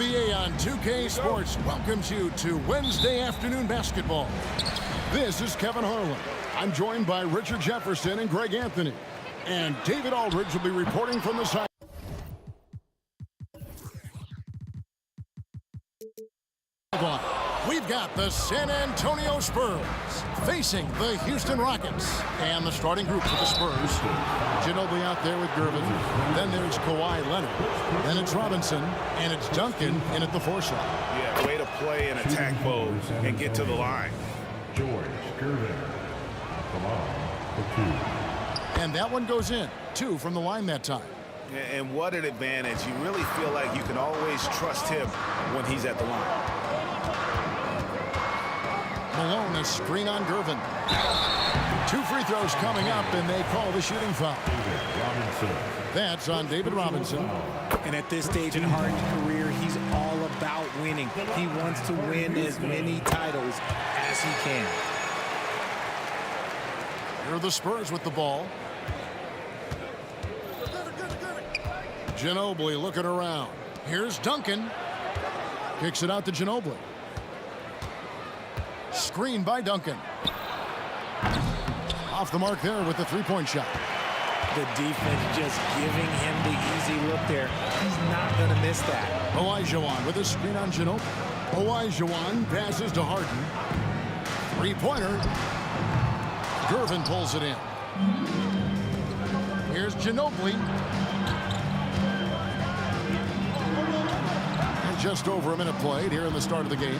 NBA on 2K Sports welcomes you to Wednesday afternoon basketball. This is Kevin Harlan. I'm joined by Richard Jefferson and Greg Anthony. And David Aldridge will be reporting from the side. We've got the San Antonio Spurs facing the Houston Rockets. And the starting group for the Spurs. Ginobili out there with Gervin. Then there's Kawhi Leonard. Then it's Robinson. And it's Duncan in at the 4 slot. Yeah, way to play in attack mode and get to the line. George Gervin. Come on, for 2. And that one goes in. 2 from the line that time. And what an advantage. You really feel like you can always trust him when he's at the line. Malone, a screen on Gervin. 2 free throws coming up, and they call the shooting foul. That's on David Robinson. And at this stage in Harden's career, he's all about winning. He wants to win as many titles as he can. Here are the Spurs with the ball. Ginobili looking around. Here's Duncan. Kicks it out to Ginobili. Screen by Duncan. Off the mark there with the 3-point shot. The defense just giving him the easy look there. He's not going to miss that. Olajuwon with a screen on Ginobili. Olajuwon passes to Harden. 3-pointer. Gervin pulls it in. Here's Ginobili. And just over a minute played here in the start of the game.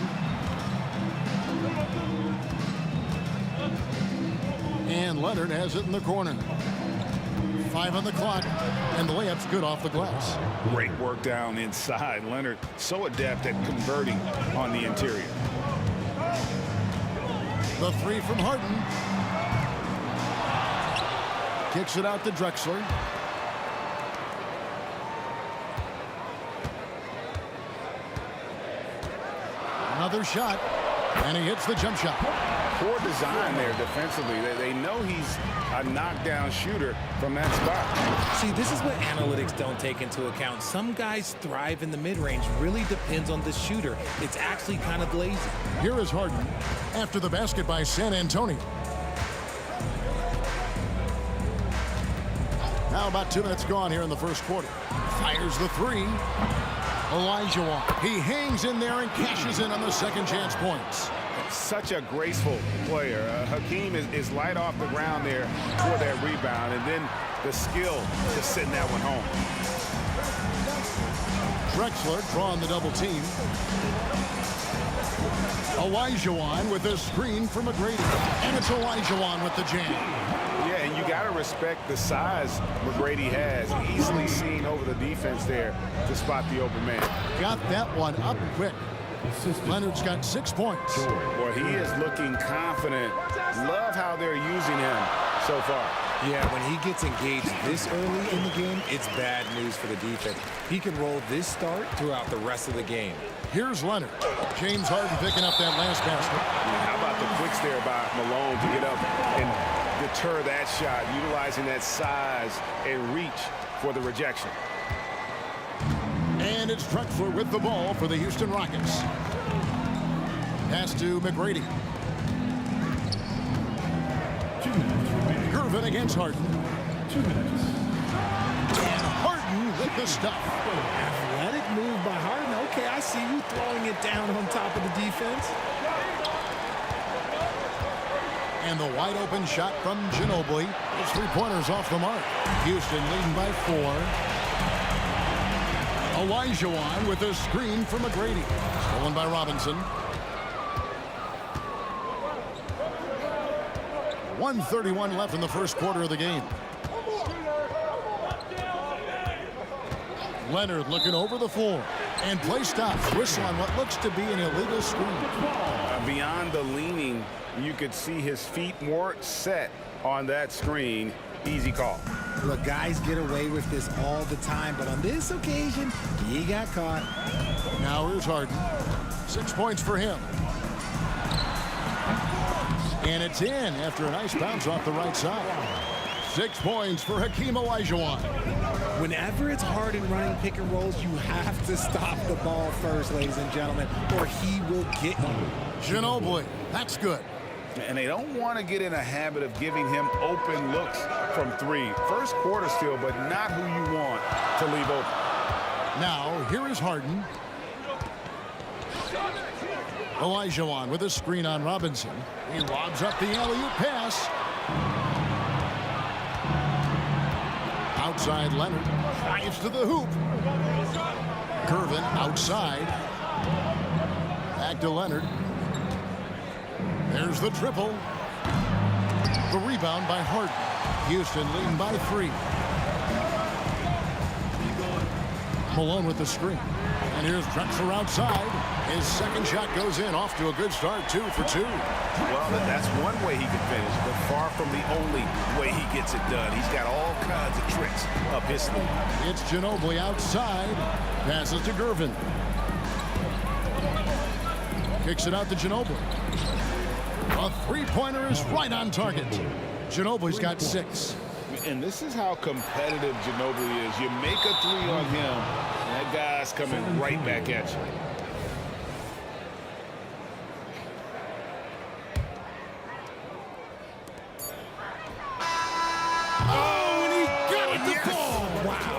And Leonard has it in the corner. 5 on the clock, and the layup's good off the glass. Great work down inside. Leonard so adept at converting on the interior. The 3 from Harden. Kicks it out to Drexler. Another shot, and he hits the jump shot. Poor design there defensively. They know he's a knockdown shooter from that spot. See, this is what analytics don't take into account. Some guys thrive in the mid-range. Really depends on the shooter. It's actually kind of lazy. Here is Harden after the basket by San Antonio. Now about 2 minutes gone here in the first quarter. Fires the 3. Olajuwon. He hangs in there and cashes in on the second chance points. Such a graceful player. Hakeem is light off the ground there for that rebound, and then the skill to send that one home. Drexler drawing the double team. Olajuwon with a screen from McGrady. And it's Olajuwon with the jam. Yeah, and you got to respect the size McGrady has. Easily seen over the defense there to spot the open man. Got that one up quick. Leonard's got 6 points. Boy, he is looking confident. Love how they're using him so far. Yeah, when he gets engaged this early in the game, it's bad news for the defense. He can roll this start throughout the rest of the game. Here's Leonard. James Harden picking up that last basket. How about the quicks there by Malone to get up and deter that shot, utilizing that size and reach for the rejection. And it's Drexler with the ball for the Houston Rockets. Pass to McGrady. 2 minutes remaining. Gervin against Harden. 2 minutes. And Harden with the stuff. Athletic move by Harden. Okay, I see you throwing it down on top of the defense. And the wide open shot from Ginobili. It's 3-pointers off the mark. Houston leading by 4. Olajuwon with a screen from McGrady. Stolen by Robinson. 1:31 left in the first quarter of the game. Leonard looking over the floor. And play stops. Whistle on what looks to be an illegal screen. Beyond the leaning, you could see his feet more set on that screen. Easy call. Look, guys get away with this all the time, but on this occasion, he got caught. Now here's Harden. 6 points for him. And it's in after a nice bounce off the right side. 6 points for Hakeem Olajuwon. Whenever it's Harden running pick and rolls, you have to stop the ball first, ladies and gentlemen, or he will get you. Ginobili, that's good. And they don't want to get in a habit of giving him open looks from three. First quarter still, but not who you want to leave open. Now, here is Harden. Olajuwon with a screen on Robinson. He lobs up the alley-oop pass. Outside Leonard. Drives to the hoop. Gervin outside. Back to Leonard. There's the triple. The rebound by Harden. Houston leading by 3. Malone with the screen. And here's Drexler outside. His second shot goes in. Off to a good start. 2 for 2. Well, that's one way he can finish, but far from the only way he gets it done. He's got all kinds of tricks up his sleeve. It's Ginobili outside. Passes to Gervin. Kicks it out to Ginobili. A three-pointer is right on target. Ginobili's got 6. And this is how competitive Ginobili is. You make a three on him, and that guy's coming right back at you. Oh, and he got it to fall. Wow.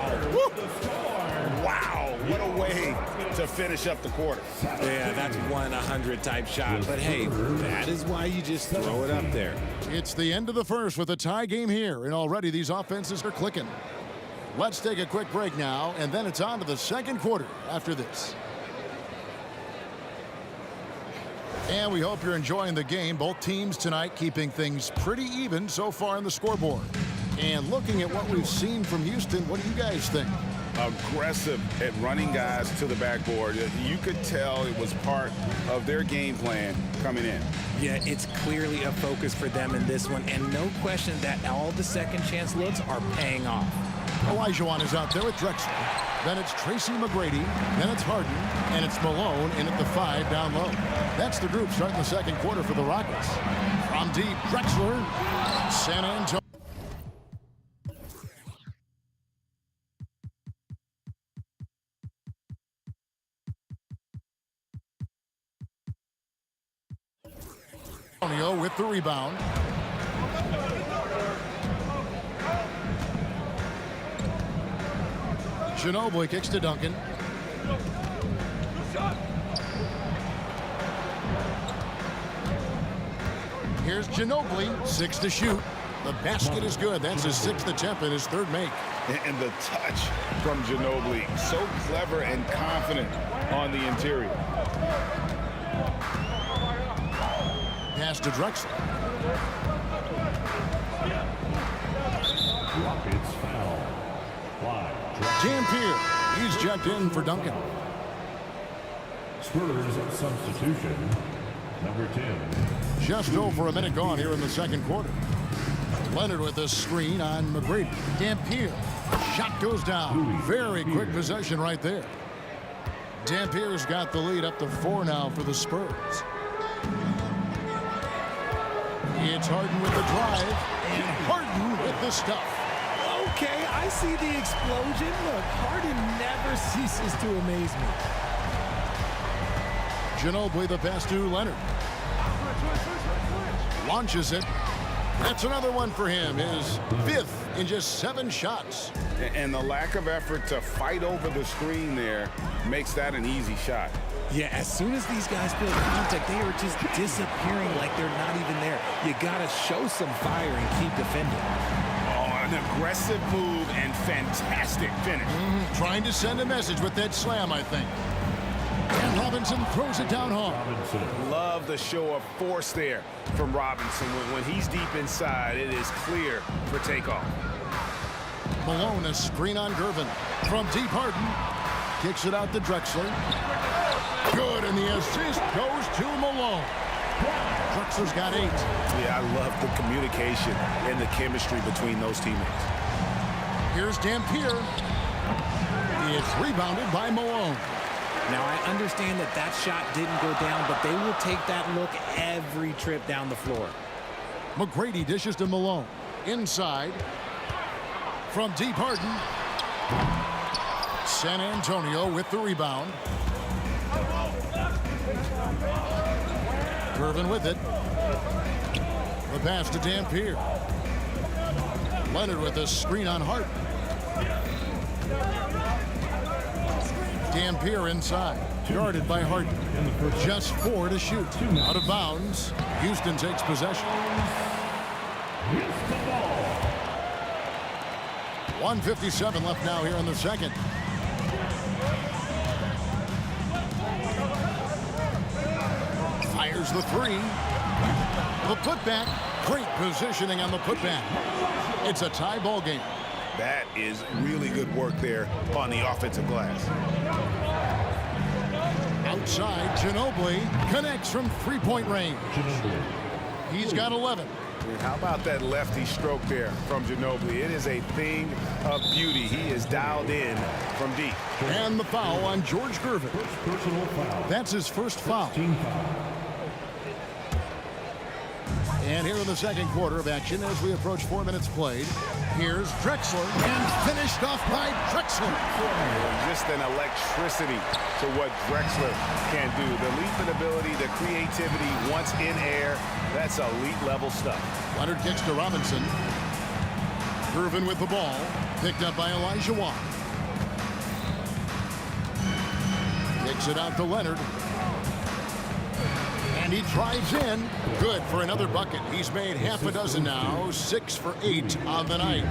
Wow. What a way to finish up the quarter. Yeah, that's 1-100 type shot. But hey, that is why you just throw it up there. It's the end of the first with a tie game here, and already these offenses are clicking. Let's take a quick break now, and then it's on to the second quarter after this. And we hope you're enjoying the game. Both teams tonight keeping things pretty even so far on the scoreboard. And looking at what we've seen from Houston, what do you guys think? Aggressive at running guys to the backboard. You could tell it was part of their game plan coming in. Yeah, it's clearly a focus for them in this one, and no question that all the second chance looks are paying off. Olajuwon is out there with Drexler. Then it's Tracy McGrady. Then it's Harden. And it's Malone in at the 5 down low. That's the group starting the second quarter for the Rockets. From deep, Drexler. San Antonio. With the rebound. Ginobili kicks to Duncan. Here's Ginobili, 6 to shoot. The basket is good. That's his 6th attempt and his 3rd make. And the touch from Ginobili, so clever and confident on the interior. Pass to Drexler. Rockets foul. Dampier. He's checked in for Duncan. Spurs substitution. Number 10. Just over a minute gone here in the second quarter. Leonard with a screen on McGrady. Dampier. Shot goes down. Very quick possession right there. Dampier's got the lead up to 4 now for the Spurs. It's Harden with the drive, and Harden with the stuff. Okay, I see the explosion. Look, Harden never ceases to amaze me. Ginobili the pass to Leonard. Launches it. That's another one for him. His 5th in just 7 shots. And the lack of effort to fight over the screen there makes that an easy shot. Yeah, as soon as these guys feel contact, they are just disappearing like they're not even there. You got to show some fire and keep defending. Oh, an aggressive move and fantastic finish. Trying to send a message with that slam, I think. And Robinson throws it down hard. Love the show of force there from Robinson. When he's deep inside, it is clear for takeoff. Malone, a screen on Gervin. From deep, Harden kicks it out to Drexler. Good, and the assist goes to Malone. Drexler's got 8. Yeah, I love the communication and the chemistry between those teammates. Here's Dampier. It's rebounded by Malone. Now, I understand that that shot didn't go down, but they will take that look every trip down the floor. McGrady dishes to Malone. Inside. From deep, Harden. San Antonio with the rebound. Gervin with it. The pass to Dampier. Leonard with a screen on Hart. Dampier inside. Guarded by Hart. Just 4 to shoot. Out of bounds. Houston takes possession. 1:57 left now here in the second. Fires the three. The putback. Great positioning on the putback. It's a tie ball game. That is really good work there on the offensive glass. Outside, Ginobili connects from three-point range. He's got 11. How about that lefty stroke there from Ginobili? It is a thing of beauty. He is dialed in from deep. And the foul on George Gervin. Personal foul. That's his first foul. Team foul. And here in the second quarter of action as we approach 4 minutes played. Here's Drexler and finished off by Drexler. Just an electricity to what Drexler can do. The leaping ability, the creativity once in air, that's elite level stuff. Leonard kicks to Robinson. Gervin with the ball. Picked up by Elijah Wan. Kicks it out to Leonard. And he drives in. Good for another bucket. He's made half a dozen now. 6 for 8 on the night.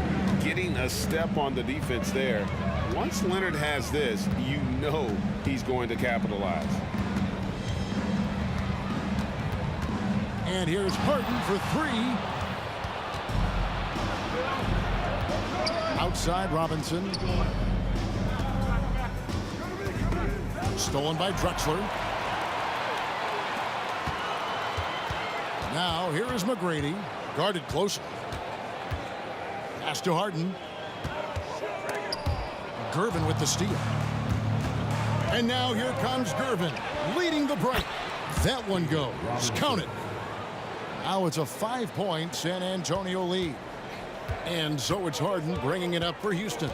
Getting a step on the defense there. Once Leonard has this, you know he's going to capitalize. And here's Harden for 3. Outside Robinson. Stolen by Drexler. Now here is McGrady, guarded closely. Pass to Harden. Gervin with the steal. And now here comes Gervin, leading the break. That one goes. Count it. Now it's a 5-point San Antonio lead. And so it's Harden bringing it up for Houston.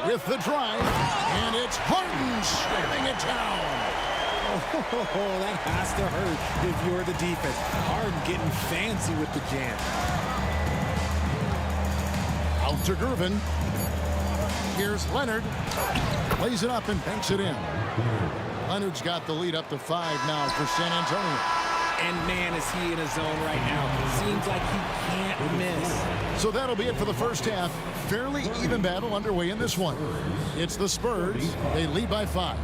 With the drive, and it's Harden slamming it down. Oh, that has to hurt if you're the defense. Harden getting fancy with the jam. Out to Gervin. Here's Leonard. Plays it up and banks it in. Leonard's got the lead up to 5 now for San Antonio. And man, is he in a zone right now. Seems like he can't miss. So that'll be it for the first half. Fairly even battle underway in this one. It's the Spurs. They lead by 5.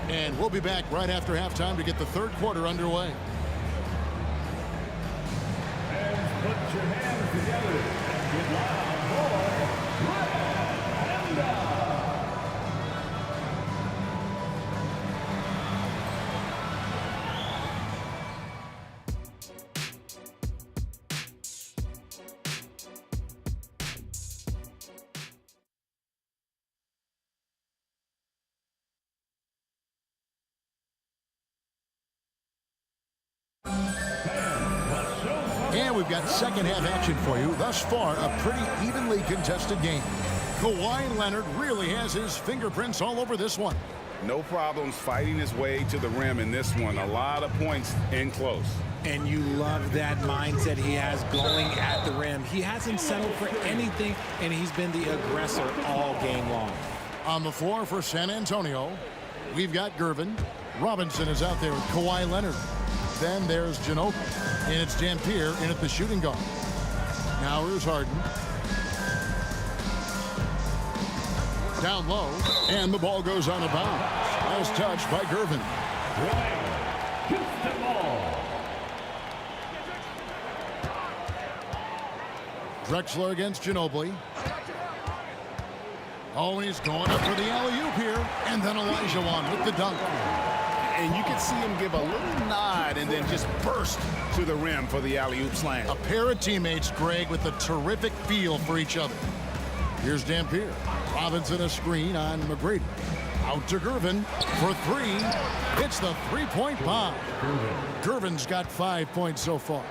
And we'll be back right after halftime to get the third quarter underway. Put your hands together and get loud for And we've got second half action for you. Thus far, a pretty evenly contested game. Kawhi Leonard really has his fingerprints all over this one. No problems fighting his way to the rim in this one. A lot of points in close. And you love that mindset he has going at the rim. He hasn't settled for anything, and he's been the aggressor all game long. On the floor for San Antonio, we've got Gervin. Robinson is out there with Kawhi Leonard. Then there's Ginobili, and it's Dampier in at the shooting guard. Now here's Harden. Down low, and the ball goes on a bounce. Nice touch by Gervin. Houston ball. Drexler against Ginobili. Oh, and he's going up for the alley-oop here. And then Elijah Wan with the dunk. And you can see him give a little nod and then just burst to the rim for the alley-oop slam. A pair of teammates, Greg, with a terrific feel for each other. Here's Dampier. Robinson a screen on McGrady. Out to Gervin for 3. It's the three-point bomb. Gervin's got 5 points so far.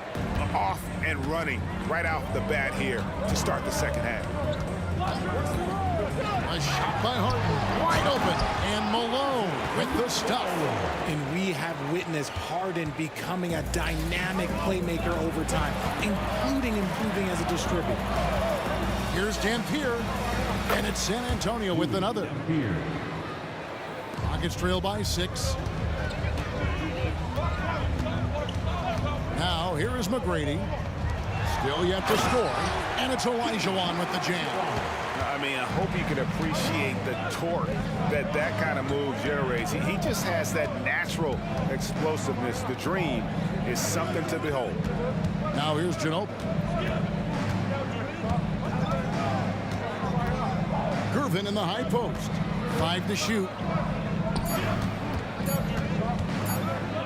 Off and running right off the bat here to start the second half. A shot by Harden, wide open, and Malone with the stuff. And we have witnessed Harden becoming a dynamic playmaker over time, including improving as a distributor. Here's Dampier, and it's San Antonio with another. Rockets trail by 6. Now, here is McGrady. Still yet to score, and it's Olajuwon with the jam. I mean, I hope you can appreciate the torque that kind of move generates. He just has that natural explosiveness. The dream is something to behold. Now here's Ginobili. Gervin in the high post. 5 to shoot.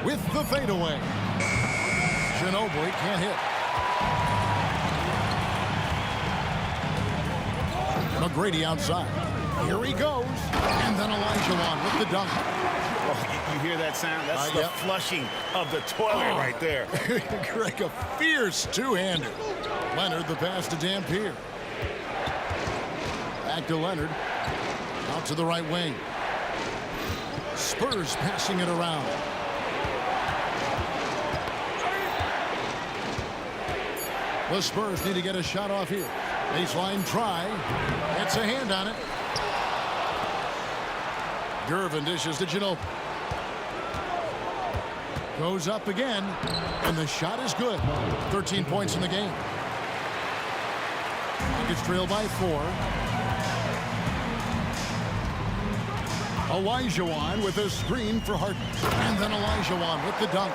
With the fadeaway. Ginobili can't hit. McGrady outside. Here he goes. And then Olajuwon with the dunk. Oh, you hear that sound? That's the flushing of the toilet right there. Greg, a fierce two-hander. Leonard, the pass to Dampier. Back to Leonard. Out to the right wing. Spurs passing it around. The Spurs need to get a shot off here. Baseline try. Gets a hand on it. Gervin dishes to Ginobili. Goes up again. And the shot is good. 13 points in the game. Nuggets trail by 4. Olajuwon with a screen for Harden. And then Olajuwon with the dunk.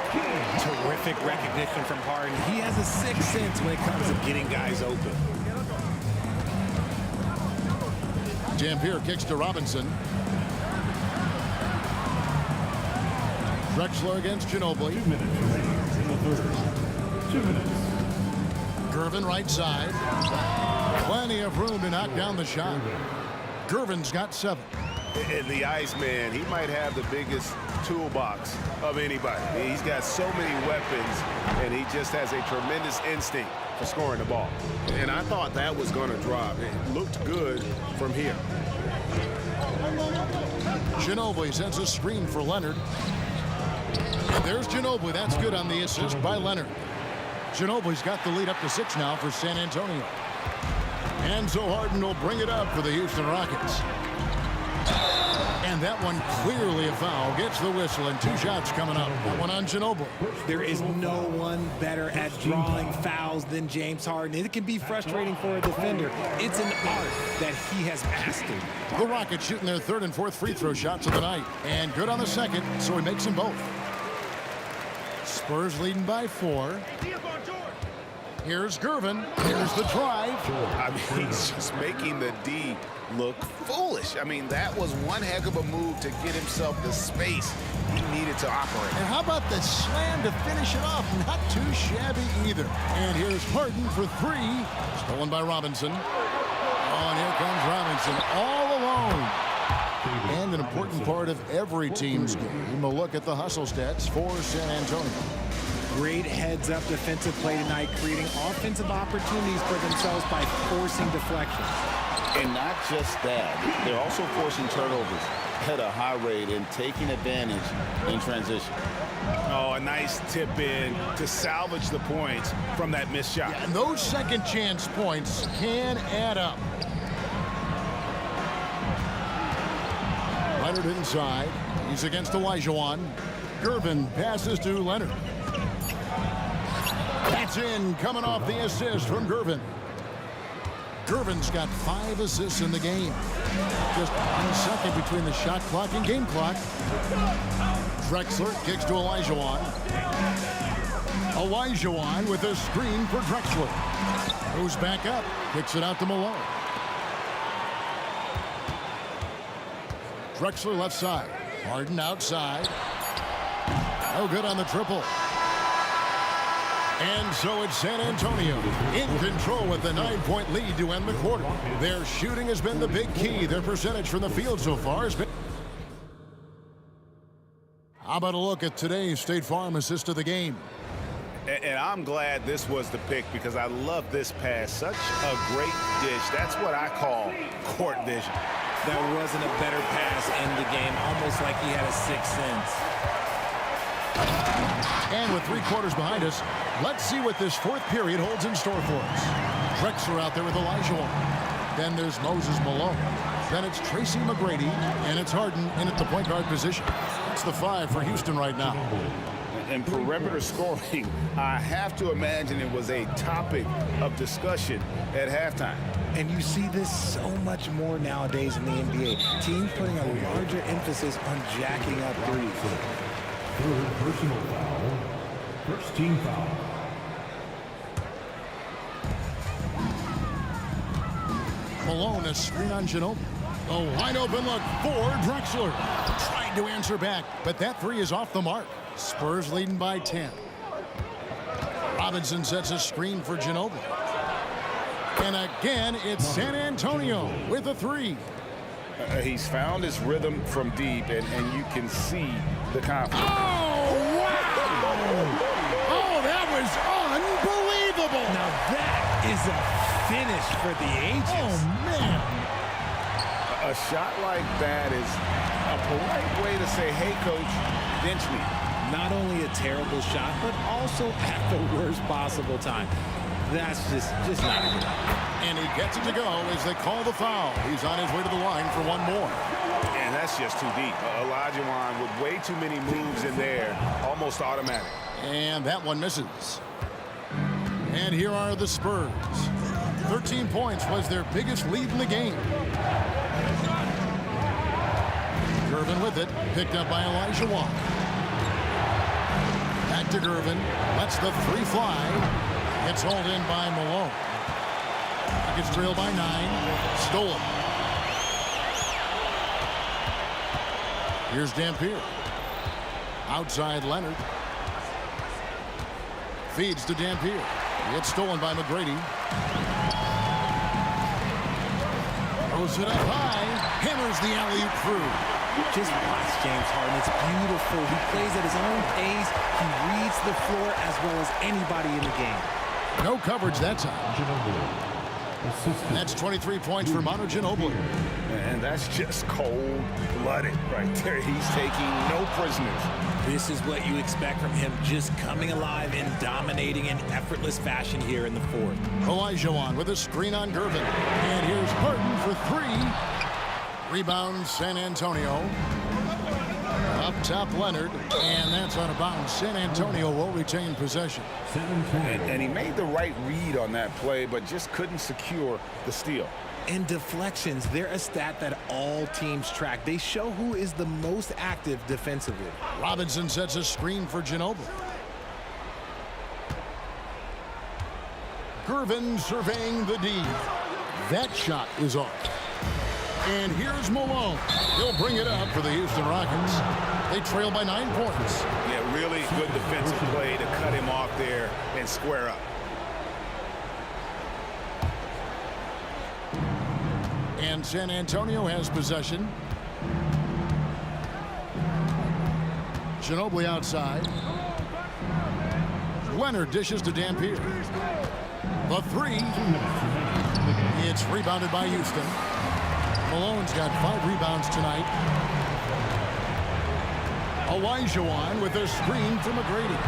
Terrific recognition from Harden. He has a sixth sense when it comes to getting guys open. Dampier kicks to Robinson. Drexler against Ginobili. 2 minutes remains in the third. 2 minutes. Gervin right side. Plenty of room to knock down the shot. Gervin's got 7. And the Iceman, he might have the biggest toolbox of anybody. He's got so many weapons, and he just has a tremendous instinct for scoring the ball. And I thought that was going to drop. It looked good from here. Ginobili sends a screen for Leonard. And there's Ginobili. That's good on the assist by Leonard. Ginobili's got the lead up to 6 now for San Antonio. And so Harden will bring it up for the Houston Rockets. And that one clearly a foul. Gets the whistle, and 2 shots coming up. That one on Ginobili. There is no one better at drawing fouls than James Harden. It can be frustrating for a defender. It's an art that he has mastered. The Rockets shooting their 3rd and 4th free throw shots of the night. And good on the 2nd, so he makes them both. Spurs leading by 4. Here's Gervin. Here's the drive. I mean, he's just making the D look foolish. I mean, that was one heck of a move to get himself the space he needed to operate. And how about the slam to finish it off? Not too shabby either. And here's Harden for 3. Stolen by Robinson. Oh, and here comes Robinson all alone. And an important part of every team's game, a look at the hustle stats for San Antonio. Great heads-up defensive play tonight, creating offensive opportunities for themselves by forcing deflections. And not just that, they're also forcing turnovers at a high rate and taking advantage in transition. Oh, a nice tip in to salvage the points from that missed shot. Yeah, and those second chance points can add up. Leonard inside. He's against Olajuwon. Gervin passes to Leonard. That's in, coming off the assist from Gervin. Gervin's got 5 assists in the game. Just 1 second between the shot clock and game clock. Drexler kicks to Olajuwon. Olajuwon with a screen for Drexler. Goes back up, kicks it out to Malone. Drexler left side. Harden outside. No good on the triple. And so it's San Antonio in control with the 9-point lead to end the quarter. Their shooting has been the big key. Their percentage from the field so far has been... How about a look at today's State Farm assist of the game? And I'm glad this was the pick because I love this pass. Such a great dish. That's what I call court vision. That wasn't a better pass in the game, almost like he had a sixth sense. And with 3 quarters behind us, let's see what this 4th period holds in store for us. Drexler out there with Olajuwon. Then there's Moses Malone. Then it's Tracy McGrady, and it's Harden in at the point guard position. It's the 5 for Houston right now. And perimeter scoring, I have to imagine it was a topic of discussion at halftime. And you see this so much more nowadays in the NBA. Teams putting a larger emphasis on jacking up threes. 3rd personal foul. 1st team foul. Malone, a screen on Ginobili. A wide open look for Drexler. Tried to answer back, but that 3 is off the mark. Spurs leading by 10. Robinson sets a screen for Ginobili. And again, it's San Antonio with a 3. He's found his rhythm from deep, and you can see the confidence. Oh, wow! Oh, that was unbelievable! Now that is a finish for the ages. Oh, man! A shot like that is a polite way to say, hey, coach, bench me. Not only a terrible shot, but also at the worst possible time. That's just not good. And he gets it to go as they call the foul. He's on his way to the line for 1 more. And that's just too deep. Olajuwon with way too many moves in there, almost automatic. And that one misses. And here are the Spurs. 13 points was their biggest lead in the game. Gervin with it, picked up by Olajuwon. Back to Gervin, lets the 3 fly. It's hauled in by Malone. Gets trailed by 9. Stolen. Here's Dampier. Outside Leonard. Feeds to Dampier. It's stolen by McGrady. Throws it up high. Hammers the alley-oop through. Just watch James Harden. It's beautiful. He plays at his own pace. He reads the floor as well as anybody in the game. No coverage that time. That's 23 points for Manu Ginobili. And that's just cold-blooded right there. He's taking no prisoners. This is what you expect from him, just coming alive and dominating in effortless fashion here in the 4th. Olajuwon with a screen on Gervin. And here's Harden for 3. Rebound San Antonio. Up top Leonard. And that's out of bounds. San Antonio will retain possession. And he made the right read on that play, but just couldn't secure the steal. And deflections, they're a stat that all teams track. They show who is the most active defensively. Robinson sets a screen for Ginobili. Gervin surveying the D. That shot is off. And here's Malone. He'll bring it up for the Houston Rockets. They trail by 9 points. Yeah, really good defensive play to cut him off there and square up. And San Antonio has possession. Ginobili outside. Leonard dishes to Dampier. The 3. It's rebounded by Houston. Malone's got 5 rebounds tonight. Olajuwon with a screen for McGrady.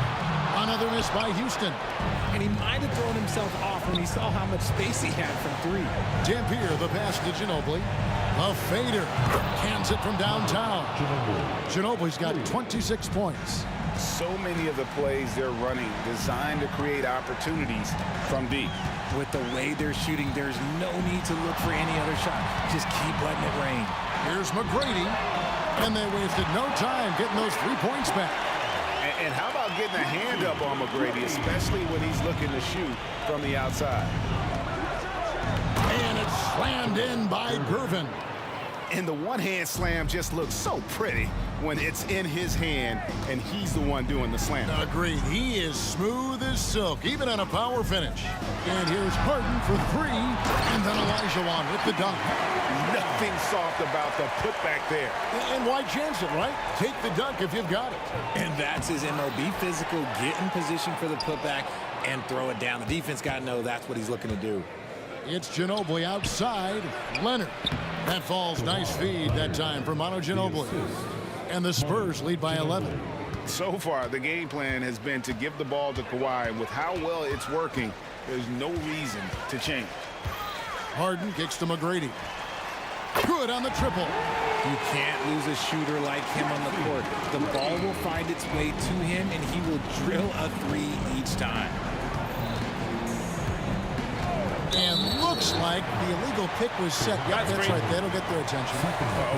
Another miss by Houston. And he might have thrown himself off when he saw how much space he had from 3. Dampier, the pass to Ginobili. A fader. Cans it from downtown. Ginobili's got 26 points. So many of the plays they're running designed to create opportunities from deep. With the way they're shooting, there's no need to look for any other shot. Just keep letting it rain. Here's McGrady. And they wasted no time getting those 3 points back. And how about getting a hand up on McGrady, especially when he's looking to shoot from the outside. And it's slammed in by Gervin. And the one-hand slam just looks so pretty when it's in his hand and he's the one doing the slam. Agreed. He is smooth as silk, even on a power finish. And here's Harden for 3. And then Olajuwon with the dunk. Nothing soft about the putback there. And why chance it, right? Take the dunk if you've got it. And that's his MO. Be physical, get in position for the putback, and throw it down. The defense got to know that's what he's looking to do. It's Ginobili outside. Leonard That falls. Nice feed that time for Manu Ginobili. And the Spurs lead by 11. So far, the game plan has been to give the ball to Kawhi, and with how well it's working, there's no reason to change. Harden kicks to McGrady. Good on the triple. You can't lose a shooter like him on the court. The ball will find its way to him, and he will drill a three each time. And looks like the illegal pick was set. Yep, that's right. That'll get their attention.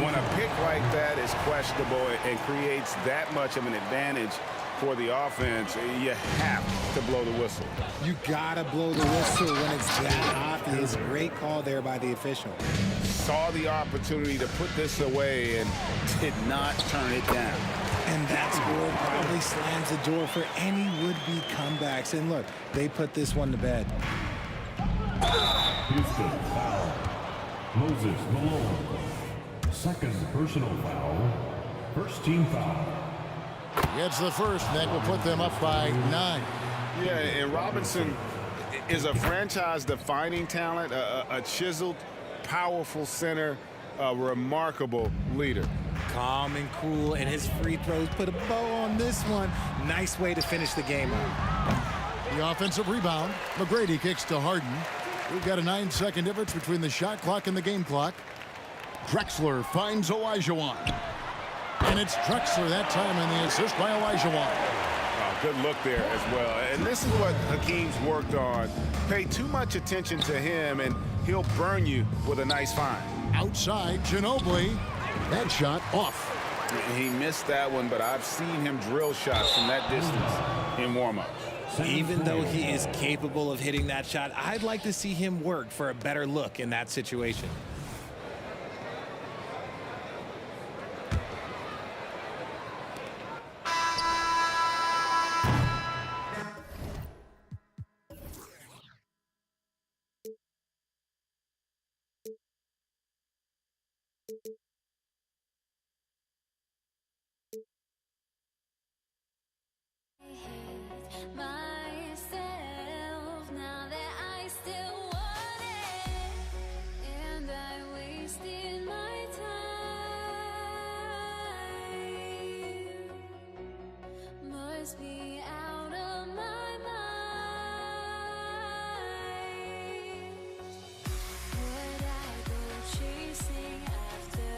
When a pick like that is questionable and creates that much of an advantage for the offense, you have to blow the whistle. You gotta blow the whistle when it's that obvious. Great call there by the official. Saw the opportunity to put this away and did not turn it down. And that score probably slams the door for any would-be comebacks. And look, they put this one to bed. Houston foul. Moses Malone. Second personal foul. First team foul. Gets the first, and that will put them up by 9. Yeah, and Robinson is a franchise-defining talent, a chiseled, powerful center, a remarkable leader. Calm and cool, and his free throws put a bow on this one. Nice way to finish the game up. The offensive rebound. McGrady kicks to Harden. We've got a 9-second difference between the shot clock and the game clock. Drexler finds Olajuwon. And it's Drexler that time, and the assist by Olajuwon. Good look there as well. And this is what Hakeem's worked on. Pay too much attention to him, and he'll burn you with a nice find. Outside, Ginobili. That shot off. He missed that one, but I've seen him drill shots from that distance in warm-up. Even though he is capable of hitting that shot, I'd like to see him work for a better look in that situation. Myself now that I still want it, and I wasted my time. Must be out of my mind. Would I go chasing after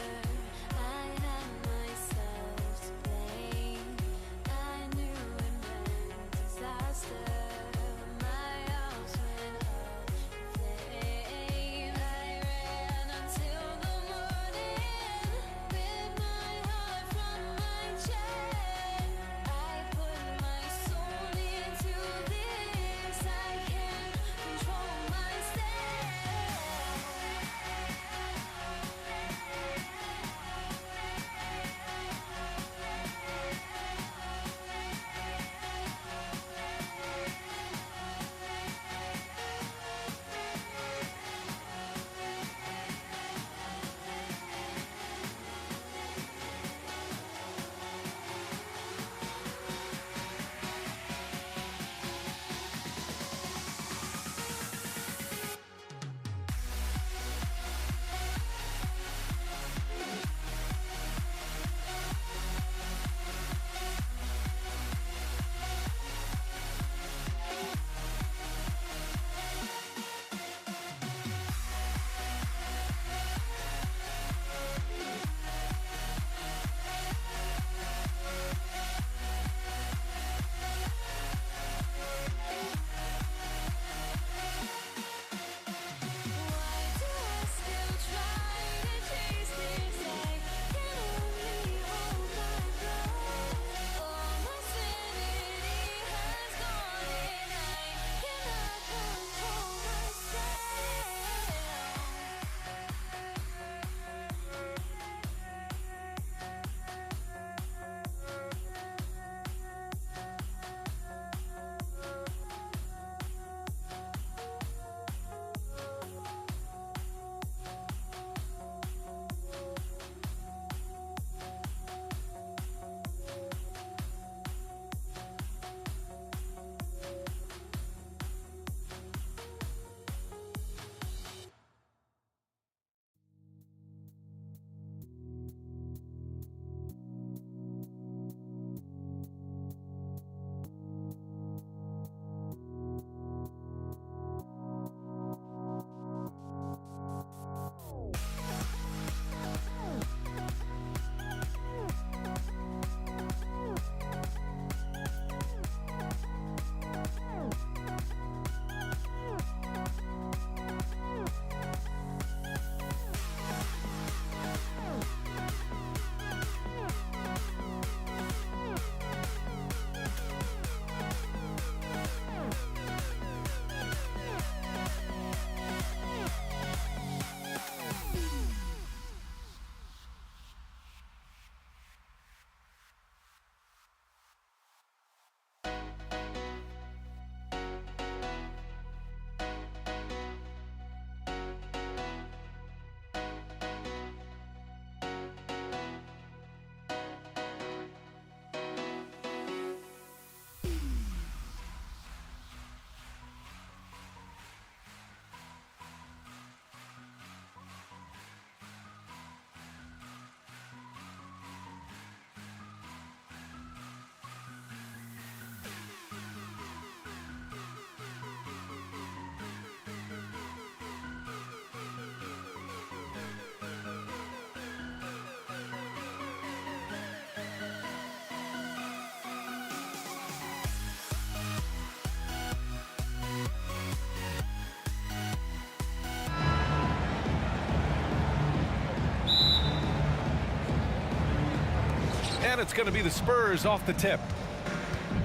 And it's going to be the Spurs off the tip.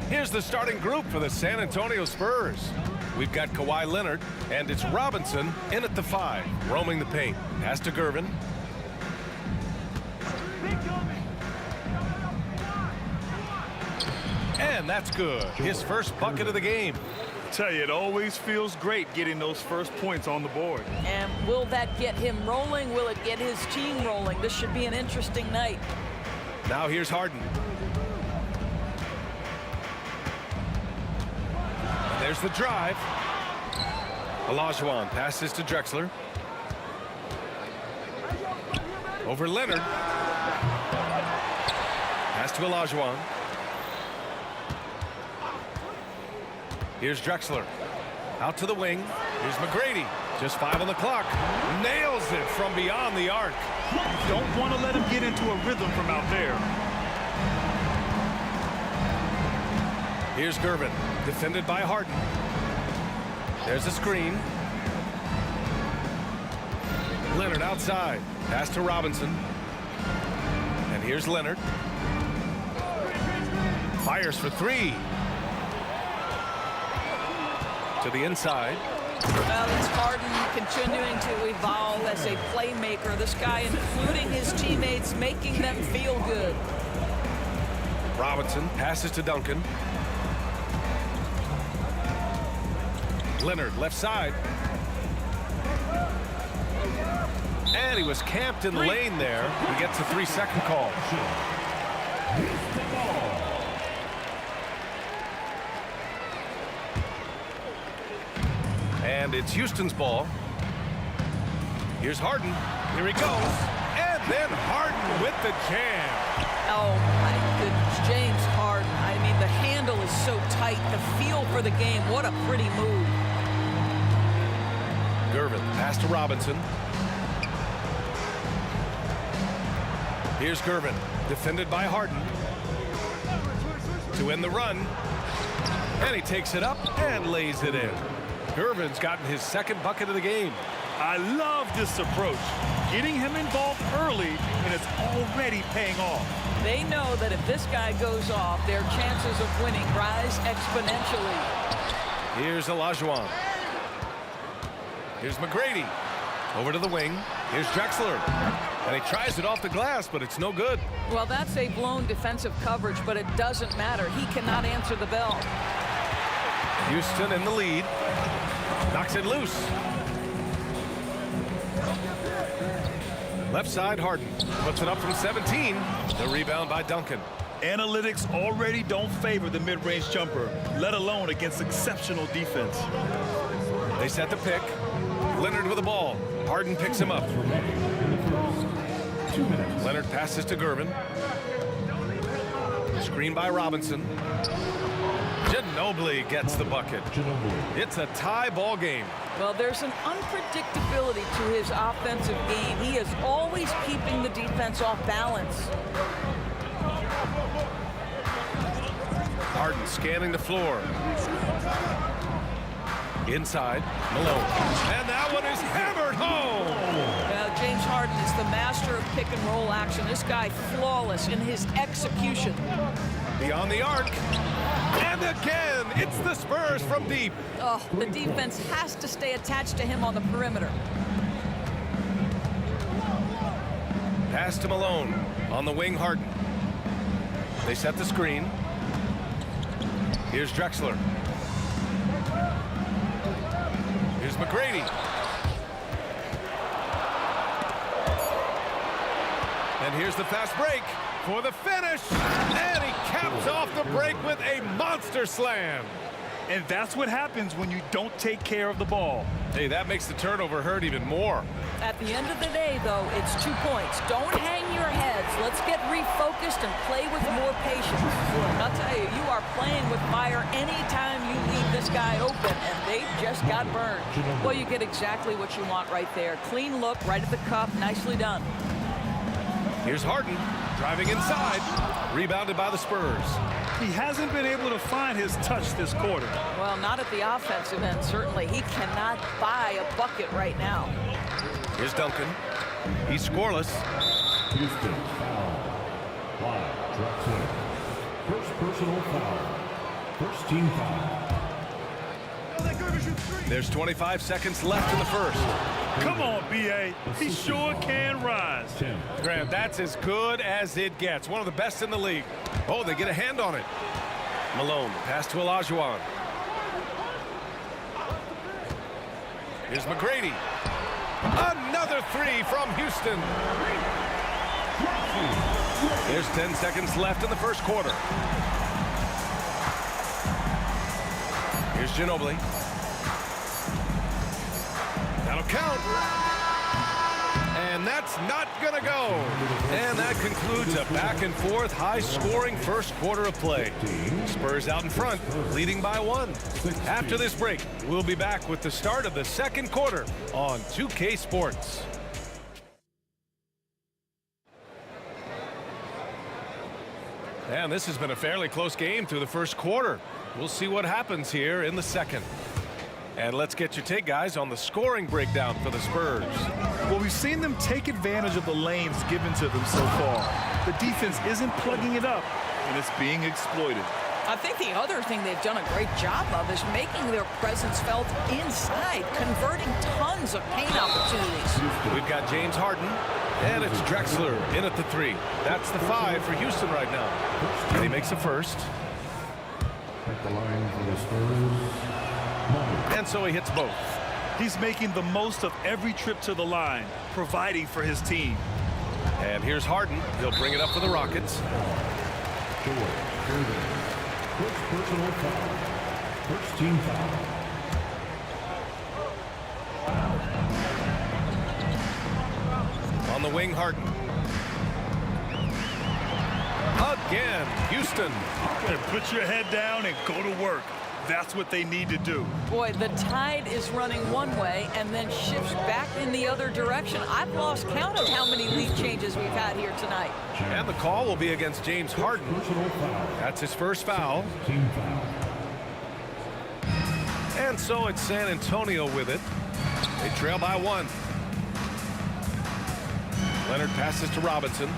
Here's the starting group for the San Antonio Spurs. We've got Kawhi Leonard, and it's Robinson in at the 5, roaming the paint. Pass to Gervin. And that's good. His first bucket of the game. Tell you, it always feels great getting those first points on the board. And will that get him rolling? Will it get his team rolling? This should be an interesting night. Now here's Harden. And there's the drive. Olajuwon passes to Drexler. Over Leonard. Pass to Olajuwon. Here's Drexler. Out to the wing. Here's McGrady. Just 5 on the clock. Nails it from beyond the arc. Don't want to let him get into a rhythm from out there. Here's Gervin. Defended by Harden. There's a screen. Leonard outside. Pass to Robinson. And here's Leonard. Fires for 3. To the inside. Well, it's Harden continuing to evolve as a playmaker. This guy, including his teammates, making them feel good. Robinson passes to Duncan. Leonard left side. And he was camped in the lane there. He gets a 3-second call. And it's Houston's ball. Here's Harden. Here he goes. And then Harden with the jam. Oh, my goodness. James Harden. I mean, the handle is so tight. The feel for the game. What a pretty move. Gervin, pass to Robinson. Here's Gervin, defended by Harden. To end the run. And he takes it up and lays it in. Gervin's gotten his second bucket of the game. I love this approach. Getting him involved early, and it's already paying off. They know that if this guy goes off, their chances of winning rise exponentially. Here's Olajuwon. Here's McGrady. Over to the wing. Here's Drexler. And he tries it off the glass, but it's no good. Well, that's a blown defensive coverage, but it doesn't matter. He cannot answer the bell. Houston in the lead. Knocks it loose. Left side, Harden. Puts it up from 17. The rebound by Duncan. Analytics already don't favor the mid-range jumper, let alone against exceptional defense. They set the pick. Leonard with the ball. Harden picks him up. Leonard passes to Gervin. Screen by Robinson. Ginobili gets the bucket. It's a tie ball game. Well, there's an unpredictability to his offensive game. He is always keeping the defense off balance. Harden scanning the floor. Inside, Malone. And that one is hammered home. Well, James Harden is the master of pick and roll action. This guy flawless in his execution. Beyond the arc. And again, it's the Spurs from deep. Oh, the defense has to stay attached to him on the perimeter. Pass to Malone. On the wing, Harden. They set the screen. Here's Drexler. Here's McGrady. And here's the fast break for the finish. And he caps off the break with a monster slam. And that's what happens when you don't take care of the ball. Hey, that makes the turnover hurt even more. At the end of the day, though, it's 2 points. Don't hang your heads. Let's get refocused and play with more patience. I'll tell you, you are playing with fire anytime you leave this guy open, and they just got burned. Well, you get exactly what you want right there. Clean look, right at the cup. Nicely done. Here's Harden driving inside. Rebounded by the Spurs. He hasn't been able to find his touch this quarter. Well, not at the offensive end, certainly. He cannot buy a bucket right now. Here's Duncan. He's scoreless. Houston foul. First personal foul. First team foul. There's 25 seconds left in the first. Come on, B.A. He sure can rise. Grant, that's as good as it gets. One of the best in the league. Oh, they get a hand on it. Malone, pass to Olajuwon. Here's McGrady. Another three from Houston. There's 10 seconds left in the first quarter. Here's Ginobili. That'll count. And that's not going to go. And that concludes a back-and-forth, high-scoring first quarter of play. Spurs out in front, leading by 1. After this break, we'll be back with the start of the second quarter on 2K Sports. And this has been a fairly close game through the first quarter. We'll see what happens here in the second. And let's get your take, guys, on the scoring breakdown for the Spurs. Well, we've seen them take advantage of the lanes given to them so far. The defense isn't plugging it up, and it's being exploited. I think the other thing they've done a great job of is making their presence felt inside, converting tons of paint opportunities. We've got James Harden, and it's Drexler in at the 3. That's the 5 for Houston right now. And he makes a first. At the line for the Spurs. And so he hits both. He's making the most of every trip to the line, providing for his team. And here's Harden. He'll bring it up for the Rockets. First personal foul. First team foul. On the wing, Harden. Again, Houston. Put your head down and go to work. That's what they need to do. Boy, the tide is running one way and then shifts back in the other direction. I've lost count of how many lead changes we've had here tonight. And the call will be against James Harden. That's his first foul. Team foul. And so it's San Antonio with it. They trail by 1. Leonard passes to Robinson.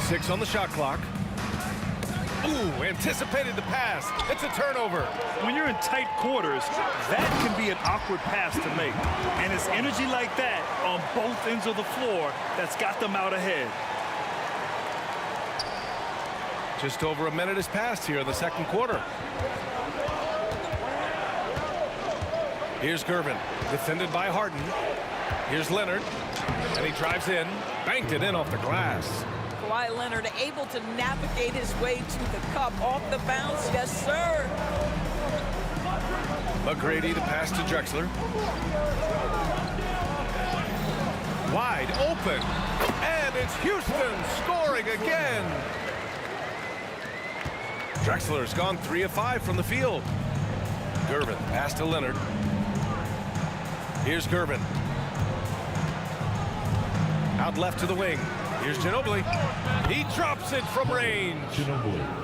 6 on the shot clock. Ooh, anticipated the pass. It's a turnover. When you're in tight quarters, that can be an awkward pass to make. And it's energy like that on both ends of the floor that's got them out ahead. Just over a minute has passed here in the second quarter. Here's Gervin, defended by Harden. Here's Leonard, and he drives in, banked it in off the glass. Kawhi Leonard able to navigate his way to the cup off the bounce. Yes, sir. McGrady to pass to Drexler. Wide open. And it's Houston scoring again. Drexler's gone 3 of 5 from the field. Gervin pass to Leonard. Here's Gervin. Out left to the wing. Here's Ginobili. He drops it from range.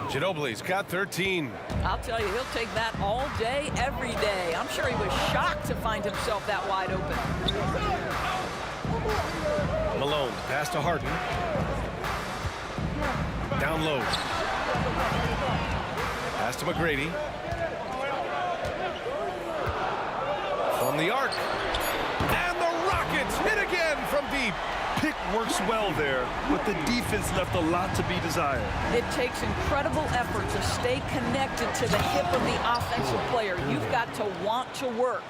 Ginobili's got 13. I'll tell you, he'll take that all day, every day. I'm sure he was shocked to find himself that wide open. Malone, pass to Harden. Down low. Pass to McGrady. From the arc. And the Rockets hit again from deep. Pick works well there, but the defense left a lot to be desired. It takes incredible effort to stay connected to the hip of the offensive player. You've got to want to work.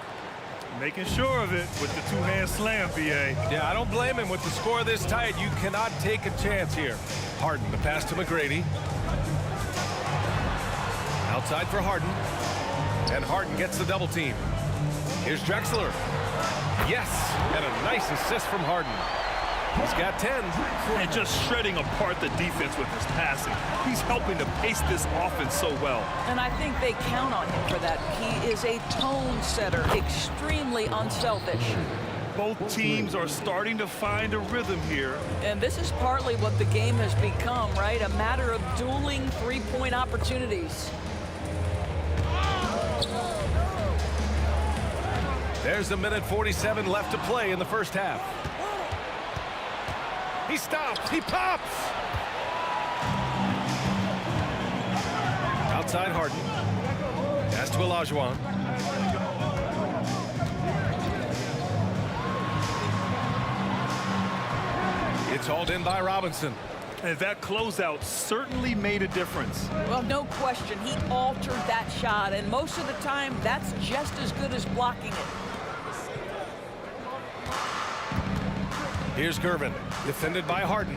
Making sure of it with the two-hand slam, B.A. Yeah, I don't blame him with the score this tight. You cannot take a chance here. Harden, the pass to McGrady. Outside for Harden. And Harden gets the double team. Here's Drexler. Yes, and a nice assist from Harden. He's got 10. And just shredding apart the defense with his passing. He's helping to pace this offense so well. And I think they count on him for that. He is a tone setter, extremely unselfish. Both teams are starting to find a rhythm here. And this is partly what the game has become, right? A matter of dueling three-point opportunities. There's a minute 47 left to play in the first half. He stops, he pops, outside Harden. Pass to Olajuwon. It's hauled in by Robinson. And that closeout certainly made a difference. Well, no question. He altered that shot, and most of the time, that's just as good as blocking it. Here's Gervin, defended by Harden.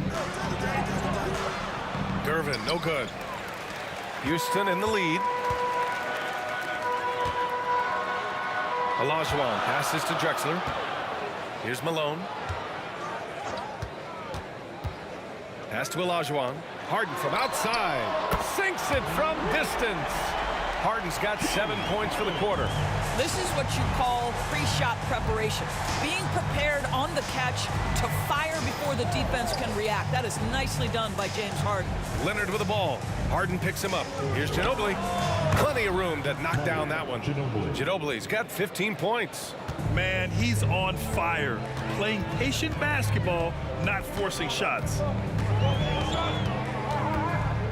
Gervin, no good. Houston in the lead. Olajuwon passes to Drexler. Here's Malone. Pass to Olajuwon. Harden from outside. Sinks it from distance. Harden's got 7 points for the quarter. This is what you call pre-shot preparation. Being prepared on the catch to fire before the defense can react. That is nicely done by James Harden. Leonard with the ball. Harden picks him up. Here's Ginobili. Plenty of room to knock down that one. Ginobili's got 15 points. Man, he's on fire. Playing patient basketball, not forcing shots.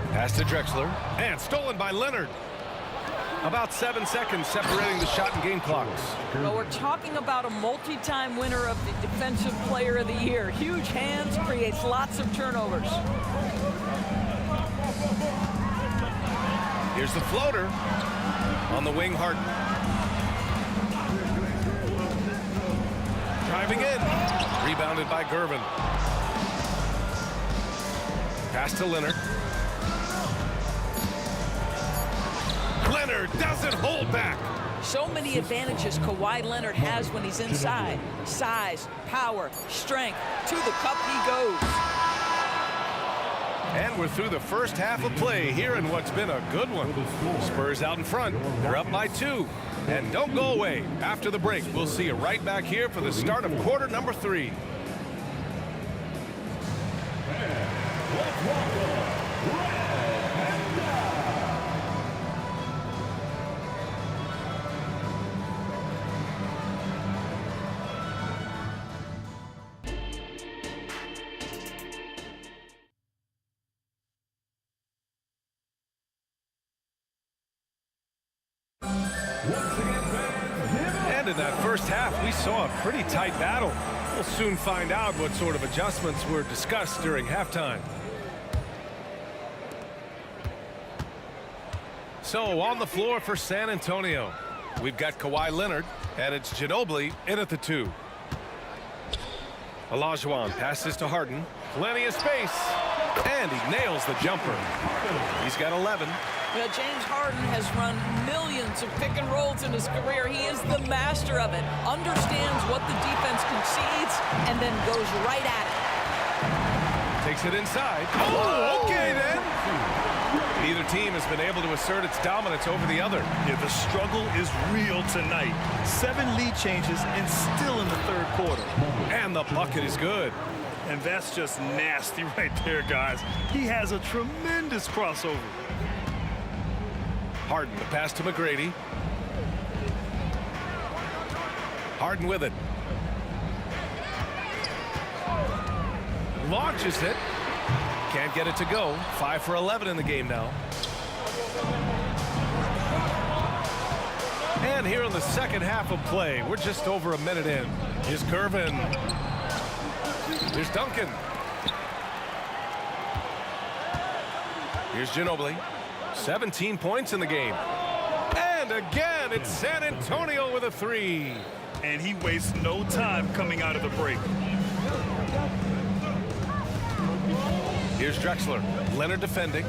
Pass to Drexler. And stolen by Leonard. About 7 seconds separating the shot and game clocks. Well, we're talking about a multi-time winner of the Defensive Player of the Year. Huge hands, creates lots of turnovers. Here's the floater. On the wing, Harden. Driving in. Rebounded by Gervin. Pass to Leonard. Leonard doesn't hold back. So many advantages Kawhi Leonard has when he's inside. Size, power, strength. To the cup he goes. And we're through the first half of play here in what's been a good one. Spurs out in front. They're up by 2. And don't go away. After the break, we'll see you right back here for the start of quarter number 3. And in that first half, we saw a pretty tight battle. We'll soon find out what sort of adjustments were discussed during halftime. So on the floor for San Antonio, we've got Kawhi Leonard, and it's Ginobili in at the 2. Olajuwon passes to Harden. Plenty of space. And he nails the jumper. He's got 11. Well, James Harden has run millions of pick and rolls in his career. He is the master of it. Understands what the defense concedes and then goes right at it. Takes it inside. Oh, okay then. Neither team has been able to assert its dominance over the other. Yeah, the struggle is real tonight. 7 lead changes and still in the third quarter. And the bucket is good. And that's just nasty right there, guys. He has a tremendous crossover. Harden, the pass to McGrady. Harden with it. Launches it. Can't get it to go. 5 for 11 in the game now. And here in the second half of play, we're just over a minute in. Here's Gervin. Here's Duncan. Here's Ginobili. 17 points in the game. And again, it's San Antonio with a 3. And he wastes no time coming out of the break. Here's Drexler. Leonard defending.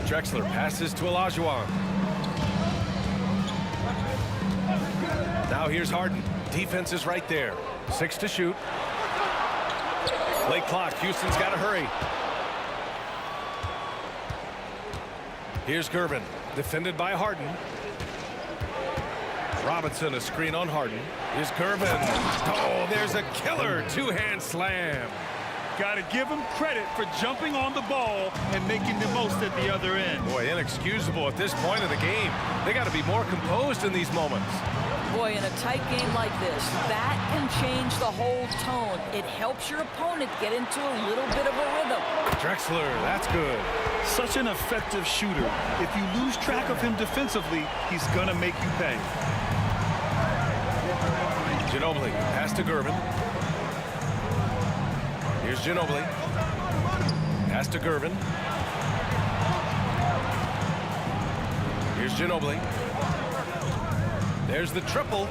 Drexler passes to Olajuwon. Now here's Harden. Defense is right there. 6 to shoot. Late clock. Houston's got to hurry. Here's Gervin, defended by Harden. Robinson, a screen on Harden. Here's Gervin. Oh, there's a killer 2-hand slam. Got to give him credit for jumping on the ball and making the most at the other end. Boy, inexcusable at this point of the game. They got to be more composed in these moments. Boy, in a tight game like this, that can change the whole tone. It helps your opponent get into a little bit of a rhythm. Drexler, that's good. Such an effective shooter. If you lose track of him defensively, he's going to make you pay. Ginobili, pass to Gervin. Here's Ginobili. Pass to Gervin. Here's Ginobili. There's the triple.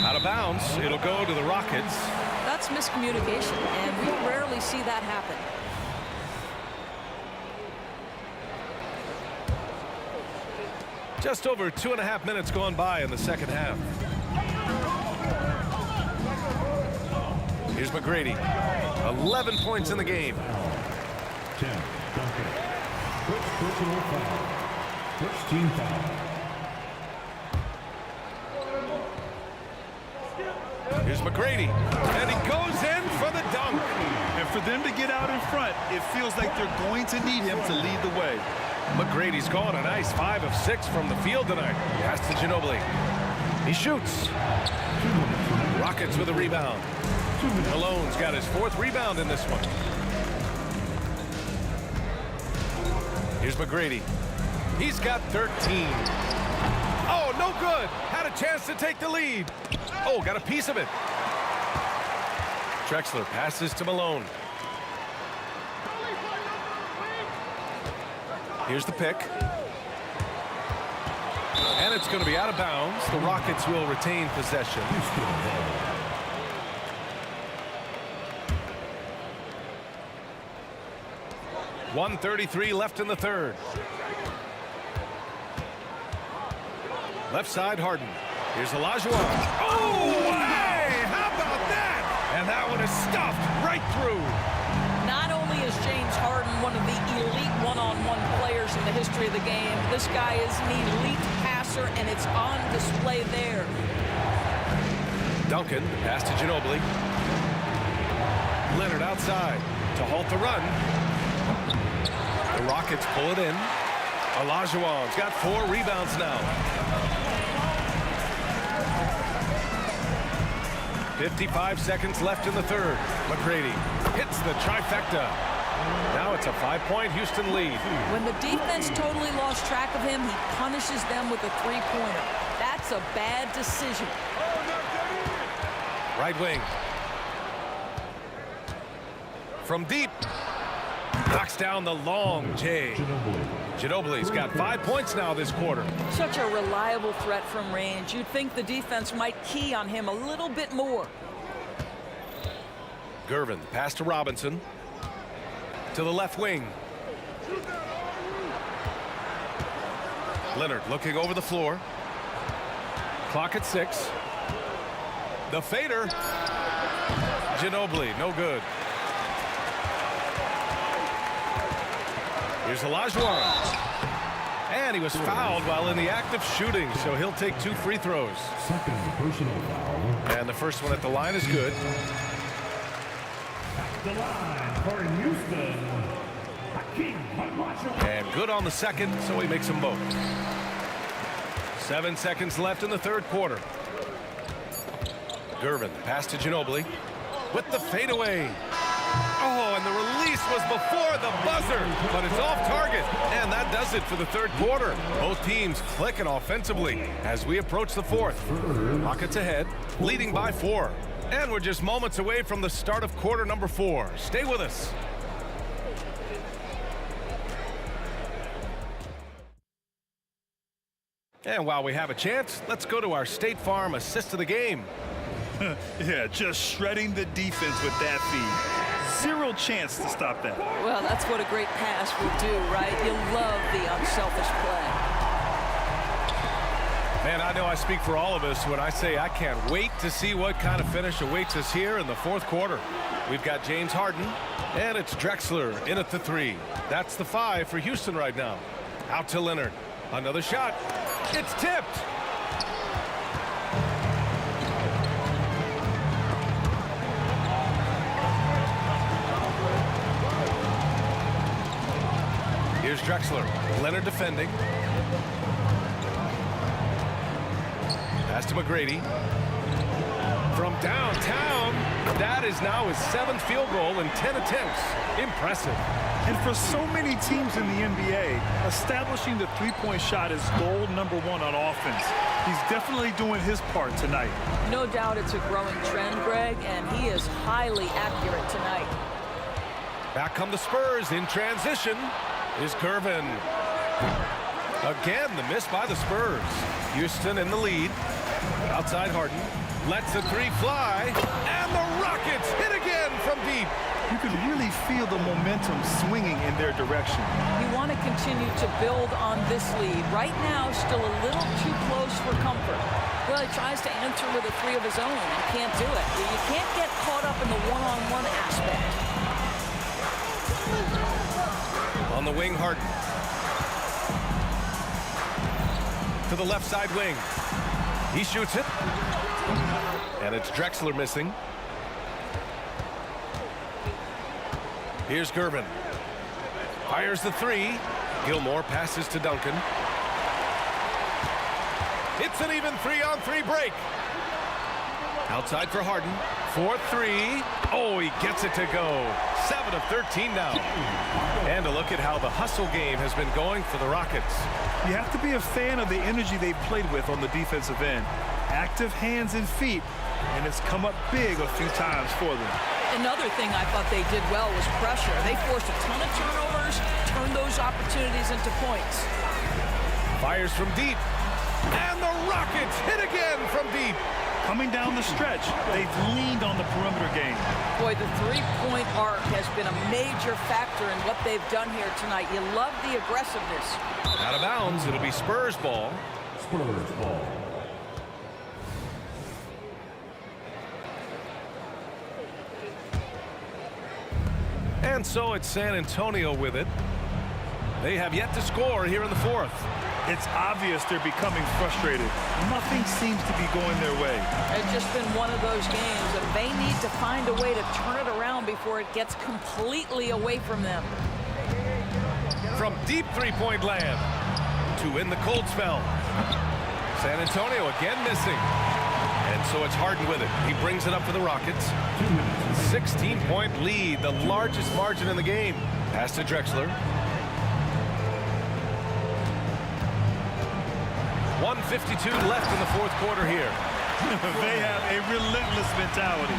Out of bounds. It'll go to the Rockets. That's miscommunication, and we rarely see that happen. Just over 2.5 minutes gone by in the second half. Here's McGrady. 11 points in the game. 10, Duncan. First personal foul. First team foul. Here's McGrady. And he goes in for the dunk. And for them to get out in front, it feels like they're going to need him to lead the way. McGrady's gone a nice 5 of 6 from the field tonight. Pass to Ginobili. He shoots. Rockets with a rebound. Malone's got his 4th rebound in this one. Here's McGrady. He's got 13. Oh, no good. Had a chance to take the lead. Oh, got a piece of it. Drexler passes to Malone. Here's the pick. And it's going to be out of bounds. The Rockets will retain possession. 1:33 left in the third. Left side, Harden. Here's Olajuwon. Oh, hey! How about that? And that one is stuffed right through. Not only is James Harden one of the elite one-on-one players in the history of the game, this guy is an elite passer, and it's on display there. Duncan, pass to Ginobili. Leonard outside to halt the run. The Rockets pull it in. Olajuwon's got 4 rebounds now. 55 seconds left in the third. McGrady hits the trifecta. Now it's a 5-point Houston lead. When the defense totally lost track of him, he punishes them with a three-pointer. That's a bad decision. Right wing. From deep. Knocks down the long J. Ginobili's got 5 points now this quarter. Such a reliable threat from range. You'd think the defense might key on him a little bit more. Gervin, pass to Robinson. To the left wing. Leonard looking over the floor. Clock at 6. The fader. Ginobili, no good. Here's Olajuwon. And he was fouled while in the act of shooting, so he'll take 2 free throws. Second personal foul. And the first one at the line is good. At the line for Houston, Hakeem Olajuwon. And good on the second, so he makes them both. 7 seconds left in the third quarter. Gervin, pass to Ginobili with the fadeaway. Oh, and the release was before the buzzer, but it's off target. And that does it for the third quarter. Both teams clicking offensively as we approach the fourth. Rockets ahead, leading by 4. And we're just moments away from the start of quarter number 4. Stay with us. And while we have a chance, let's go to our State Farm assist of the game. Yeah, just shredding the defense with that feed. 0 chance to stop that. Well, that's what a great pass will do, right? You love the unselfish play. Man, I know I speak for all of us when I say I can't wait to see what kind of finish awaits us here in the fourth quarter. We've got James Harden, and it's Drexler in at the 3. That's the 5 for Houston right now. Out to Leonard. Another shot. It's tipped. Here's Drexler. Leonard defending. Pass to McGrady. From downtown, that is now his 7th field goal in 10 attempts. Impressive. And for so many teams in the NBA, establishing the three-point shot is goal number 1 on offense. He's definitely doing his part tonight. No doubt it's a growing trend, Greg, and he is highly accurate tonight. Back come the Spurs in transition is Gervin. Again, the miss by the Spurs. Houston in the lead. Outside Harden. Lets the 3 fly. And the Rockets hit again from deep. You can really feel the momentum swinging in their direction. You want to continue to build on this lead. Right now, still a little too close for comfort. Well, he tries to answer with a 3 of his own and can't do it. You can't get caught up in the one-on-one aspect. On the wing, Harden. To the left side wing. He shoots it. And it's Drexler missing. Here's Gervin. Fires the 3. Gilmore passes to Duncan. It's an even 3-on-3 break. Outside for Harden. 4-3. Oh, he gets it to go. 7 of 13 now. And a look at how the hustle game has been going for the Rockets. You have to be a fan of the energy they've played with on the defensive end. Active hands and feet, and it's come up big a few times for them. Another thing I thought they did well was pressure. They forced a ton of turnovers, turned those opportunities into points. Fires from deep. And the Rockets hit again from deep. Coming down the stretch, they've leaned on the perimeter game. Boy, the three-point arc has been a major factor in what they've done here tonight. You love the aggressiveness. Out of bounds, it'll be Spurs ball. Spurs ball. And so it's San Antonio with it. They have yet to score here in the 4th. It's obvious they're becoming frustrated. Nothing seems to be going their way. It's just been one of those games, and they need to find a way to turn it around before it gets completely away from them. From deep three-point land to win the cold spell. San Antonio again missing. And so it's Harden with it. He brings it up for the Rockets. 16-point lead, the largest margin in the game. Pass to Drexler. 1:52 left in the 4th quarter here. They have a relentless mentality,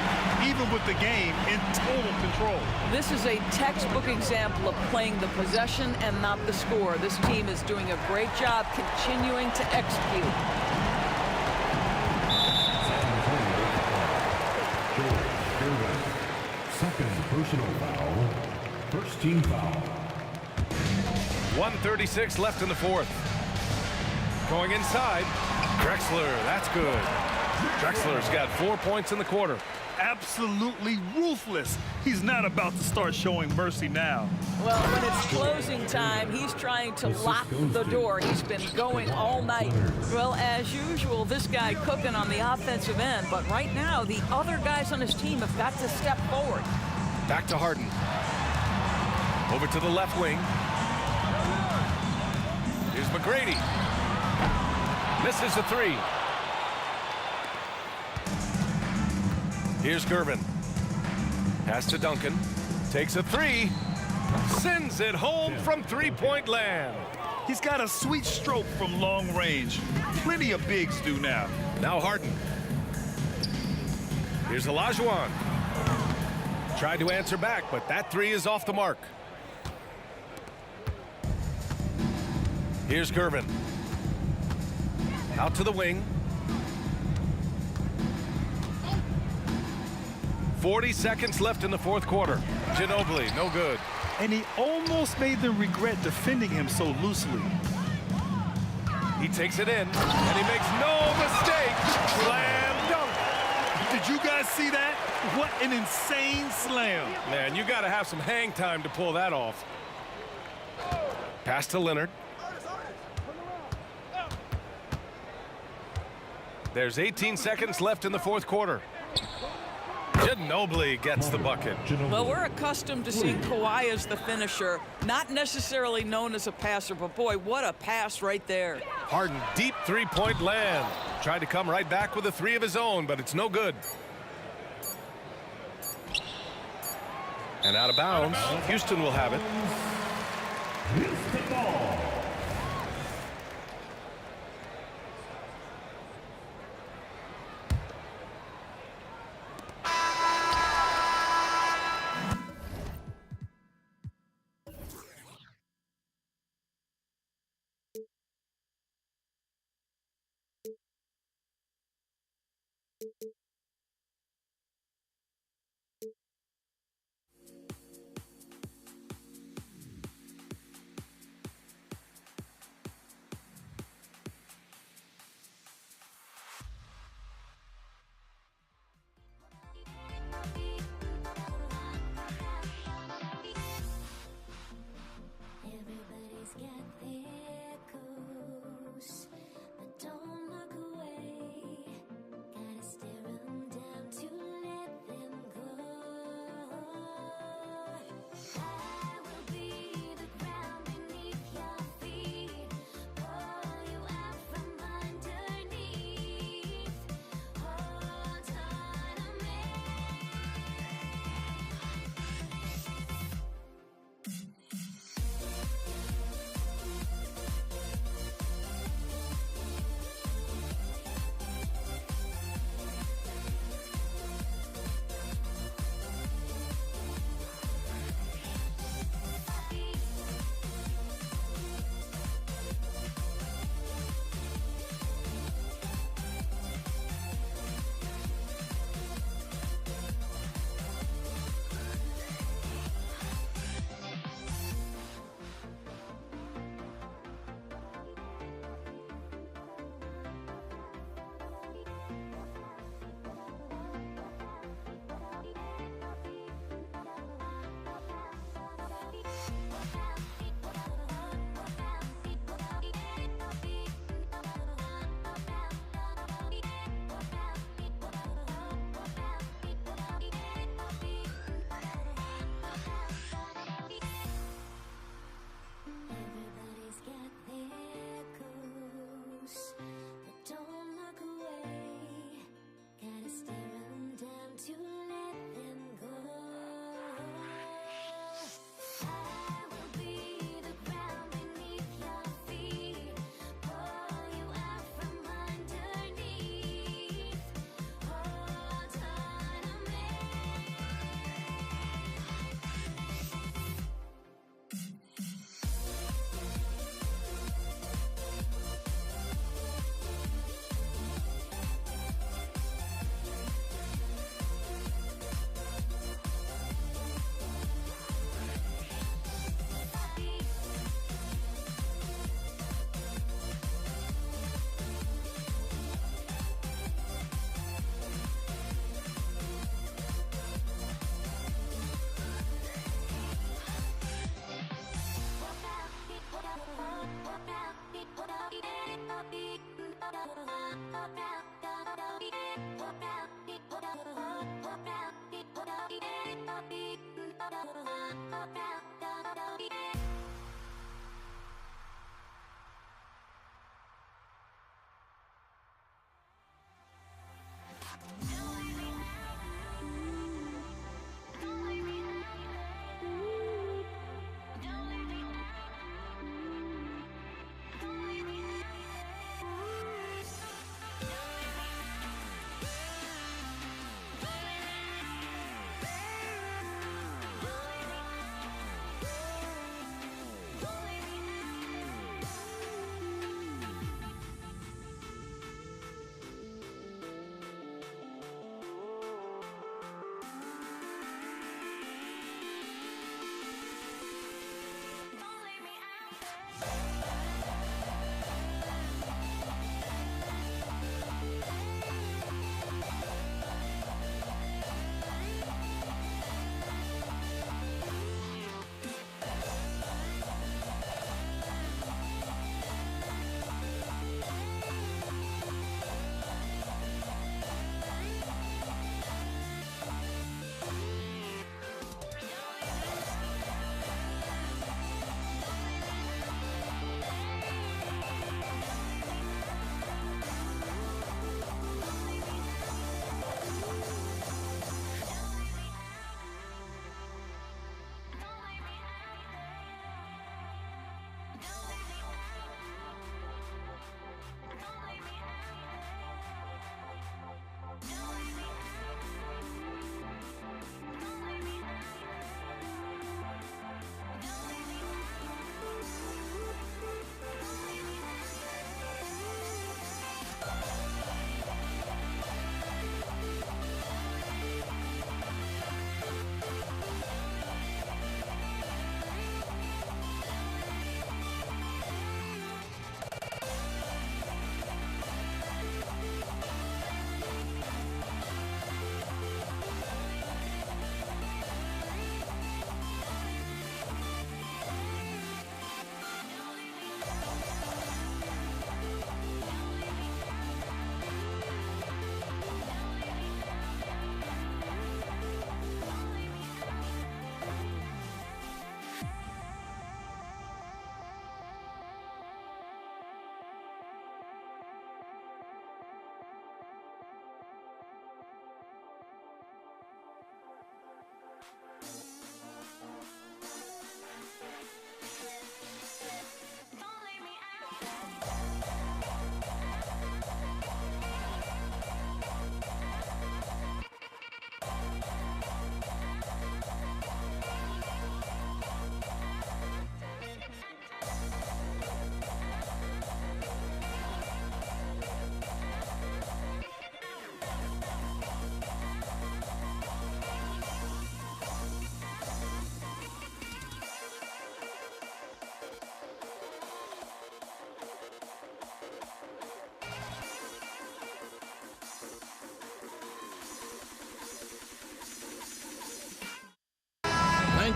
even with the game in total control. This is a textbook example of playing the possession and not the score. This team is doing a great job continuing to execute. Second personal foul. First team foul. 1:36 left in the 4th. Going inside. Drexler, that's good. Drexler's got 4 points in the quarter. Absolutely ruthless. He's not about to start showing mercy now. Well, when it's closing time, he's trying to lock the door. He's been going all night. Well, as usual, this guy cooking on the offensive end. But right now, the other guys on his team have got to step forward. Back to Harden. Over to the left wing. Here's McGrady. Misses the 3. Here's Gervin. Pass to Duncan. Takes a 3. Sends it home from three-point land. He's got a sweet stroke from long range. Plenty of bigs do now. Now Harden. Here's Olajuwon. Tried to answer back, but that 3 is off the mark. Here's Gervin. Out to the wing. 40 seconds left in the 4th quarter. Ginobili, no good. And he almost made them regret defending him so loosely. He takes it in, and he makes no mistake. Slam dunk. Did you guys see that? What an insane slam. Man, you got to have some hang time to pull that off. Pass to Leonard. There's 18 seconds left in the 4th quarter. Ginobili gets the bucket. Well, we're accustomed to seeing Kawhi as the finisher, not necessarily known as a passer, but boy, what a pass right there. Harden, deep three-point land. Tried to come right back with a three of his own, but it's no good. And out of bounds. Houston will have it. Houston ball. Everybody's got their goals, but don't look away. Gotta stare 'em down to let them go. I will be the ground beneath your feet, pull you out from underneath. Hold on to me. Everybody's got their goals, but don't look away. Gotta stare 'em down to let them go. I will be the ground beneath your feet, pull you out from underneath. Hold on to me.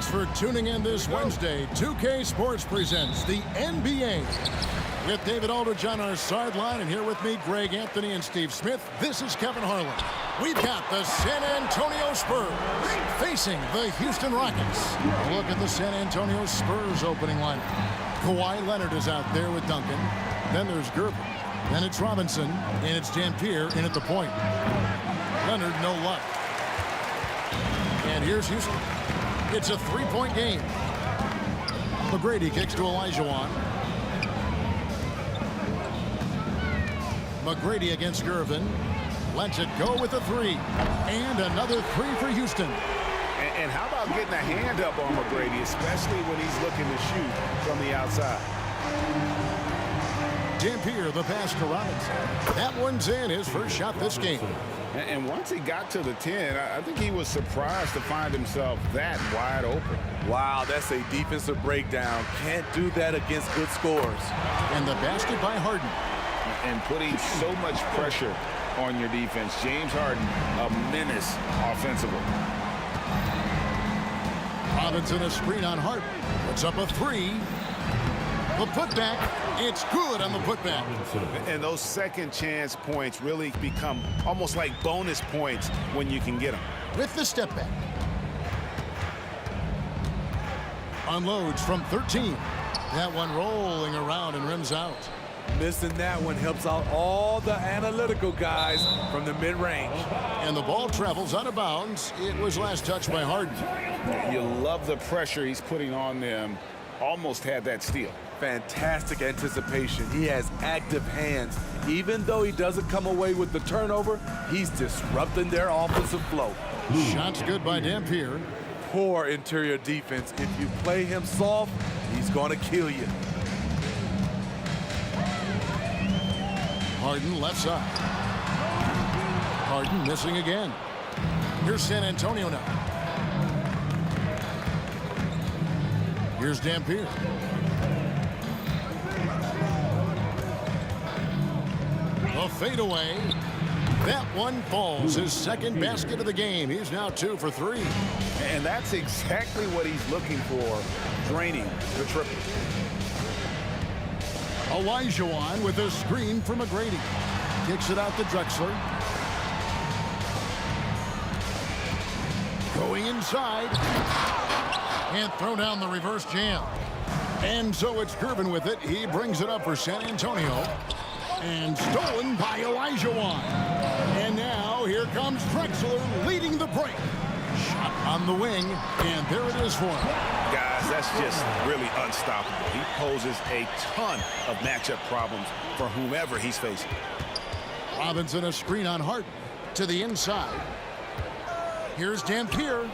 Thanks for tuning in this Wednesday. 2K Sports presents the NBA. With David Aldridge on our sideline, and here with me, Greg Anthony and Steve Smith. This is Kevin Harlan. We've got the San Antonio Spurs facing the Houston Rockets. A look at the San Antonio Spurs opening lineup. Kawhi Leonard is out there with Duncan. Then there's Gerber. Then it's Robinson, and it's Dampier in at the point. Leonard, no luck. And here's Houston. It's a three-point game. McGrady kicks to Olajuwon. McGrady against Gervin. Lets it go with a three. And another three for Houston. And how about getting a hand up on McGrady, especially when he's looking to shoot from the outside. Dampier, the pass to Robinson. That one's in, his first shot this game. And once he got to the 10, I think he was surprised to find himself that wide open. Wow, that's a defensive breakdown. Can't do that against good scores. And the basket by Harden. And putting so much pressure on your defense. James Harden, a menace offensively. Robinson, a screen on Harden. Puts up a three. The putback, it's good on the putback. And those second chance points really become almost like bonus points when you can get them. With the step back. Unloads from 13. That one rolling around and rims out. Missing that one helps out all the analytical guys from the mid-range. And the ball travels out of bounds. It was last touched by Harden. You love the pressure he's putting on them. Almost had that steal. Fantastic anticipation. He has active hands. Even though he doesn't come away with the turnover, he's disrupting their offensive flow. Shots good by Dampier. Poor interior defense. If you play him soft, he's going to kill you. Harden left side. Harden missing again. Here's San Antonio now. Here's Dampier. A fadeaway. That one falls. His second basket of the game. He's now 2 for 3. And that's exactly what he's looking for, draining the triple. Olajuwon with a screen for McGrady. Kicks it out to Drexler. Going inside. And throw down the reverse jam. And so it's Gervin with it. He brings it up for San Antonio. And stolen by Olajuwon. And now here comes Drexler leading the break. Shot on the wing. And there it is for him. Guys, that's just really unstoppable. He poses a ton of matchup problems for whomever he's facing. Robinson, a screen on Harden. To the inside. Here's Dampier.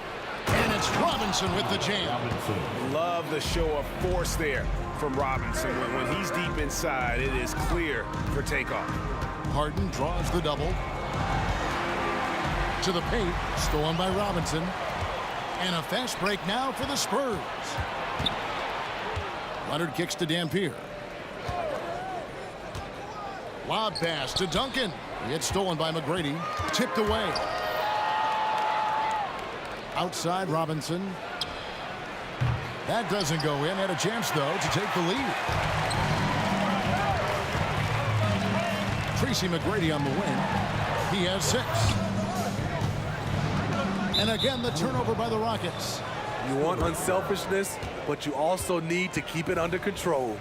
And it's Robinson with the jam. Love the show of force there from Robinson. When he's deep inside, it is clear for takeoff. Harden draws the double. To the paint. Stolen by Robinson. And a fast break now for the Spurs. Leonard kicks to Dampier. Lob pass to Duncan. It's stolen by McGrady. Tipped away. Outside Robinson. That doesn't go in. Had a chance, though, to take the lead. Tracy McGrady on the wing. He has 6. And again, the turnover by the Rockets. You want unselfishness, but you also need to keep it under control.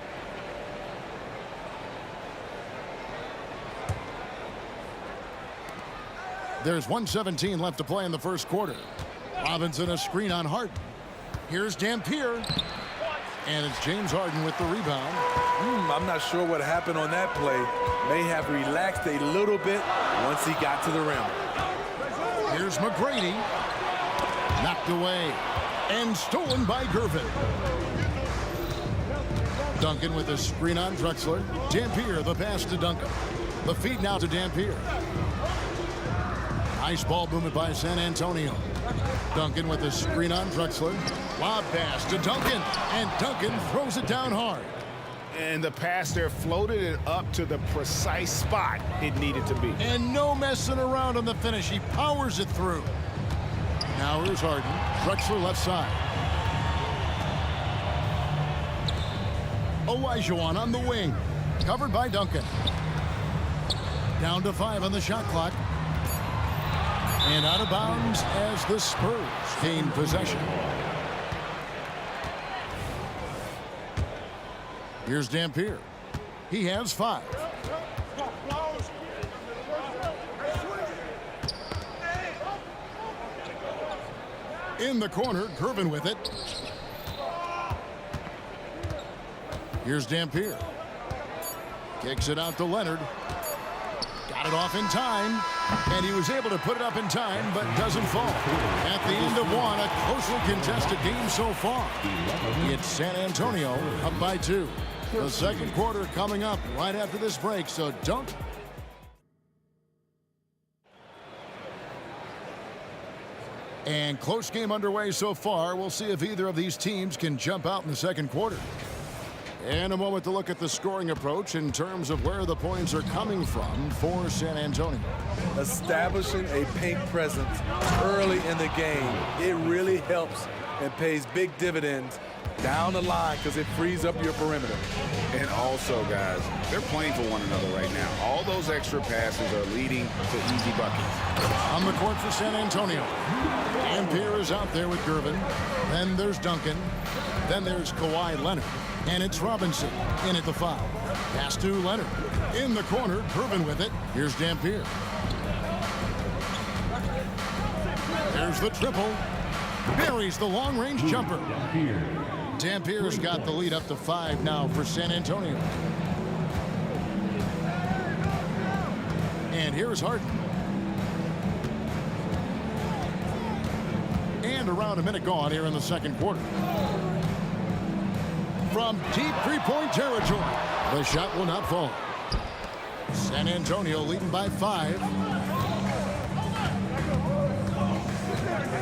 There's 1:17 left to play in the first quarter. Robinson, a screen on Harden. Here's Dampier. And it's James Harden with the rebound. I'm not sure what happened on that play. May have relaxed a little bit once he got to the rim. Here's McGrady. Knocked away. And stolen by Gervin. Duncan with a screen on Drexler. Dampier, the pass to Duncan. The feed now to Dampier. Nice ball movement by San Antonio. Duncan with a screen on Drexler. Lob pass to Duncan. And Duncan throws it down hard. And the pass there floated it up to the precise spot it needed to be. And no messing around on the finish. He powers it through. Now here's Harden. Drexler left side. Olajuwon on the wing. Covered by Duncan. Down to 5 on the shot clock. And out of bounds as the Spurs gain possession. Here's Dampier. He has 5. In the corner, Gervin with it. Here's Dampier. Kicks it out to Leonard. Got it off in time. And he was able to put it up in time, but doesn't fall. At the end of one, a closely contested game so far. It's San Antonio up by 2. The second quarter coming up right after this break, so don't. And close game underway so far. We'll see if either of these teams can jump out in the second quarter. And a moment to look at the scoring approach in terms of where the points are coming from for San Antonio. Establishing a paint presence early in the game, it really helps and pays big dividends down the line because it frees up your perimeter. And also, guys, they're playing for one another right now. All those extra passes are leading to easy buckets. On the court for San Antonio. Dampier is out there with Gervin. Then there's Duncan. Then there's Kawhi Leonard. And it's Robinson in at the foul. Pass to Leonard. In the corner, Gervin with it. Here's Dampier. There's the triple. Buries the long-range jumper. Dampier's got the lead up to 5 now for San Antonio. And here's Harden. And around a minute gone here in the second quarter. From deep three-point territory, the shot will not fall. San Antonio leading by 5.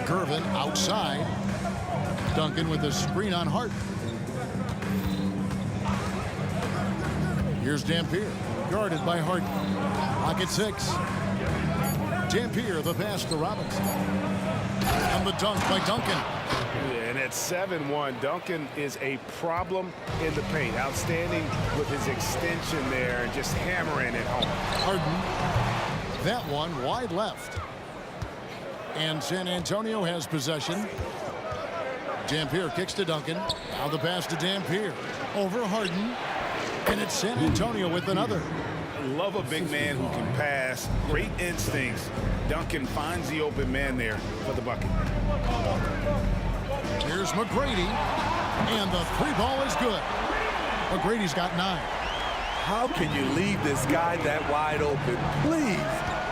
Gervin outside. Duncan with a screen on Harden. Here's Dampier, guarded by Harden. Clock at 6. Dampier, the pass to Robinson. And the dunk by Duncan. And at 7-1, Duncan is a problem in the paint. Outstanding with his extension there and just hammering it home. Harden. That one wide left. And San Antonio has possession. Dampier kicks to Duncan. Now the pass to Dampier. Over Harden. And it's San Antonio with another. Love a big man who can pass. Great instincts. Duncan finds the open man there for the bucket. Here's McGrady. And the 3 ball is good. McGrady's got 9. How can you leave this guy that wide open? Please.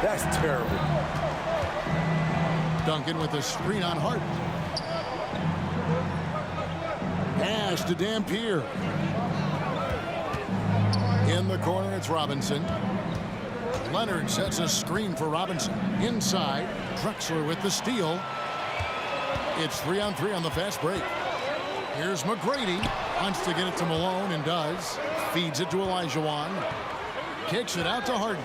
That's terrible. Duncan with a screen on Harden. Pass to Dampier. In the corner, it's Robinson. Leonard sets a screen for Robinson. Inside, Drexler with the steal. It's 3-on-3 on the fast break. Here's McGrady. Wants to get it to Malone and does. Feeds it to Olajuwon. Kicks it out to Harden.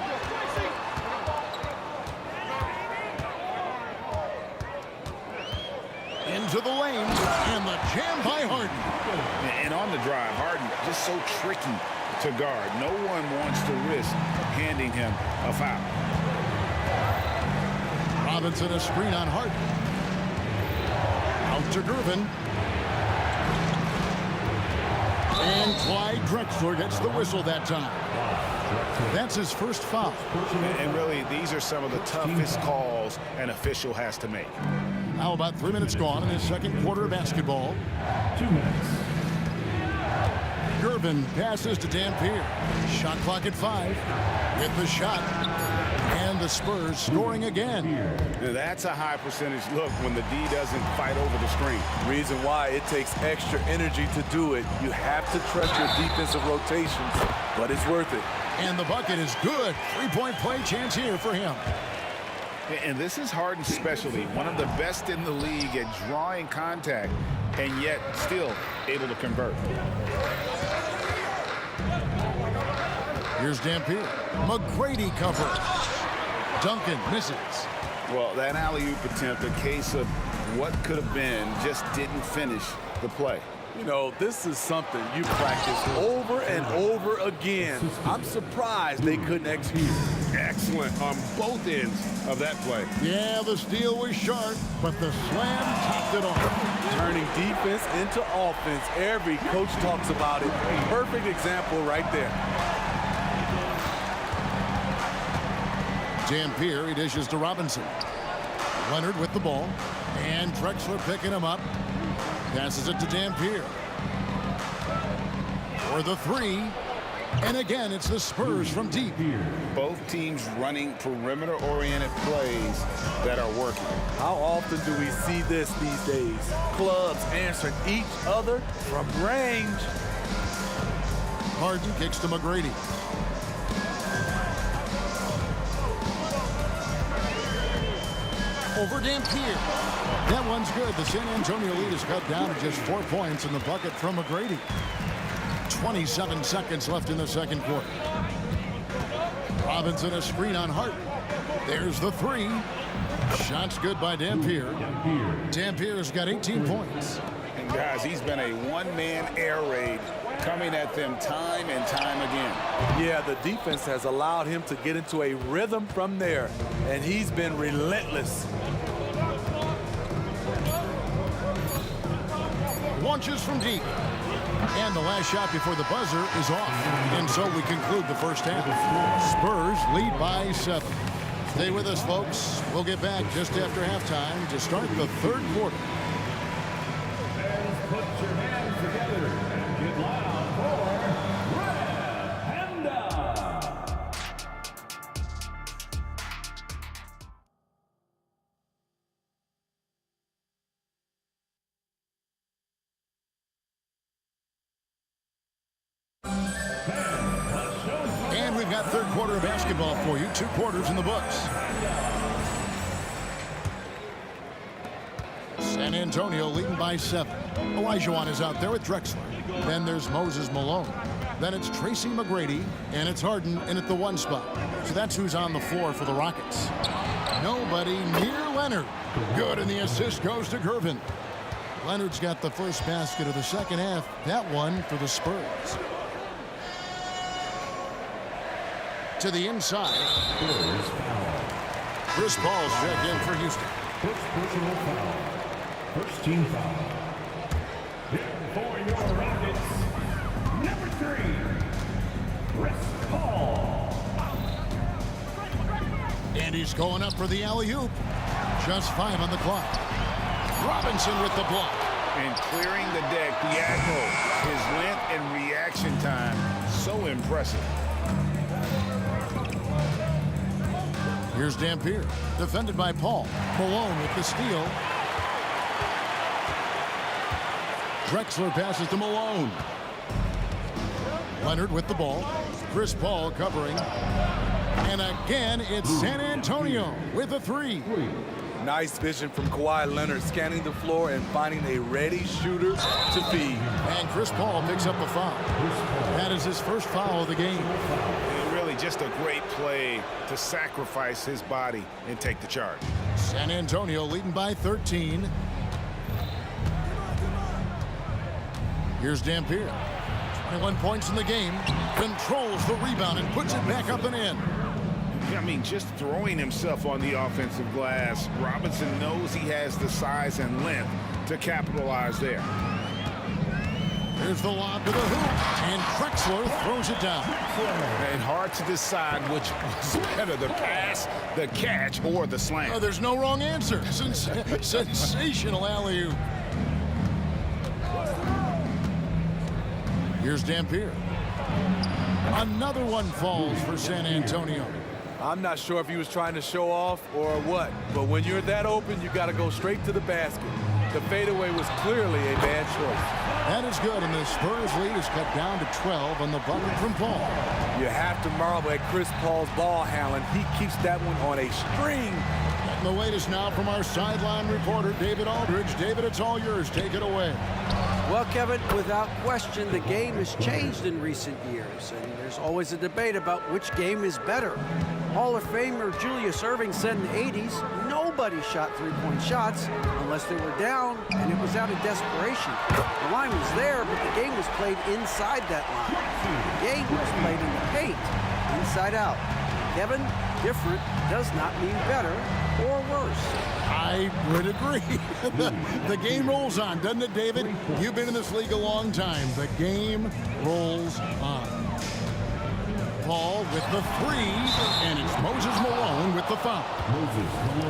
Into the lane, and the jam by Harden. And on the drive, Harden just so tricky to guard. No one wants to risk handing him a foul. Robinson a screen on Harden. Out to Gervin. And Clyde Drexler gets the whistle that time. That's his first foul. And really, these are some of the toughest calls an official has to make. Now about 3 minutes gone in the second quarter of basketball. 2 minutes. Gervin passes to Dampier. Shot clock at 5. Hit the shot. And the Spurs scoring again. Now that's a high percentage look when the D doesn't fight over the screen. Reason why it takes extra energy to do it. You have to trust your defensive rotations, but it's worth it. And the bucket is good. 3-point play chance here for him. And this is Harden's specialty, one of the best in the league at drawing contact, and yet still able to convert. Here's Dampier. McGrady cover. Duncan misses. Well, that alley-oop attempt, a case of what could have been, just didn't finish the play. You know, this is something you practice over and over again. I'm surprised they couldn't execute. Excellent on both ends of that play. Yeah, the steal was sharp, but the slam topped it off. Turning defense into offense. Every coach talks about it. Perfect example right there. Dampier, he dishes to Robinson. Leonard with the ball. And Drexler picking him up. Passes it to Dampier. For the three. And again, it's the Spurs from deep. Both teams running perimeter-oriented plays that are working. How often do we see this these days? Clubs answering each other from range. Harden kicks to McGrady. Over Dampier. That one's good. The San Antonio lead is cut down to just 4 points in the bucket from McGrady. 27 seconds left in the second quarter. Robinson a screen on Hart. There's the three. Shot's good by Dampier. Dampier's got 18 points. And guys, he's been a one-man air raid coming at them time and time again. Yeah, the defense has allowed him to get into a rhythm from there, and he's been relentless. Launches from deep. And the last shot before the buzzer is off. And so we conclude the first half. Spurs lead by 7. Stay with us, folks. We'll get back just after halftime to start the third quarter. Put your hands together and get loud for Red Panda. And we've got third quarter of basketball for you. 2 quarters in the books. San Antonio leading by 7. Olajuwon is out there with Drexler. Then there's Moses Malone. Then it's Tracy McGrady, and it's Harden in at the 1 spot. So that's who's on the floor for the Rockets. Nobody near Leonard. Good, and the assist goes to Gervin. Leonard's got the first basket of the second half. That one for the Spurs. To the inside. Chris Paul's checked in for Houston. First personal foul. First team foul. Here for your Rockets, number 3, Chris Paul. And he's going up for the alley-oop. Just 5 on the clock. Robinson with the block. And clearing the deck diagonal. His length and reaction time, so impressive. Here's Dampier, defended by Paul. Malone with the steal. Drexler passes to Malone. Leonard with the ball. Chris Paul covering. And again, it's San Antonio with a 3. Nice vision from Kawhi Leonard, scanning the floor and finding a ready shooter to feed. And Chris Paul picks up the foul. That is his first foul of the game. Really just a great play to sacrifice his body and take the charge. San Antonio leading by 13. Here's Dampier. 21 points in the game. Controls the rebound and puts it back up and in. I mean, just throwing himself on the offensive glass. Robinson knows he has the size and length to capitalize there. Here's the lob to the hoop, and Drexler throws it down. And hard to decide which was better, the pass, the catch, or the slam. Oh, there's no wrong answer. Sensational alley-oop. Here's Dampier. Another one falls for San Antonio. I'm not sure if he was trying to show off or what, but when you're that open, you got to go straight to the basket. The fadeaway was clearly a bad choice. That is good, and the Spurs lead is cut down to 12 on the bucket from Paul. You have to marvel at Chris Paul's ball handling. He keeps that one on a string. And the latest now from our sideline reporter, David Aldridge. David, it's all yours. Take it away. Well, Kevin, without question, the game has changed in recent years, and there's always a debate about which game is better. Hall of Famer Julius Erving said in the 80s, no Nobody shot three-point shots unless they were down, and it was out of desperation. The line was there, but the game was played inside that line. The game was played in the paint, inside out. Kevin, different does not mean better or worse. I would agree. The game rolls on, doesn't it, David? You've been in this league a long time. The game rolls on. Paul with the three, and it's Moses Malone with the foul.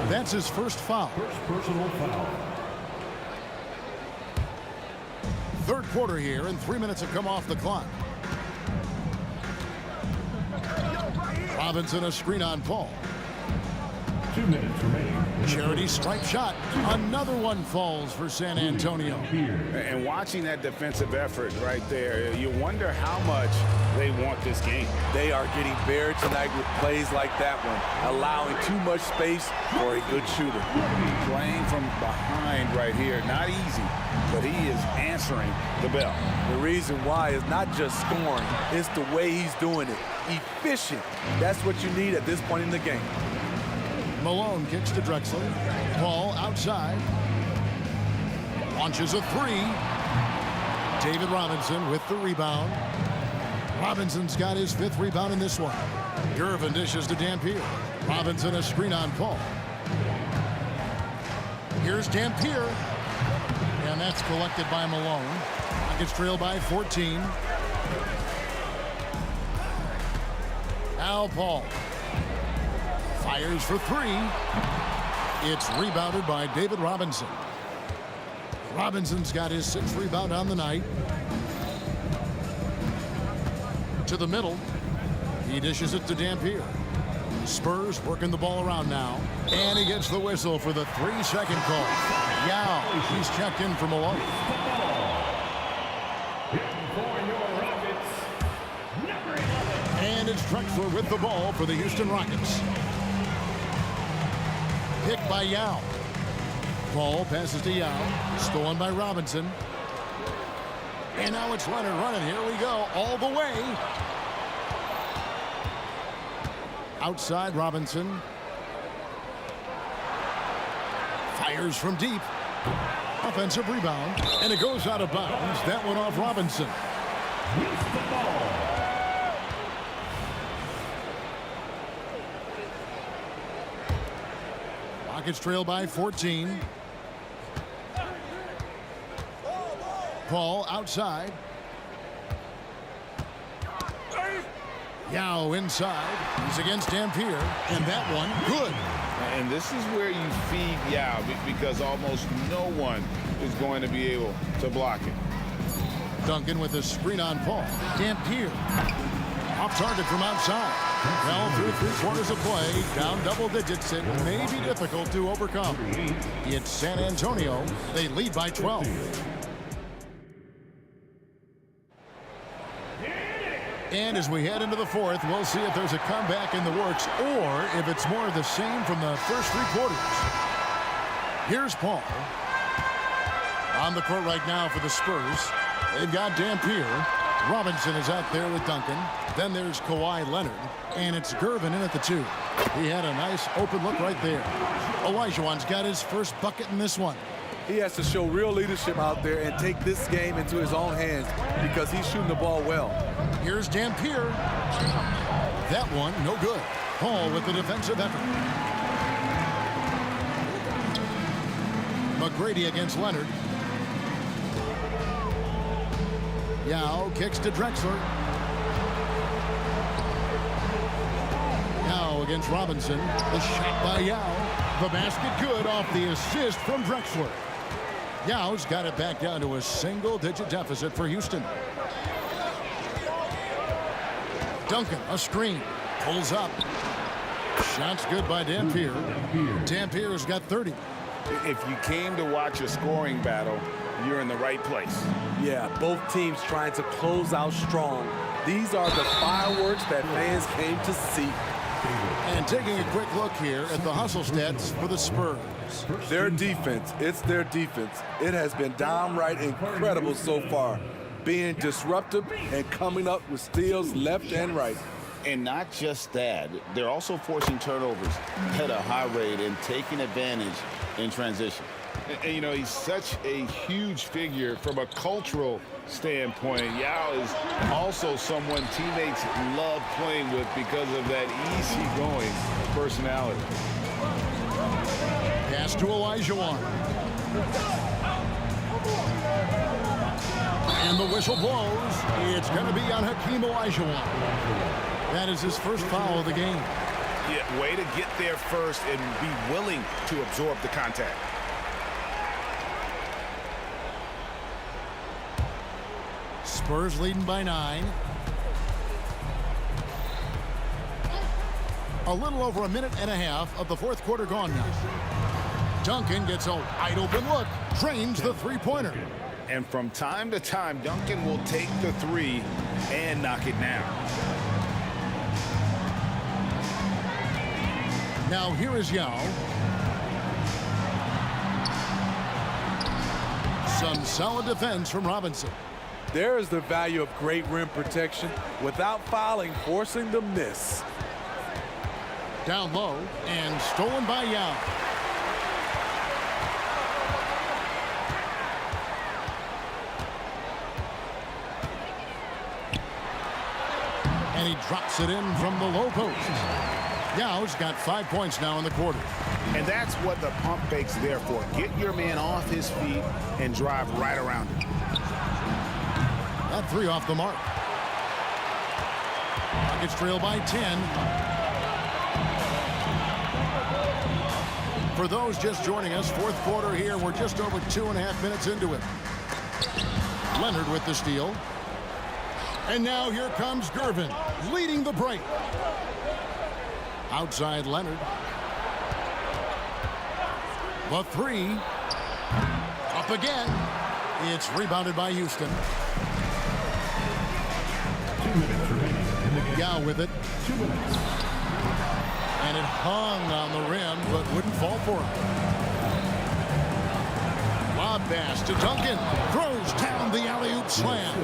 That's his first foul. First personal foul. Third quarter here, and 3 minutes have come off the clock. Robinson a screen on Paul. 2 minutes remaining. Charity stripe shot. Another one falls for San Antonio. And watching that defensive effort right there, you wonder how much they want this game. They are getting buried tonight with plays like that one, allowing too much space for a good shooter. Playing from behind right here, not easy, but he is answering the bell. The reason why is not just scoring, it's the way he's doing it. Efficient. That's what you need at this point in the game. Malone kicks to Drexler. Paul outside. Launches a three. David Robinson with the rebound. Robinson's got his 5th rebound in this one. Gervin dishes to Dampier. Robinson a screen on Paul. Here's Dampier. And that's collected by Malone. Rockets trail by 14. Al Paul. Fires for three. It's rebounded by David Robinson. Robinson's got his 6th rebound on the night. To the middle. He dishes it to Dampier. Spurs working the ball around now. And he gets the whistle for the 3-second call. Yao, he's checked in for Malone. And it's Drexler with the ball for the Houston Rockets. Picked by Yao. Ball passes to Yao. Stolen by Robinson. And now it's Leonard running. Here we go. All the way. Outside Robinson. Fires from deep. Offensive rebound. And it goes out of bounds. That one off Robinson. Rockets trail by 14. Paul outside. Yao inside. He's against Dampier. And that one, good. And this is where you feed Yao because almost no one is going to be able to block it. Duncan with a screen on Paul. Dampier. Off target from outside. Well, through 3/4 of play, down double digits, it may be difficult to overcome. It's San Antonio. They lead by 12. And as we head into the 4th, we'll see if there's a comeback in the works or if it's more of the same from the first 3 quarters. Here's Paul. On the court right now for the Spurs. They've got Dampier. Robinson is out there with Duncan. Then there's Kawhi Leonard. And it's Gervin in at the 2. He had a nice open look right there. Olajuwon's got his first bucket in this one. He has to show real leadership out there and take this game into his own hands because he's shooting the ball well. Here's Dampier. That one, no good. Paul with the defensive effort. McGrady against Leonard. Yao kicks to Drexler. Yao against Robinson. The shot by Yao. The basket good off the assist from Drexler. Yao's got it back down to a single-digit deficit for Houston. Duncan, a screen. Pulls up. Shot's good by Dampier. Dampier's got 30. If you came to watch a scoring battle, you're in the right place. Yeah, both teams trying to close out strong. These are the fireworks that fans came to see. And taking a quick look here at the hustle stats for the Spurs. Their defense, it's their defense. It has been downright incredible so far, being disruptive and coming up with steals left and right. And not just that, they're also forcing turnovers at a high rate and taking advantage in transition. And, you know, he's such a huge figure from a cultural standpoint. Yao is also someone teammates love playing with because of that easygoing personality. Pass to Olajuwon. And the whistle blows. It's going to be on Hakeem Olajuwon. That is his first foul of the game. Yeah, way to get there first and be willing to absorb the contact. Spurs leading by 9. A little over a minute and a half of the fourth quarter gone now. Duncan gets a wide open look, drains the three-pointer. And from time to time, Duncan will take the three and knock it down. Now here is Yao. Some solid defense from Robinson. There is the value of great rim protection without fouling, forcing the miss. Down low and stolen by Yao. And he drops it in from the low post. Yao's got 5 points now in the quarter. And that's what the pump fake's there for. Get your man off his feet and drive right around him. That three off the mark. Rockets trail by 10. For those just joining us, fourth quarter here. We're just over 2.5 minutes into it. Leonard with the steal. And now here comes Gervin, leading the break. Outside Leonard. The three. Up again. It's rebounded by Houston. 2 minutes remaining in the game. Yao with it. 2 minutes. And it hung on the rim, but wouldn't fall for him. Lob pass to Duncan. Throws down the alley-oop slam.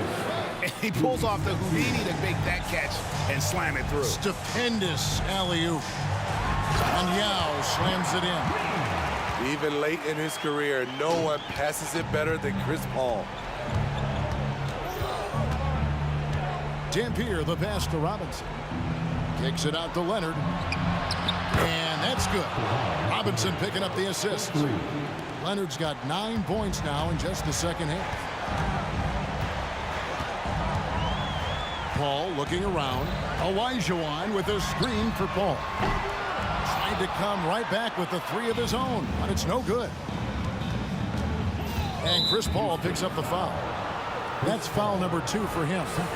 And he pulls off the Houdini to make that catch and slam it through. Stupendous alley-oop. And Yao slams it in. Even late in his career, no one passes it better than Chris Paul. Dampier, the pass to Robinson. Kicks it out to Leonard. And that's good. Robinson picking up the assist. Leonard's got 9 points now in just the second half. Paul looking around. Olajuwon with a screen for Paul. Tried to come right back with the three of his own, but it's no good. And Chris Paul picks up the foul. That's foul number 2 for him. First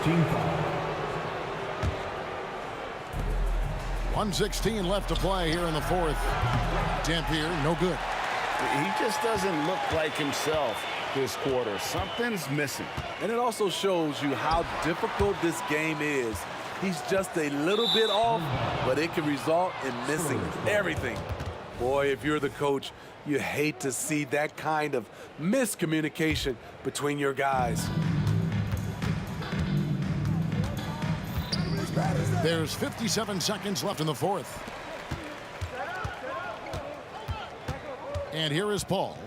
team foul. 1:16 left to play here in the fourth. Dampier, no good. He just doesn't look like himself this quarter. Something's missing. And it also shows you how difficult this game is. He's just a little bit off, but it can result in missing everything. Boy, if you're the coach, you hate to see that kind of miscommunication between your guys. There's 57 seconds left in the fourth. And here is Paul.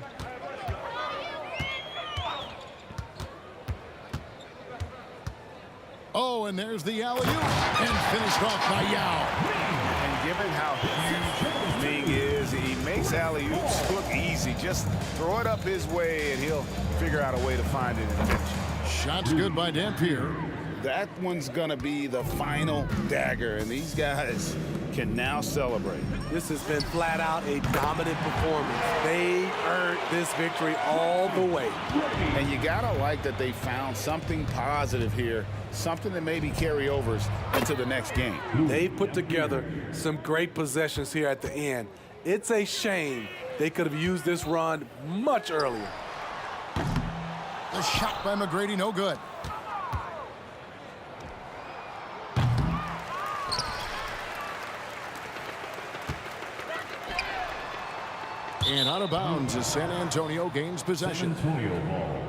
Oh, and there's the alley-oop. And finished off by Yao. And given how huge Ming is, he makes alley-oops look easy. Just throw it up his way, and he'll figure out a way to find it and finish. Shot's good by Dampier. That one's going to be the final dagger, and these guys can now celebrate. This has been flat out a dominant performance. They earned this victory all the way. And you gotta like that they found something positive here, something that maybe carry overs into the next game. They put together some great possessions here at the end. It's a shame they could have used this run much earlier. The shot by McGrady, no good. And out of bounds as San Antonio gains possession. San Antonio ball.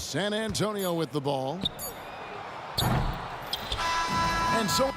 San Antonio with the ball. And so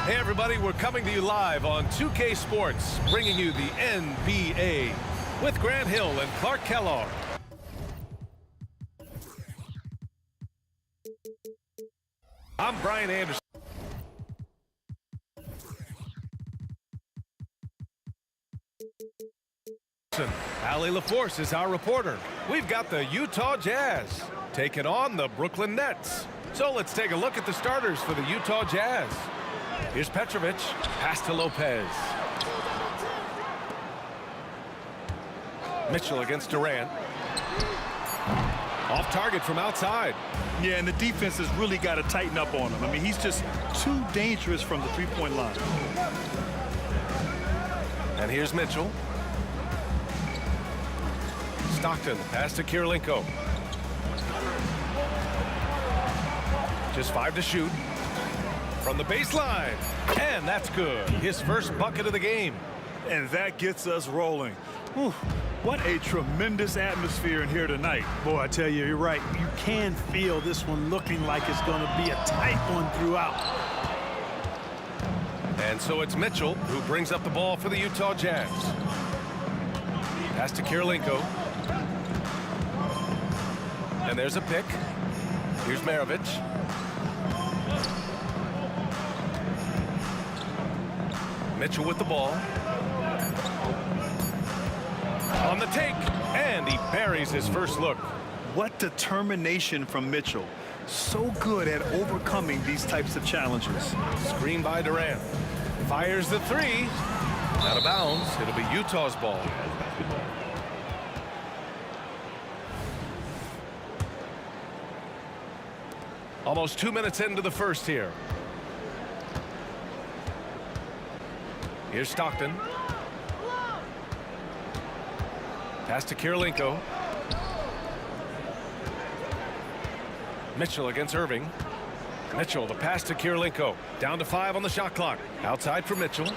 Hey, everybody, we're coming to you live on 2K Sports, bringing you the NBA with Grant Hill and Clark Kellogg. I'm Brian Anderson. Allie LaForce is our reporter. We've got the Utah Jazz taking on the Brooklyn Nets. So let's take a look at the starters for the Utah Jazz. Here's Petrovic, pass to Lopez. Mitchell against Durant. Off target from outside. Yeah, and the defense has really got to tighten up on him. I mean, he's just too dangerous from the three-point line. And here's Mitchell. Stockton, pass to Kirilenko. Just 5 to shoot. From the baseline. And that's good. His first bucket of the game. And that gets us rolling. Whew. What a tremendous atmosphere in here tonight. Boy, I tell you, you're right. You can feel this one looking like it's going to be a tight one throughout. And so it's Mitchell who brings up the ball for the Utah Jazz. Pass to Kirilenko. And there's a pick. Here's Maravich. Mitchell with the ball. On the take, and he buries his first look. What determination from Mitchell. So good at overcoming these types of challenges. Screen by Durant. Fires the three. Out of bounds. It'll be Utah's ball. Almost 2 minutes into the first here. Here's Stockton. Pass to Kirilenko. Mitchell against Irving. Mitchell, the pass to Kirilenko. Down to 5 on the shot clock. Outside for Mitchell.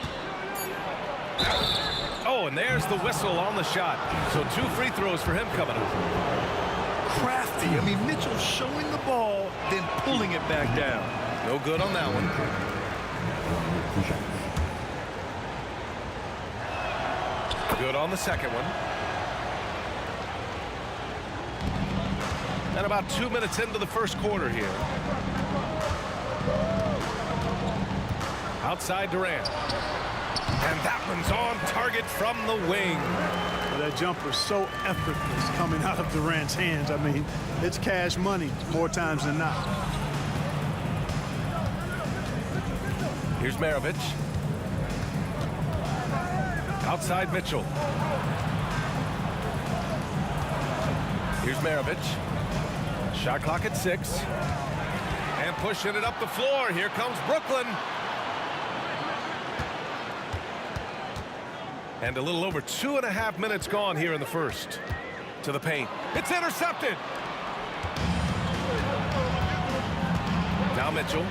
Oh, and there's the whistle on the shot. So 2 free throws for him coming up. Crafty. I mean, Mitchell showing the ball, then pulling it back down. No good on that one. Good on the second one. And about 2 minutes into the first quarter here. Outside Durant. And that one's on target from the wing. Well, that jumper's so effortless coming out of Durant's hands. I mean, it's cash money more times than not. Here's Maravich. Outside Mitchell. Here's Maravich. Shot clock at 6. And pushing it up the floor. Here comes Brooklyn. And a little over 2.5 minutes gone here in the first. To the paint. It's intercepted. Now Mitchell.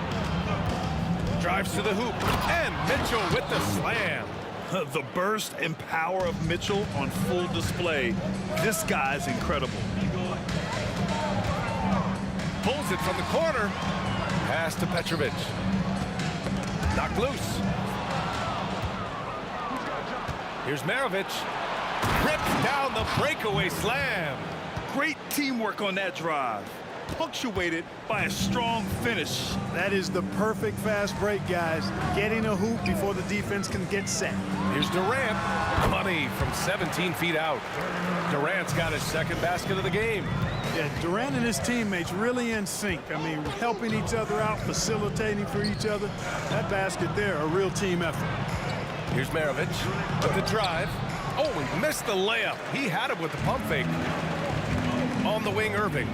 Drives to the hoop. And Mitchell with the slam. The burst and power of Mitchell on full display. This guy's incredible. Pulls it from the corner. Pass to Petrovic. Knocked loose. Here's Maravich. Rips down the breakaway slam. Great teamwork on that drive. Punctuated by a strong finish. That is the perfect fast break, guys. Getting a hoop before the defense can get set. Here's Durant. Money from 17 feet out. Durant's got his second basket of the game. Yeah, Durant and his teammates really in sync. I mean, helping each other out, facilitating for each other. That basket there, a real team effort. Here's Maravich with the drive. Oh, he missed the layup. He had it with the pump fake. On the wing, Irving.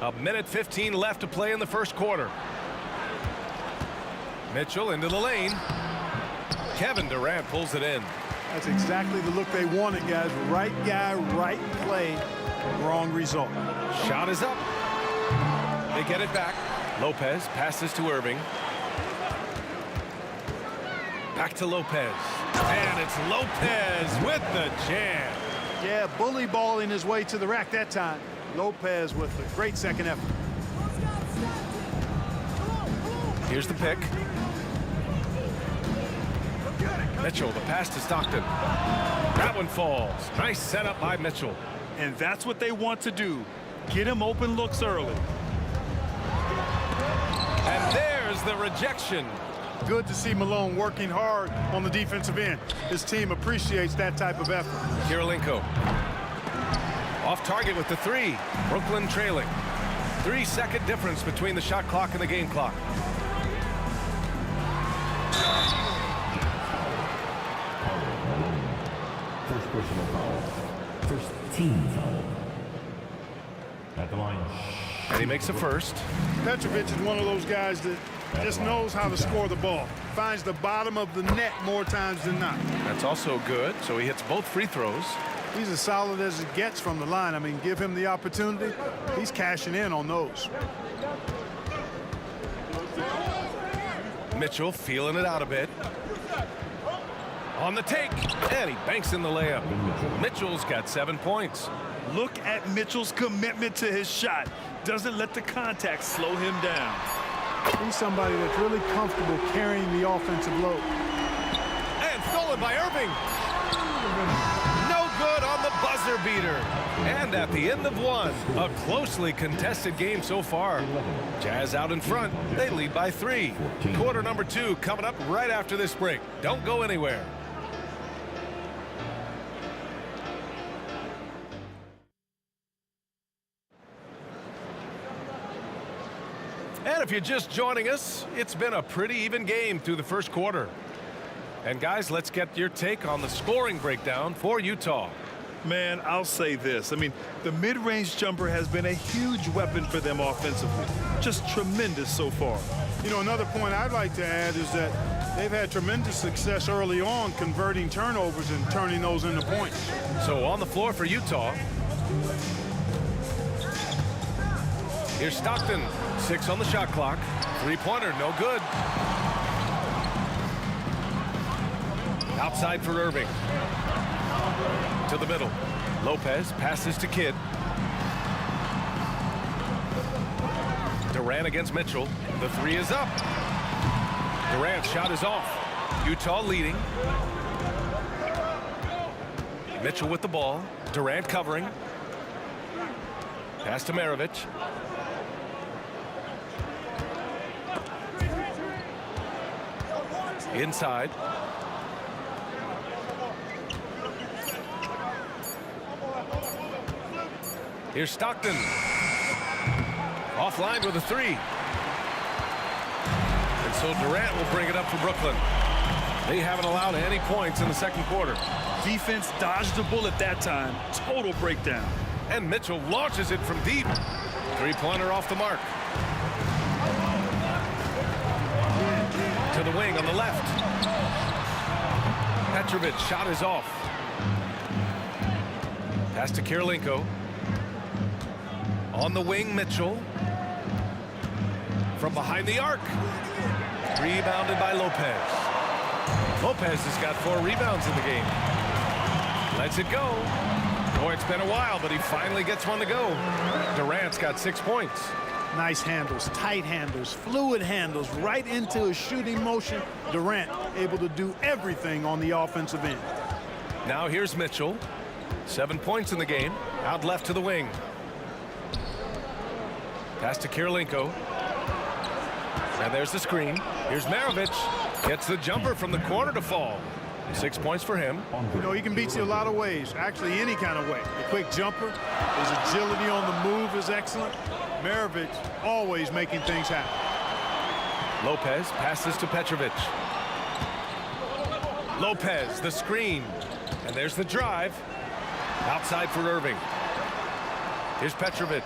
A minute 15 left to play in the first quarter. Mitchell into the lane. Kevin Durant pulls it in. That's exactly the look they wanted, guys. Right guy, right play, wrong result. Shot is up. They get it back. Lopez passes to Irving. Back to Lopez. And it's Lopez with the jam. Yeah, bully balling his way to the rack that time. Lopez with a great second effort. Here's the pick. Mitchell, the pass to Stockton. That one falls. Nice setup by Mitchell. And that's what they want to do. Get him open looks early. And there's the rejection. Good to see Malone working hard on the defensive end. His team appreciates that type of effort. Kirilenko. Off target with the three. Brooklyn trailing. 3-second difference between the shot clock and the game clock. First personal foul. First team foul. At the line. And he makes a first. Petrovic is one of those guys that just knows how to score the ball. Finds the bottom of the net more times than not. That's also good, so he hits both free throws. He's as solid as it gets from the line. I mean, give him the opportunity. He's cashing in on those. Mitchell feeling it out a bit. On the take, and he banks in the layup. Mitchell's got 7 points. Look at Mitchell's commitment to his shot. Doesn't let the contact slow him down. He's somebody that's really comfortable carrying the offensive load. And stolen by Irving. No good on the buzzer beater. And at the end of one, a closely contested game so far. Jazz out in front. They lead by 3. Quarter number 2 coming up right after this break. Don't go anywhere. And if you're just joining us, it's been a pretty even game through the first quarter. And guys, let's get your take on the scoring breakdown for Utah. Man, I'll say this. I mean, the mid-range jumper has been a huge weapon for them offensively. Just tremendous so far. You know, another point I'd like to add is that they've had tremendous success early on converting turnovers and turning those into points. So on the floor for Utah. Here's Stockton. 6 on the shot clock. 3-pointer, no good. Outside for Irving. To the middle. Lopez passes to Kidd. Durant against Mitchell. The 3 is up. Durant's shot is off. Utah leading. Mitchell with the ball. Durant covering. Pass to Maravich. Inside. Here's Stockton. Offline with a 3. And so Durant will bring it up for Brooklyn. They haven't allowed any points in the second quarter. Defense dodged a bullet that time. Total breakdown. And Mitchell launches it from deep. 3-pointer off the mark. To the wing on the left. Petrovic shot is off. Pass to Kirilenko. On the wing, Mitchell. From behind the arc. Rebounded by Lopez. Lopez has got 4 rebounds in the game. Lets it go. Boy, it's been a while, but he finally gets one to go. Durant's got 6 points. Nice handles, tight handles, fluid handles, right into a shooting motion. Durant able to do everything on the offensive end. Now here's Mitchell. 7 points in the game. Out left to the wing. Pass to Kirilenko. And there's the screen. Here's Maravich. Gets the jumper from the corner to fall. 6 points for him. You know, he can beat you a lot of ways. Actually, any kind of way. The quick jumper, his agility on the move is excellent. Maravich always making things happen. Lopez passes to Petrovic. Lopez, the screen. And there's the drive. Outside for Irving. Here's Petrovic.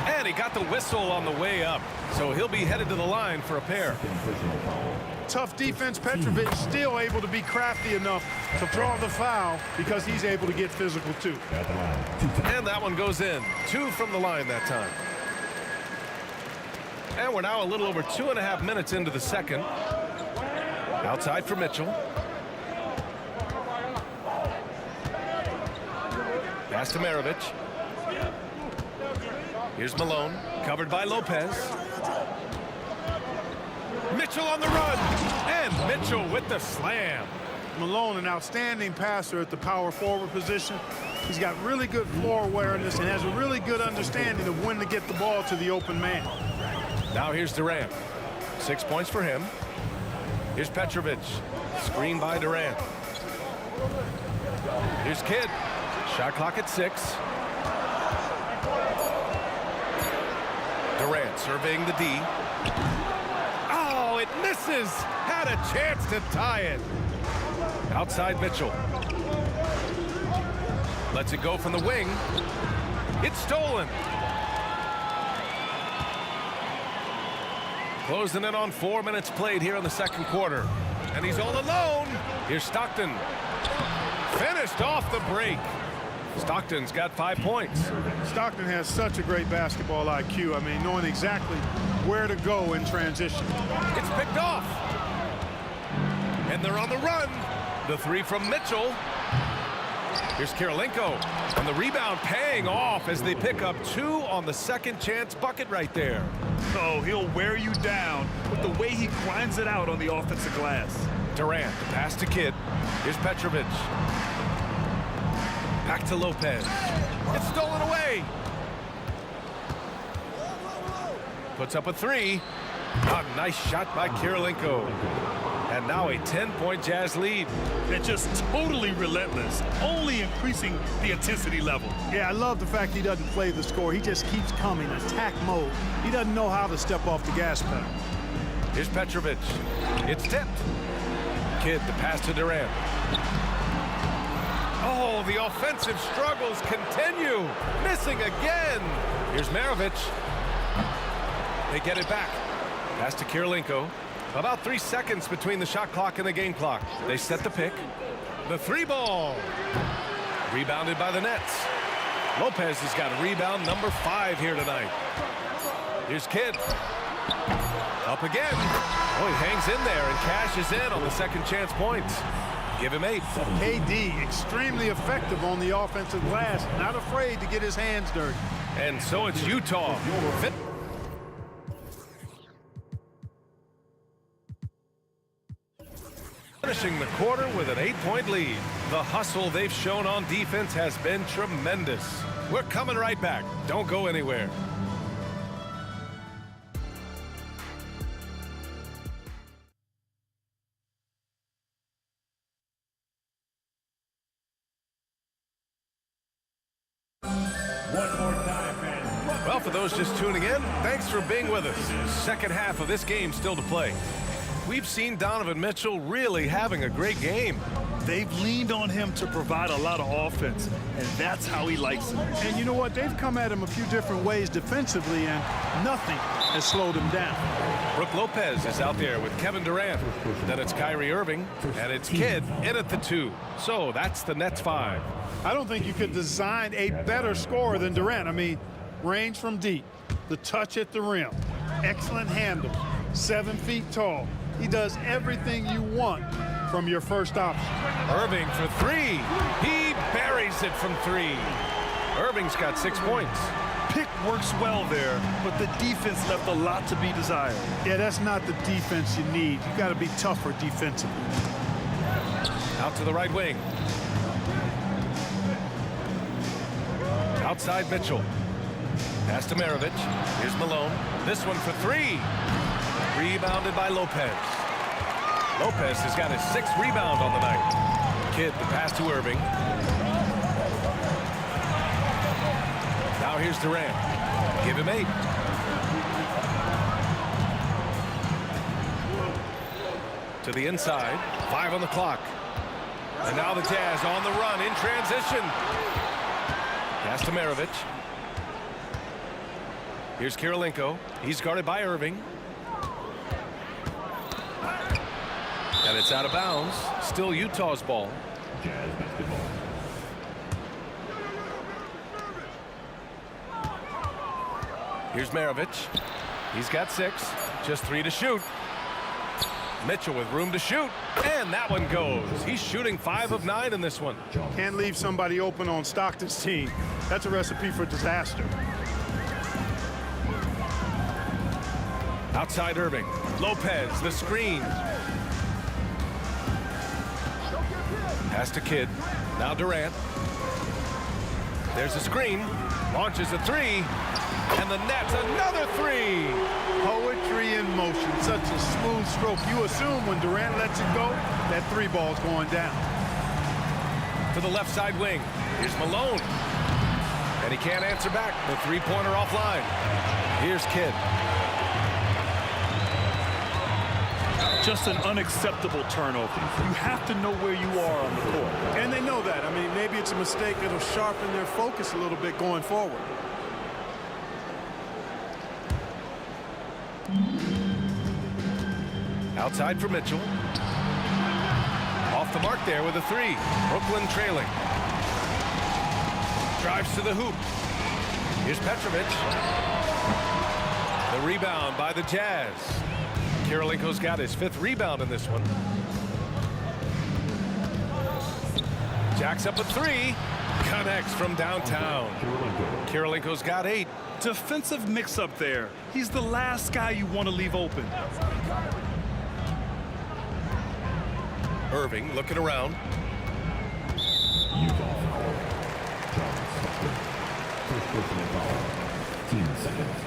And he got the whistle on the way up. So he'll be headed to the line for a pair. Tough defense. Petrovic still able to be crafty enough to draw the foul because he's able to get physical too. And that one goes in. 2 from the line that time. And we're now a little over 2.5 minutes into the second. Outside for Mitchell. Pass to Maravich. Here's Malone, covered by Lopez. Mitchell on the run, and Mitchell with the slam. Malone, an outstanding passer at the power forward position. He's got really good floor awareness and has a really good understanding of when to get the ball to the open man. Now here's Durant. 6 points for him. Here's Petrovic. Screen by Durant. Here's Kidd. Shot clock at 6. Durant surveying the D. Oh, it misses. Had a chance to tie it. Outside Mitchell. Lets it go from the wing. It's stolen. Closing in on 4 minutes played here in the second quarter. And he's all alone. Here's Stockton. Finished off the break. Stockton's got 5 points. Stockton has such a great basketball IQ. I mean, knowing exactly where to go in transition. It's picked off. And they're on the run. The 3 from Mitchell. Here's Kirilenko. And the rebound paying off as they pick up 2 on the second chance bucket right there. Oh, he'll wear you down with the way he grinds it out on the offensive glass. Durant, the pass to Kidd. Here's Petrovic. Back to Lopez. It's stolen away. Puts up a 3. A nice shot by Kirilenko. And now a 10-point Jazz lead. They're just totally relentless, only increasing the intensity level. Yeah, I love the fact he doesn't play the score. He just keeps coming, attack mode. He doesn't know how to step off the gas pedal. Here's Petrovic. It's tipped. Kidd, the pass to Durant. Oh, the offensive struggles continue. Missing again. Here's Maravich. They get it back. Pass to Kirilenko. About 3 seconds between the shot clock and the game clock. They set the pick. The 3 ball. Rebounded by the Nets. Lopez has got a rebound number 5 here tonight. Here's Kidd. Up again. Oh, he hangs in there and cashes in on the second chance points. Give him 8. KD, extremely effective on the offensive glass. Not afraid to get his hands dirty. And so it's Utah. Finishing the quarter with an 8-point lead. The hustle they've shown on defense has been tremendous. We're coming right back. Don't go anywhere. Well, for those just tuning in, thanks for being with us. Second half of this game still to play. We've seen Donovan Mitchell really having a great game. They've leaned on him to provide a lot of offense, and that's how he likes it. And you know what? They've come at him a few different ways defensively, and nothing has slowed him down. Brooke Lopez is out there with Kevin Durant. Then it's Kyrie Irving, and it's Kidd in at the 2. So that's the Nets 5. I don't think you could design a better scorer than Durant. I mean, range from deep, the touch at the rim, excellent handle, 7 feet tall. He does everything you want from your first option. Irving for 3. He buries it from 3. Irving's got 6 points. Pick works well there, but the defense left a lot to be desired. Yeah, that's not the defense you need. You got to be tougher defensively. Out to the right wing. Outside Mitchell. Pass to Maravich. Here's Malone. This one for 3. Rebounded by Lopez. Lopez has got his 6th rebound on the night. Kidd, the pass to Irving. Now here's Durant. Give him 8. To the inside. 5 on the clock. And now the Jazz on the run in transition. Pass to Maravich. Here's Kirilenko. He's guarded by Irving. And it's out of bounds. Still Utah's ball. Here's Maravich. He's got 6. Just 3 to shoot. Mitchell with room to shoot, and that one goes. He's shooting 5 of 9 in this one. Can't leave somebody open on Stockton's team. That's a recipe for disaster. Outside Irving. Lopez, the screen. Pass to Kidd. Now Durant. There's a screen. Launches a 3. And the net's another 3. Poetry in motion. Such a smooth stroke. You assume when Durant lets it go, that 3 ball's going down. To the left side wing. Here's Malone. And he can't answer back. The 3-pointer offline. Here's Kidd. Just an unacceptable turnover. You have to know where you are on the court. And they know that. I mean, maybe it's a mistake that'll sharpen their focus a little bit going forward. Outside for Mitchell. Off the mark there with a 3. Brooklyn trailing. Drives to the hoop. Here's Petrovic. The rebound by the Jazz. Kirilenko's got his 5th rebound in this one. Jacks up a 3. Connects from downtown. Kirilenko's got 8. Defensive mix-up there. He's the last guy you want to leave open. Irving looking around. Utah foul. John Stockton. First personal foul. 10 seconds.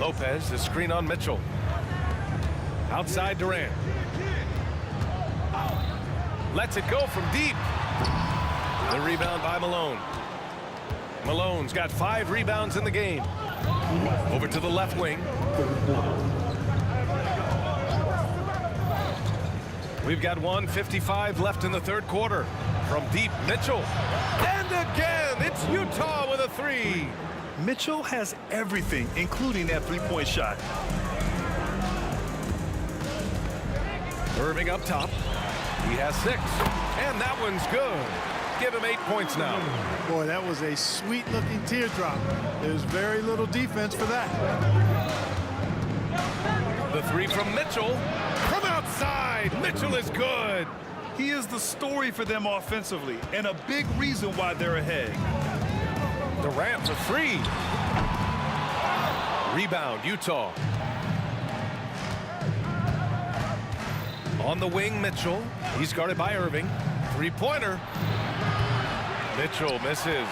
Lopez, the screen on Mitchell. Outside Durant. Lets it go from deep. The rebound by Malone. Malone's got 5 rebounds in the game. Over to the left wing. We've got 1:55 left in the 3rd quarter. From deep, Mitchell. And again, it's Utah with a 3. Mitchell has everything, including that 3-point shot. Irving up top. He has 6. And that one's good. Give him 8 points now. Boy, that was a sweet-looking teardrop. There's very little defense for that. The 3 from Mitchell. From outside, Mitchell is good. He is the story for them offensively, and a big reason why they're ahead. Durant for 3. Rebound, Utah. On the wing, Mitchell. He's guarded by Irving. 3-pointer. Mitchell misses.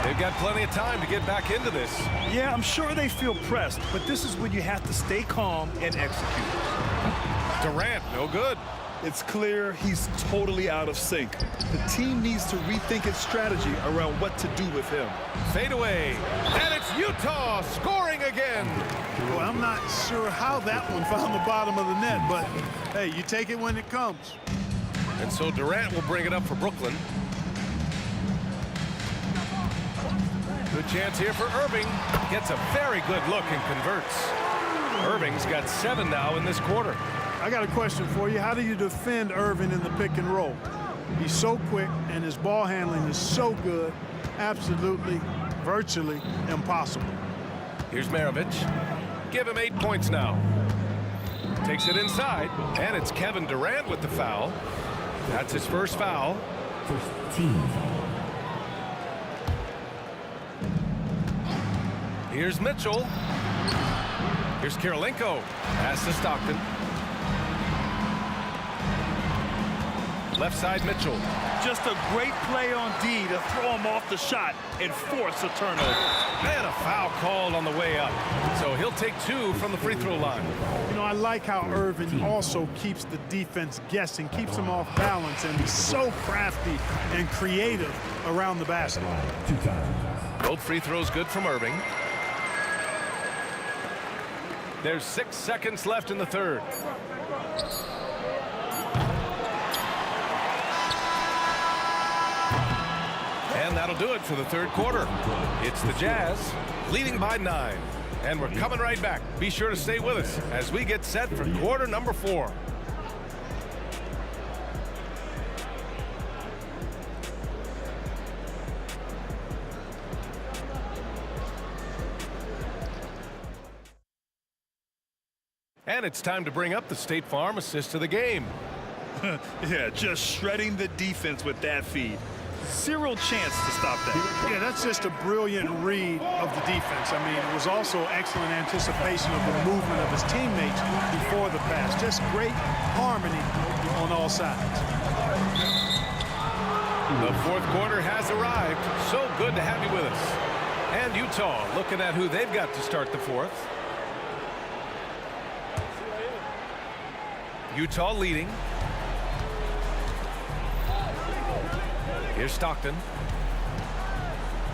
They've got plenty of time to get back into this. Yeah, I'm sure they feel pressed, but this is when you have to stay calm and execute. Durant, no good. It's clear he's totally out of sync. The team needs to rethink its strategy around what to do with him. Fade away, and it's Utah scoring again. Well, I'm not sure how that one found the bottom of the net, but hey, you take it when it comes. And so Durant will bring it up for Brooklyn. Good chance here for Irving. Gets a very good look and converts. Irving's got 7 now in this quarter. I got a question for you. How do you defend Irving in the pick and roll? He's so quick, and his ball handling is so good. Absolutely, virtually impossible. Here's Maravich. Give him 8 points now. Takes it inside, and it's Kevin Durant with the foul. That's his first foul. First team foul. Here's Mitchell. Here's Kirilenko. Pass to Stockton. Left side, Mitchell. Just a great play on D to throw him off the shot and force a turnover. And a foul called on the way up. So he'll take 2 from the free throw line. You know, I like how Irving also keeps the defense guessing, keeps them off balance, and he's so crafty and creative around the basket. 2 times. Both free throws good from Irving. There's 6 seconds left in the 3rd. And that'll do it for the 3rd quarter. It's the Jazz leading by 9. And we're coming right back. Be sure to stay with us as we get set for quarter number 4. And it's time to bring up the State Farm assist of the game. Yeah, just shredding the defense with that feed. Zero chance to stop that. Yeah, that's just a brilliant read of the defense. I mean, it was also excellent anticipation of the movement of his teammates before the pass. Just great harmony on all sides. The fourth quarter has arrived. So good to have you with us. And Utah looking at who they've got to start the fourth. Utah leading. Here's Stockton.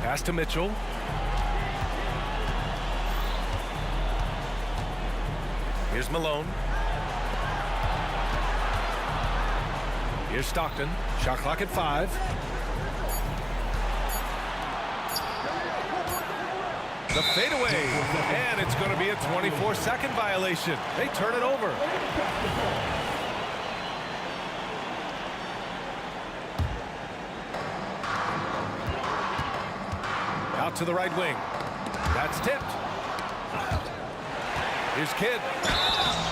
Pass to Mitchell. Here's Malone. Here's Stockton. Shot clock at 5. The fadeaway. And it's going to be a 24-second violation. They turn it over. Out to the right wing. That's tipped. Here's Kidd.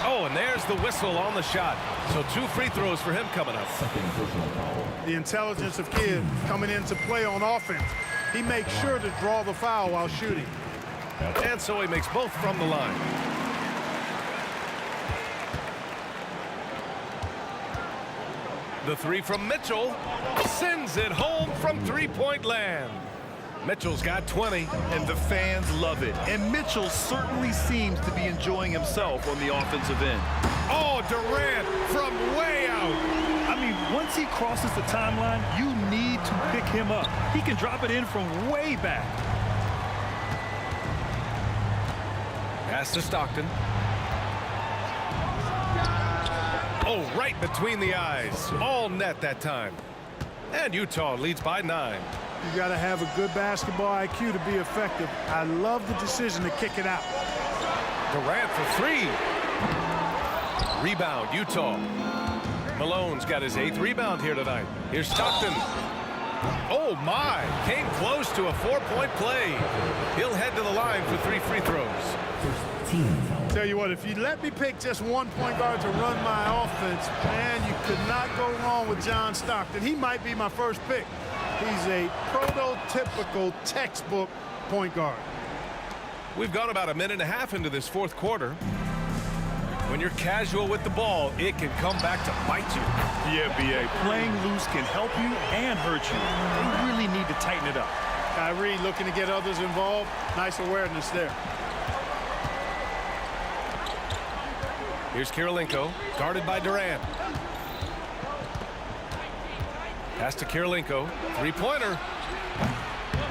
Oh, and there's the whistle on the shot. So 2 free throws for him coming up. The intelligence of Kidd coming into play on offense. He makes sure to draw the foul while shooting. And so he makes both from the line. The 3 from Mitchell sends it home from three-point land. Mitchell's got 20. And the fans love it. And Mitchell certainly seems to be enjoying himself on the offensive end. Oh, Durant from way out. I mean, once he crosses the timeline, you need to pick him up. He can drop it in from way back. Pass to Stockton. Oh, right between the eyes. All net that time. And Utah leads by 9. You got to have a good basketball IQ to be effective. I love the decision to kick it out. Durant for 3. Rebound, Utah. Malone's got his 8th rebound here tonight. Here's Stockton. Oh, my. Came close to a 4-point play. He'll head to the line for 3 free throws. Tell you what, if you let me pick just one point guard to run my offense, man, you could not go wrong with John Stockton. He might be my first pick. He's a prototypical textbook point guard. We've gone about a minute and a half into this fourth quarter. When you're casual with the ball, it can come back to bite you. Yeah, B.A. Playing loose can help you and hurt you. They really need to tighten it up. Kyrie looking to get others involved. Nice awareness there. Here's Kirilenko, guarded by Durant. Pass to Kirilenko, 3-pointer.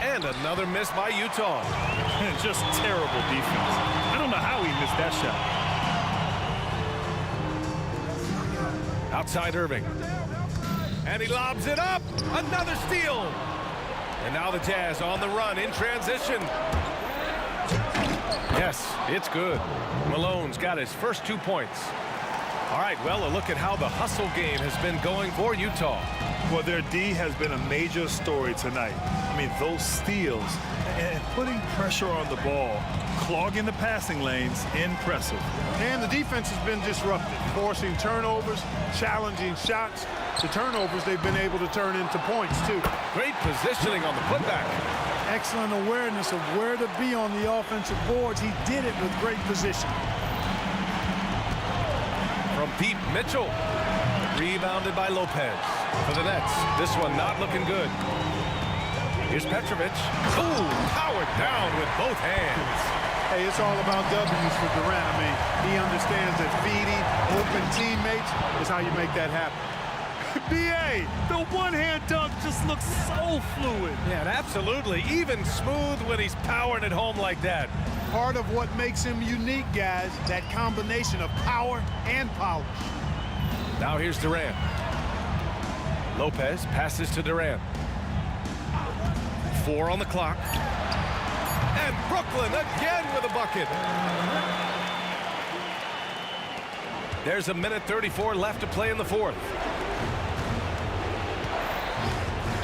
And another miss by Utah. Just terrible defense. I don't know how he missed that shot. Outside Irving. And he lobs it up. Another steal. And now the Jazz on the run in transition. Yes, it's good. Malone's got his first 2 points. All right, well, a look at how the hustle game has been going for Utah. Well, their D has been a major story tonight. I mean, those steals and putting pressure on the ball, clogging the passing lanes, impressive. And the defense has been disruptive, forcing turnovers, challenging shots. The turnovers they've been able to turn into points, too. Great positioning on the putback. Excellent awareness of where to be on the offensive boards. He did it with great position. From deep, Mitchell. Rebounded by Lopez. For the Nets, this one not looking good. Here's Petrovic. Ooh, powered down with both hands. Hey, it's all about W's for Durant. I mean, he understands that feeding open teammates is how you make that happen. B.A., the one-hand dunk just looks so fluid. Yeah, and absolutely. Even smooth when he's powering it home like that. Part of what makes him unique, guys, that combination of power and polish. Now here's Durant. Lopez passes to Durant. 4 on the clock. And Brooklyn again with a bucket. There's a minute 34 left to play in the fourth.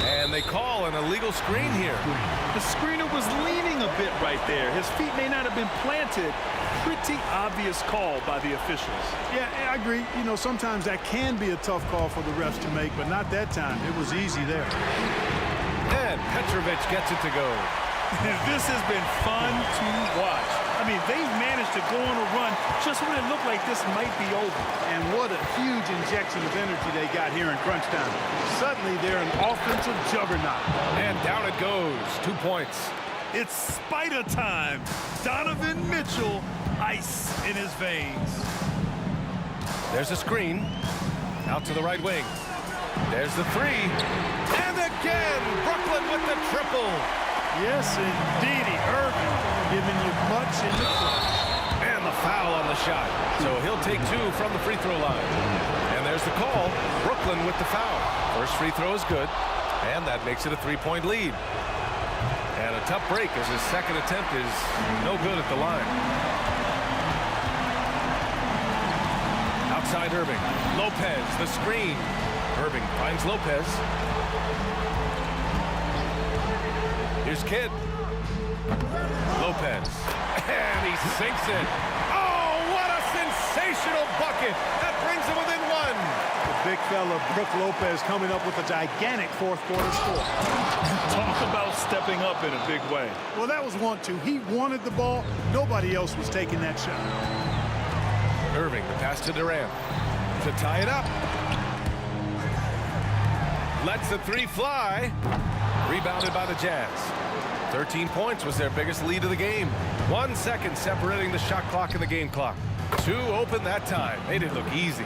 And they call an illegal screen here. The screener was leaning a bit right there. His feet may not have been planted, pretty obvious call by the officials. Yeah, I agree. You know, sometimes that can be a tough call for the refs to make, but not that time. It was easy there. And Petrovic gets it to go. This has been fun to watch. I mean, they've managed to go on a run just when it looked like this might be over. And what a huge injection of energy they got here in crunch time. Suddenly, they're an offensive juggernaut. And down it goes. 2 points. It's Spider time. Donovan Mitchell, ice in his veins. There's a screen. Out to the right wing. There's the three. And again, Brooklyn with the triple. Yes, indeedy. Irving giving you much in the clutch. And the foul on the shot. So he'll take 2 from the free throw line. And there's the call. Brooklyn with the foul. First free throw is good. And that makes it a 3-point lead. And a tough break as his second attempt is no good at the line. Outside Irving. Lopez, the screen. Irving finds Lopez. Here's Kidd. Lopez. And he sinks it. Oh, what a sensational bucket. That brings him within 1. The big fella, Brook Lopez, coming up with a gigantic fourth-quarter score. Talk about stepping up in a big way. Well, that was 1-2. He wanted the ball. Nobody else was taking that shot. Irving, the pass to Durant. To tie it up. Lets the 3 fly. Rebounded by the Jazz. 13 points was their biggest lead of the game. 1 second separating the shot clock and the game clock. 2 open that time. Made it look easy.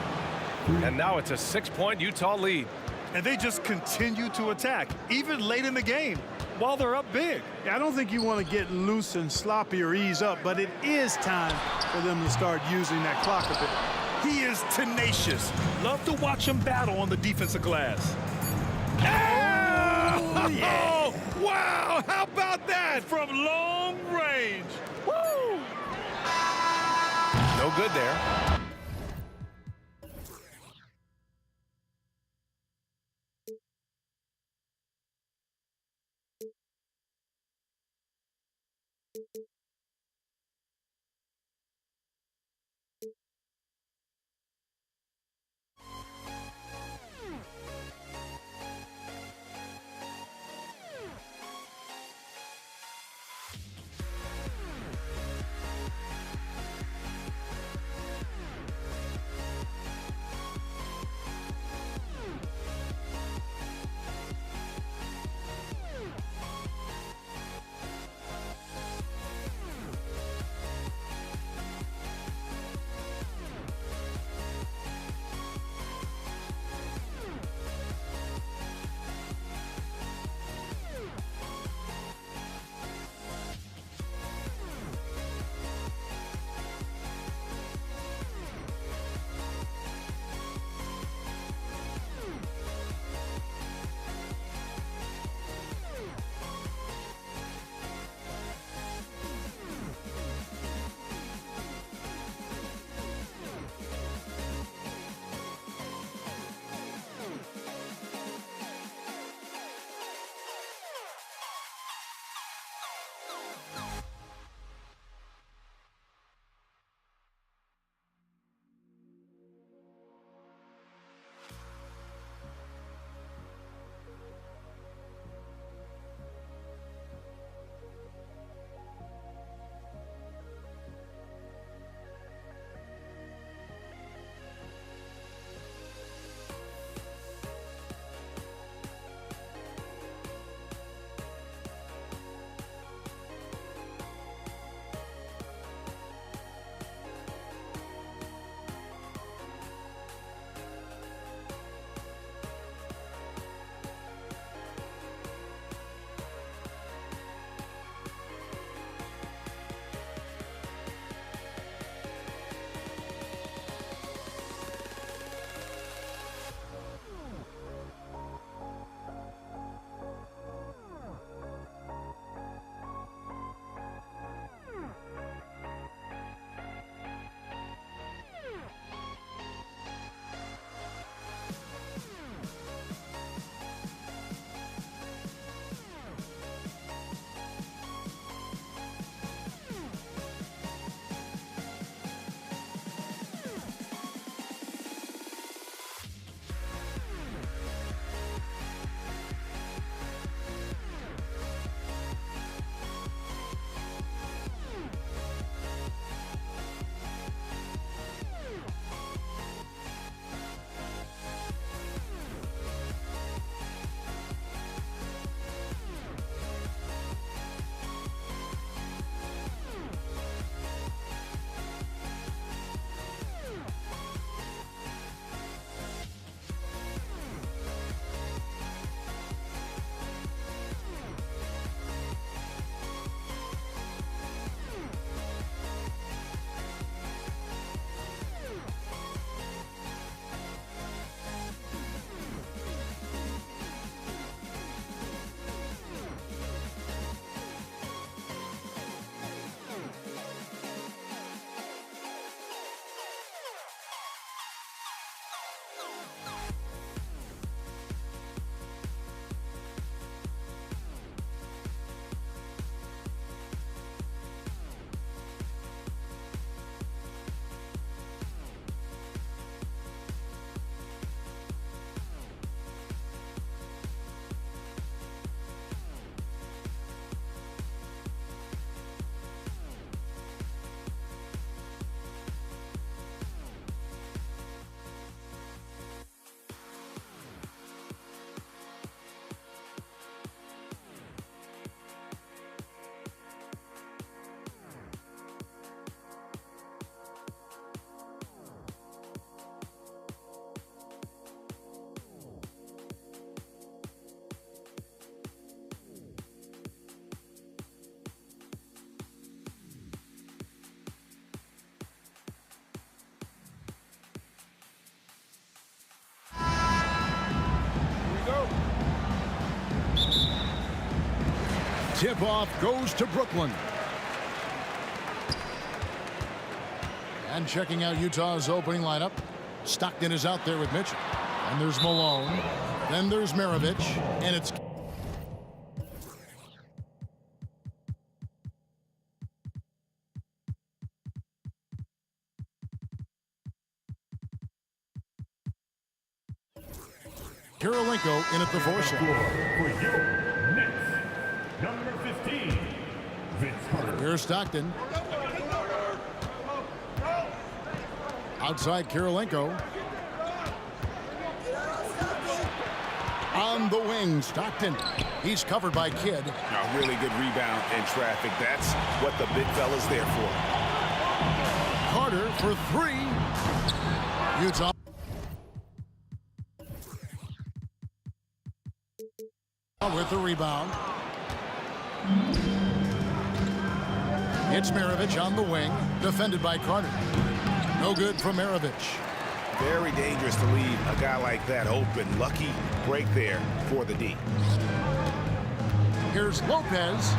And now it's a 6-point Utah lead. And they just continue to attack, even late in the game, while they're up big. Yeah, I don't think you want to get loose and sloppy or ease up, but it is time for them to start using that clock a bit. He is tenacious. Love to watch him battle on the defensive glass. Oh, yeah. Wow, how about that? From long range. Woo! No good there. Tip-off goes to Brooklyn. And checking out Utah's opening lineup, Stockton is out there with Mitchell. And there's Malone. Then there's Maravich. And it's Kirilenko in at the 4 slot. For your Nets, number 15, Vince Carter. Here's Stockton. Outside Kirilenko. On the wing, Stockton. He's covered by Kidd. A really good rebound in traffic. That's what the big fella's there for. Carter for 3. Utah. With the rebound. It's Maravich on the wing, defended by Carter. No good from Maravich. Very dangerous to leave a guy like that open. Lucky break there for the D. Here's Lopez.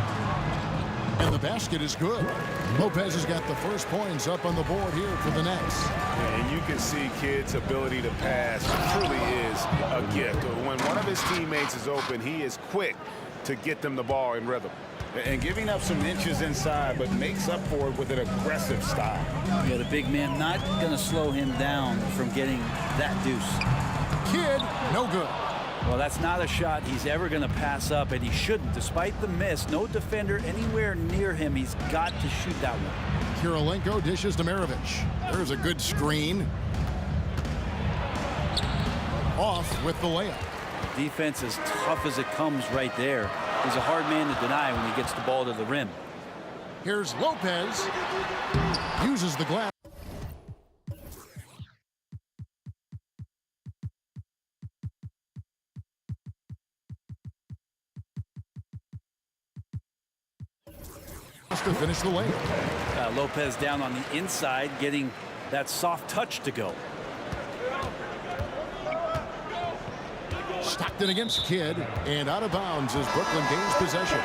And the basket is good. Lopez has got the first points up on the board here for the Nets. And you can see Kidd's ability to pass truly is a gift. When one of his teammates is open, he is quick to get them the ball in rhythm. And giving up some inches inside, but makes up for it with an aggressive style. Yeah, the big man not going to slow him down from getting that deuce. Kidd, no good. Well, that's not a shot he's ever going to pass up, and he shouldn't. Despite the miss, no defender anywhere near him. He's got to shoot that one. Kirilenko dishes to Maravich. There's a good screen. Off with the layup. Defense as tough as it comes right there. He's a hard man to deny when he gets the ball to the rim. Here's Lopez. Uses the glass. To finish the layup. Lopez down on the inside, getting that soft touch to go. Stockton against Kidd, and out of bounds as Brooklyn gains possession.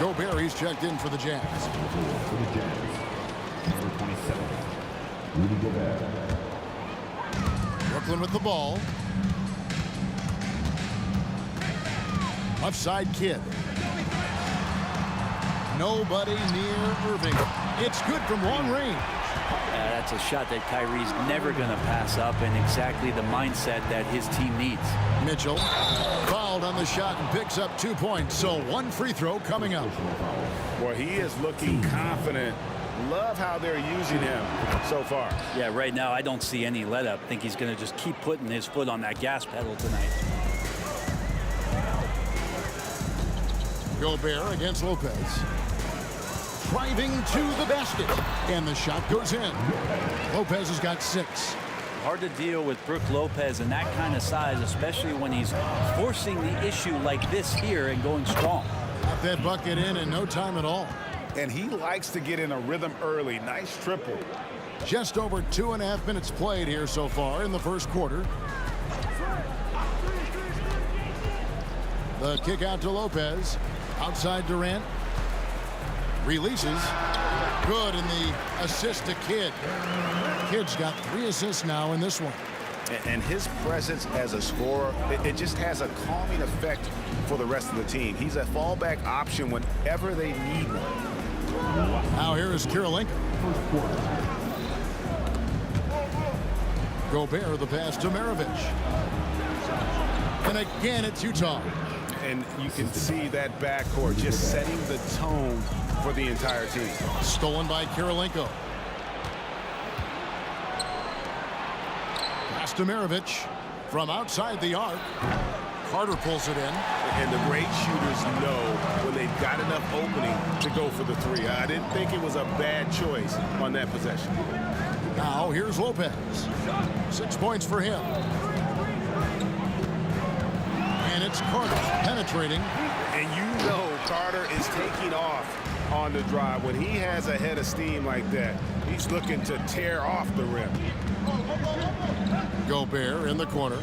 Gobert, he's checked in for the Jazz. For the Jazz, number 27, Rudy Gobert. Brooklyn with the ball. Left side, Kidd. Nobody near Irving. It's good from long range. That's a shot that Kyrie's never going to pass up, and exactly the mindset that his team needs. Mitchell fouled on the shot and picks up 2 points, so 1 free throw coming up. Well, he is looking confident. Love how they're using him so far. Yeah, right now I don't see any let up. I think he's going to just keep putting his foot on that gas pedal tonight. Gobert against Lopez. Driving to the basket, and the shot goes in. Lopez has got 6. Hard to deal with Brook Lopez in that kind of size, especially when he's forcing the issue like this here and going strong. Got that bucket in no time at all. And he likes to get in a rhythm early. Nice triple. Just over 2.5 minutes played here so far in the first quarter. The kick out to Lopez. Outside Durant. Releases. Good, and the assist to Kidd. Kidd's got 3 assists now in this one. And his presence as a scorer, it just has a calming effect for the rest of the team. He's a fallback option whenever they need one. Now here is Kirilenko. Gobert, the pass to Maravich. And again, it's Utah. And you can see that backcourt just setting the tone for the entire team. Stolen by Kirilenko. Pass to Maravich from outside the arc. Carter pulls it in. And the great shooters know when they've got enough opening to go for the 3. I didn't think it was a bad choice on that possession. Now here's Lopez. 6 points for him. And it's Carter penetrating. And you know Carter is taking off on the drive. When he has a head of steam like that, he's looking to tear off the rim. Gobert in the corner.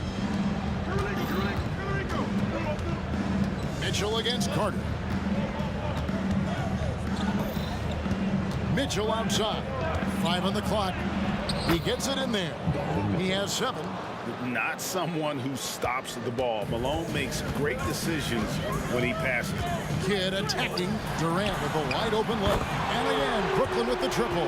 Mitchell against Carter. Mitchell outside. 5 on the clock. He gets it in there. He has 7. Not someone who stops the ball. Malone makes great decisions when he passes. Kidd attacking. Durant with a wide open look. And again, Brooklyn with the triple.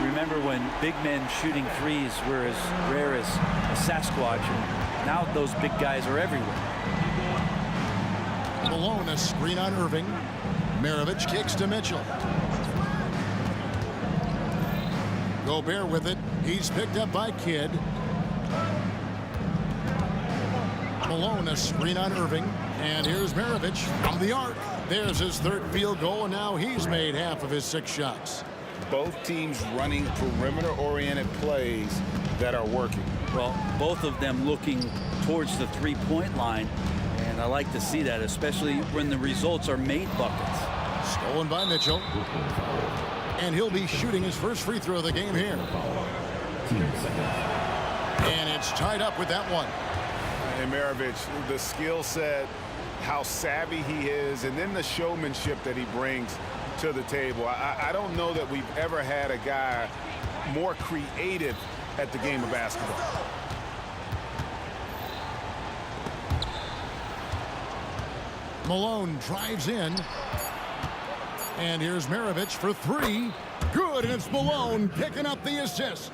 Remember when big men shooting threes were as rare as a Sasquatch, and now those big guys are everywhere. Malone, a screen on Irving. Maravich kicks to Mitchell. Gobert with it. He's picked up by Kidd. Malone, a screen on Irving. And here's Maravich from the arc. There's his 3rd field goal, and now he's made half of his 6 shots. Both teams running perimeter-oriented plays that are working. Well, both of them looking towards the three-point line, and I like to see that, especially when the results are made buckets. Stolen by Mitchell. And he'll be shooting his first free throw of the game here. And it's tied up with that one. And Maravich, the skill set, how savvy he is, and then the showmanship that he brings to the table. I don't know that we've ever had a guy more creative at the game of basketball. Malone drives in. And here's Maravich for 3. Good, and it's Malone picking up the assist.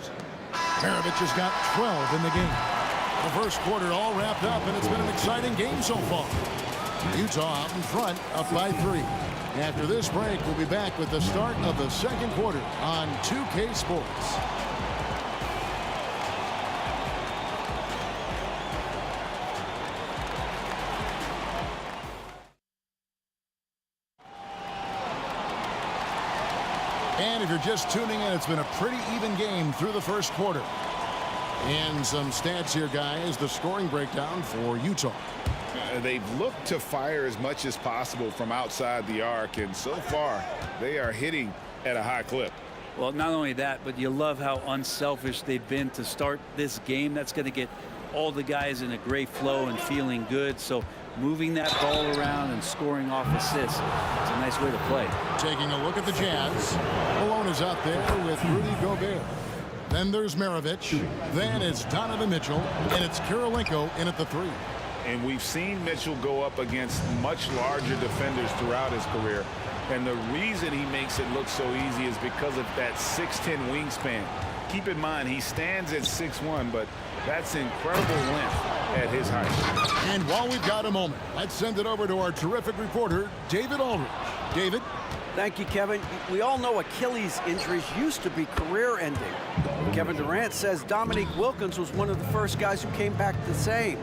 Maravich has got 12 in the game. The first quarter all wrapped up, and it's been an exciting game so far. Utah out in front, up by 3. After this break, we'll be back with the start of the second quarter on 2K Sports. And if you're just tuning in, it's been a pretty even game through the first quarter. And some stats here, guys. The scoring breakdown for Utah. They've looked to fire as much as possible from outside the arc, and so far they are hitting at a high clip. Well, not only that, but you love how unselfish they've been to start this game. That's going to get all the guys in a great flow and feeling good. So moving that ball around and scoring off assists, it's a nice way to play. Taking a look at the Jazz. Malone is out there with Rudy Gobert. Then there's Maravich. Then it's Donovan Mitchell. And it's Kirilenko in at the 3. And we've seen Mitchell go up against much larger defenders throughout his career. And the reason he makes it look so easy is because of that 6'10" wingspan. Keep in mind, he stands at 6'1", but that's incredible length at his height. And while we've got a moment, let's send it over to our terrific reporter, David Aldridge. David? Thank you, Kevin. We all know Achilles injuries used to be career-ending. Kevin Durant says Dominique Wilkins was one of the first guys who came back the same.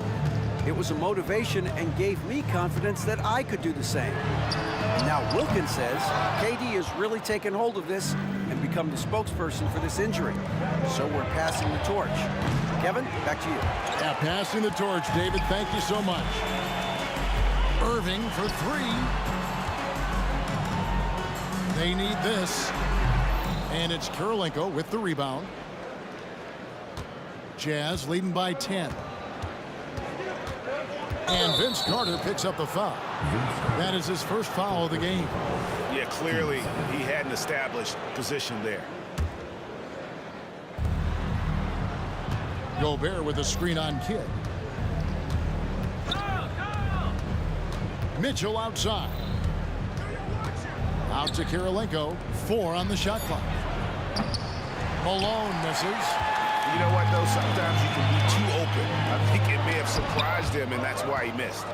It was a motivation and gave me confidence that I could do the same. And now Wilkins says KD has really taken hold of this and become the spokesperson for this injury. So we're passing the torch. Kevin, back to you. Yeah, passing the torch, David. Thank you so much. Irving for 3. They need this. And it's Kirilenko with the rebound. Jazz leading by 10. And Vince Carter picks up the foul. That is his first foul of the game. Yeah, clearly he had an established position there. Gobert with a screen on Kidd. Mitchell outside. Out to Kirilenko. 4 on the shot clock. Malone misses. You know what, though? Sometimes you can be too open. I think it may have surprised him, and that's why he missed.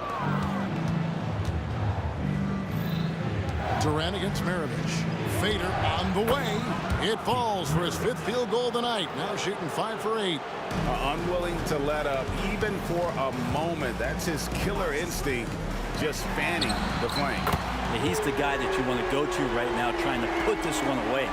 Durant against Maravich. Fader on the way. It falls for his 5th field goal of the night. Now shooting 5 for 8. Unwilling to let up, even for a moment. That's his killer instinct, just fanning the flame. Yeah, he's the guy that you want to go to right now, trying to put this one away.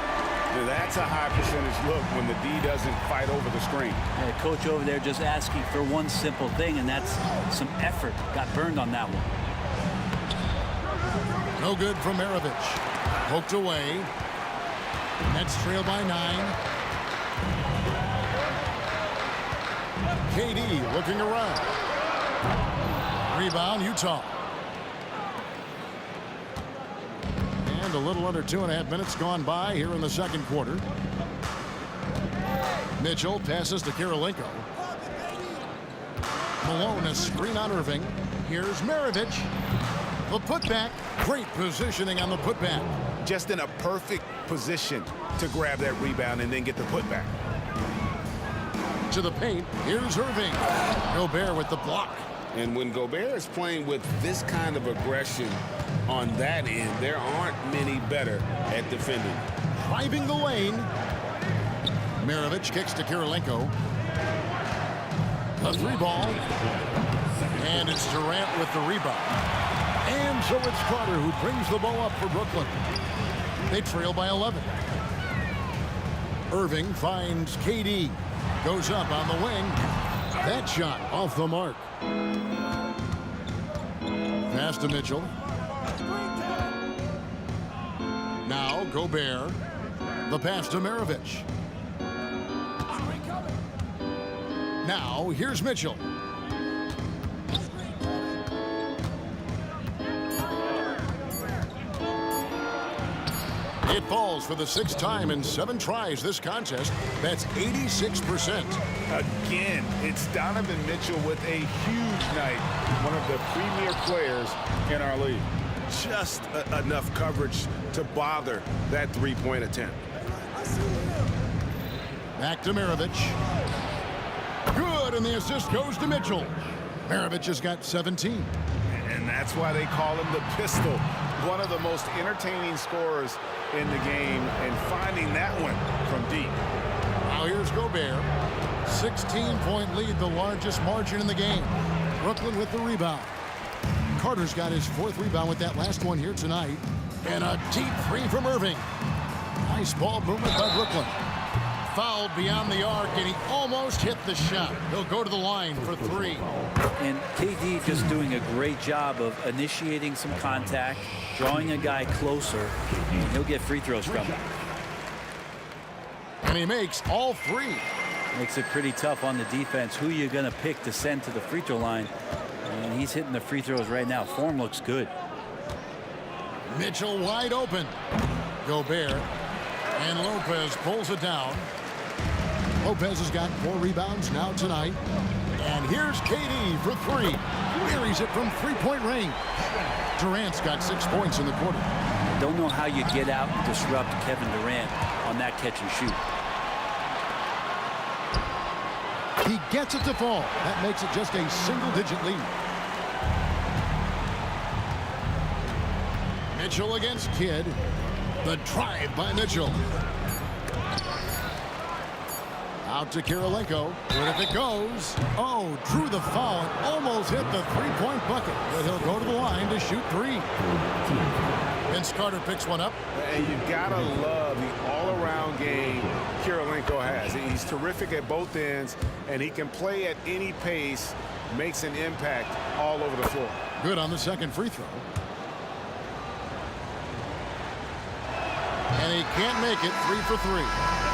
That's a high percentage look when the D doesn't fight over the screen. Yeah, the coach over there just asking for one simple thing, and that's some effort. Got burned on that one. No good from Maravich. Poked away. Nets trail by 9. KD looking around. Rebound, Utah. And a little under 2.5 minutes gone by here in the second quarter. Mitchell passes to Kirilenko. Malone, a screen on Irving. Here's Maravich. The putback. Great positioning on the putback. Just in a perfect position to grab that rebound and then get the putback. To the paint. Here's Irving. Gobert with the block. And when Gobert is playing with this kind of aggression on that end, there aren't many better at defending. Driving the lane. Maravich kicks to Kirilenko. A 3-ball. And it's Durant with the rebound. And so it's Carter who brings the ball up for Brooklyn. They trail by 11. Irving finds KD. Goes up on the wing. That shot off the mark. Pass to Mitchell. Now Gobert. The pass to Maravich. Now here's Mitchell. It falls for the 6th time in 7 tries this contest. That's 86%. Again, it's Donovan Mitchell with a huge night. One of the premier players in our league. Just enough coverage to bother that 3-point attempt. Back to Maravich. Good, and the assist goes to Mitchell. Maravich has got 17. And that's why they call him the pistol. One of the most entertaining scorers in the game, and finding that one from deep. Now here's Gobert. 16-point lead, the largest margin in the game. Brooklyn with the rebound. Carter's got his 4th rebound with that last one here tonight. And a deep 3 from Irving. Nice ball movement by Brooklyn. Fouled beyond the arc, and he almost hit the shot. He'll go to the line for 3. And KD just doing a great job of initiating some contact, drawing a guy closer, and he'll get free throws from him. And he makes all 3. Makes it pretty tough on the defense who you're going to pick to send to the free throw line. And he's hitting the free throws right now. Form looks good. Mitchell wide open. Gobert. And Lopez pulls it down. Lopez has got 4 rebounds now tonight. And here's KD for 3. Buries it from 3-point range. Durant's got 6 points in the quarter. Don't know how you get out and disrupt Kevin Durant on that catch and shoot. He gets it to fall. That makes it just a single-digit lead. Mitchell against Kidd. The drive by Mitchell. Out to Kirilenko. And if it goes, drew the foul and almost hit the 3-point bucket. But he'll go to the line to shoot 3. Vince Carter picks one up. And you've got to love the all-around game Kirilenko has. He's terrific at both ends, and he can play at any pace, makes an impact all over the floor. Good on the second free throw. And he can't make it. 3 for 3.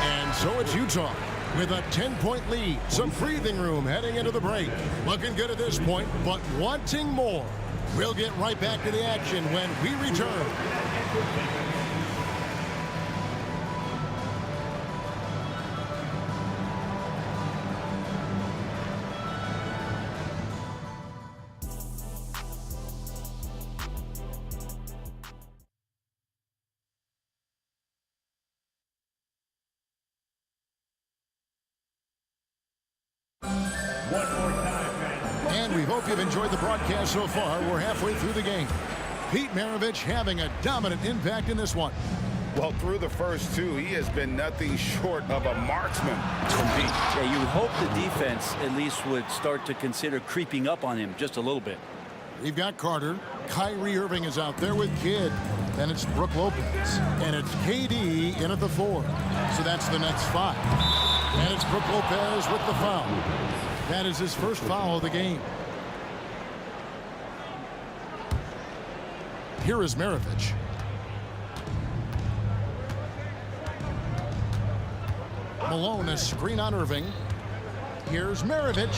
And so it's Utah with a 10-point lead. Some breathing room heading into the break. Looking good at this point, but wanting more. We'll get right back to the action when we return. And we hope you've enjoyed the broadcast so far. We're halfway through the game. Pete Maravich having a dominant impact in this one. Well, through the first 2, he has been nothing short of a marksman from deep. Yeah, you would hope the defense at least would start to consider creeping up on him just a little bit. We've got Carter. Kyrie Irving is out there with Kidd. Then it's Brook Lopez. And it's KD in at the 4. So that's the next 5. And it's Brook Lopez with the foul. That is his first foul of the game. Here is Maravich. Malone, a screen on Irving. Here's Maravich.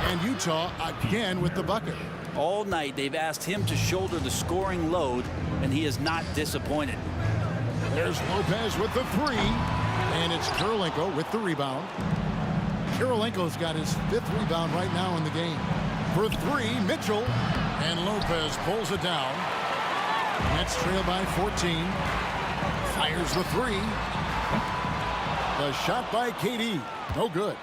And Utah again with the bucket. All night they've asked him to shoulder the scoring load, and he is not disappointed. There's Lopez with the three, and it's Kirilenko with the rebound. Kirilenko's got his 5th rebound right now in the game. For three, Mitchell, and Lopez pulls it down. Nets trail by 14. Fires the three. The shot by KD, no good.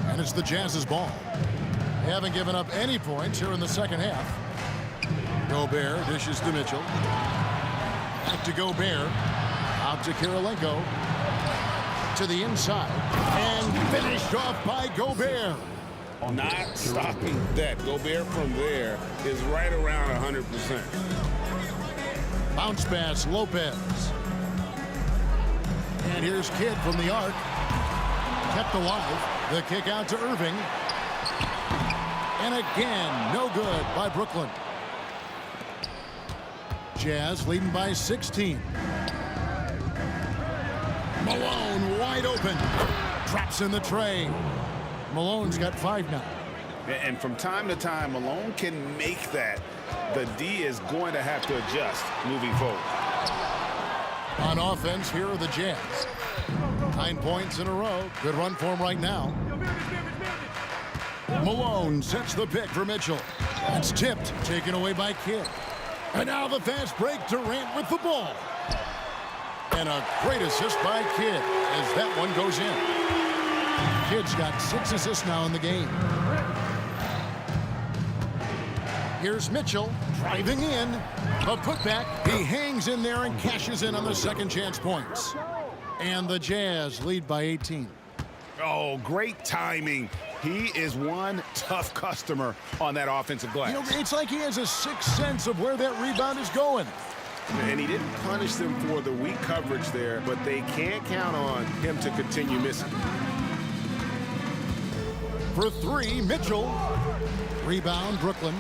And it's the Jazz's ball. They haven't given up any points here in the second half. Gobert dishes to Mitchell. Back to Gobert. Out to Kirilenko. To the inside. And finished off by Gobert. Not stopping that. Gobert from there is right around 100%. Bounce pass, Lopez. And here's Kidd from the arc. Kept alive. The kick out to Irving. And again, no good by Brooklyn. Jazz leading by 16. Malone wide open. Drops in the tray. Malone's got 5 now. And from time to time, Malone can make that. The D is going to have to adjust moving forward. On offense, here are the Jazz. 9 points in a row. Good run for him right now. Malone sets the pick for Mitchell. It's tipped, taken away by Kidd. And now the fast break, Durant with the ball. And a great assist by Kidd as that one goes in. Kidd's got 6 assists now in the game. Here's Mitchell driving in. A putback. He hangs in there and cashes in on the second chance points. And the Jazz lead by 18. Oh, great timing. He is one tough customer on that offensive glass. You know, it's like he has a sixth sense of where that rebound is going. And he didn't punish them for the weak coverage there, but they can't count on him to continue missing. For three, Mitchell. Rebound, Brooklyn.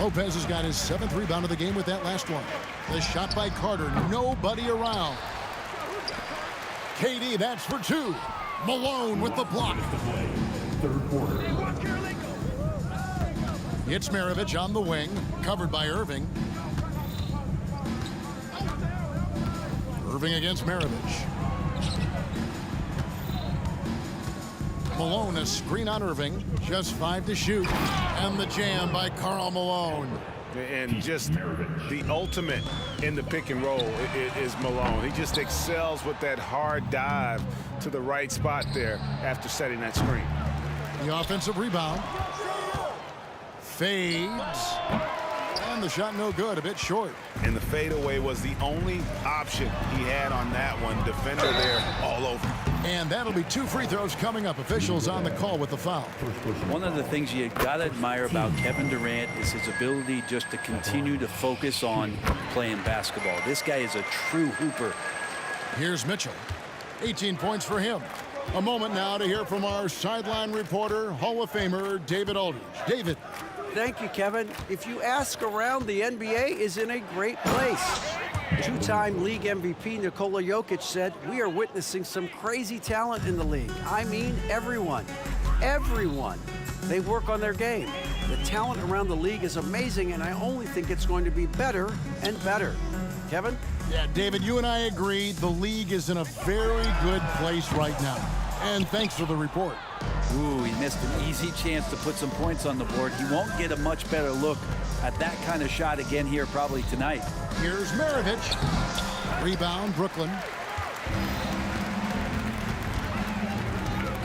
Lopez has got his 7th rebound of the game with that last one. The shot by Carter. Nobody around. KD, that's for 2. Malone with the block. Third quarter. It's Maravich on the wing, covered by Irving. Irving against Maravich. Malone, a screen on Irving. Just 5 to shoot. And the jam by Karl Malone. And just the ultimate in the pick and roll is Malone. He just excels with that hard dive to the right spot there after setting that screen. The offensive rebound. Fades. And the shot no good, a bit short. And the fadeaway was the only option he had on that one. Defender there all over. And that'll be 2 free throws coming up. Officials on the call with the foul. One of the things you got to admire about Kevin Durant is his ability just to continue to focus on playing basketball. This guy is a true hooper. Here's Mitchell. 18 points for him. A moment now to hear from our sideline reporter, Hall of Famer David Aldridge. David. Thank you, Kevin. If you ask around, the NBA is in a great place. 2-time league MVP Nikola Jokic said, "We are witnessing some crazy talent in the league. I mean, everyone. Everyone. They work on their game. The talent around the league is amazing, and I only think it's going to be better and better." Kevin? Yeah, David, you and I agree the league is in a very good place right now. And thanks for the report. Ooh, he missed an easy chance to put some points on the board. He won't get a much better look at that kind of shot again here probably tonight. Here's Maravich. Rebound, Brooklyn.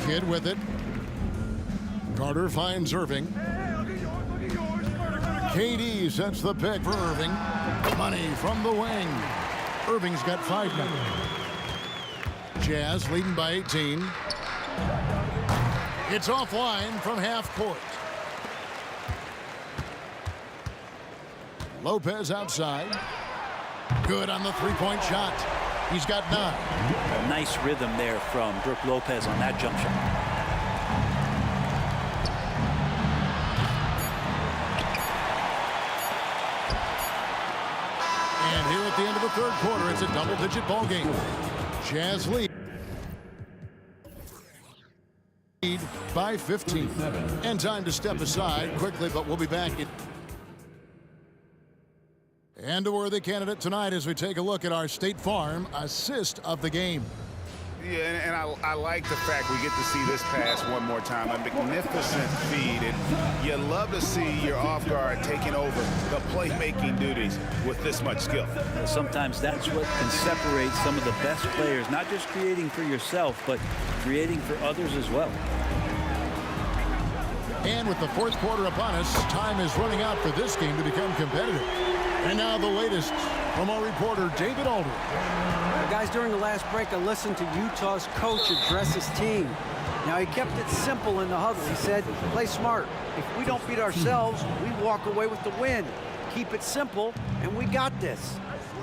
Kidd with it. Carter finds Irving. KD sets the pick for Irving. Money from the wing. Irving's got 5 now. Jazz leading by 18. It's offline from half court. Lopez outside. Good on the 3-point shot. He's got 9. A nice rhythm there from Brook Lopez on that jump shot. And here at the end of the 3rd quarter, it's a double-digit ball game. Jazz lead by 15. And time to step aside quickly, but we'll be back. And a worthy candidate tonight as we take a look at our State Farm assist of the game. Yeah, and I like the fact we get to see this pass one more time. A magnificent feed, and you love to see your off guard taking over the playmaking duties with this much skill. Sometimes that's what can separate some of the best players, not just creating for yourself, but creating for others as well. And with the fourth quarter upon us, time is running out for this game to become competitive. And now the latest from our reporter, David Aldridge. Guys, during the last break, I listened to Utah's coach address his team. Now, he kept it simple in the huddle. He said, play smart. If we don't beat ourselves, we walk away with the win. Keep it simple, and we got this.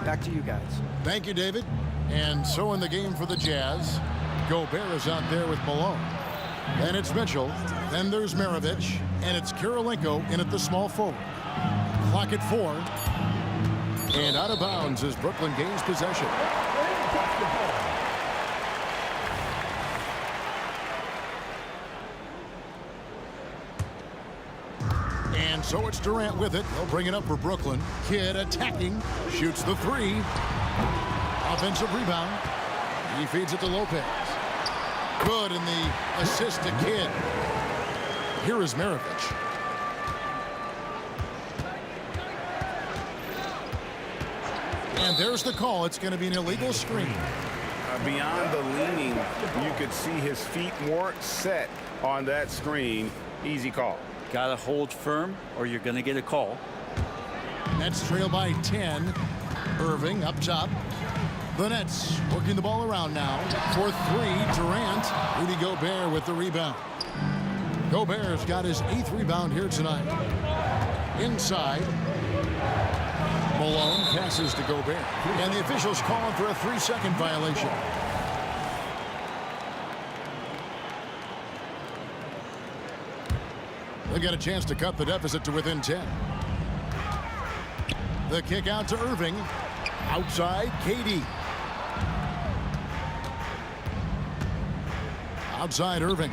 Back to you guys. Thank you, David. And so in the game for the Jazz, Gobert is out there with Malone. Then it's Mitchell. Then there's Maravich. And it's Kirilenko in at the small forward. Clock at 4. And out of bounds as Brooklyn gains possession. And so it's Durant with it. They'll bring it up for Brooklyn. Kidd attacking. Shoots the 3. Offensive rebound. He feeds it to Lopez. Good in the assist to Kidd. Here is Maravich. And there's the call. It's going to be an illegal screen. Beyond the leaning, you could see his feet weren't set on that screen. Easy call. Got to hold firm or you're going to get a call. Nets trail by 10. Irving up top. The Nets working the ball around now. For 3, Durant. Rudy Gobert with the rebound. Gobert's got his 8th rebound here tonight. Inside. Malone passes to Gobert. And the officials calling for a 3-second violation. They got a chance to cut the deficit to within 10. The kick out to Irving. Outside, KD. Outside, Irving.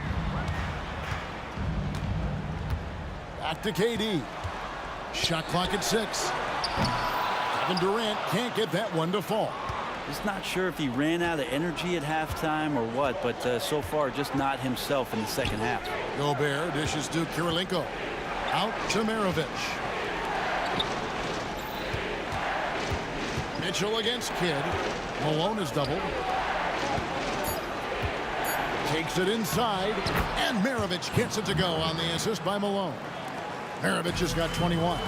Back to KD. Shot clock at 6. Kevin Durant can't get that one to fall. Just not sure if he ran out of energy at halftime or what, but so far just not himself in the second half. Gobert dishes to Kirilenko. Out to Maravich. Mitchell against Kidd. Malone is doubled. Takes it inside, and Maravich gets it to go on the assist by Malone. Maravich has got 21.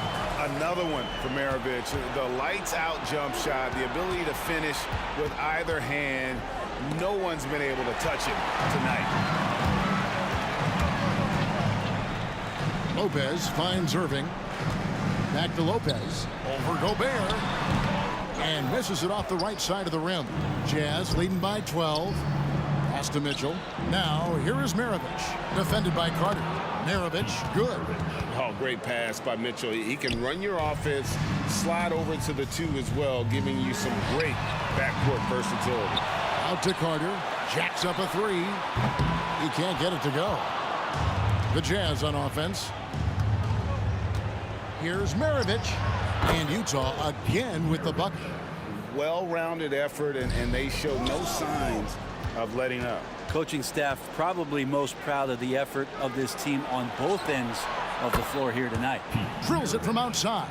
Another one for Maravich. The lights out jump shot, the ability to finish with either hand. No one's been able to touch it tonight. Lopez finds Irving. Back to Lopez. Over Gobert. And misses it off the right side of the rim. Jazz leading by 12. Pass to Mitchell. Now here is Maravich. Defended by Carter. Maravich, good. Oh, great pass by Mitchell. He can run your offense, slide over to the 2 as well, giving you some great backcourt versatility. Out to Carter. Jacks up a 3. He can't get it to go. The Jazz on offense. Here's Maravich. And Utah again with the bucket. Well-rounded effort, and they show no signs of letting up. Coaching staff probably most proud of the effort of this team on both ends of the floor here tonight. Drills it from outside.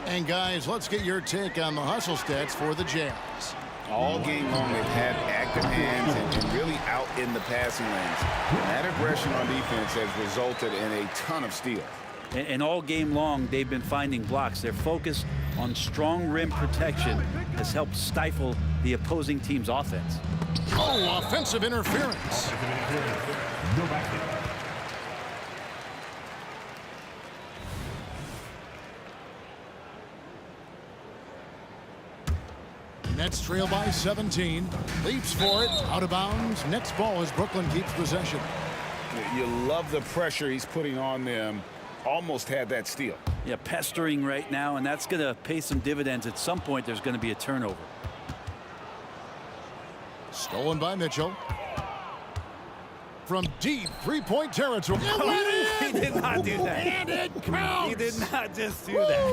And guys, let's get your take on the hustle stats for the Jazz. All game long, they've had active hands and really out in the passing lanes. And that aggression on defense has resulted in a ton of steals. And all game long, they've been finding blocks. Their focus on strong rim protection has helped stifle the opposing team's offense. Oh, offensive interference. No basket. Nets trail by 17. Leaps for it. Out of bounds. Nets ball as Brooklyn keeps possession. You love the pressure he's putting on them. Almost had that steal. Yeah, pestering right now, and that's going to pay some dividends. At some point, there's going to be a turnover. Stolen by Mitchell. from deep three-point territory. He did not do that. And it counts. He did not just do that.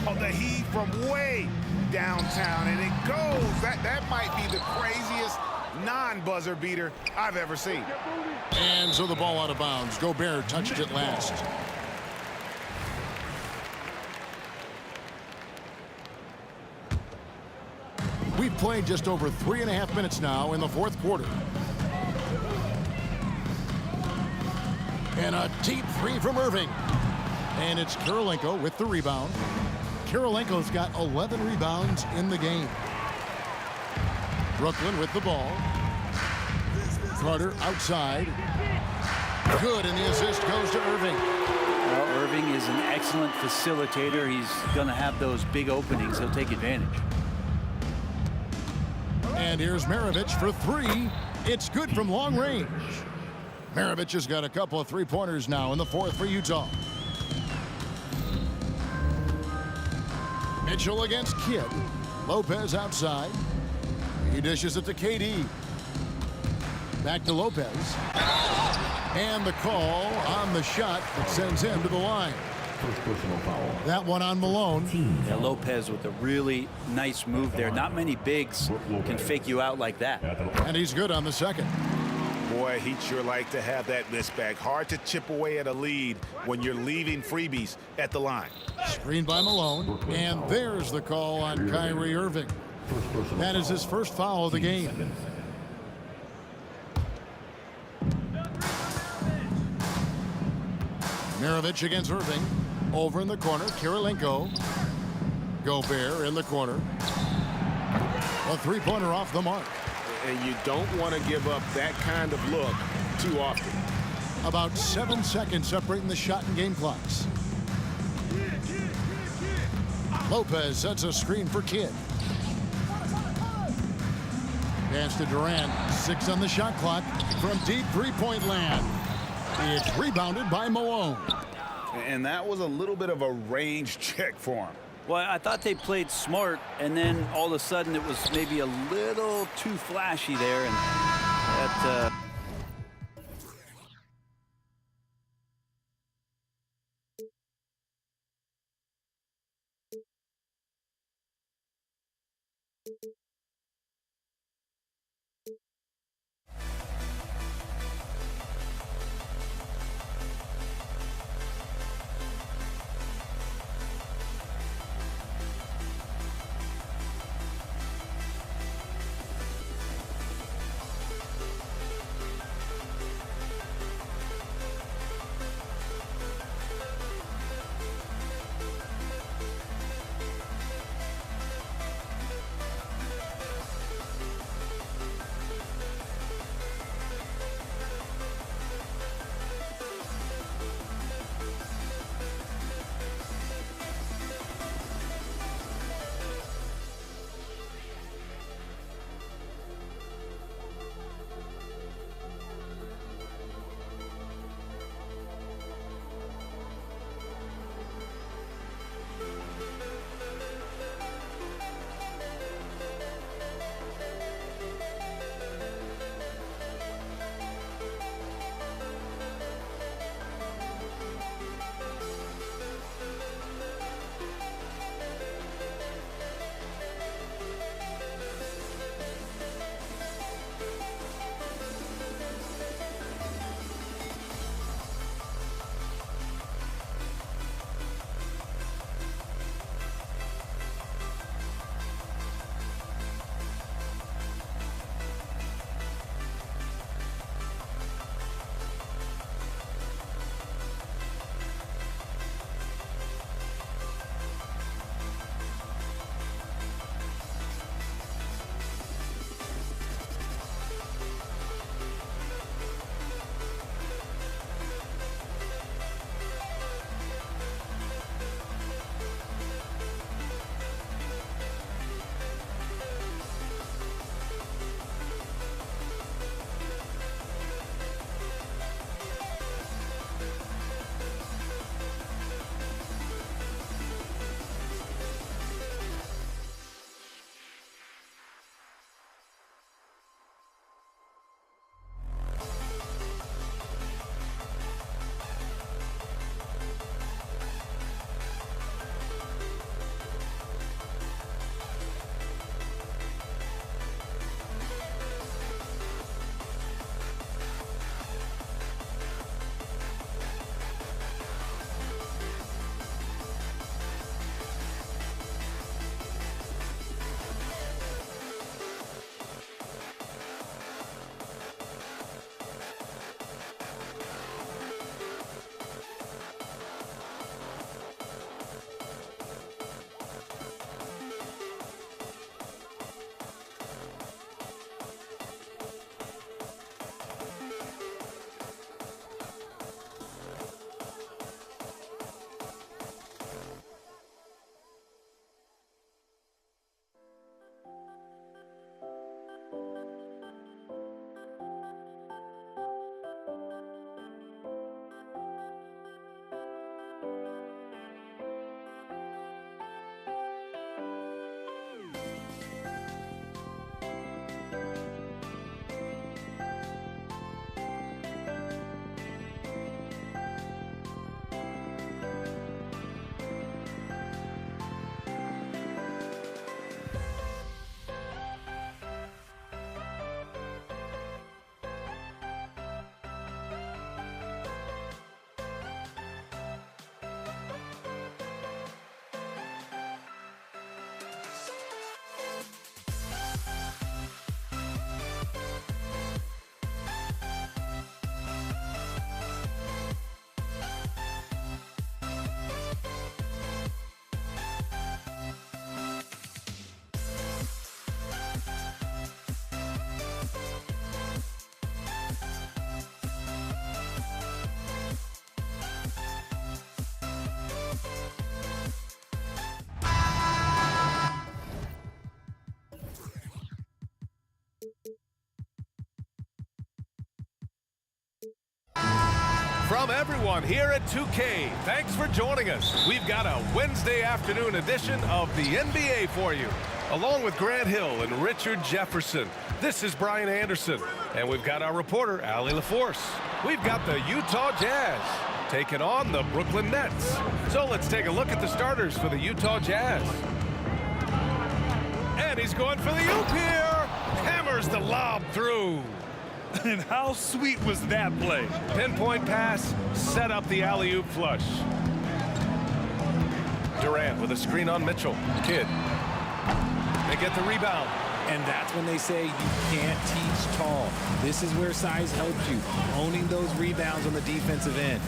Oh, the heat from way downtown, and it goes. That might be the craziest non-buzzer beater I've ever seen. And so the ball out of bounds. Gobert touched it last. We've played just over 3.5 minutes now in the fourth quarter. And a deep three from Irving. And it's Kirilenko with the rebound. Kirilenko's got 11 rebounds in the game. Brooklyn with the ball. Carter outside. Good, and the assist goes to Irving. Well, Irving is an excellent facilitator. He's going to have those big openings. He'll take advantage. And here's Maravich for three. It's good from long range. Maravich has got a couple of three-pointers now in the fourth for Utah. Mitchell against Kidd. Lopez outside. He dishes it to KD. Back to Lopez. And the call on the shot that sends him to the line. First personal foul. That one on Malone. Yeah, Lopez with a really nice move there. Not many bigs can fake you out like that. And he's good on the second. Boy, he'd sure like to have that miss back. Hard to chip away at a lead when you're leaving freebies at the line. Screened by Malone. And there's the call on Kyrie Irving. That is his first foul of the game. Maravich against Irving. Over in the corner, Kirilenko. Gobert in the corner. A three-pointer off the mark. And you don't want to give up that kind of look too often. About 7 seconds separating the shot and game clocks. Lopez sets a screen for Kidd. Pass to Durant. 6 on the shot clock from deep three-point land. It's rebounded by Malone. And that was a little bit of a range check for him. Well, I thought they played smart, and then all of a sudden it was maybe a little too flashy there, and that From everyone here at 2K, thanks for joining us. We've got a Wednesday afternoon edition of the NBA for you. Along with Grant Hill and Richard Jefferson, this is Brian Anderson. And we've got our reporter, Allie LaForce. We've got the Utah Jazz taking on the Brooklyn Nets. So let's take a look at the starters for the Utah Jazz. And he's going for the oop here. Hammers the lob through. And how sweet was that play? Pinpoint pass, set up the alley-oop flush. Durant with a screen on Mitchell. Kidd. They get the rebound. And that's when they say you can't teach tall. This is where size helps you, owning those rebounds on the defensive end.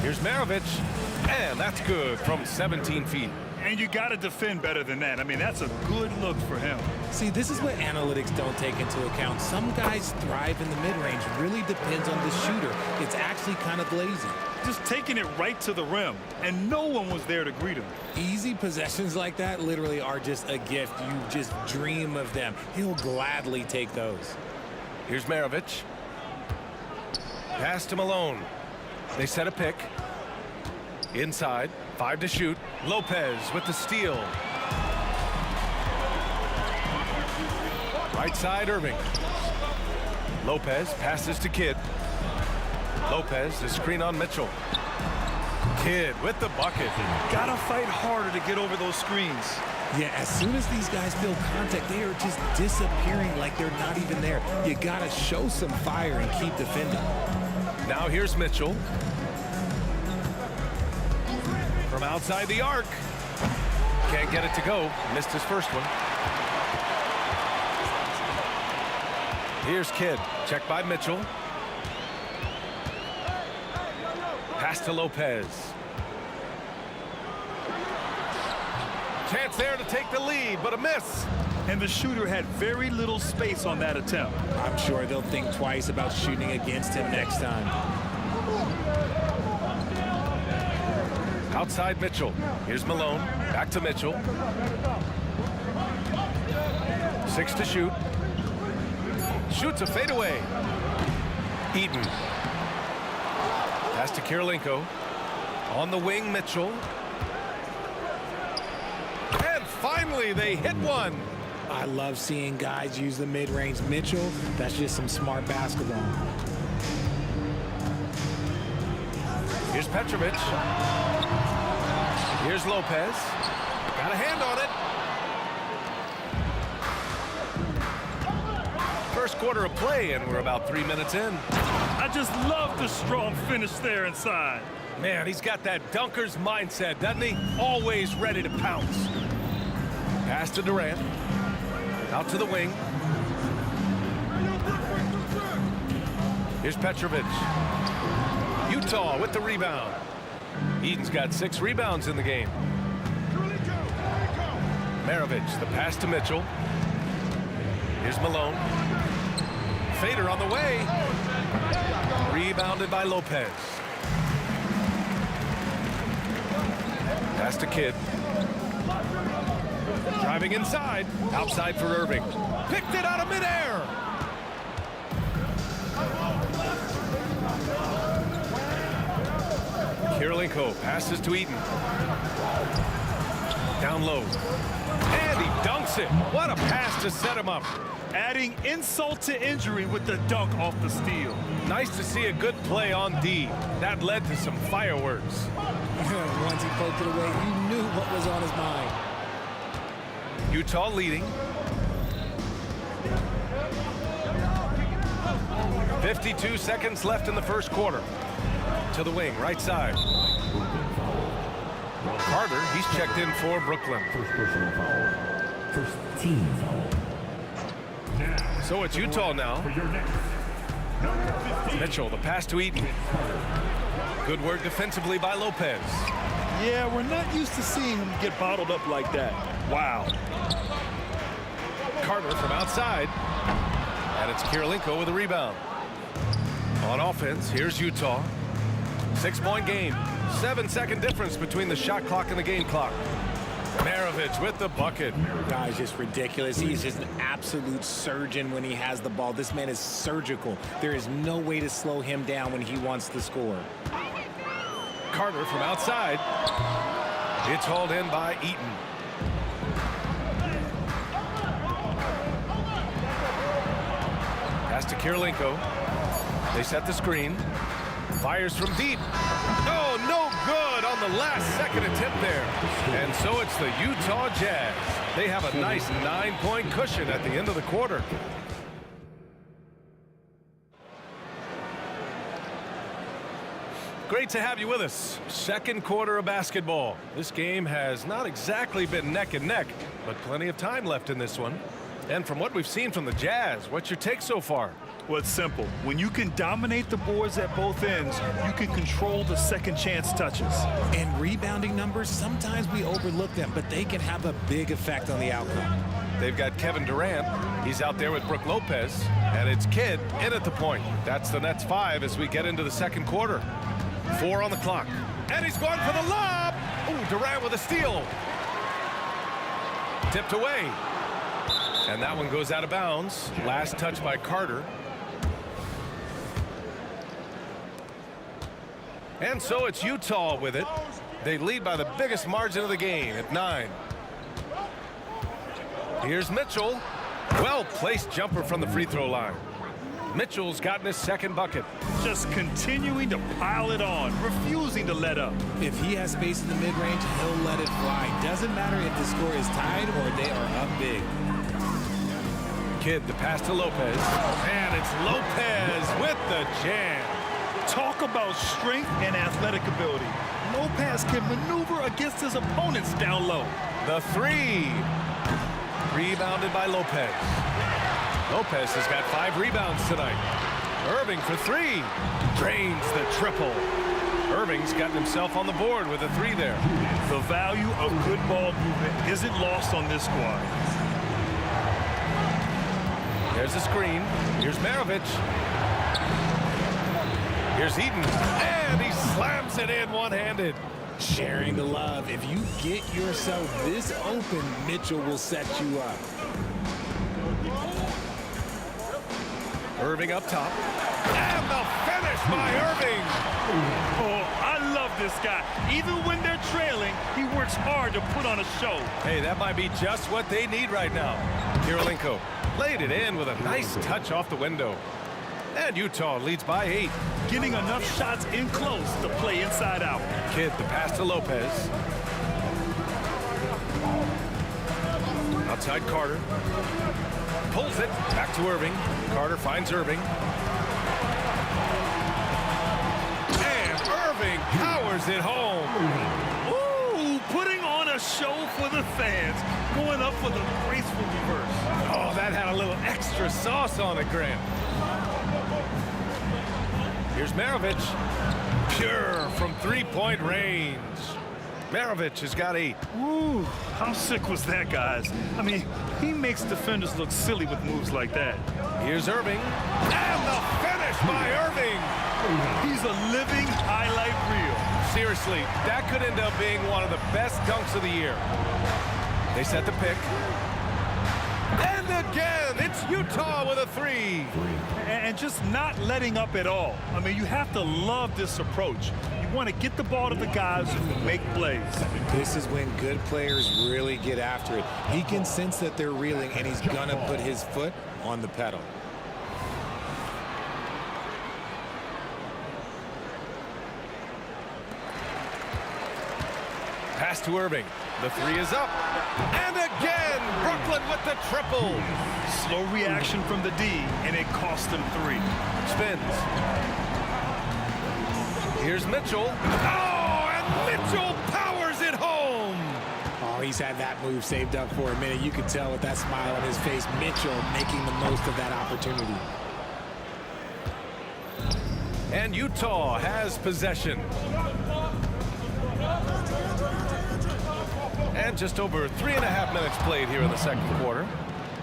Here's Maravich, and that's good from 17 feet. And you got to defend better than that. I mean, that's a good look for him. See, this is what analytics don't take into account. Some guys thrive in the mid-range. Really depends on the shooter. It's actually kind of lazy. Just taking it right to the rim, and no one was there to greet him. Easy possessions like that literally are just a gift. You just dream of them. He'll gladly take those. Here's Maravich. Pass to Malone. They set a pick. Inside, 5 to shoot. Lopez with the steal. Right side, Irving. Lopez passes to Kidd. Lopez, the screen on Mitchell. Kidd with the bucket. Gotta fight harder to get over those screens. Yeah, as soon as these guys feel contact, they are just disappearing like they're not even there. You gotta show some fire and keep defending. Now here's Mitchell. From outside the arc. Can't get it to go. Missed his first one. Here's Kidd. Checked by Mitchell. Pass to Lopez. Chance there to take the lead, but a miss. And the shooter had very little space on that attempt. I'm sure they'll think twice about shooting against him next time. Outside Mitchell. Here's Malone. Back to Mitchell. 6 to shoot. Shoots a fadeaway. Eaton. Pass to Kirilenko. On the wing, Mitchell. And finally, they hit one. I love seeing guys use the mid-range. Mitchell, that's just some smart basketball. Here's Petrovic. Here's Lopez. Got a hand on it. First quarter of play, and we're about 3 minutes in. I just love the strong finish there inside. Man, he's got that dunker's mindset, doesn't he? Always ready to pounce. Pass to Durant. Out to the wing. Here's Petrovic. Utah with the rebound. Eden's got 6 rebounds in the game. Maravich, the pass to Mitchell. Here's Malone. Fader on the way. Rebounded by Lopez. Pass to Kidd. Driving inside. Outside for Irving. Picked it out of midair. Kirilenko passes to Eaton. Down low. And he dunks it. What a pass to set him up. Adding insult to injury with the dunk off the steal. Nice to see a good play on D. That led to some fireworks. Once he poked it away, you knew what was on his mind. Utah leading. 52 seconds left in the first quarter. To the wing, right side. Carter, he's checked in for Brooklyn. First personal foul. First team foul. So it's Utah now. Mitchell, the pass to Eaton. Good work defensively by Lopez. Yeah, we're not used to seeing him get bottled up like that. Wow. Carter from outside. And it's Kirilenko with a rebound. On offense, here's Utah. 6-point game. 7-second difference between the shot clock and the game clock. Maravich with the bucket. Guy's just ridiculous. He's just an absolute surgeon when he has the ball. This man is surgical. There is no way to slow him down when he wants to score. Carter from outside. It's hauled in by Eaton. Pass to Kirilenko. They set the screen. Fires from deep. Oh, no good on the last second attempt there. And so it's the Utah Jazz. They have a nice 9-point cushion at the end of the quarter. Great to have you with us. Second quarter of basketball. This game has not exactly been neck and neck, but plenty of time left in this one. And from what we've seen from the Jazz, what's your take so far? Well, it's simple. When you can dominate the boards at both ends, you can control the second chance touches. And rebounding numbers, sometimes we overlook them, but they can have a big effect on the outcome. They've got Kevin Durant. He's out there with Brook Lopez. And it's Kidd in at the point. That's the Nets 5 as we get into the second quarter. 4 on the clock. And he's going for the lob. Ooh, Durant with a steal. Tipped away. And that one goes out of bounds. Last touch by Carter. And so it's Utah with it. They lead by the biggest margin of the game at 9. Here's Mitchell. Well-placed jumper from the free throw line. Mitchell's gotten his second bucket. Just continuing to pile it on, refusing to let up. If he has space in the mid-range, he'll let it fly. Doesn't matter if the score is tied or they are up big. Kidd, the pass to Lopez. And it's Lopez with the jam. Talk about strength and athletic ability. Lopez can maneuver against his opponents down low. The 3. Rebounded by Lopez. Lopez has got 5 rebounds tonight. Irving for 3. Drains the triple. Irving's gotten himself on the board with a 3 there. The value of good ball movement isn't lost on this squad. There's a screen. Here's Maravich. Here's Eaton. And he slams it in one-handed. Sharing the love. If you get yourself this open, Mitchell will set you up. Irving up top. And the finish by Irving. Oh, I love this guy. Even when they're trailing, he works hard to put on a show. Hey, that might be just what they need right now. Kirilenko laid it in with a nice touch off the window. And Utah leads by 8. Getting enough shots in close to play inside out. Kidd, the pass to Lopez. Outside Carter. Pulls it. Back to Irving. Carter finds Irving. And Irving powers it home. Ooh, putting on a show for the fans. Going up for the graceful reverse. Oh, that had a little extra sauce on it, Grant. Here's Maravich. Pure from 3-point range. Maravich has got 8. Ooh, how sick was that, guys? I mean, he makes defenders look silly with moves like that. Here's Irving. And the finish by Irving. He's a living highlight reel. Seriously, that could end up being one of the best dunks of the year. They set the pick. And again, it's Utah with a 3. And just not letting up at all. I mean, you have to love this approach. You want to get the ball to the guys who can make plays. This is when good players really get after it. He can sense that they're reeling, and he's going to put his foot on the pedal. Pass to Irving. The 3 is up. And again, Brooklyn with the triple. Slow reaction from the D, and it cost him 3. Spins. Here's Mitchell. Oh, and Mitchell powers it home. Oh, he's had that move saved up for a minute. You could tell with that smile on his face, Mitchell making the most of that opportunity. And Utah has possession. And just over 3.5 minutes played here in the second quarter.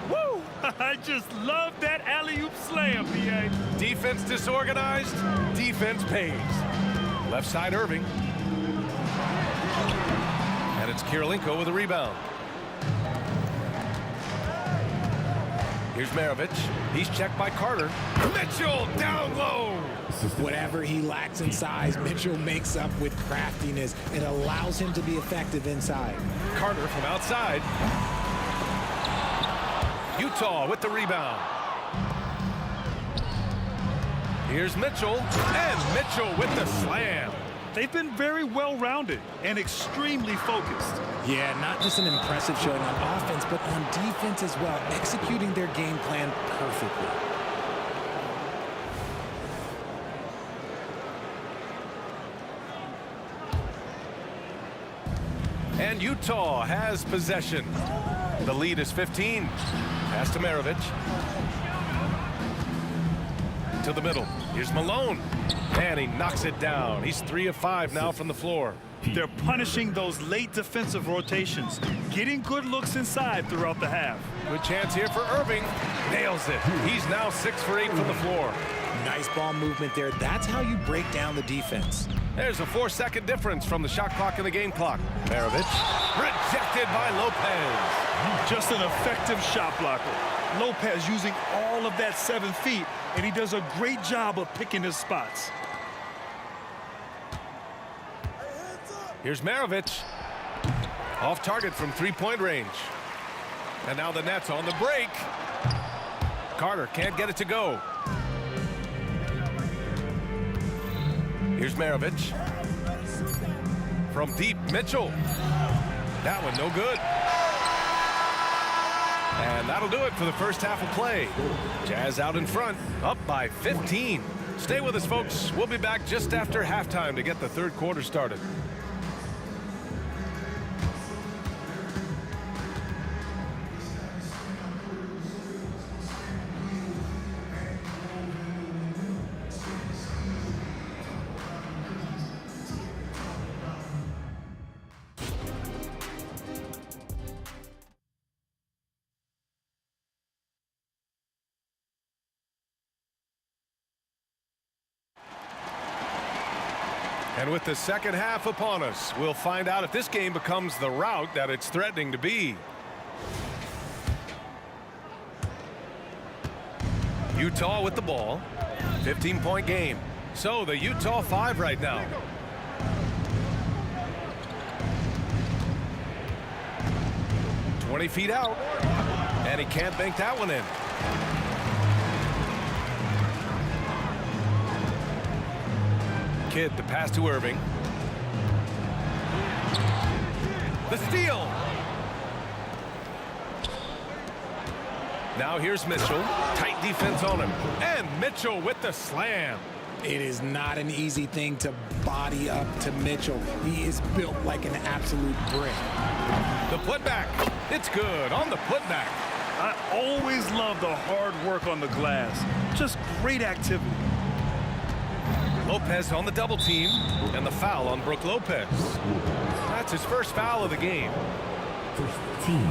Woo! I just love that alley-oop slam, B.A. Defense disorganized, defense pays. Left side Irving. And it's Kirilenko with a rebound. Here's Maravich. He's checked by Carter. Mitchell down low. Whatever he lacks in size, Mitchell makes up with craftiness. It allows him to be effective inside. Carter from outside. Utah with the rebound. Here's Mitchell, and Mitchell with the slam. They've been very well-rounded and extremely focused. Yeah, not just an impressive showing on offense, but on defense as well, executing their game plan perfectly. And Utah has possession. The lead is 15. Pass to Maravich. To the middle. Here's Malone. And he knocks it down. He's 3 of 5 now from the floor. They're punishing those late defensive rotations, getting good looks inside throughout the half. Good chance here for Irving. Nails it. He's now 6 for 8 from the floor. Nice ball movement there. That's how you break down the defense. There's a 4-second difference from the shot clock and the game clock. Maravich rejected by Lopez. Just an effective shot blocker. Lopez using all of that 7 feet, and he does a great job of picking his spots. Here's Maravich. Off target from 3-point range. And now the Nets on the break. Carter can't get it to go. Here's Maravich. From deep, Mitchell. That one no good. And that'll do it for the first half of play. Jazz out in front, up by 15. Stay with us, folks. We'll be back just after halftime to get the third quarter started. And with the second half upon us, we'll find out if this game becomes the rout that it's threatening to be. Utah with the ball. 15-point game. So the Utah 5 right now. Feet out. And he can't bank that one in. Kidd, the pass to Irving. The steal. Now here's Mitchell. Tight defense on him. And Mitchell with the slam. It is not an easy thing to body up to Mitchell. He is built like an absolute brick. The putback. It's good on the putback. I always love the hard work on the glass. Just great activity. Lopez on the double team, and the foul on Brook Lopez. That's his first foul of the game. First team.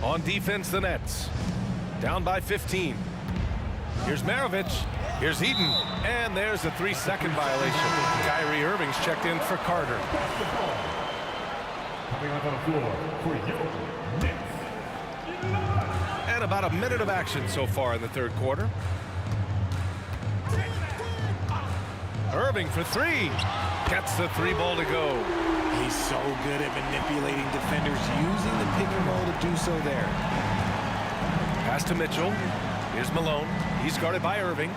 On defense, the Nets. Down by 15. Here's Maravich. Here's Eden. And there's a 3-second violation. Kyrie Irving's checked in for Carter. Coming up on the floor for your Knicks. And about a minute of action so far in the third quarter. Irving for 3. Gets the 3 ball to go. He's so good at manipulating defenders, using the pick and roll to do so there. Pass to Mitchell. Here's Malone. He's guarded by Irving.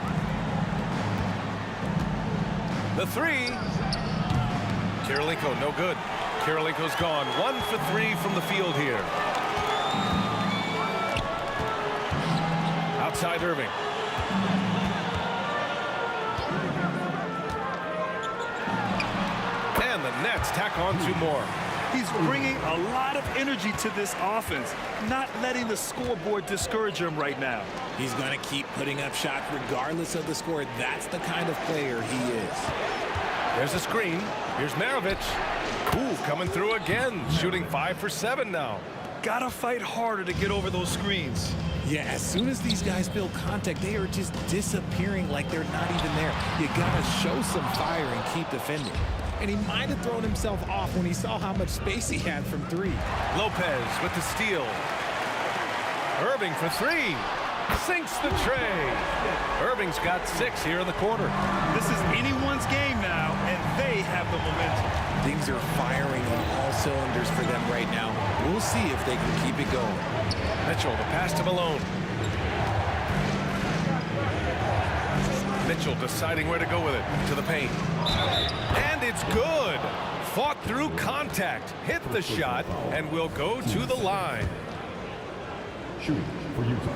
The 3. Kirilenko, no good. Kirilenko's gone. 1 for 3 from the field here. Outside Irving. And the Nets tack on 2 more. He's bringing a lot of energy to this offense, not letting the scoreboard discourage him right now. He's going to keep putting up shots regardless of the score. That's the kind of player he is. There's a screen. Here's Maravich. Ooh, coming through again, shooting 5 for 7 now. Gotta fight harder to get over those screens. Yeah, as soon as these guys feel contact, they are just disappearing like they're not even there. You gotta show some fire and keep defending. and he might have thrown himself off when he saw how much space he had from three. Lopez with the steal. Irving for three. Sinks the tray. Irving's got 6 here in the quarter. This is anyone's game now, and they have the momentum. Things are firing on all cylinders for them right now. We'll see if they can keep it going. Mitchell, the pass to Malone. Mitchell deciding where to go with it. To the paint. And it's good. Fought through contact. Hit the shot and will go to the line. Shooting for Utah.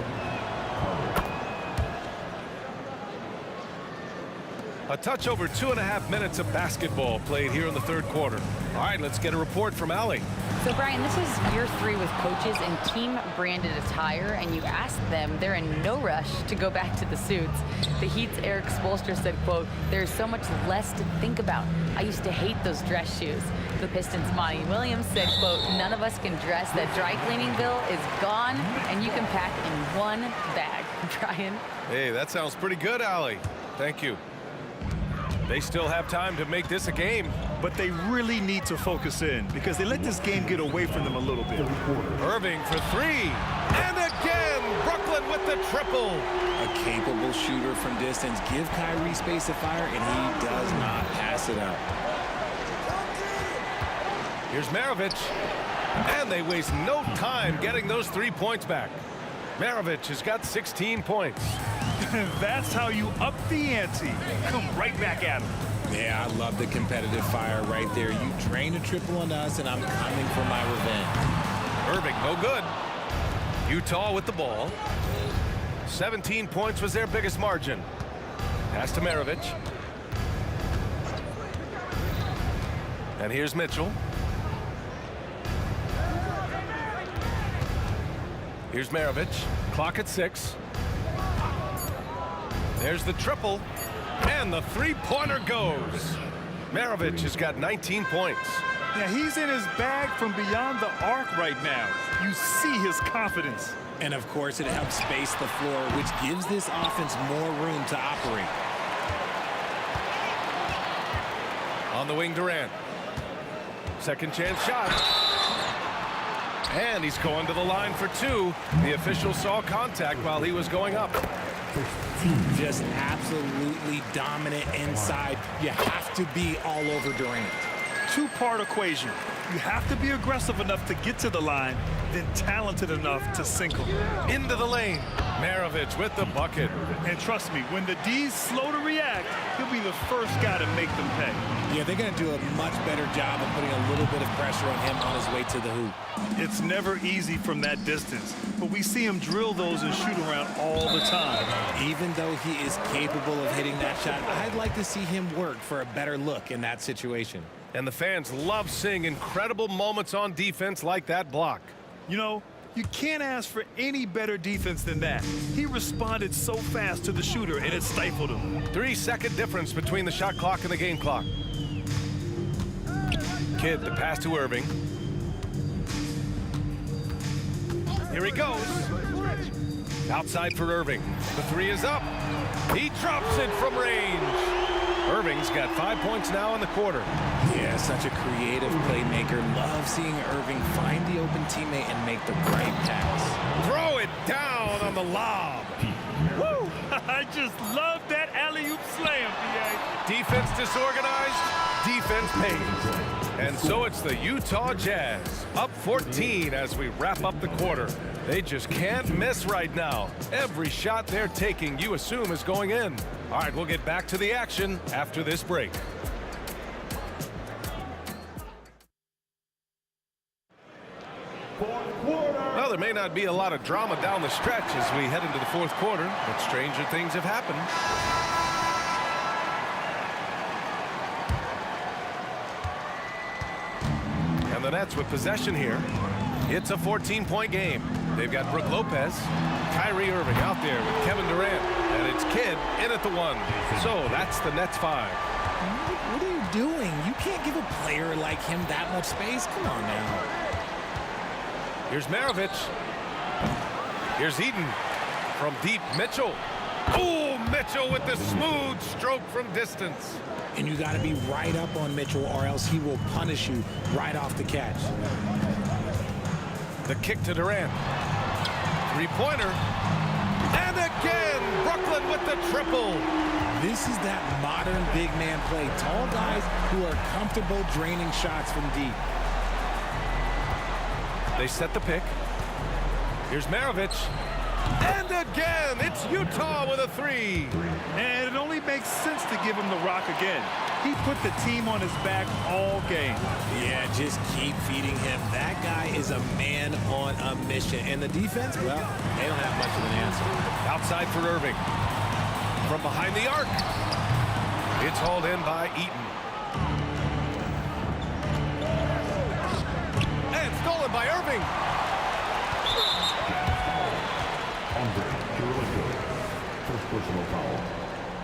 A touch over 2.5 minutes of basketball played here in the third quarter. All right, let's get a report from Allie. So, Brian, this is year 3 with coaches in team-branded attire, and you asked them, they're in no rush to go back to the suits. The Heat's Eric Spoelstra said, quote, "There's so much less to think about. I used to hate those dress shoes." The Pistons' Monty Williams said, quote, "None of us can dress. That dry cleaning bill is gone, and you can pack in one bag." Brian? Hey, that sounds pretty good, Allie. Thank you. They still have time to make this a game. But they really need to focus in because they let this game get away from them a little bit. Irving for three. And again, Brooklyn with the triple. A capable shooter from distance. Give Kyrie space to fire, and he does not pass it up. Here's Maravich. And they waste no time getting those 3 points back. Maravich has got 16 points. That's how you up the ante. Come right back at him. Yeah, I love the competitive fire right there. You drain a triple on us, and I'm coming for my revenge. Irving, no good. Utah with the ball. 17 points was their biggest margin. Pass to Maravich. And here's Mitchell. Here's Maravich. Clock at 6. There's the triple. And the three-pointer goes. Maravich has got 19 points. Yeah, he's in his bag from beyond the arc right now. You see his confidence. And, of course, it helps space the floor, which gives this offense more room to operate. On the wing, Durant. Second chance shot. And he's going to the line for 2. The official saw contact while he was going up. Just absolutely dominant inside. You have to be all over Durant. Two-part equation. You have to be aggressive enough to get to the line, then talented enough to sink them. Into the lane. Maravich with the bucket. And trust me, when the D's slow to react, he'll be the first guy to make them pay. Yeah, they're going to do a much better job of putting a little bit of pressure on him on his way to the hoop. It's never easy from that distance, but we see him drill those and shoot around all the time. Even though he is capable of hitting that shot, I'd like to see him work for a better look in that situation. And the fans love seeing incredible moments on defense like that block. You know, you can't ask for any better defense than that. He responded so fast to the shooter, and it stifled him. 3-second difference between the shot clock and the game clock. Kidd, the pass to Irving. Here he goes. Outside for Irving. The 3 is up. He drops it from range. Irving's got 5 points now in the quarter. Yeah, such a creative playmaker. Love seeing Irving find the open teammate and make the right pass. Throw it down on the lob. Woo! I just love that alley-oop slam, B.A. Defense disorganized, defense pays. And so it's the Utah Jazz, up 14 as we wrap up the quarter. They just can't miss right now. Every shot they're taking, you assume, is going in. All right, we'll get back to the action after this break. Well, there may not be a lot of drama down the stretch as we head into the fourth quarter, but stranger things have happened. And the Nets with possession here. It's a 14-point game. They've got Brook Lopez, Kyrie Irving out there with Kevin Durant, and it's Kidd in at the 1. So that's the Nets 5. What are you doing? You can't give a player like him that much space. Come on now. Here's Maravich. Here's Eden from deep. Mitchell. Oh, Mitchell with the smooth stroke from distance. And you got to be right up on Mitchell or else he will punish you right off the catch. The kick to Durant. Three-pointer. And again, Brooklyn with the triple. This is that modern big man play. Tall guys who are comfortable draining shots from deep. They set the pick. Here's Maravich. And again, it's Utah with a three. And it only makes sense to give him the rock again. He put the team on his back all game. Yeah, just keep feeding him. That guy is a man on a mission. And the defense, well, they don't have much of an answer. Outside for Irving. From behind the arc. It's hauled in by Eaton. And stolen by Irving. First personal foul.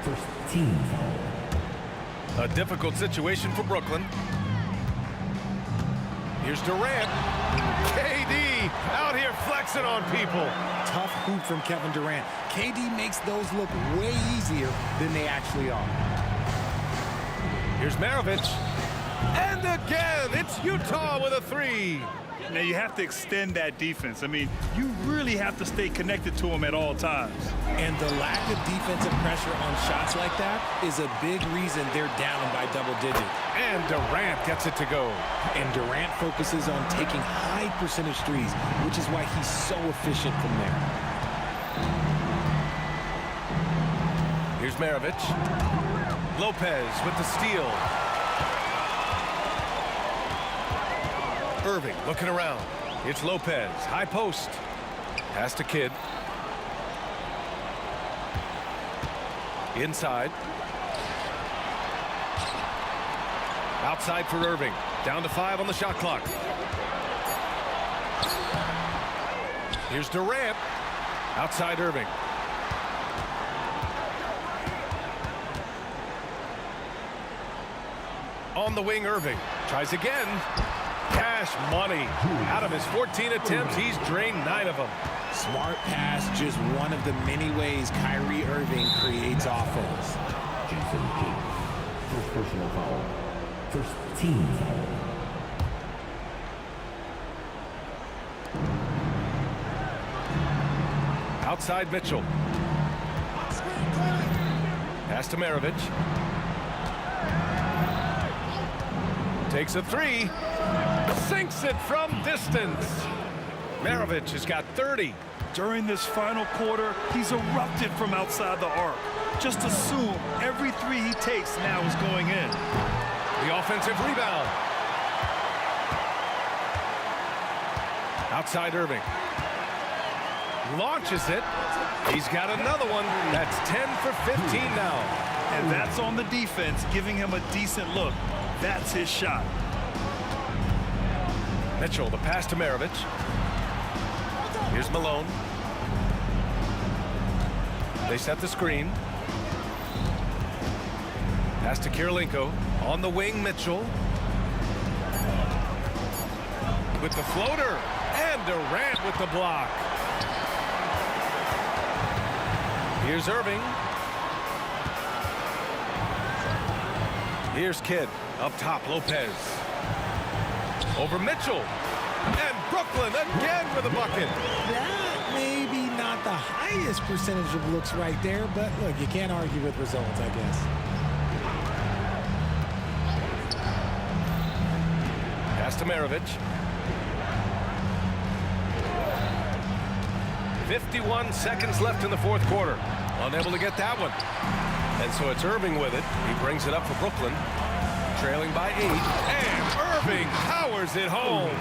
First team foul. A difficult situation for Brooklyn. Here's Durant. KD out here flexing on people. Tough hoop from Kevin Durant. KD makes those look way easier than they actually are. Here's Maravich. And again, it's Utah with a three. Now you have to extend that defense. I mean, you really have to stay connected to him at all times. And the lack of defensive pressure on shots like that is a big reason they're down by double digits. And Durant gets it to go. And Durant focuses on taking high percentage threes, which is why he's so efficient from there. Here's Maravich. Lopez with the steal. Irving looking around. It's Lopez. High post. Pass to Kidd. Inside. Outside for Irving. Down to 5 on the shot clock. Here's Durant. Outside Irving. On the wing, Irving. Tries again. Cash money. Out of his 14 attempts, he's drained 9 of them. Smart pass, just one of the many ways Kyrie Irving creates offense. Jason Kidd. First personal foul. First team foul. Outside Mitchell. Pass to Maravich. Takes a three. Sinks it from distance. Maravich has got 30. During this final quarter, he's erupted from outside the arc. Just assume every three he takes now is going in. The offensive rebound. Outside Irving. Launches it. He's got another one. That's 10 for 15 now. And that's on the defense, giving him a decent look. That's his shot. Mitchell, the pass to Maravich. Here's Malone. They set the screen. Pass to Kirilenko. On the wing, Mitchell. With the floater. And Durant with the block. Here's Irving. Here's Kidd. Up top, Lopez. Over Mitchell. And Brooklyn again with a bucket. That maybe not the highest percentage of looks right there, but look, you can't argue with results, I guess. Pass to Maravich. 51 seconds left in the fourth quarter. Unable to get that one. And so it's Irving with it. He brings it up for Brooklyn. Trailing by 8. And Irving powers it home.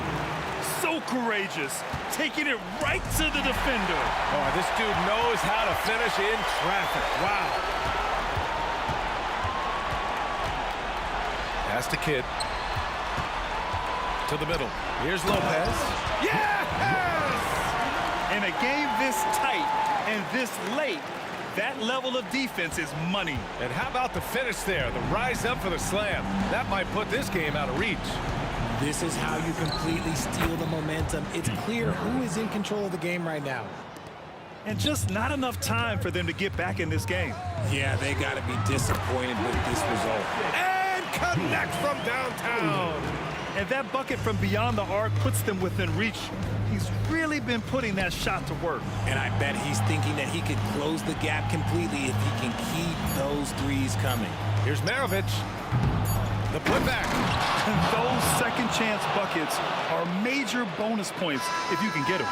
So courageous. Taking it right to the defender. Oh, this dude knows how to finish in traffic. Wow. Pass to Kidd. To the middle. Here's Lopez. Yes! In a game this tight and this late, that level of defense is money. And how about the finish there? The rise up for the slam. That might put this game out of reach. This is how you completely steal the momentum. It's clear who is in control of the game right now. and just not enough time for them to get back in this game. Yeah, they got to be disappointed with this result. And connect from downtown. And that bucket from beyond the arc puts them within reach. He's really been putting that shot to work. And I bet he's thinking that he could close the gap completely if he can keep those threes coming. Here's Maravich. The putback. Those second chance buckets are major bonus points if you can get them.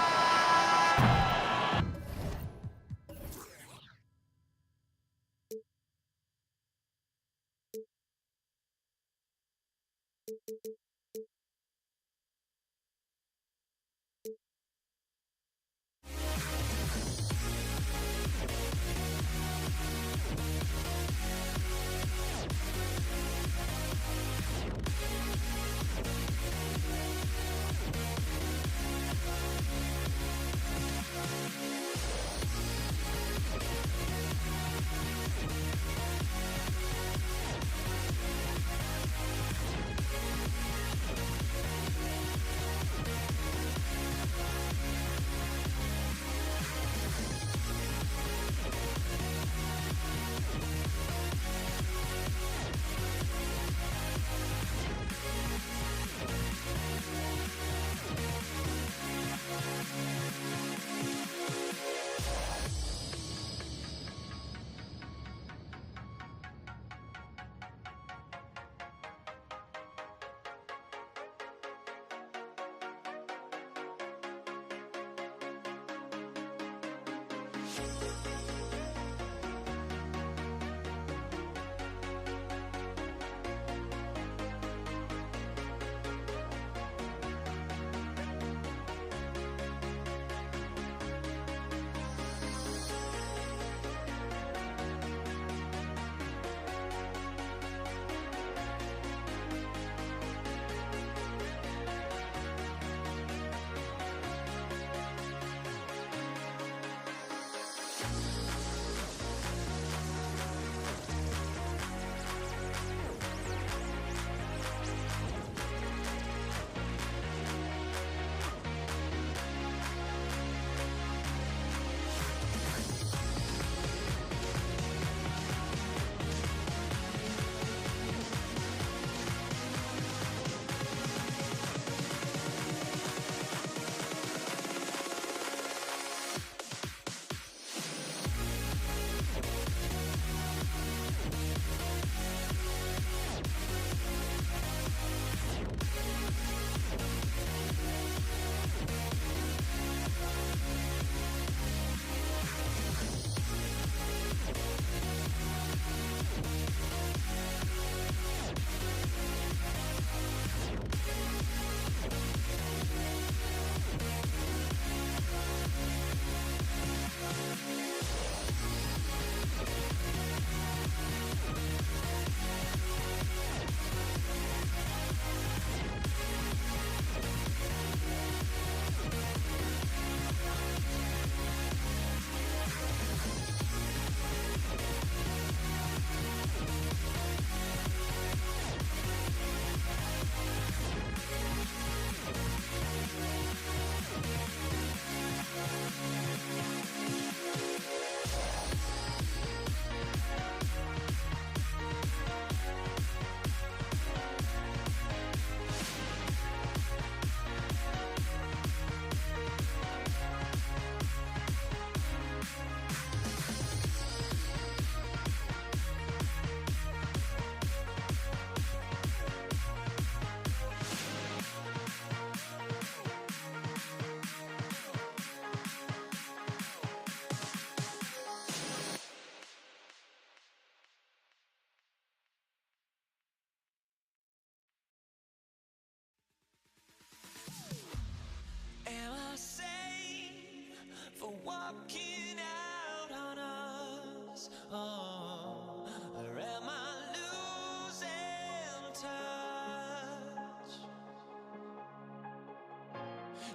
walking out on us? Oh, or am I losing touch?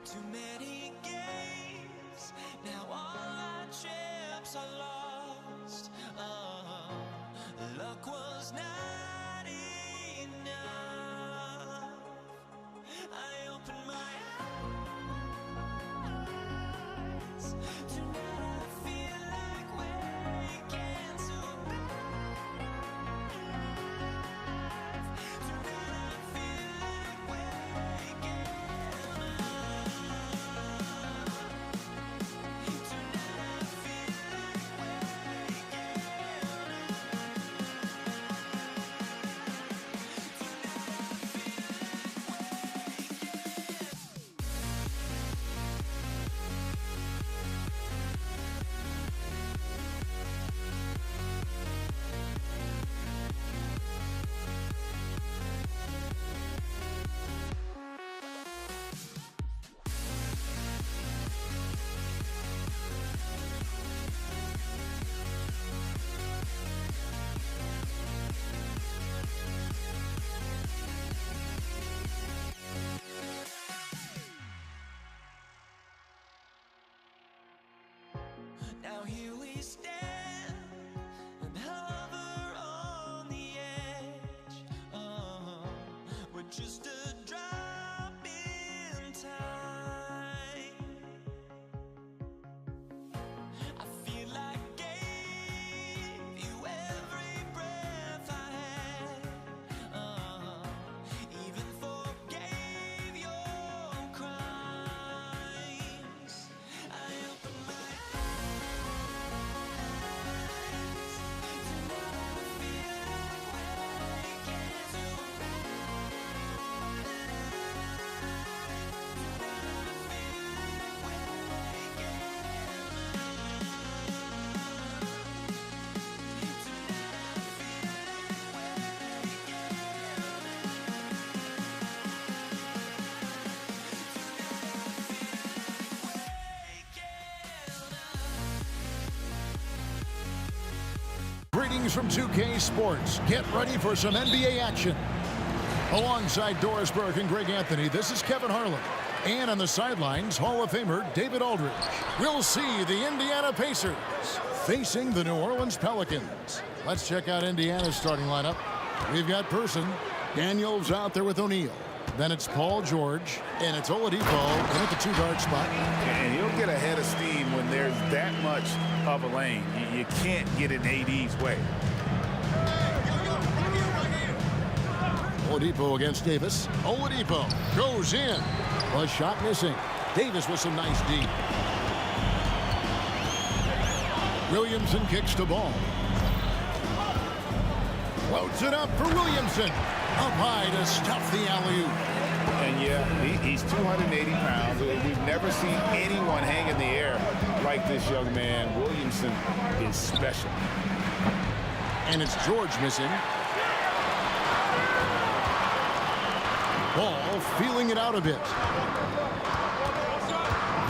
Too many games, now all our chips are lost. Oh, luck was not enough. I opened my eyes, tonight I Greetings from 2K Sports. Get ready for some NBA action. Alongside Doris Burke and Greg Anthony, this is Kevin Harlan. And on the sidelines, Hall of Famer David Aldridge. We'll see the Indiana Pacers facing the New Orleans Pelicans. Let's check out Indiana's starting lineup. We've got Person. Daniels out there with O'Neal. Then it's Paul George, and it's Oladipo in at the 2-guard spot. And he'll get ahead of steam when there's that much of a lane. You can't get in AD's way. Oladipo against Davis. Oladipo goes in. A shot missing. Davis with some nice D. Williamson kicks the ball. Floats it up for Williamson. Up high to stuff the alley-oop. And yeah, he's 280 pounds. We've never seen anyone hang in the air like this young man. Williamson is special. And it's George missing. Ball feeling it out a bit.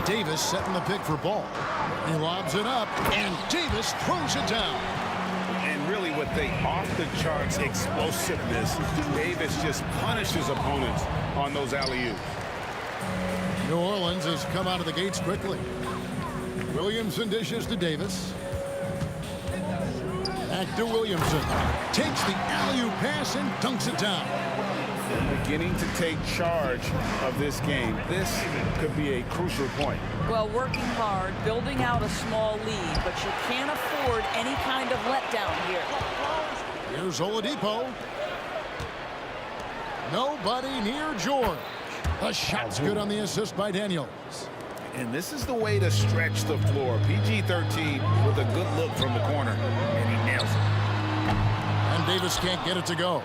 Davis setting the pick for Ball. He lobs it up, and Davis throws it down. And really with the off-the-charts explosiveness, Davis just punishes opponents on those alley-oops. New Orleans has come out of the gates quickly. Williamson dishes to Davis. Back to Williamson. Takes the alley-oop pass and dunks it down. Beginning to take charge of this game. This could be a crucial point. Well, working hard, building out a small lead, but you can't afford any kind of letdown here. Here's Oladipo. Nobody near George. The shot's good on the assist by Daniels. And this is the way to stretch the floor. PG-13 with a good look from the corner, and he nails it. And Davis can't get it to go.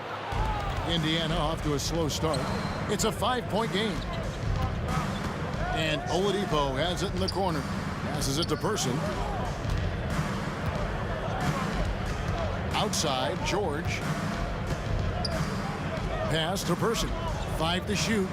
Indiana off to a slow start. It's a 5-point game. And Oladipo has it in the corner. Passes it to Person. Outside, George. Pass to Person. 5 to shoot.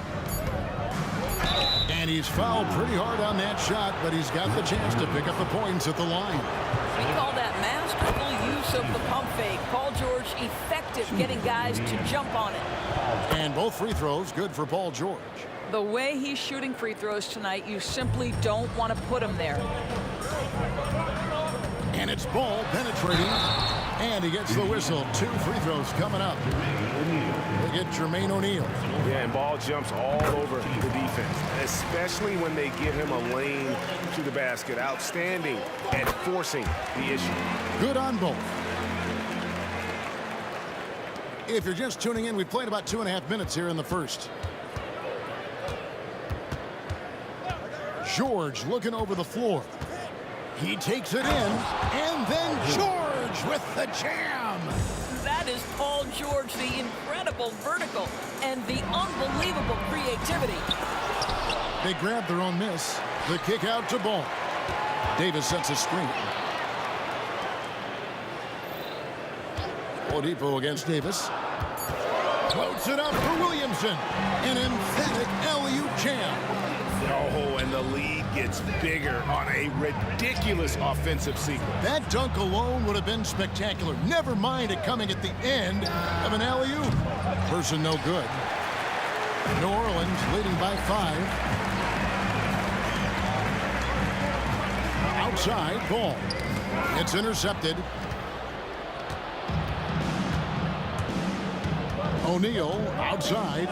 And he's fouled pretty hard on that shot, but he's got the chance to pick up the points at the line. We call that masterful use of the pump fake. Paul George effective getting guys to jump on it. And both free throws good for Paul George. The way he's shooting free throws tonight, you simply don't want to put him there. And it's Ball penetrating. And he gets the whistle. 2 free throws coming up. They get Jermaine O'Neal. Yeah, and Ball jumps all over the defense, especially when they give him a lane to the basket. Outstanding at forcing the issue. Good on both. If you're just tuning in, we played about 2.5 minutes here in the first. George looking over the floor. He takes it in, and then George with the jam. That is Paul George, the incredible vertical and the unbelievable creativity. They grab their own miss. The kick out to Ball. Davis sets a screen. Oladipo against Davis. Floats it up for Williamson. An emphatic alley-oop jam. Oh, and the lead gets bigger on a ridiculous offensive sequence. That dunk alone would have been spectacular. Never mind it coming at the end of an alley-oop. Person no good. New Orleans leading by 5. Outside, Ball. It's intercepted. O'Neal outside.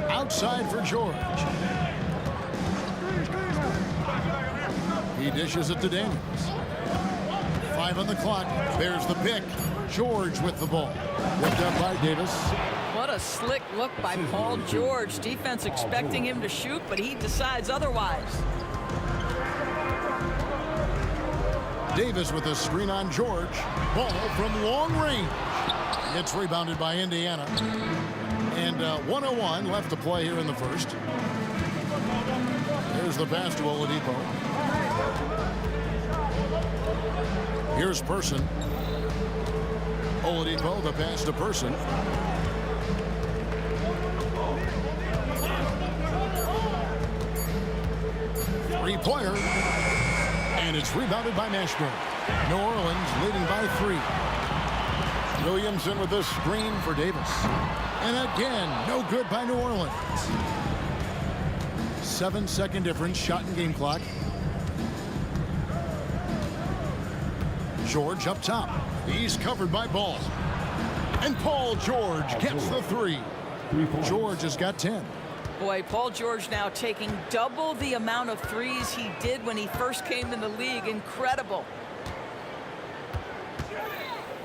Outside for George. He dishes it to Daniels. 5 on the clock. There's the pick. George with the ball. Whipped up by Davis. What a slick look by Paul George. Defense expecting him to shoot, but he decides otherwise. Davis with a screen on George. Ball from long range. It's rebounded by Indiana. And 1:01 left to play here in the first. There's the pass to Oladipo. Here's Person. Oladipo, the pass to Person. Three-pointer. And it's rebounded by Mashburn. New Orleans leading by 3. Williamson with the screen for Davis. And again, no good by New Orleans. 7-second difference, shot and game clock. George up top. He's covered by Ball. And Paul George gets the 3. George has got 10. Boy, Paul George now taking double the amount of threes he did when he first came in the league. Incredible.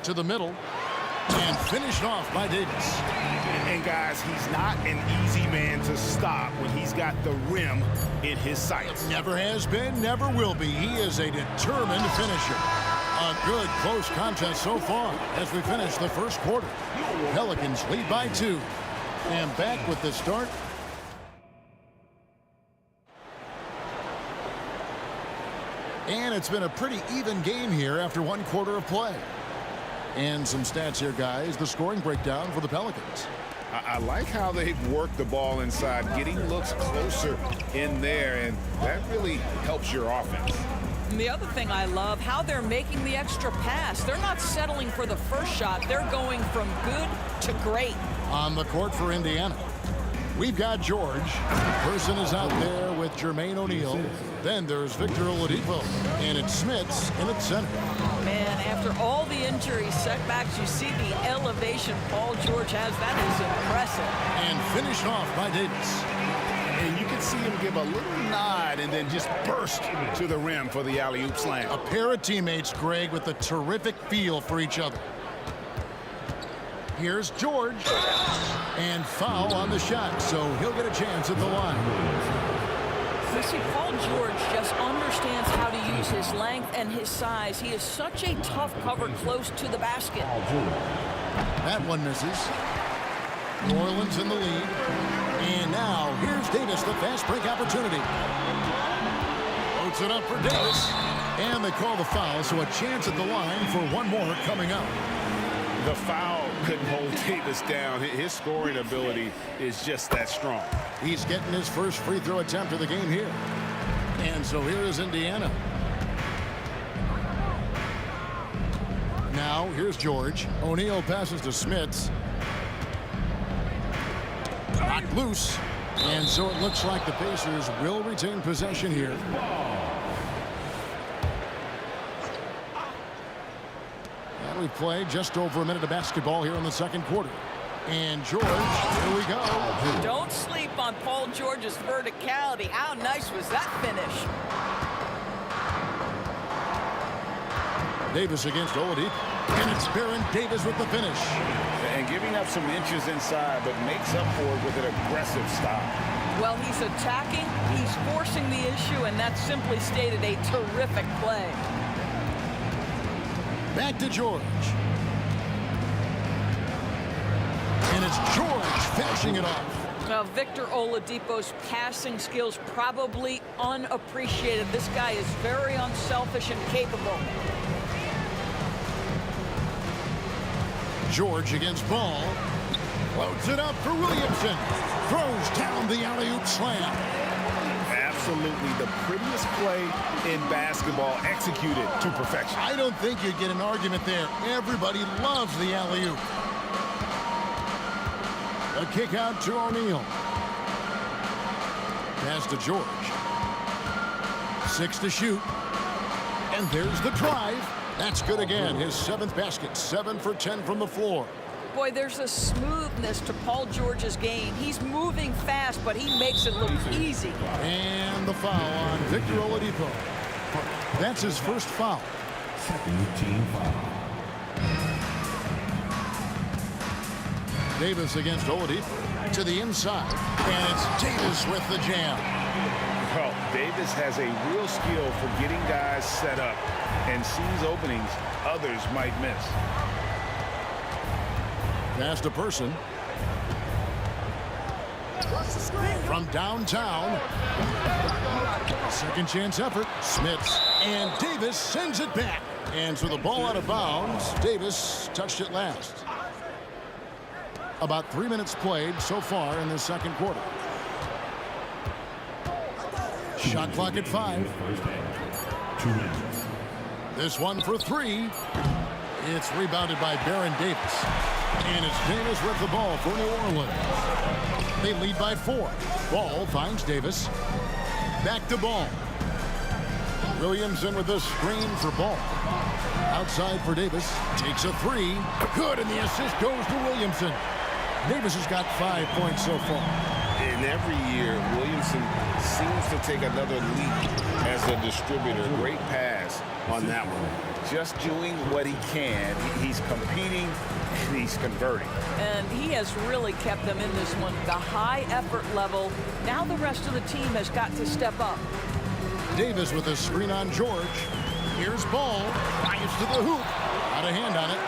To the middle. And finished off by Davis. And guys, he's not an easy man to stop when he's got the rim in his sights. Never has been, never will be. He is a determined finisher. A good close contest so far as we finish the first quarter. Pelicans lead by 2. And back with the start. And it's been a pretty even game here after 1 quarter of play. And some stats here, guys. The scoring breakdown for the Pelicans. I like how they've worked the ball inside, getting looks closer in there, and that really helps your offense. And the other thing I love, how they're making the extra pass. They're not settling for the first shot. They're going from good to great. On the court for Indiana, we've got George. Person is out there with Jermaine O'Neal. Then there's Victor Oladipo. And it's Smits in its center. Man, after all the injury setbacks, you see the elevation Paul George has. That is impressive. And finished off by Davis. And you can see him give a little nod and then just burst to the rim for the alley-oop slam. A pair of teammates, Greg, with a terrific feel for each other. Here's George. And foul on the shot, so he'll get a chance at the line. You see, Paul George just understands how to use his length and his size. He is such a tough cover close to the basket. That one misses. New Orleans in the lead. And now, here's Davis, the fast break opportunity. Floats it up for Davis. And they call the foul, so a chance at the line for one more coming up. The foul couldn't hold Davis down. His scoring ability is just that strong. He's getting his first free throw attempt of the game here. And so here is Indiana. Now, here's George. O'Neal passes to Smits. Knocked loose. And so it looks like the Pacers will retain possession here. And we've played just over a minute of basketball here in the second quarter. And George, here we go. Don't sleep on Paul George's verticality. How nice was that finish? Davis against Oladipo. And it's Baron Davis with the finish. And giving up some inches inside, but makes up for it with an aggressive stop. Well, he's attacking, he's forcing the issue, and that's simply stated a terrific play. Back to George. And it's George finishing it off. Now, Victor Oladipo's passing skills probably unappreciated. This guy is very unselfish and capable. George against Ball. Floats it up for Williamson. Throws down the alley-oop slam. Absolutely the prettiest play in basketball, executed to perfection. I don't think you'd get an argument there. Everybody loves the alley-oop. A kick out to O'Neal. Pass to George. 6 to shoot. And there's the drive. That's good again. His 7th basket. 7 for 10 from the floor. Boy, there's a smoothness to Paul George's game. He's moving fast, but he makes it look easy. And the foul on Victor Oladipo. That's his first foul. Second team foul. Davis against Oladipo to the inside. And it's Davis with the jam. Well, Davis has a real skill for getting guys set up and sees openings others might miss. Pass to Person. From downtown. Second chance effort. Smits. And Davis sends it back. And so the ball out of bounds. Davis touched it last. About 3 minutes played so far in the second quarter. Shot clock at 5. This one for three. It's rebounded by Baron Davis. And it's Davis with the ball for New Orleans. They lead by 4. Ball finds Davis. Back to Ball. Williamson with the screen for Ball. Outside for Davis. Takes a three. Good, and the assist goes to Williamson. Davis has got 5 points so far. And every year, Williamson seems to take another leap as a distributor. Great pass on that one. Just doing what he can. He's competing, and he's converting. And he has really kept them in this one. The high effort level. Now the rest of the team has got to step up. Davis with a screen on George. Here's Ball. Fires to the hoop. Got a hand on it.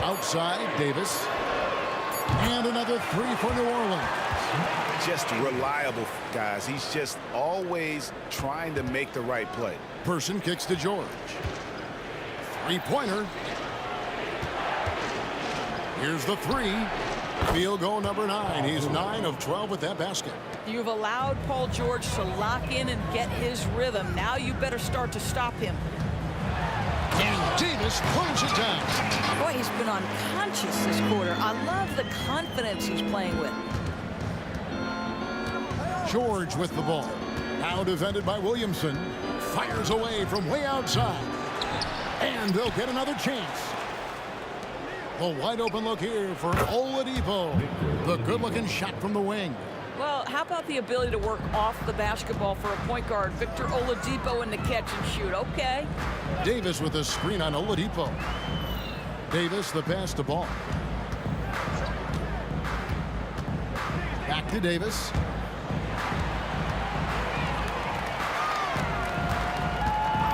Outside, Davis. And another three for New Orleans. Just reliable, guys. He's just always trying to make the right play. Person kicks to George. Three-pointer. Here's the three. Field goal number 9. He's 9 of 12 with that basket. You've allowed Paul George to lock in and get his rhythm. Now you better start to stop him. And Davis pulls it down. Boy, he's been unconscious this quarter. I love the confidence he's playing with. George with the ball. Now defended by Williamson. Fires away from way outside. And they'll get another chance. A wide open look here for Oladipo. The good-looking shot from the wing. Well, how about the ability to work off the basketball for a point guard? Victor Oladipo in the catch and shoot. Okay. Davis with a screen on Oladipo. Davis, the pass to Ball. Back to Davis.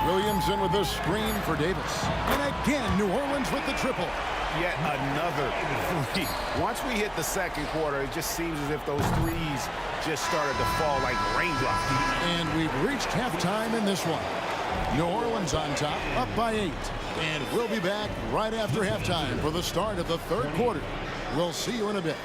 Williamson with the screen for Davis. And again, New Orleans with the triple. Yet another three. Once we hit the second quarter, it just seems as if those threes just started to fall like raindrops. And we've reached halftime in this one. New Orleans on top, up by 8. And we'll be back right after halftime for the start of the third quarter. We'll see you in a bit.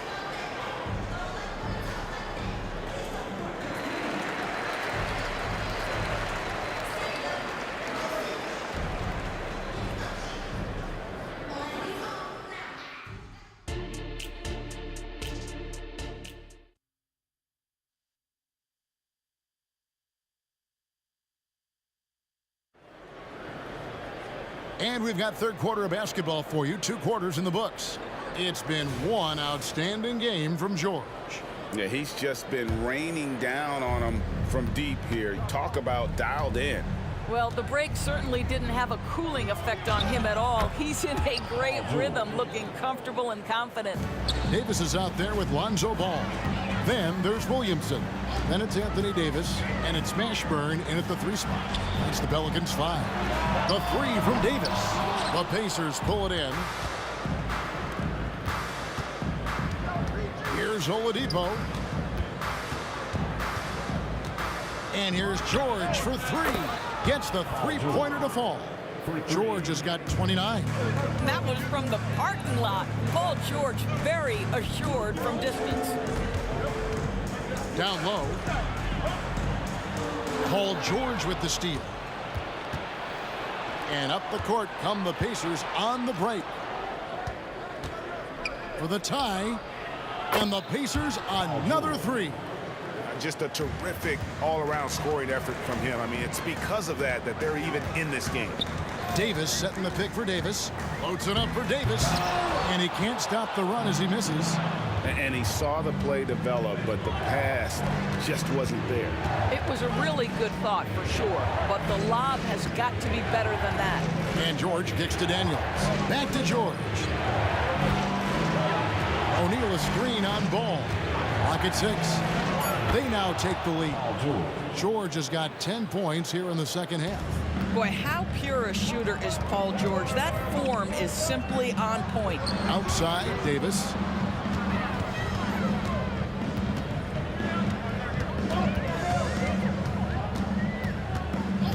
And we've got third quarter of basketball for you. 2 quarters in the books. It's been one outstanding game from George. Yeah, he's just been raining down on him from deep here. Talk about dialed in. Well, the break certainly didn't have a cooling effect on him at all. He's in a great rhythm, looking comfortable and confident. Davis is out there with Lonzo Ball. Then there's Williamson. Then it's Anthony Davis, and it's Mashburn in at the 3 spot. It's the Pelicans 5. The 3 from Davis. The Pacers pull it in. Here's Oladipo. And here's George for 3. Gets the 3-pointer to fall. George has got 29. That was from the parking lot. Paul George very assured from distance. Down low. Paul George with the steal. And up the court come the Pacers on the break. For the tie. And the Pacers another 3. Just a terrific all-around scoring effort from him. I mean, it's because of that they're even in this game. Davis setting the pick for Davis. Floats it up for Davis. And he can't stop the run as he misses. And he saw the play develop, but the pass just wasn't there. It was a really good thought for sure, but the lob has got to be better than that. And George kicks to Daniels. Back to George. O'Neal a screen on Ball. Clock at 6. They now take the lead. George has got 10 points here in the second half. Boy, how pure a shooter is Paul George. That form is simply on point. Outside, Davis.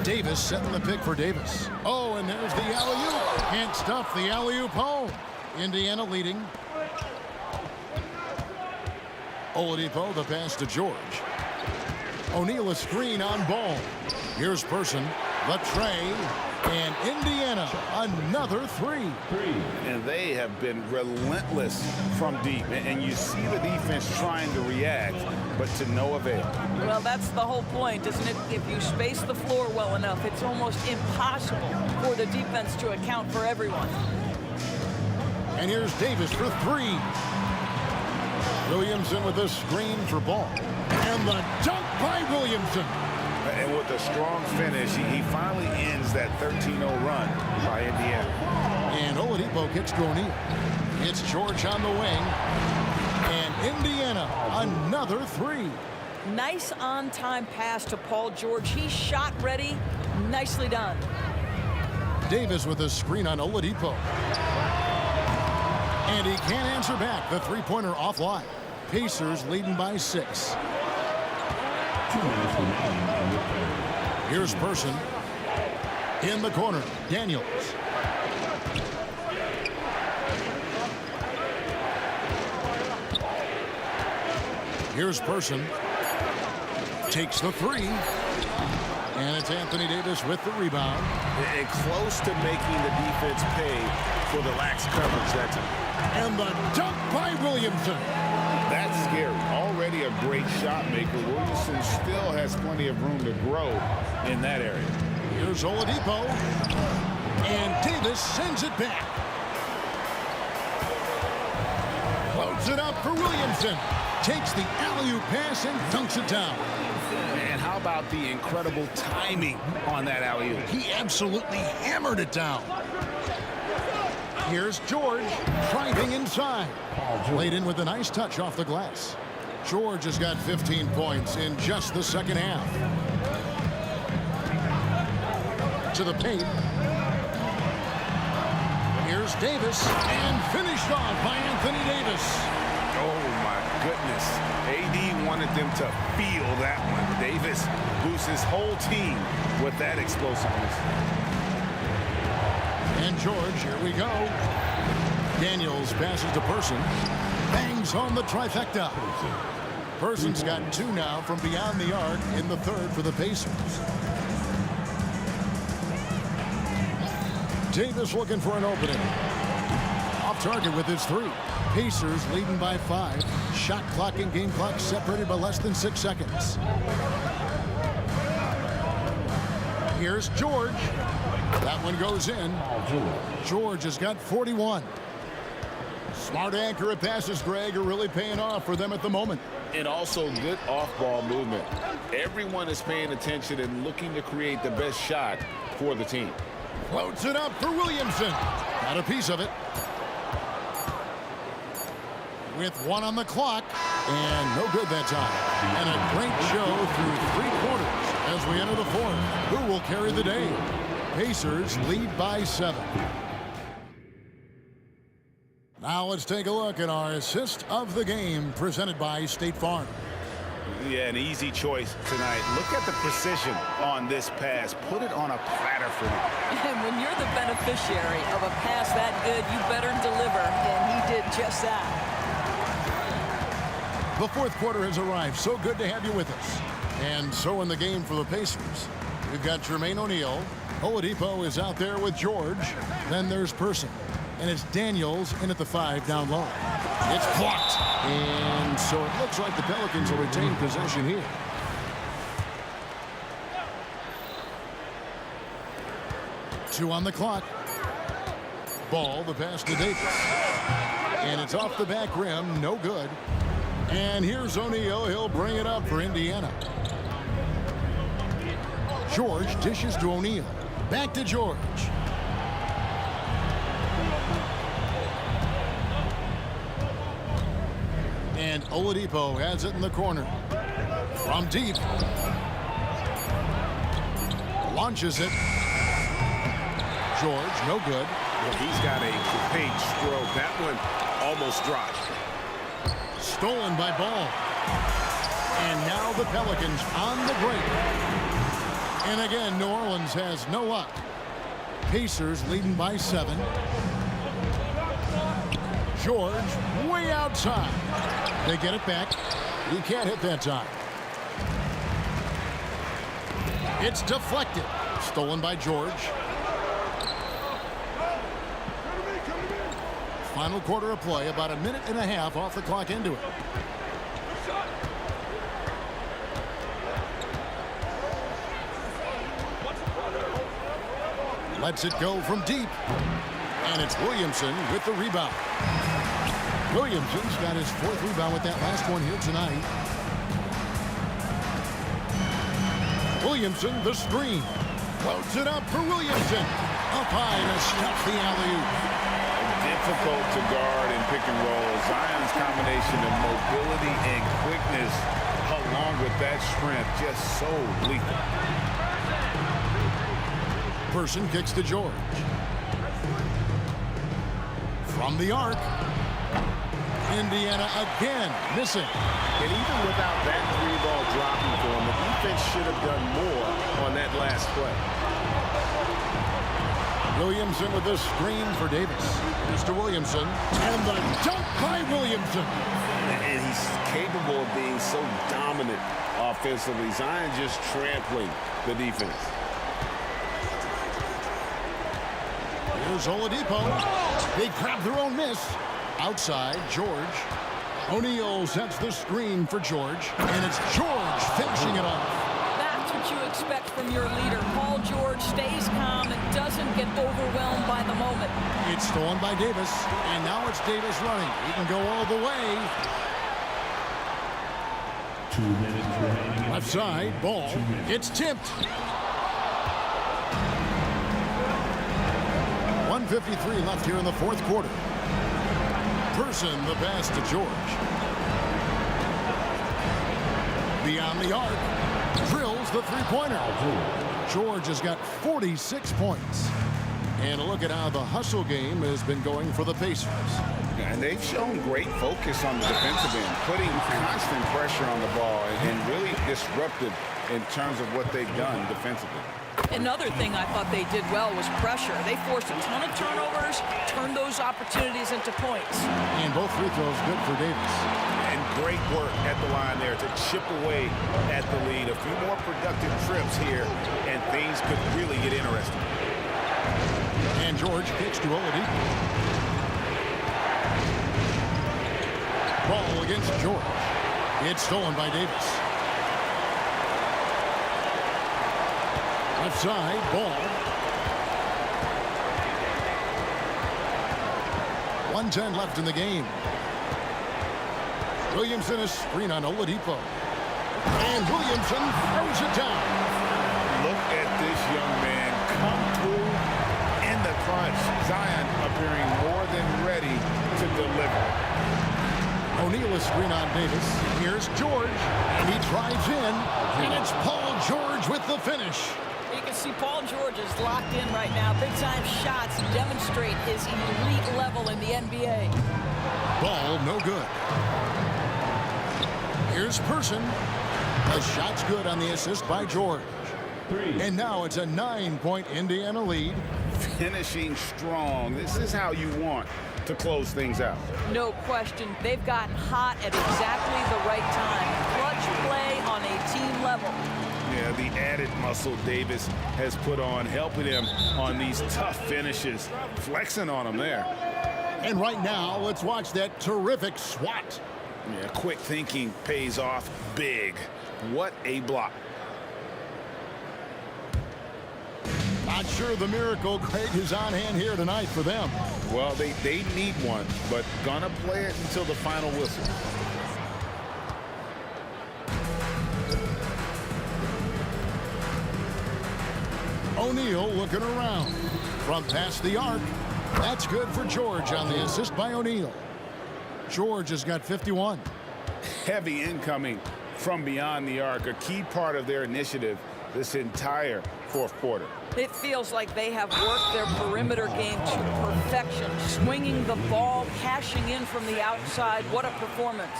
Davis setting the pick for Davis. Oh, and there's the alley-oop. Can't stuff the alley-oop home. Indiana leading. Oladipo, the pass to George. O'Neal a screen on Ball. Here's Person, the tray, and Indiana another three. And they have been relentless from deep. And you see the defense trying to react, but to no avail. Well, that's the whole point, isn't it? If you space the floor well enough, it's almost impossible for the defense to account for everyone. And here's Davis for three. Williamson with a screen for Ball. And the dunk by Williamson. And with a strong finish, he finally ends that 13-0 run by Indiana. And Oladipo kicks to O'Neal. It's George on the wing. And Indiana another three. Nice on-time pass to Paul George. He's shot ready. Nicely done. Davis with a screen on Oladipo. And he can't answer back. The three-pointer offline. Pacers leading by 6. Here's Person. In the corner, Daniels. Here's Person. Takes the three. And it's Anthony Davis with the rebound. And close to making the defense pay for the lax coverage that time. And the dunk by Williamson. That's scary. Already a great shot maker. Williamson still has plenty of room to grow in that area. Here's Oladipo. And Davis sends it back. Floats it up for Williamson. Takes the alley-oop pass and dunks it down. And how about the incredible timing on that alley-oop? He absolutely hammered it down. Here's George driving inside. Laid in with a nice touch off the glass. George has got 15 points in just the second half. To the paint. Here's Davis and finished off by Anthony Davis. Oh my goodness. AD wanted them to feel that one. Davis boosts his whole team with that explosiveness. And George, here we go. Daniels passes to Person. Bangs on the trifecta. Person's got 2 now from beyond the arc in the third for the Pacers. Davis looking for an opening. Off target with his 3. Pacers leading by 5. Shot clock and game clock separated by less than 6 seconds. Here's George. That one goes in. George has got 41. Smart accurate passes, Greg, are really paying off for them at the moment. And also good off-ball movement. Everyone is paying attention and looking to create the best shot for the team. Floats it up for Williamson. Got a piece of it. With 1 on the clock. And no good that time. And a great show through 3 quarters as we enter the 4th. Who will carry the day? Pacers lead by 7. Now let's take a look at our assist of the game presented by State Farm. Yeah, an easy choice tonight. Look at the precision on this pass. Put it on a platter for him. And when you're the beneficiary of a pass that good, you better deliver. And he did just that. The 4th quarter has arrived. So good to have you with us. And so in the game for the Pacers, we've got Jermaine O'Neal. Oladipo is out there with George. Then there's Person. And it's Daniels in at the 5 down low. It's blocked. And so it looks like the Pelicans will retain possession here. Two on the clock. Ball, the pass to Davis. And it's off the back rim, no good. And here's O'Neal. He'll bring it up for Indiana. George dishes to O'Neal. Back to George. And Oladipo has it in the corner. From deep. Launches it. George, no good. Well, he's got a great stroke. That one almost dropped. Stolen by Ball. And now the Pelicans on the break. And again, New Orleans has no luck. Pacers leading by 7. George way outside. They get it back. He can't hit that time. It's deflected. Stolen by George. Final quarter of play, about a minute and a half off the clock into it. Lets it go from deep. And it's Williamson with the rebound. Williamson's got his 4th rebound with that last one here tonight. Williamson, the screen. Floats it up for Williamson. Up high to stuff the alley-oop. Difficult to guard in pick and roll. Zion's combination of mobility and quickness along with that strength just so lethal. Person kicks to George. From the arc. Indiana again missing. And even without that 3-ball dropping for him, the defense should have done more on that last play. Williamson with the screen for Davis. Mr. Williamson. And the dunk by Williamson. And he's capable of being so dominant offensively. Zion just trampling the defense. Here's Oladipo. They grab their own miss. Outside, George. O'Neal sets the screen for George. And it's George finishing it off. That's what you expect from your leader. Paul George stays calm and doesn't get overwhelmed by the moment. It's stolen by Davis. And now it's Davis running. He can go all the way. 2 minutes remaining. Left side, ball. It's tipped. 1:53 left here in the 4th quarter. Person the pass to George. Beyond the arc. Drills the 3-pointer. George has got 46 points. And a look at how the hustle game has been going for the Pacers. And they've shown great focus on the defensive end, putting constant pressure on the ball and really disruptive in terms of what they've done defensively. Another thing I thought they did well was pressure. They forced a ton of turnovers, turned those opportunities into points. And both free throws good for Davis. And great work at the line there to chip away at the lead. A few more productive trips here, and things could really get interesting. And George kicks to Oladipo. Ball against George. It's stolen by Davis. Left side, ball. 1:10 left in the game. Williamson is screen on Oladipo. And Williamson throws it down. Look at this young man come through in the crunch. Zion appearing more than ready to deliver. O'Neal is screen on Davis. Here's George. And he drives in. And it's Paul George with the finish. You can see Paul George is locked in right now. Big-time shots demonstrate his elite level in the NBA. Ball no good. Here's Person. The shot's good on the assist by George. And now it's a 9-point Indiana lead. Finishing strong. This is how you want to close things out. No question. They've gotten hot at exactly the right time. Clutch play on a team level. Yeah, the added muscle Davis has put on, helping him on these tough finishes, flexing on him there. And right now, let's watch that terrific swat. Yeah, quick thinking pays off big. What a block. Not sure the miracle Craig is on hand here tonight for them. Well, they need one, but gonna play it until the final whistle. O'Neal looking around. From past the arc. That's good for George on the assist by O'Neal. George has got 51. Heavy incoming from beyond the arc, a key part of their initiative this entire 4th quarter. It feels like they have worked their perimeter game to perfection, swinging the ball, cashing in from the outside. What a performance.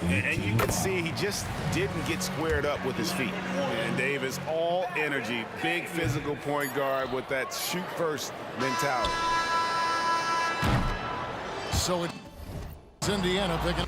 And you can see he just didn't get squared up with his feet. And Davis, all energy, big physical point guard with that shoot-first mentality. So it's Indiana picking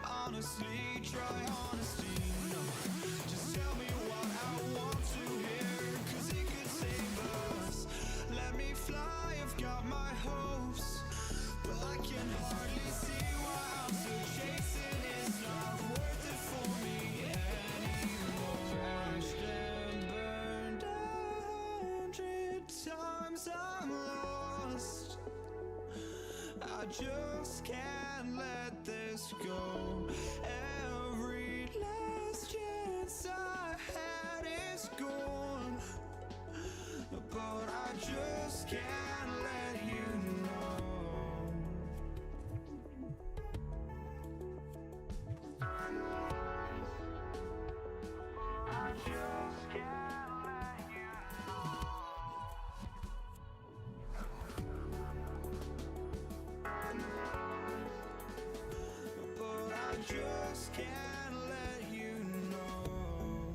honestly, try honesty. No, just tell me what I want to hear, 'cause it could save us. Let me fly, I've got my hopes, but I can hardly see why I'm still chasing. It's not worth it for me anymore. Crashed and burned 100 times, I'm lost. I just can't let this go. Every last chance I had is gone, but I just can't let you know. I just can't let you but I just can't let you know.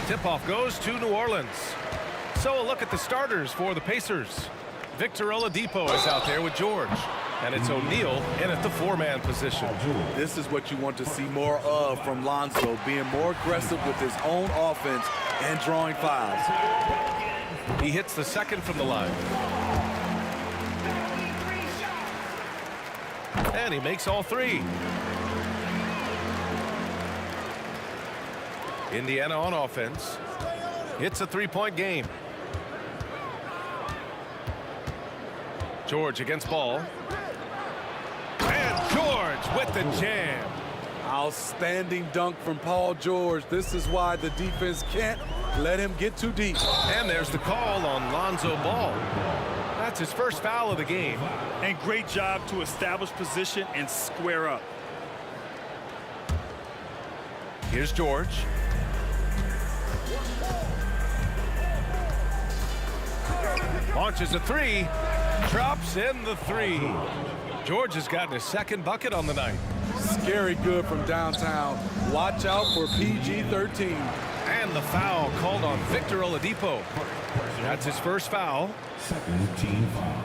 Tip-off goes to New Orleans. So a look at the starters for the Pacers. Victor Oladipo is out there with George. And it's O'Neal in at the four-man position. This is what you want to see more of from Lonzo, being more aggressive with his own offense and drawing fouls. He hits the second from the line. And he makes all three. Indiana on offense. It's a three-point game. George against Ball. And George with the jam. Outstanding dunk from Paul George. This is why the defense can't let him get too deep. And there's the call on Lonzo Ball. That's his first foul of the game. And great job to establish position and square up. Here's George. Launches a three. Drops in the three. George has gotten his second bucket on the night. Scary good from downtown. Watch out for PG-13. And the foul called on Victor Oladipo. That's his first foul. Second team foul.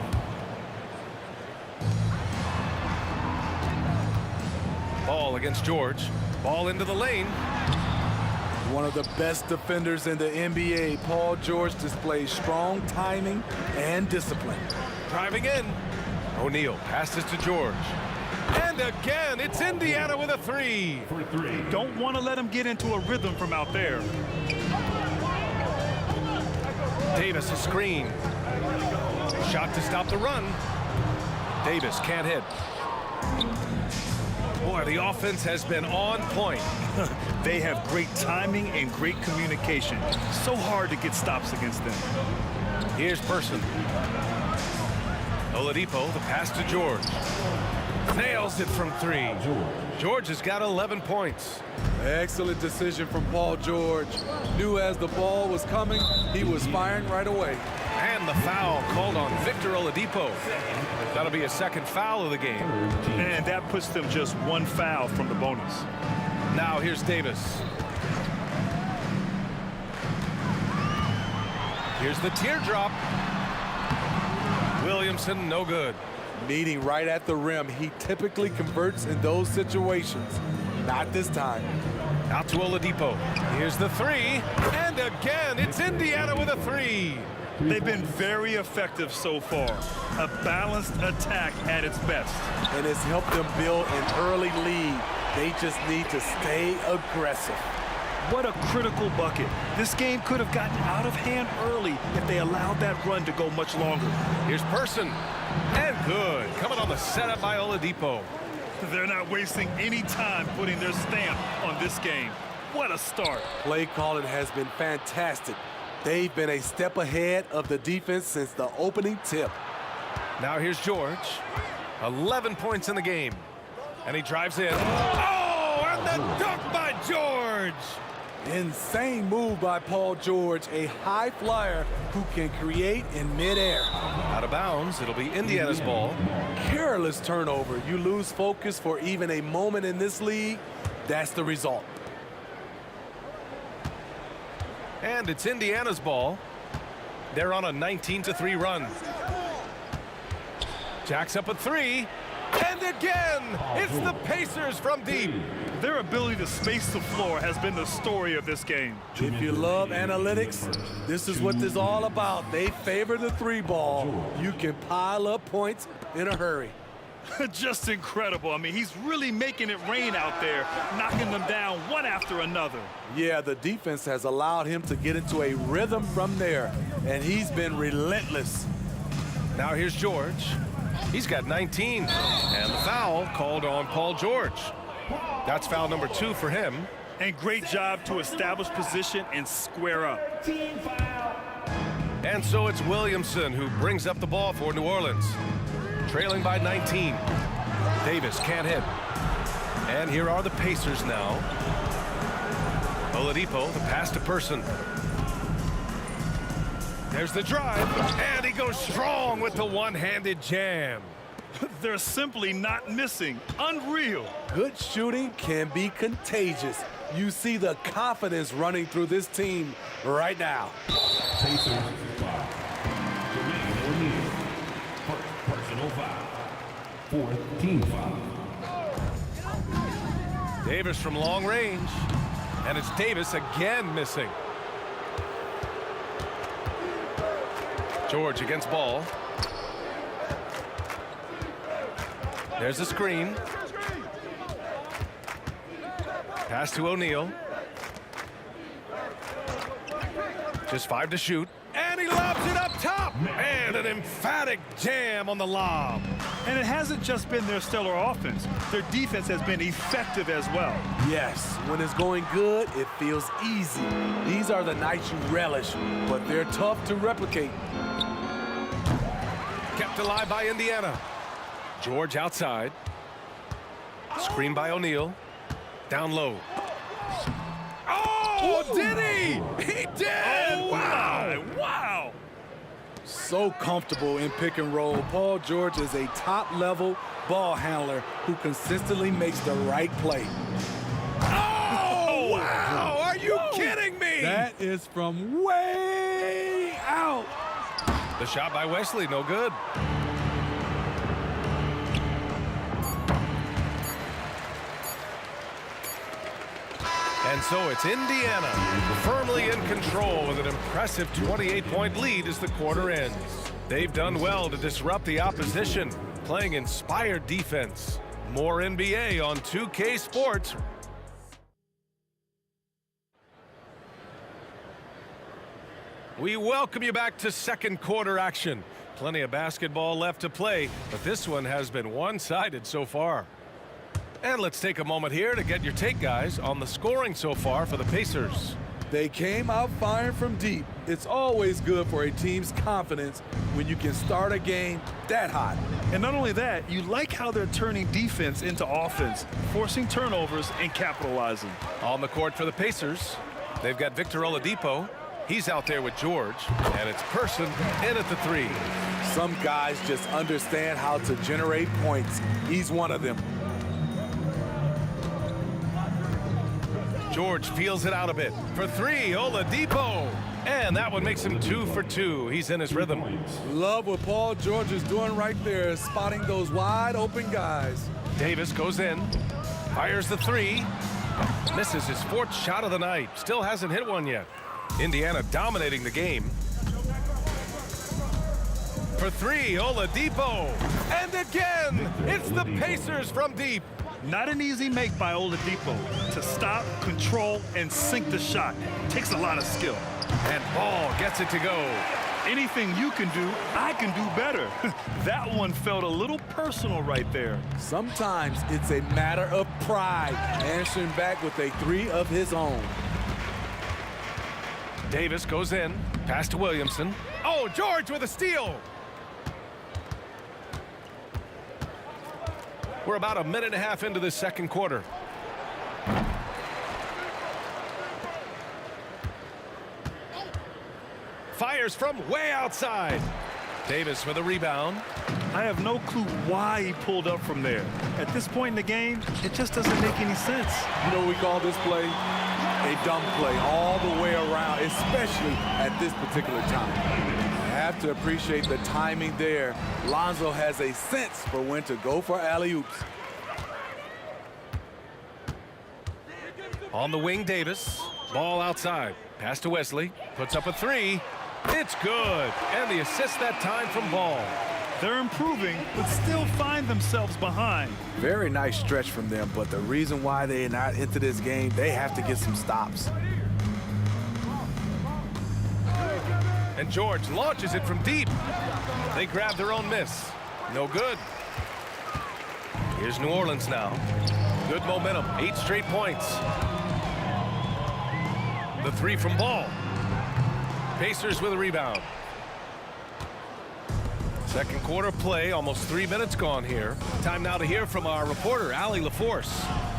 Ball against George. Ball into the lane. One of the best defenders in the NBA, Paul George displays strong timing and discipline. Driving in. O'Neal passes to George. And again, it's Indiana with a three. Don't want to let him get into a rhythm from out there. Davis a screen. Shot to stop the run. Davis can't hit. Boy, the offense has been on point. They have great timing and great communication. So hard to get stops against them. Here's Person. Oladipo, the pass to George. Nails it from three. George has got 11 points. Excellent decision from Paul George. Knew as the ball was coming, he was firing right away. And the foul called on Victor Oladipo. That'll be a second foul of the game. And that puts them just one foul from the bonus. Now here's Davis. Here's the teardrop. Williamson, no good. Meeting right at the rim. He typically converts in those situations. Not this time. Out to Oladipo. Here's the three. And again, it's Indiana with a three. They've been very effective so far. A balanced attack at its best. And it's helped them build an early lead. They just need to stay aggressive. What a critical bucket. This game could have gotten out of hand early if they allowed that run to go much longer. Here's Person. And good. Coming on the setup by Oladipo. They're not wasting any time putting their stamp on this game. What a start. Play calling has been fantastic. They've been a step ahead of the defense since the opening tip. Now here's George. 11 points in the game. And he drives in. Oh, and the dunk by George. Insane move by Paul George, a high flyer who can create in midair. Out of bounds, it'll be Indiana's ball. Careless turnover. You lose focus for even a moment in this league. That's the result. And it's Indiana's ball. They're on a 19-3 run. Jacks up a three. And again, it's the Pacers from deep. Their ability to space the floor has been the story of this game. If you love analytics, this is what this is all about. They favor the three ball. You can pile up points in a hurry. Just incredible. I mean, he's really making it rain out there, knocking them down one after another. Yeah, the defense has allowed him to get into a rhythm from there, and he's been relentless. Now here's George. He's got 19. And the foul called on Paul George. That's foul number 2 for him. And great job to establish position and square up. And so it's Williamson who brings up the ball for New Orleans. Trailing by 19. Davis can't hit. And here are the Pacers now. Oladipo, the pass to Person. There's the drive, and he goes strong with the one-handed jam. They're simply not missing. Unreal. Good shooting can be contagious. You see the confidence running through this team right now. Pacers foul. Jermaine O'Neal. First personal foul. Fourth team foul. Davis from long range. And it's Davis again missing. George against Ball. There's the screen. Pass to O'Neal. Just 5 to shoot. And he lobs it up top. And an emphatic jam on the lob. And it hasn't just been their stellar offense. Their defense has been effective as well. Yes, when it's going good, it feels easy. These are the nights you relish, but they're tough to replicate. Kept alive by Indiana. George outside. Screen by O'Neal. Down low. Oh, did he? He did! Oh, wow! Wow! So comfortable in pick and roll. Paul George is a top-level ball handler who consistently makes the right play. Oh, wow! Are you kidding me? That is from way out. The shot by Wesley, no good. And so it's Indiana firmly in control with an impressive 28-point lead as the quarter ends. They've done well to disrupt the opposition, playing inspired defense. More NBA on 2K Sports. We welcome you back to second quarter action. Plenty of basketball left to play, but this one has been one-sided so far. And let's take a moment here to get your take, guys, on the scoring so far for the Pacers. They came out firing from deep. It's always good for a team's confidence when you can start a game that hot. And not only that, you like how they're turning defense into offense, forcing turnovers and capitalizing. On the court for the Pacers, they've got Victor Oladipo. He's out there with George, and it's Person in at the 3. Some guys just understand how to generate points. He's one of them. George feels it out a bit. For 3, Oladipo. And that one makes him 2 for 2. He's in his rhythm. Love what Paul George is doing right there, spotting those wide open guys. Davis goes in, fires the 3, misses his 4th shot of the night. Still hasn't hit one yet. Indiana dominating the game. For 3, Oladipo. And again, it's the Pacers from deep. Not an easy make by Oladipo to stop, control, and sink the shot. Takes a lot of skill. And Ball gets it to go. Anything you can do, I can do better. That one felt a little personal right there. Sometimes it's a matter of pride, answering back with a 3 of his own. Davis goes in, pass to Williamson. Oh, George with a steal. We're about a minute and a half into this second quarter. Fires from way outside. Davis with a rebound. I have no clue why he pulled up from there. At this point in the game, it just doesn't make any sense. You know what we call this play? A dumb play all the way around, especially at this particular time. I have to appreciate the timing there. Lonzo has a sense for when to go for alley-oops. On the wing, Davis. Ball outside. Pass to Wesley. Puts up a 3. It's good. And the assist that time from Ball. They're improving, but still find themselves behind. Very nice stretch from them, but the reason why they're not into this game, they have to get some stops. And George launches it from deep. They grab their own miss. No good. Here's New Orleans now. Good momentum. 8 straight points. The 3 from Ball. Pacers with a rebound. Second quarter play, almost 3 minutes gone here. Time now to hear from our reporter, Allie LaForce.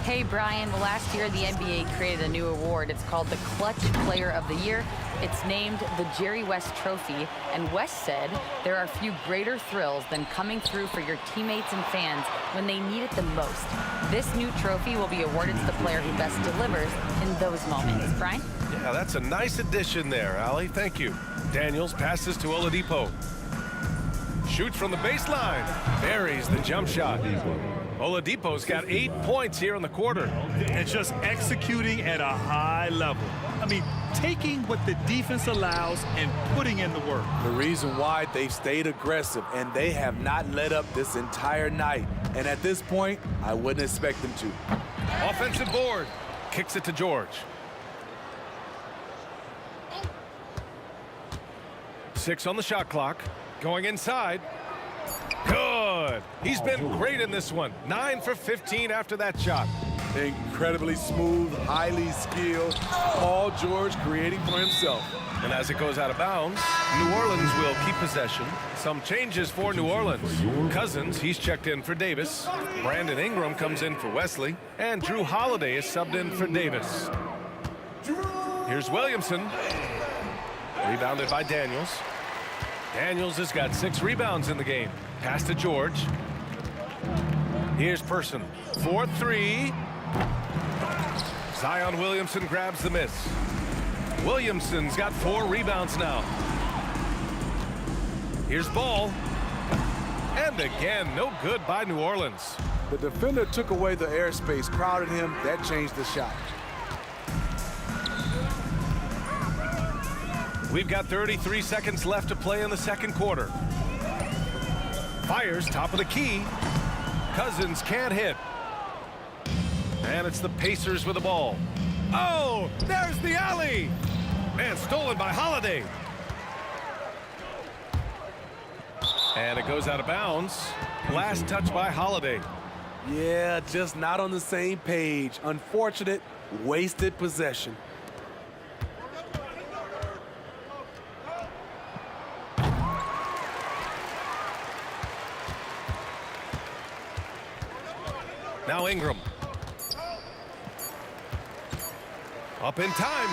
Hey, Brian. Well, last year, the NBA created a new award. It's called the Clutch Player of the Year. It's named the Jerry West Trophy. And West said there are few greater thrills than coming through for your teammates and fans when they need it the most. This new trophy will be awarded to the player who best delivers in those moments. Brian? Yeah, that's a nice addition there, Allie. Thank you. Daniels passes to Oladipo. Shoots from the baseline. Buries the jump shot. Oladipo's got 8 points here in the quarter. And just executing at a high level. I mean, taking what the defense allows and putting in the work. The reason why they've stayed aggressive and they have not let up this entire night. And at this point, I wouldn't expect them to. Offensive board. Kicks it to George. 6 on the shot clock. Going inside. Good. He's been great in this one. 9 for 15 after that shot. Incredibly smooth, highly skilled. Paul George creating for himself. And as it goes out of bounds, New Orleans will keep possession. Some changes for New Orleans. Cousins, he's checked in for Davis. Brandon Ingram comes in for Wesley. And Drew Holiday is subbed in for Davis. Here's Williamson. Rebounded by Daniels. Daniels has got 6 rebounds in the game. Pass to George. Here's Person. 4-3. Zion Williamson grabs the miss. Williamson's got 4 rebounds now. Here's Ball. And again, no good by New Orleans. The defender took away the airspace, crowded him. That changed the shot. We've got 33 seconds left to play in the second quarter. Fires top of the key. Cousins can't hit. And it's the Pacers with the ball. Oh, there's the alley. Man, stolen by Holiday. And it goes out of bounds. Last touch by Holiday. Yeah, just not on the same page. Unfortunate, wasted possession. Now Ingram. Up in time.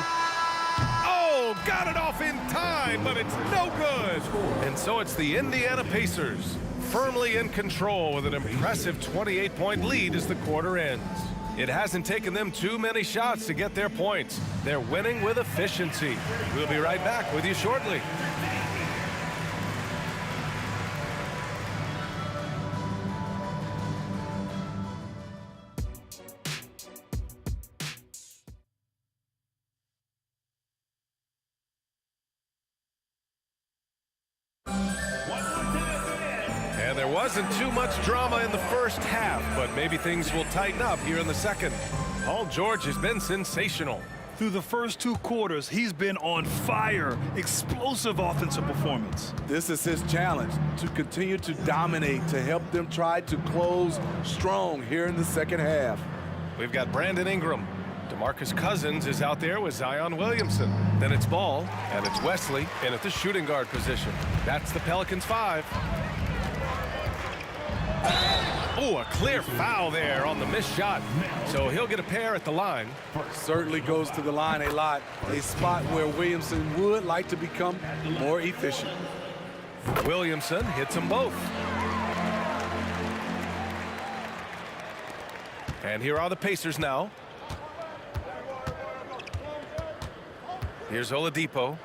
Oh, got it off in time, but it's no good. And so it's the Indiana Pacers, firmly in control with an impressive 28-point lead as the quarter ends. It hasn't taken them too many shots to get their points. They're winning with efficiency. We'll be right back with you shortly. And there wasn't too much drama in the first half, but maybe things will tighten up here in the second. Paul George has been sensational. Through the first 2 quarters, he's been on fire. Explosive offensive performance. This is his challenge, to continue to dominate, to help them try to close strong here in the second half. We've got Brandon Ingram. DeMarcus Cousins is out there with Zion Williamson. Then it's Ball, and it's Wesley in at the shooting guard position. That's the Pelicans 5. Oh, a clear foul there on the missed shot. So he'll get a pair at the line. Certainly goes to the line a lot. A spot where Williamson would like to become more efficient. Williamson hits them both. And here are the Pacers now. Here's Oladipo.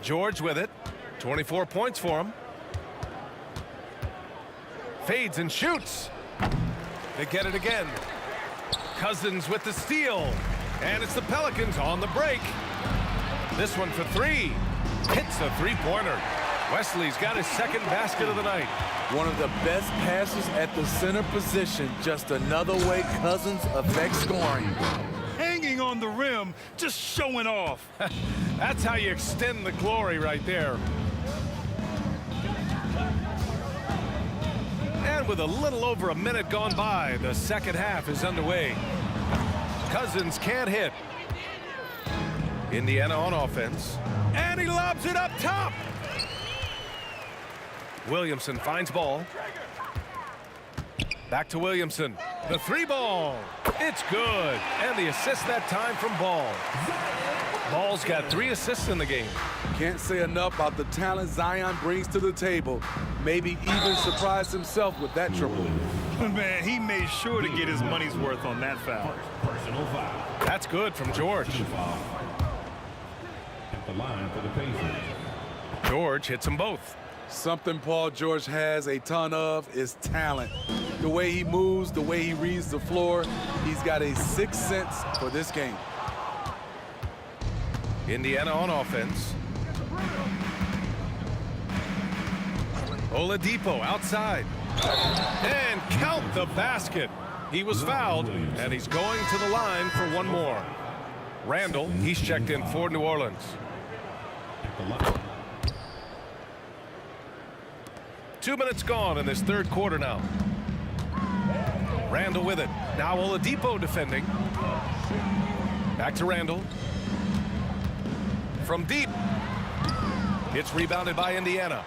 George with it. 24 points for him. Fades and shoots. They get it again. Cousins with the steal. And it's the Pelicans on the break. This one for 3. Hits a 3-pointer. Wesley's got his second basket of the night. One of the best passes at the center position. Just another way Cousins affects scoring. Hanging on the rim, just showing off. That's how you extend the glory right there. And with a little over a minute gone by, the second half is underway. Cousins can't hit. Indiana on offense. And he lobs it up top. Williamson finds Ball. Back to Williamson. The 3-ball. It's good. And the assist that time from Ball. Ball's got 3 assists in the game. Can't say enough about the talent Zion brings to the table. Maybe even surprised himself with that triple. Man, he made sure to get his money's worth on that foul. Personal foul. That's good from George. At the line for the Pacers. George hits them both. Something Paul George has a ton of is talent. The way he moves, the way he reads the floor, he's got a sixth sense for this game. Indiana on offense. Oladipo outside. And count the basket. He was fouled, and he's going to the line for one more. Randall, he's checked in for New Orleans. 2 minutes gone in this third quarter now. Randall with it. Now Oladipo defending. Back to Randall. From deep. It's rebounded by Indiana.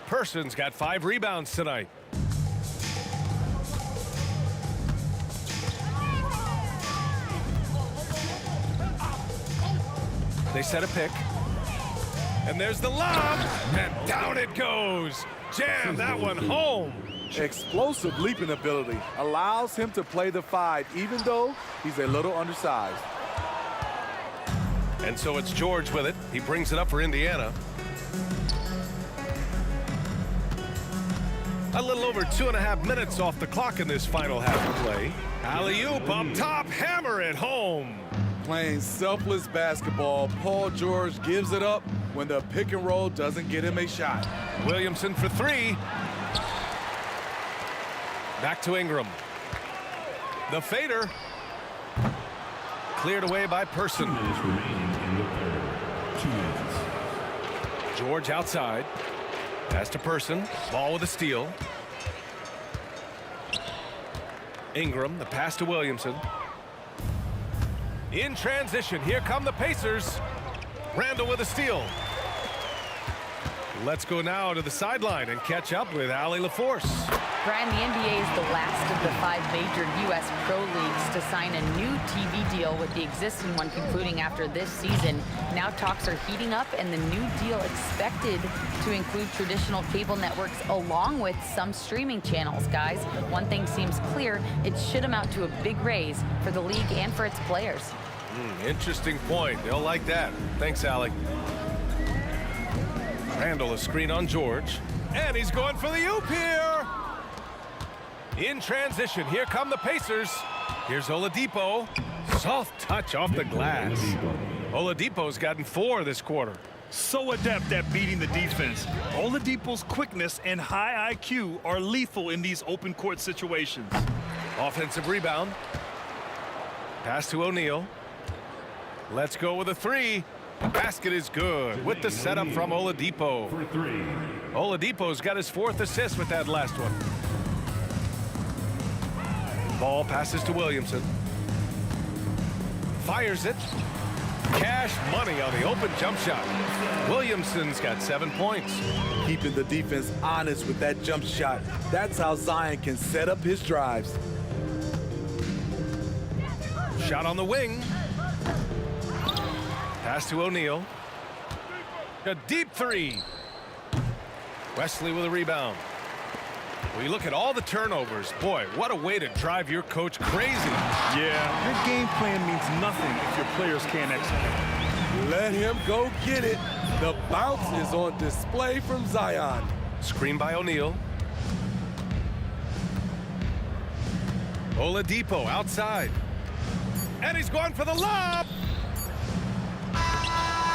Person's got 5 rebounds tonight. They set a pick. And there's the lob. And down it goes. Jam that one home. Explosive leaping ability allows him to play the 5, even though he's a little undersized. And so it's George with it. He brings it up for Indiana. A little over 2.5 minutes off the clock in this final half of play. Alley-oop up top, hammer it home. Playing selfless basketball, Paul George gives it up when the pick and roll doesn't get him a shot. Williamson for 3. Back to Ingram. The fader. Cleared away by Person. 2 minutes remaining in the third. 2 minutes. George outside. Pass to Person. Ball with a steal. Ingram, the pass to Williamson. In transition, here come the Pacers. Randall with a steal. Let's go now to the sideline and catch up with Allie LaForce. Brian, the NBA is the last of the 5 major U.S. pro leagues to sign a new TV deal, with the existing one concluding after this season. Now talks are heating up, and the new deal expected to include traditional cable networks along with some streaming channels. Guys, one thing seems clear: it should amount to a big raise for the league and for its players. Interesting point. They'll like that. Thanks, Allie. Randall, a screen on George. And he's going for the oop here. In transition, here come the Pacers. Here's Oladipo. Soft touch off the glass. Oladipo's gotten 4 this quarter. So adept at beating the defense. Oladipo's quickness and high IQ are lethal in these open court situations. Offensive rebound. Pass to O'Neal. Let's go with a 3. The basket is good with the setup from Oladipo. For 3. Oladipo's got his 4th assist with that last one. Ball passes to Williamson. Fires it. Cash money on the open jump shot. Williamson's got 7 points. Keeping the defense honest with that jump shot. That's how Zion can set up his drives. Shot on the wing. Pass to O'Neal. A deep 3. Wesley with a rebound. When you look at all the turnovers, boy, what a way to drive your coach crazy. Yeah, your game plan means nothing if your players can't execute. Let him go get it. The bounce is on display from Zion. Screen by O'Neal. Oladipo outside. And he's going for the lob.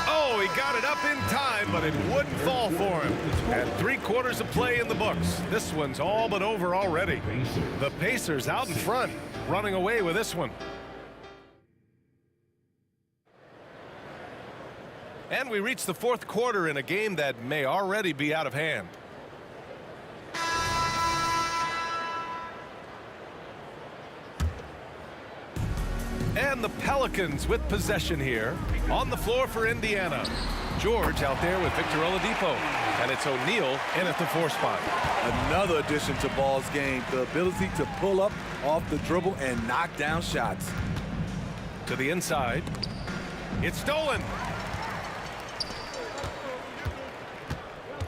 Oh, he got it up in time, but it wouldn't fall for him. And 3 quarters of play in the books. This one's all but over already. The Pacers out in front, running away with this one. And we reach the 4th quarter in a game that may already be out of hand. And the Pelicans with possession here. On the floor for Indiana. George out there with Victor Oladipo. And it's O'Neal in at the 4 spot. Another addition to Ball's game, the ability to pull up off the dribble and knock down shots. To the inside. It's stolen.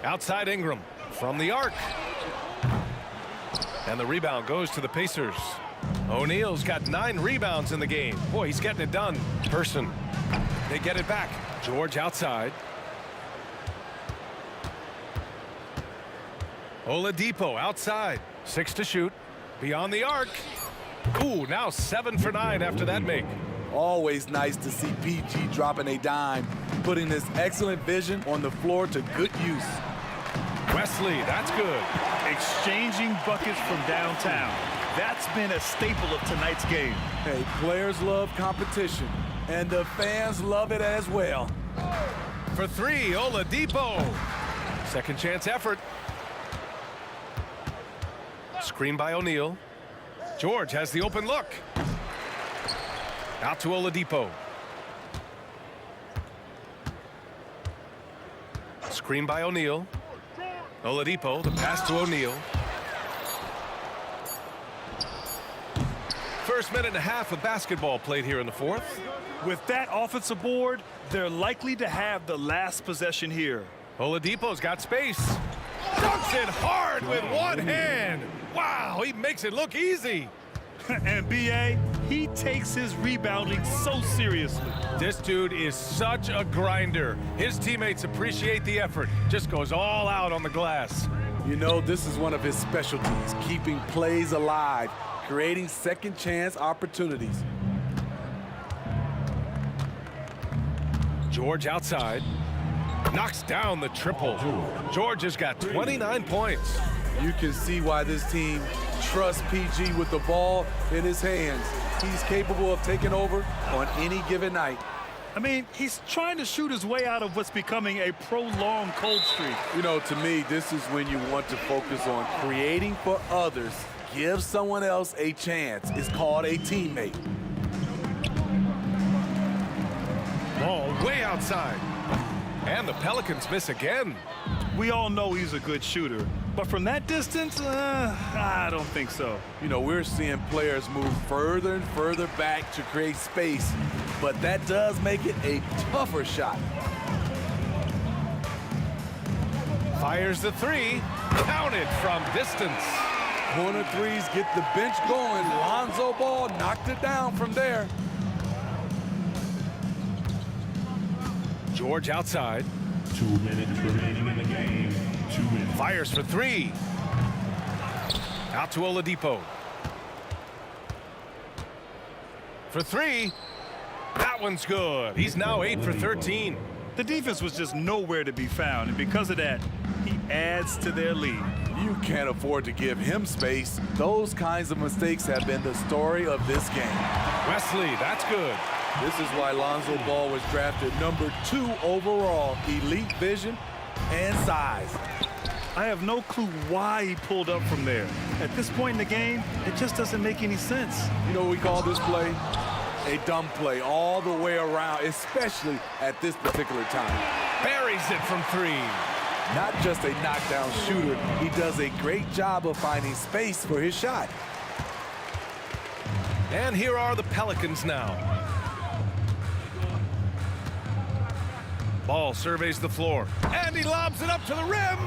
Outside Ingram from the arc. And the rebound goes to the Pacers. O'Neal's got 9 rebounds in the game. Boy, he's getting it done. Person. They get it back. George outside. Oladipo outside. 6 to shoot. Beyond the arc. Ooh, now 7 for 9 after that make. Always nice to see PG dropping a dime, putting his excellent vision on the floor to good use. Wesley, that's good. Exchanging buckets from downtown. That's been a staple of tonight's game. Hey, players love competition, and the fans love it as well. For 3, Oladipo. Second chance effort. Screen by O'Neal. George has the open look. Out to Oladipo. Screen by O'Neal. Oladipo, the pass to O'Neal. First minute and a half of basketball played here in the fourth. With that offensive board, they're likely to have the last possession here. Oladipo's got space. Dunks it hard with one hand. Wow, he makes it look easy. And B.A., he takes his rebounding so seriously. This dude is such a grinder. His teammates appreciate the effort. Just goes all out on the glass. You know, this is one of his specialties, keeping plays alive, creating second chance opportunities. George outside. Knocks down the triple. George has got 29 points. You can see why this team trusts PG with the ball in his hands. He's capable of taking over on any given night. I mean, he's trying to shoot his way out of what's becoming a prolonged cold streak. You know, to me, this is when you want to focus on creating for others. Give someone else a chance. It's called a teammate. Ball way outside. And the Pelicans miss again. We all know he's a good shooter, but from that distance, I don't think so. You know, we're seeing players move further and further back to create space, but that does make it a tougher shot. Fires the 3. Counted from distance. Corner threes get the bench going. Lonzo Ball knocked it down from there. George outside. 2 minutes remaining in the game. 2 minutes. Fires for 3. Out to Oladipo. For 3. That one's good. He's now 8 for 13. The defense was just nowhere to be found, and because of that, he adds to their lead. You can't afford to give him space. Those kinds of mistakes have been the story of this game. Wesley, that's good. This is why Lonzo Ball was drafted number 2 overall. Elite vision and size. I have no clue why he pulled up from there. At this point in the game, it just doesn't make any sense. You know what we call this play? A dumb play all the way around, especially at this particular time. Buries it from 3. Not just a knockdown shooter, he does a great job of finding space for his shot. And here are the Pelicans now. Ball surveys the floor, and he lobs it up to the rim.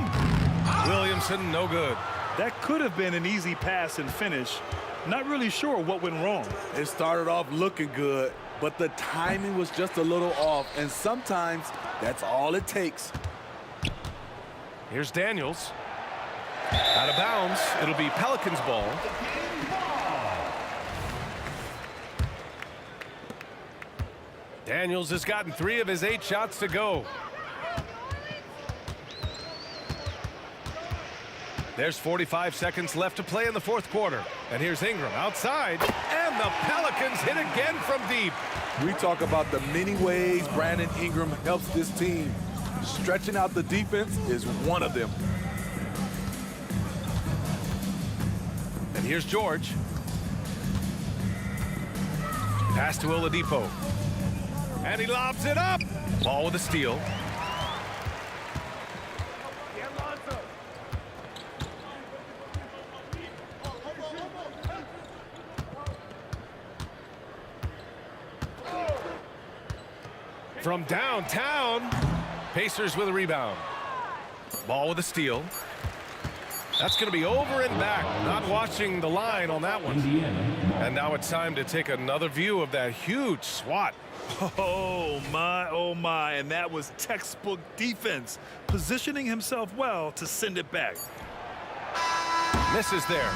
Williamson, no good. That could have been an easy pass and finish. Not really sure what went wrong. It started off looking good, but the timing was just a little off, and sometimes that's all it takes. Here's Daniels. Out of bounds. It'll be Pelicans ball. Daniels has gotten 3 of his 8 shots to go. There's 45 seconds left to play in the fourth quarter. And here's Ingram outside. And the Pelicans hit again from deep. We talk about the many ways Brandon Ingram helps this team. Stretching out the defense is one of them. And here's George. Pass to Oladipo. And he lobs it up. Ball with a steal. from downtown. Pacers with a rebound. Ball with a steal. That's going to be over and back. Not watching the line on that one. And now it's time to take another view of that huge swat. Oh my, and that was textbook defense, positioning himself well to send it back. Misses there.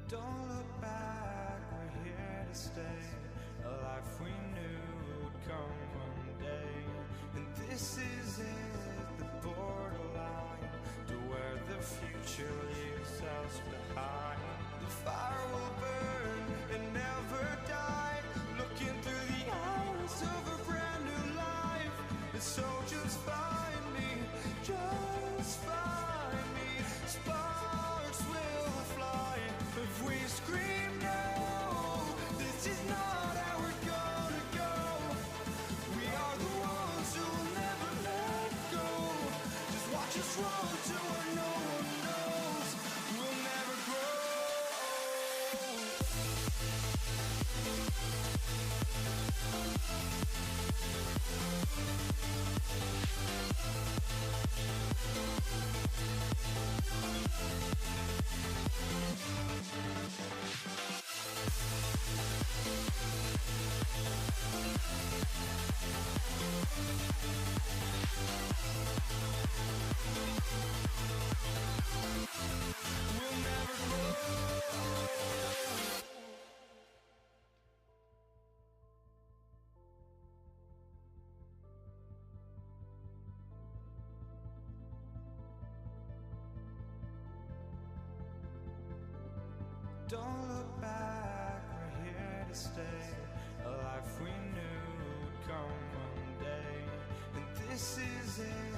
Don't look back, we're here to stay. A life we knew would come one day. And this is it, the borderline to where the future leaves us behind. The fire will burn and never die. Looking through the eyes of a brand new life. And so just find me, just find me. Sparks will fly if we scream no. This is not how we're gonna go. We are the ones who will never let go. Just watch us run to where no one knows. We'll never grow. Don't look back, we're here to stay. A life we knew would come one day. And this is it,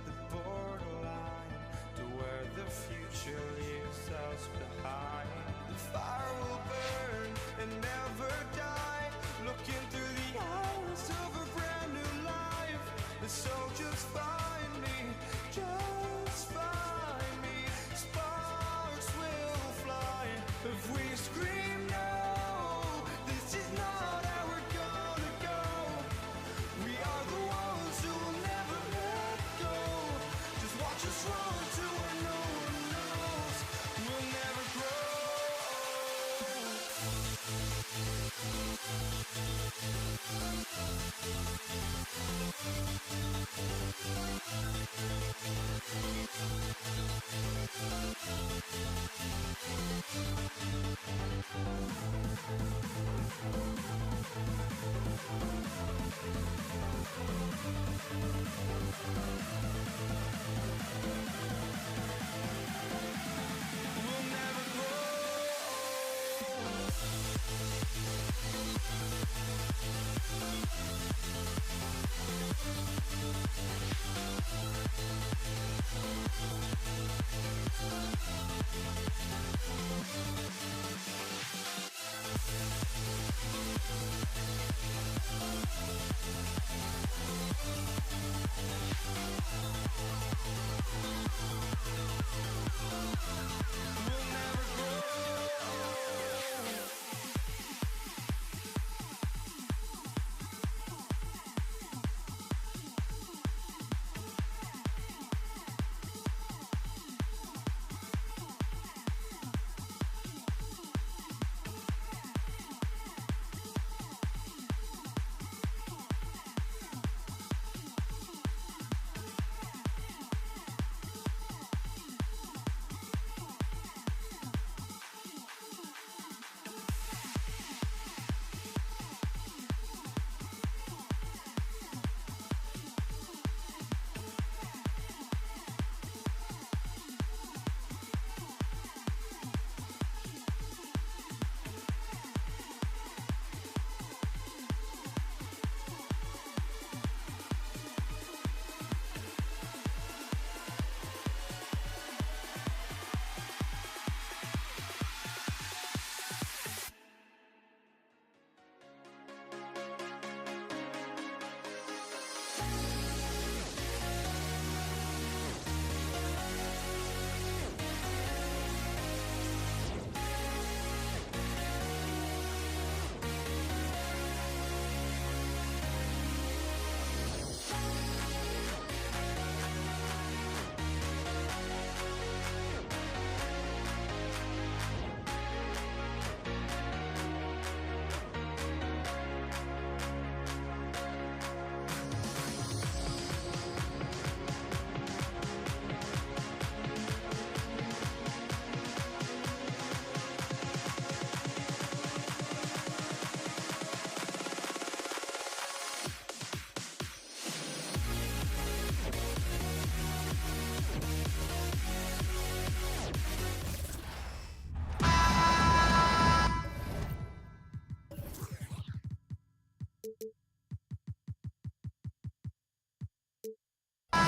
the borderline to where the future leaves us behind. The fire will burn and never die. Looking through the eyes of a brand new life. And so just find me, just find me. Sparks will fly if we scream no. This is not how we're gonna go. We are the ones who will never let go. Just watch us run to where no one knows. We'll never grow.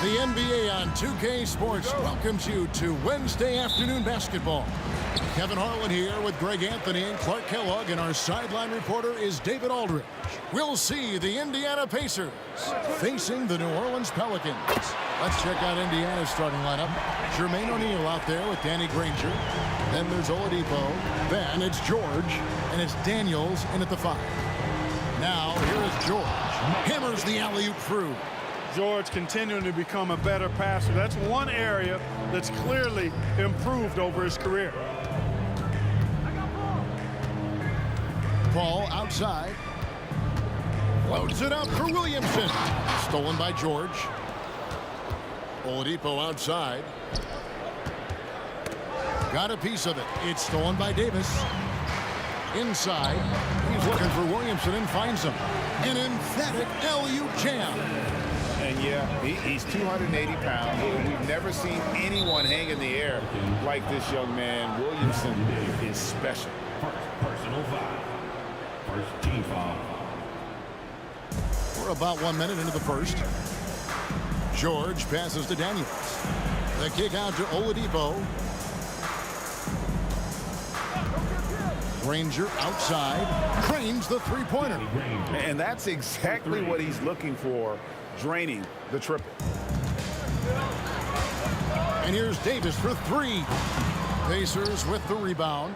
The NBA on 2K Sports welcomes you to Wednesday afternoon basketball. Kevin Harlan here with Greg Anthony and Clark Kellogg, and our sideline reporter is David Aldridge. We'll see the Indiana Pacers facing the New Orleans Pelicans. Let's check out Indiana's starting lineup. Jermaine O'Neal out there with Danny Granger. Then there's Oladipo. Then it's George, and it's Daniels in at the 5. Now here is George. Hammers the alley-oop through. George continuing to become a better passer. That's one area that's clearly improved over his career. Paul outside. Loads it up for Williamson. Stolen by George. Oladipo outside. Got a piece of it. It's stolen by Davis. Inside. He's looking for Williamson and finds him. An emphatic alley-oop jam. And yeah, he's 280 pounds. We've never seen anyone hang in the air like this young man. Williamson is special. Personal foul. First team foul. We're about 1 minute into the first. George passes to Daniels. The kick out to Oladipo. Granger outside. Drains the three-pointer. And that's exactly what he's looking for. Draining the triple. And here's Davis for 3. Pacers with the rebound.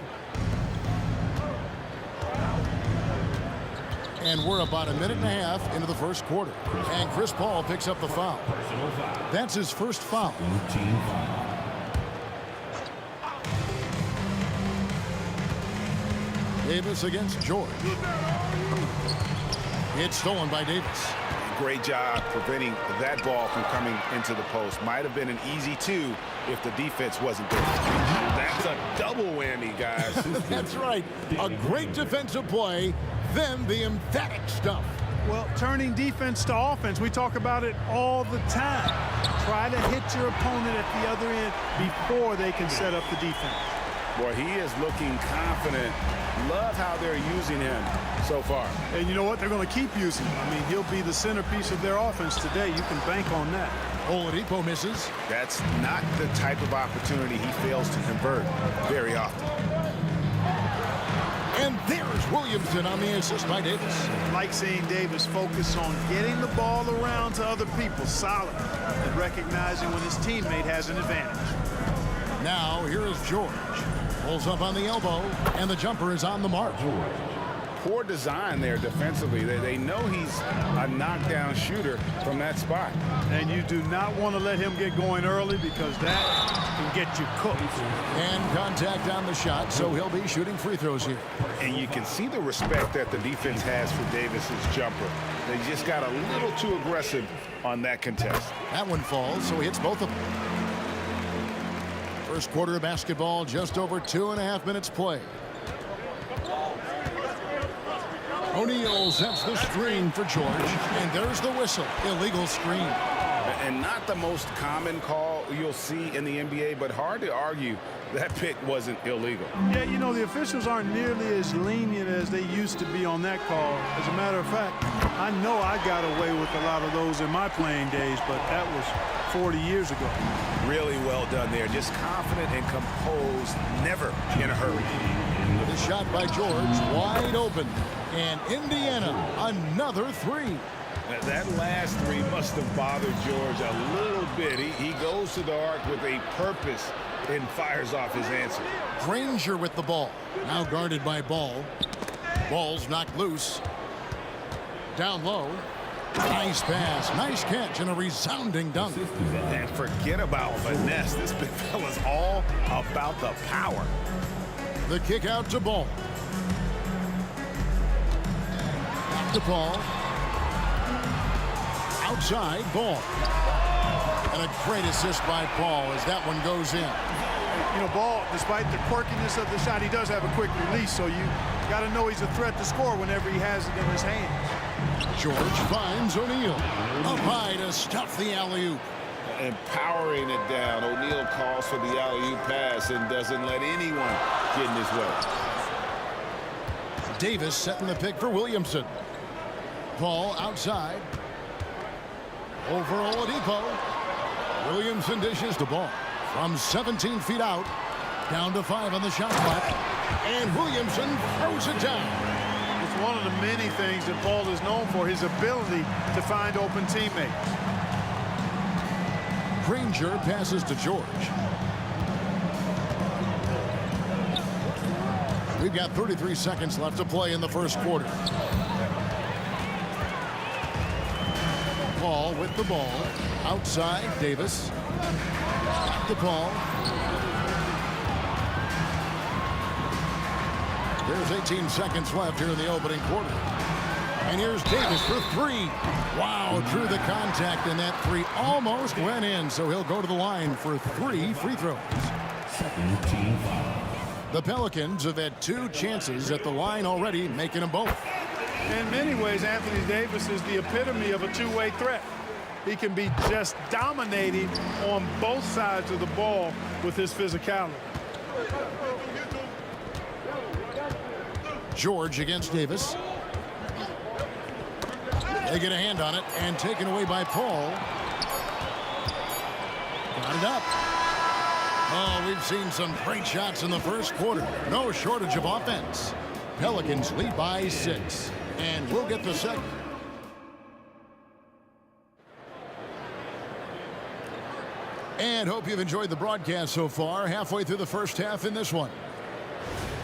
And we're about 1.5 minutes into the first quarter. And Chris Paul picks up the foul. That's his first foul. Davis against George. It's stolen by Davis. Great job preventing that ball from coming into the post. Might have been an easy 2 if the defense wasn't there. That's a double whammy, guys. That's right. A great defensive play, then the emphatic stuff. Well, turning defense to offense, we talk about it all the time. Try to hit your opponent at the other end before they can set up the defense. Boy, he is looking confident. Love how they're using him so far. And you know what? They're going to keep using him. I mean, he'll be the centerpiece of their offense today. You can bank on that. Oladipo misses. That's not the type of opportunity he fails to convert very often. And there's Williamson on the assist by Davis. Like seeing Davis focus on getting the ball around to other people, solid, and recognizing when his teammate has an advantage. Now here is George. Pulls up on the elbow, and the jumper is on the mark. Poor design there defensively. They know he's a knockdown shooter from that spot. And you do not want to let him get going early because that can get you cooked. And contact on the shot, so he'll be shooting free throws here. And you can see the respect that the defense has for Davis's jumper. They just got a little too aggressive on that contest. That one falls, so he hits both of them. First quarter of basketball, just over 2.5 minutes play. O'Neal sets the screen for George, and there's the whistle. Illegal screen. And not the most common call you'll see in the NBA, but hard to argue that pick wasn't illegal. Yeah, you know, the officials aren't nearly as lenient as they used to be on that call. As a matter of fact, I know I got away with a lot of those in my playing days, but that was 40 years ago. Really well done there. Just confident and composed, never in a hurry. The shot by George, wide open. And Indiana, another 3. That last 3 must have bothered George a little bit. He goes to the arc with a purpose and fires off his answer. Granger with the ball. Now guarded by Ball. Ball's knocked loose. Down low. Nice pass, nice catch, and a resounding dunk. And forget about finesse. This big fella's all about the power. The kick out to Ball. Back to Paul. Outside, Ball. And a great assist by Paul as that one goes in. You know, Ball, despite the quirkiness of the shot, he does have a quick release, so you got to know he's a threat to score whenever he has it in his hands. George finds O'Neal. Up high to stuff the alley-oop. And powering it down. O'Neal calls for the alley-oop pass and doesn't let anyone get in his way. Davis setting the pick for Williamson. Paul outside. Over Oladipo. Williamson dishes the ball from 17 feet out, down to 5 on the shot clock, and Williamson throws it down. It's one of the many things that Paul is known for, his ability to find open teammates. Granger passes to George. We've got 33 seconds left to play in the first quarter. Paul with the ball. Outside, Davis. The ball. There's 18 seconds left here in the opening quarter. And here's Davis for 3. Wow, drew the contact, and that 3 almost went in, so he'll go to the line for 3 free throws. Second team foul. The Pelicans have had 2 chances at the line already, making them both. In many ways, Anthony Davis is the epitome of a two-way threat. He can be just dominating on both sides of the ball with his physicality. George against Davis. They get a hand on it and taken away by Paul. Got it up. Oh, we've seen some great shots in the first quarter. No shortage of offense. Pelicans lead by 6. And we'll get the second. And hope you've enjoyed the broadcast so far. Halfway through the first half in this one.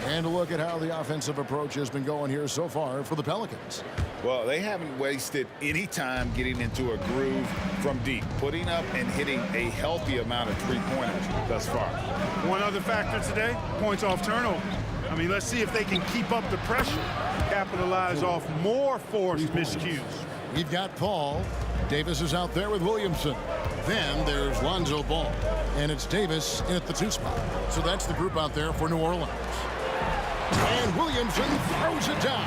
And a look at how the offensive approach has been going here so far for the Pelicans. Well, they haven't wasted any time getting into a groove from deep, putting up and hitting a healthy amount of three-pointers thus far. One other factor today, points off turnover. I mean, let's see if they can keep up the pressure, capitalize off more forced miscues. We've got Paul. Davis is out there with Williamson. Then there's Lonzo Ball. And it's Davis in at the 2 spot. So that's the group out there for New Orleans. And Williamson throws it down.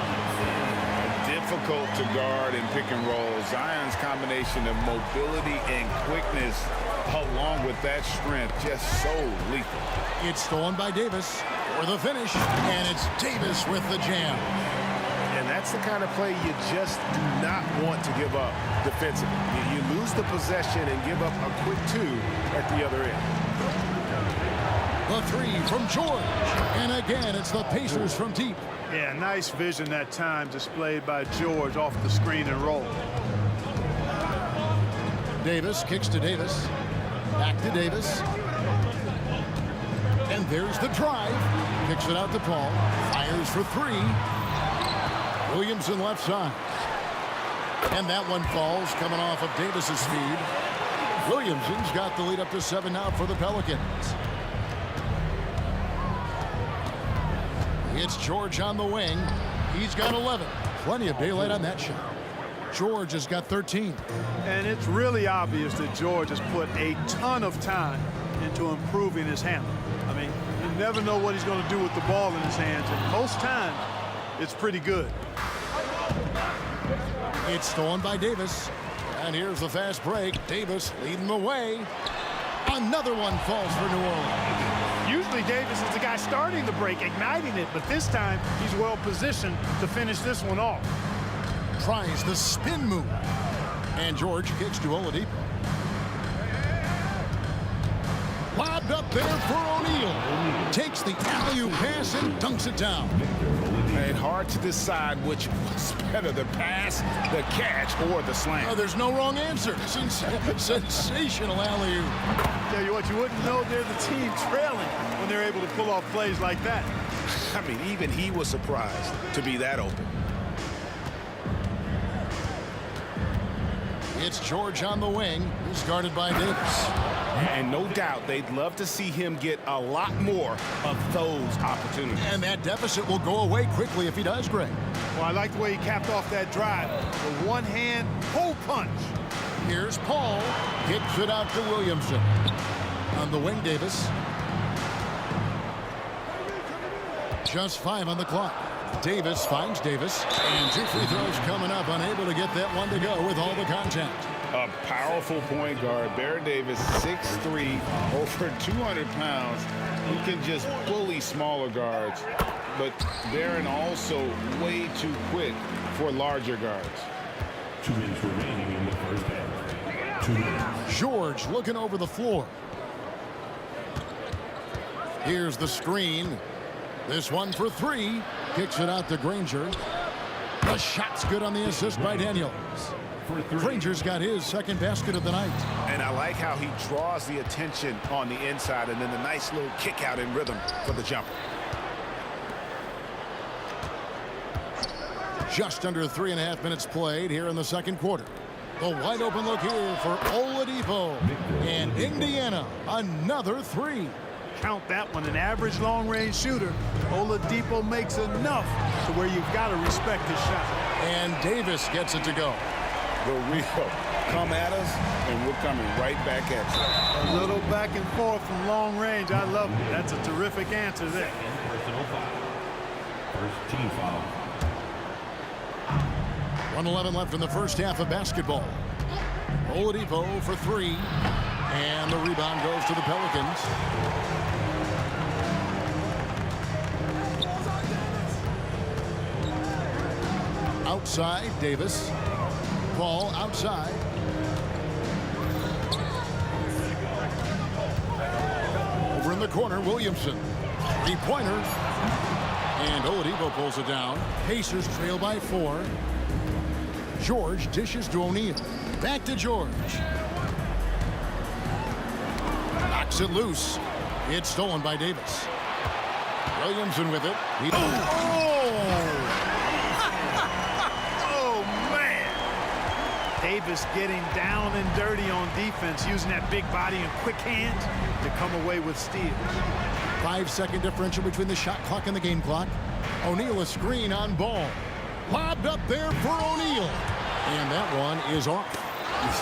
Difficult to guard and pick and roll. Zion's combination of mobility and quickness along with that strength just so lethal. It's stolen by Davis for the finish, and it's Davis with the jam. And that's the kind of play you just do not want to give up defensively. You lose the possession and give up a quick 2 at the other end. The 3 from George. And again, it's the Pacers from deep. Yeah, nice vision that time displayed by George off the screen and roll. Davis kicks to Davis. Back to Davis. And there's the drive. Kicks it out to Paul. Fires for 3. Williamson left side. And that one falls coming off of Davis's feed. Williamson's got the lead up to 7 now for the Pelicans. It's George on the wing. He's got 11. Plenty of daylight on that shot. George has got 13. And it's really obvious that George has put a ton of time into improving his handle. I mean, you never know what he's going to do with the ball in his hands, and most times it's pretty good. It's stolen by Davis. And here's the fast break. Davis leading the way. Another one falls for New Orleans. Usually Davis is the guy starting the break, igniting it, but this time he's well positioned to finish this one off. Tries the spin move. And George kicks to Oladipo. Lobbed up there for O'Neal. Takes the alley-oop pass and dunks it down. And hard to decide which was better, the pass, the catch, or the slam. Oh, there's no wrong answer. Sensational alley-oop. Tell you what, you wouldn't know they're the team trailing when they're able to pull off plays like that. I mean, even he was surprised to be that open. It's George on the wing. He's guarded by Davis. And no doubt they'd love to see him get a lot more of those opportunities. And that deficit will go away quickly if he does, Greg. Well, I like the way he capped off that drive. The one-hand pull punch. Here's Paul. Kicks it out to Williamson. On the wing, Davis. Just 5 on the clock. Davis finds Davis. And 2 free throws coming up. Unable to get that one to go with all the contact. A powerful point guard. Baron Davis, 6'3", over 200 pounds. He can just bully smaller guards. But Baron also way too quick for larger guards. 2 minutes remaining in the first half. George looking over the floor. Here's the screen. This one for three. Kicks it out to Granger. The shot's good on the assist by Daniels. Granger's got his second basket of the night. And I like how he draws the attention on the inside and then the nice little kick out in rhythm for the jumper. Just under 3.5 minutes played here in the second quarter. The wide open look here for Oladipo. And Indiana, another three. Count that one, an average long-range shooter. Oladipo makes enough to where you've got to respect his shot. And Davis gets it to go. The real come at us, and we're coming right back at you. A little back and forth from long range. I love it. That's a terrific answer there. Personal foul. First team foul. 1:11 left in the first half of basketball. Oladipo for three. And the rebound goes to the Pelicans. Outside, Davis. Ball outside. Over in the corner, Williamson. Three-pointer. And Oladipo pulls it down. Pacers trail by 4. George dishes to O'Neal. Back to George. Knocks it loose. It's stolen by Davis. Williamson with it. Davis getting down and dirty on defense, using that big body and quick hands to come away with steals. 5-second differential between the shot clock and the game clock. O'Neal a screen on Ball. Lobbed up there for O'Neal. And that one is off.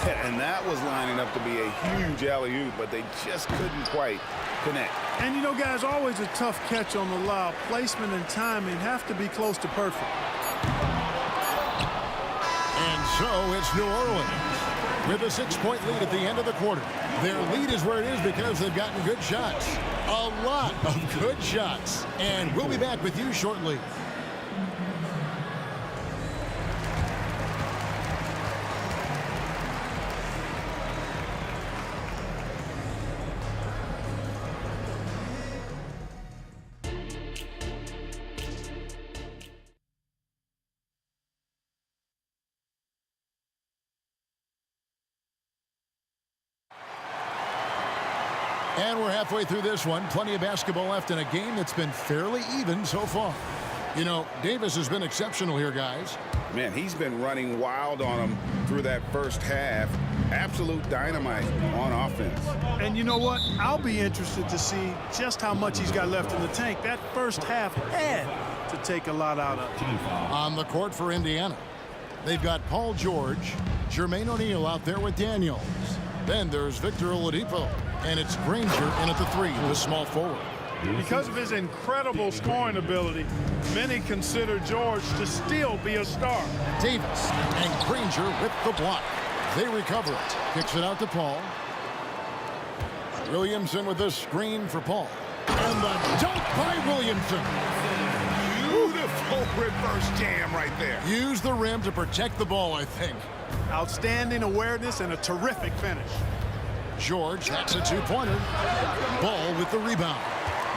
Yeah, and that was lining up to be a huge alley-oop, but they just couldn't quite connect. And you know, guys, always a tough catch on the lob. Placement and timing have to be close to perfect. And so it's New Orleans with a 6-point lead at the end of the quarter. Their lead is where it is because they've gotten good shots. A lot of good shots. And we'll be back with you shortly. And we're halfway through this one. Plenty of basketball left in a game that's been fairly even so far. You know, Davis has been exceptional here, guys. Man, he's been running wild on them through that first half. Absolute dynamite on offense. And you know what? I'll be interested to see just how much he's got left in the tank. That first half had to take a lot out of it. On the court for Indiana, they've got Paul George, Jermaine O'Neal out there with Daniels. Then there's Victor Oladipo. And it's Granger in at the 3, the small forward. Because of his incredible scoring ability, many consider George to still be a star. Davis and Granger with the block. They recover it. Kicks it out to Paul. Williamson with the screen for Paul. And the dunk by Williamson. Beautiful reverse jam right there. Use the rim to protect the ball, I think. Outstanding awareness and a terrific finish. George, that's a 2-pointer. Ball with the rebound.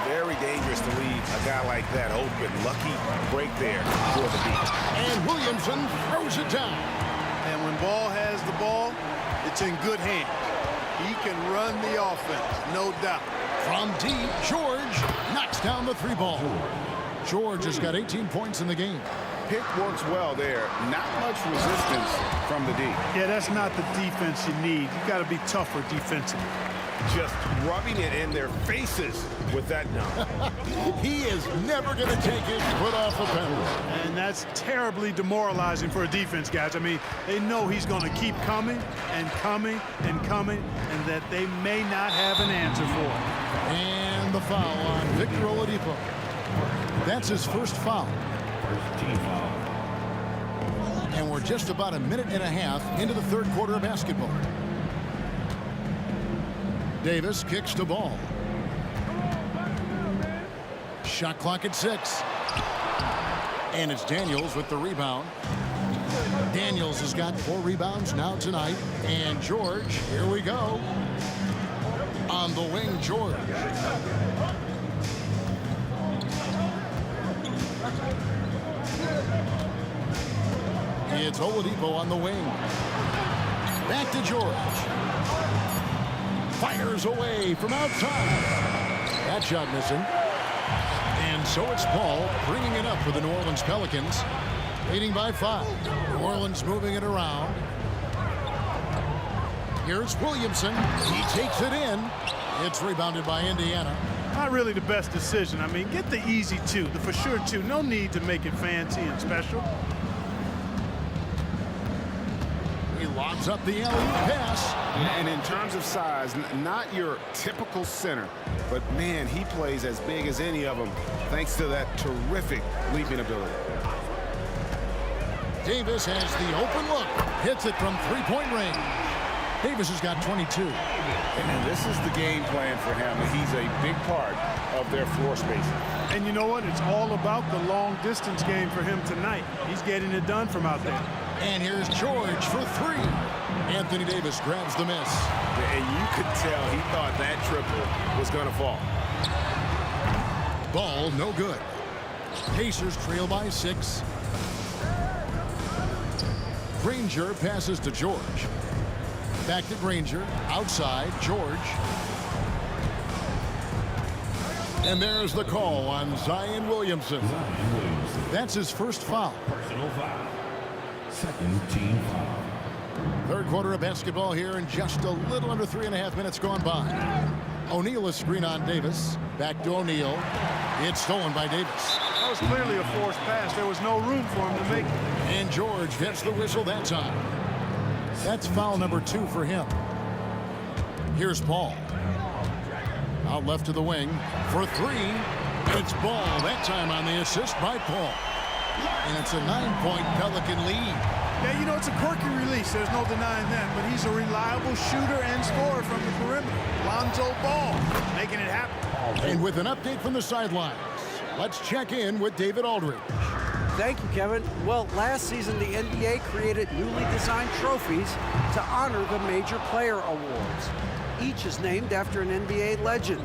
Very dangerous to leave a guy like that open. Lucky break there for the beat. And Williamson throws it down. And when Ball has the ball, it's in good hands. He can run the offense, no doubt. From deep, George knocks down the 3-ball. George has got 18 points in the game. Pick works well there. Not much resistance from the D. Yeah, that's not the defense you need. You got to be tougher defensively. Just rubbing it in their faces with that number. He is never going to take his foot off the pedal. And that's terribly demoralizing for a defense, guys. I mean, they know he's going to keep coming and coming and coming, and that they may not have an answer for it. And the foul on Victor Oladipo. That's his first foul. First team foul. And we're just about a minute and a half into the third quarter of basketball. Davis kicks to Ball. Shot clock at 6. And it's Daniels with the rebound. Daniels has got 4 rebounds now tonight. And George, here we go. On the wing, George. It's Oladipo on the wing. Back to George. Fires away from outside. That shot missing. And so it's Paul bringing it up for the New Orleans Pelicans. Leading by 5. New Orleans moving it around. Here's Williamson. He takes it in. It's rebounded by Indiana. Not really the best decision. I mean, get the easy 2, the for sure 2. No need to make it fancy and special. He lobs up the alley-oop pass. And in terms of size, not your typical center, but man, he plays as big as any of them thanks to that terrific leaping ability. Davis has the open look. Hits it from 3-point range. Davis has got 22. And this is the game plan for him. He's a big part of their floor spacing. And you know what? It's all about the long distance game for him tonight. He's getting it done from out there. And here's George for 3. Anthony Davis grabs the miss. And you could tell he thought that triple was going to fall. Ball no good. Pacers trail by 6. Granger passes to George. Back to Granger. Outside, George. And there's the call on Zion Williamson. That's his first foul. Personal foul. Second team foul. Third quarter of basketball here, and just a little under 3.5 minutes gone by. O'Neal is screen on Davis. Back to O'Neal. It's stolen by Davis. That was clearly a forced pass. There was no room for him to make it. And George gets the whistle that time. That's foul number 2 for him. Here's Paul. Out left to the wing for 3. It's Ball, that time on the assist by Paul. And it's a 9-point Pelican lead. Yeah, you know, it's a quirky release. There's no denying that. But he's a reliable shooter and scorer from the perimeter. Lonzo Ball making it happen. And with an update from the sidelines, let's check in with David Aldridge. Thank you, Kevin. Well, last season, the NBA created newly designed trophies to honor the major player awards. Each is named after an NBA legend,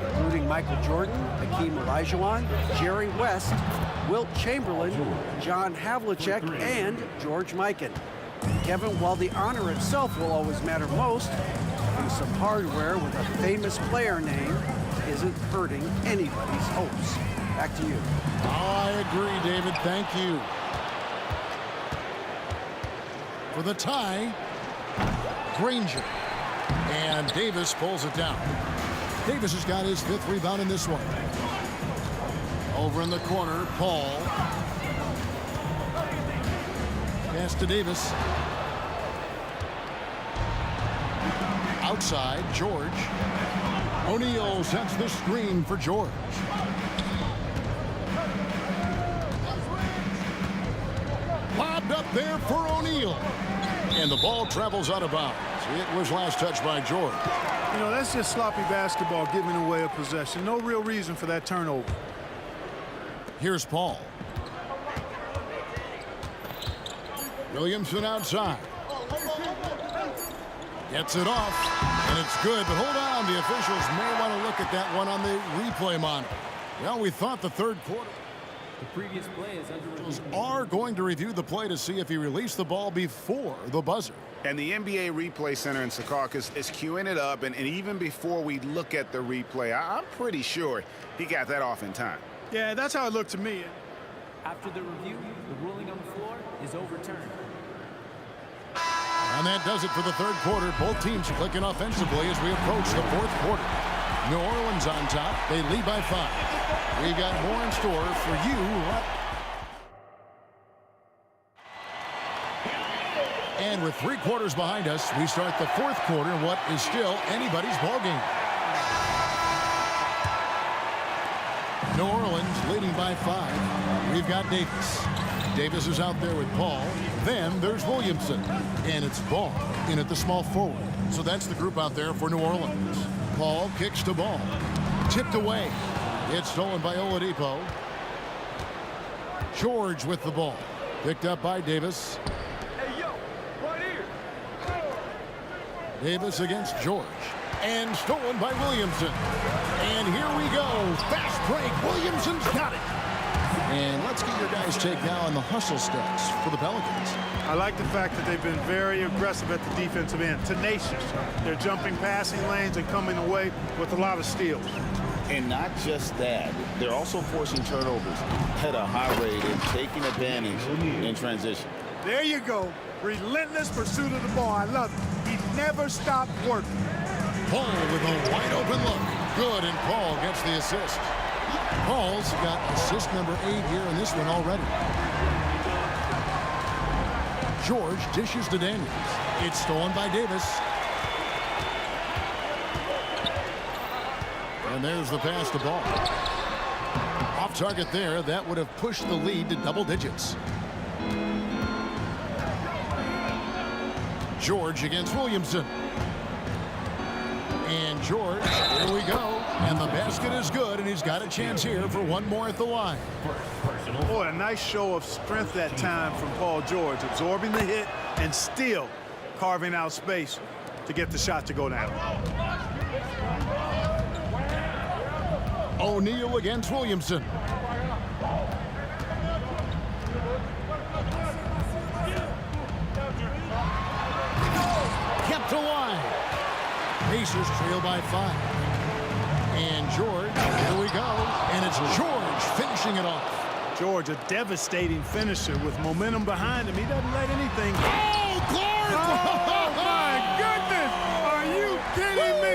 including Michael Jordan, Hakeem Olajuwon, Jerry West, Wilt Chamberlain, John Havlicek, and George Mikan. Kevin, while the honor itself will always matter most, having some hardware with a famous player name isn't hurting anybody's hopes. Back to you. I agree, David. Thank you. For the tie, Granger. And Davis pulls it down. Davis has got his 5th rebound in this one. Over in the corner, Paul. Pass to Davis. Outside, George. O'Neal sets the screen for George. Lobbed up there for O'Neal. And the ball travels out of bounds. It was last touched by George. You know, that's just sloppy basketball, giving away a possession. No real reason for that turnover. Here's Paul. Williamson outside. Gets it off, and it's good. But hold on, the officials may want to look at that one on the replay monitor. Well, we thought the third quarter. The previous play is under review. Are going to review the play to see if he released the ball before the buzzer. And the NBA Replay Center in Secaucus is queuing it up, and even before we look at the replay, I'm pretty sure he got that off in time. Yeah, that's how it looked to me. After the review, the ruling on the floor is overturned. And that does it for the third quarter. Both teams clicking offensively as we approach the fourth quarter. New Orleans on top. They lead by 5. We got more in store for you. And with 3 quarters behind us, we start the fourth quarter in what is still anybody's ballgame. New Orleans leading by 5. We've got Davis. Davis is out there with Paul. Then there's Williamson. And it's Ball in at the small forward. So that's the group out there for New Orleans. Paul kicks to Ball. Tipped away. It's stolen by Oladipo. George with the ball. Picked up by Davis. Davis against George. And stolen by Williamson. And here we go. Fast break. Williamson's got it. And let's get your guys' take now on the hustle steps for the Pelicans. I like the fact that they've been very aggressive at the defensive end. Tenacious. They're jumping passing lanes and coming away with a lot of steals. And not just that, they're also forcing turnovers at a high rate and taking advantage in transition. There you go. Relentless pursuit of the ball. I love it. He never stopped working. Paul with a wide open look. Good, and Paul gets the assist. Paul's got assist number 8 here in this one already. George dishes to Daniels. It's stolen by Davis. And there's the pass to Ball. Off target there. That would have pushed the lead to double digits. George against Williamson. And George, here we go. And the basket is good, and he's got a chance here for one more at the line. Boy, a nice show of strength that time from Paul George, absorbing the hit and still carving out space to get the shot to go down. O'Neal against Williamson. Kept alive. Pacers trail by 5. And George, here we go. And it's George finishing it off. George, a devastating finisher with momentum behind him. He doesn't let anything. Oh, Clark! Oh, my goodness! Are you kidding me?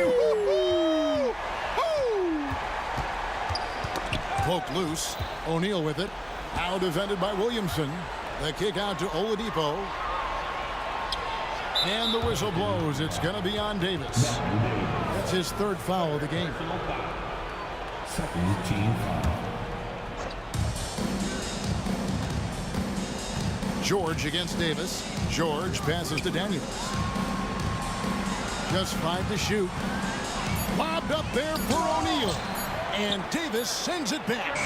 Poked loose. O'Neal with it. Now defended by Williamson. The kick out to Oladipo. And the whistle blows. It's going to be on Davis. That's his 3rd foul of the game. Second team foul. George against Davis. George passes to Daniels. Just 5 to shoot. Lobbed up there for O'Neal. And Davis sends it back.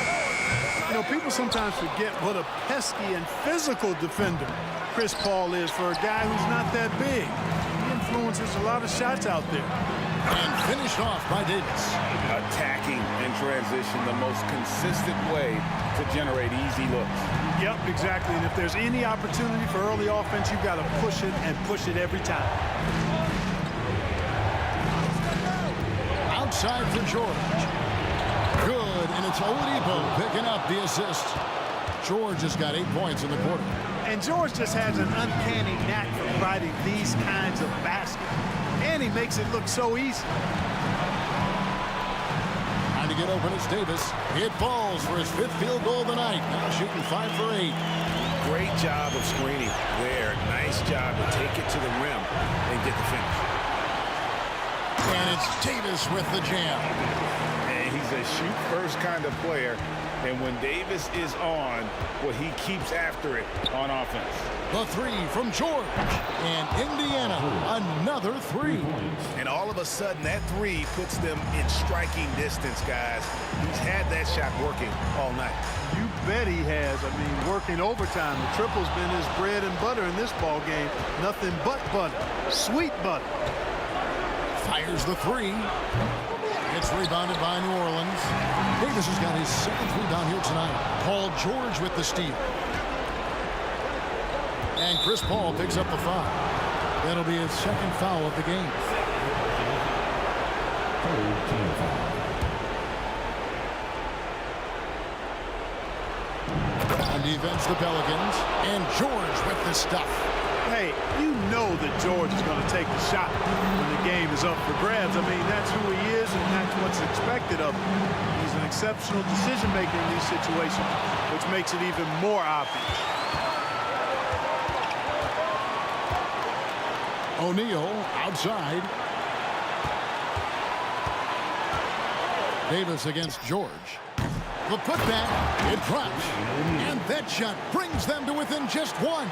You know, people sometimes forget what a pesky and physical defender Chris Paul is for a guy who's not that big. He influences a lot of shots out there. And finished off by Davis. Attacking in transition, the most consistent way to generate easy looks. Yep, exactly. And if there's any opportunity for early offense, you've got to push it and push it every time. Outside for George. Good, and it's Oladipo picking up the assist. George has got 8 points in the quarter. And George just has an uncanny knack for providing these kinds of baskets. And he makes it look so easy. Trying to get open, it's Davis. It falls for his 5th field goal of the night. Now shooting 5 for 8. Great job of screening there. Nice job to take it to the rim and get the finish. And it's Davis with the jam. And he's a shoot-first kind of player. And when Davis is on, well, he keeps after it on offense. The 3 from George. And Indiana, another 3. And all of a sudden, that 3 puts them in striking distance, guys. He's had that shot working all night. You bet he has. I mean, working overtime. The triple's been his bread and butter in this ball game. Nothing but butter. Sweet butter. Fires the 3. It's rebounded by New Orleans. Davis has got his 7th rebound here tonight. Paul George with the steal. And Chris Paul picks up the foul. That'll be his 2nd foul of the game. On defense, the Pelicans. And George with the stuff. Hey, you know that George is going to take the shot when the game is up for grabs. I mean, that's who he is, and that's what's expected of him. He's an exceptional decision maker in these situations, which makes it even more obvious. O'Neal outside. Davis against George. The putback, it drops. And that shot brings them to within just 1.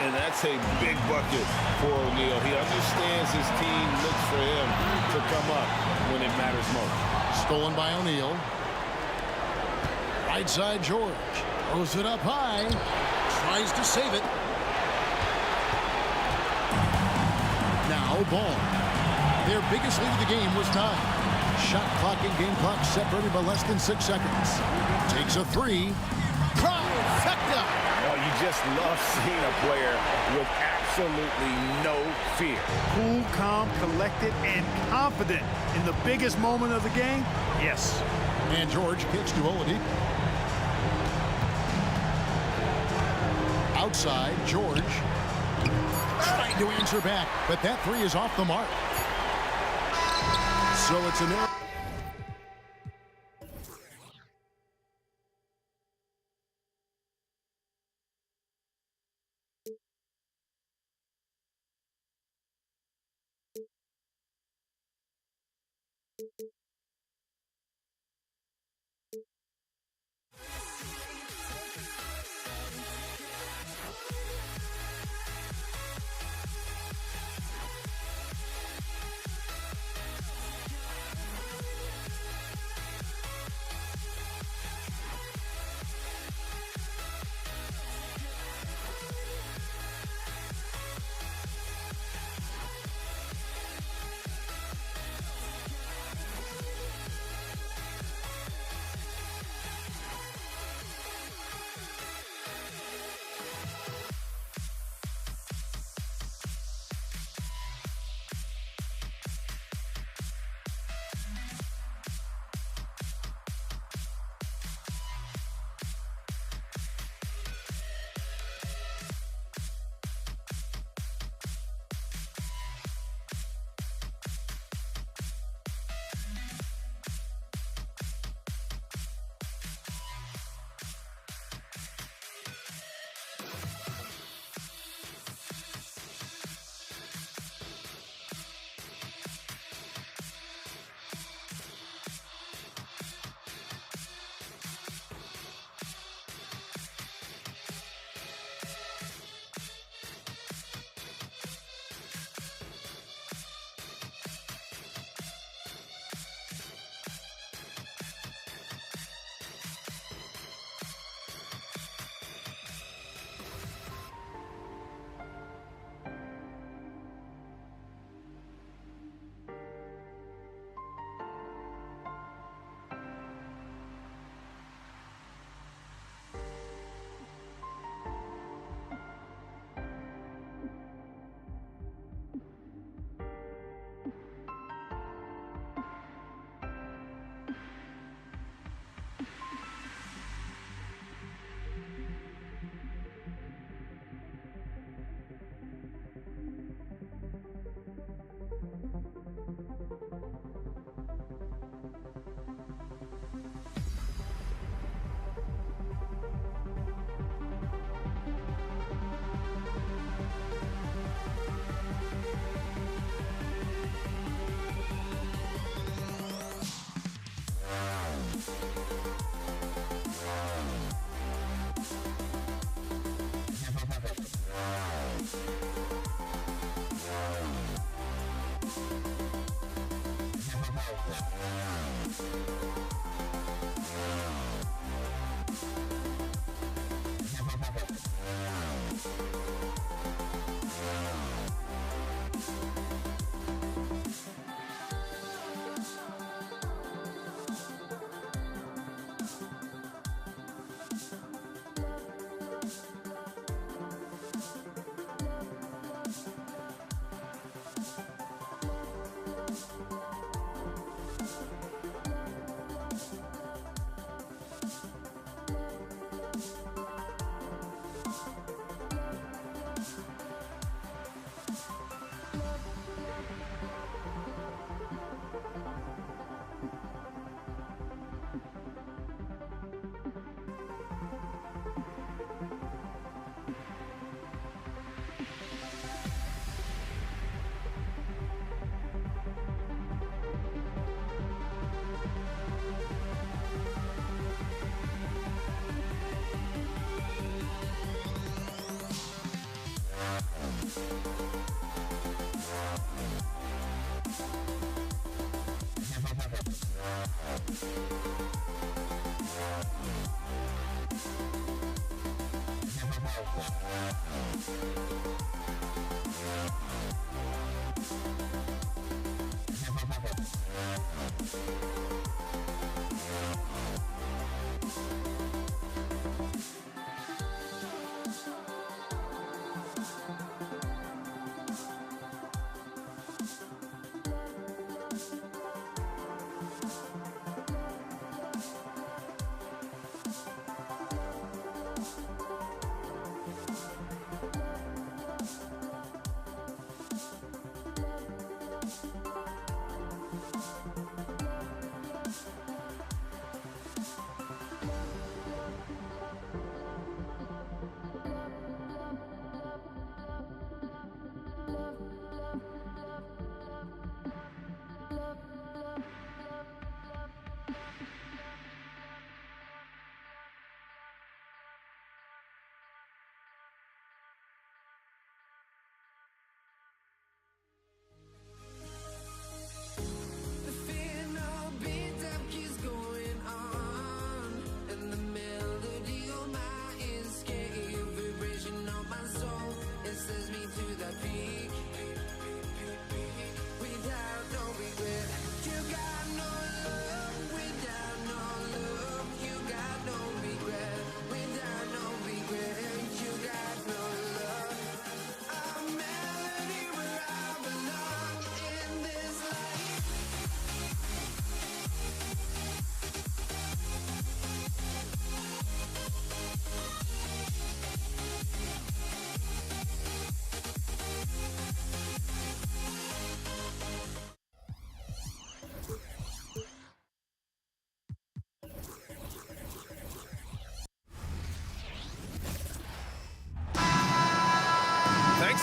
And that's a big bucket for O'Neal. He understands his team looks for him to come up when it matters most. Stolen by O'Neal. Right side George. Throws it up high. Tries to save it. Now No ball. Their biggest lead of the game was time. Shot clock and game clock separated by less than 6 seconds. Takes a three. Trifecta! Oh, you just love seeing a player with absolutely no fear. Cool, calm, collected, and confident in the biggest moment of the game. Yes. And George kicks to Oladipo. Outside, George trying to answer back, but that three is off the mark. So it's an error.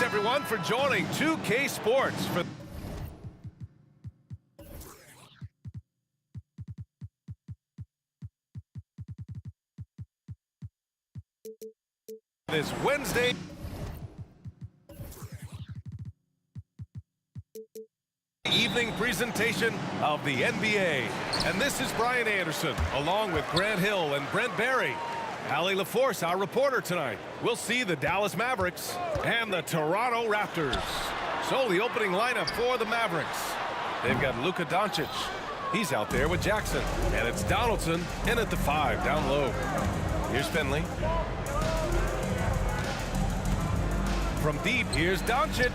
Thanks, everyone, for joining 2K Sports for this Wednesday evening presentation of the NBA. And this is Brian Anderson, along with Grant Hill and Brent Barry. Allie LaForce, our reporter tonight. We'll see the Dallas Mavericks and the Toronto Raptors. So the opening lineup for the Mavericks. They've got Luka Doncic. He's out there with Jackson. And it's Donaldson in at the 5, down low. Here's Finley. From deep, here's Doncic.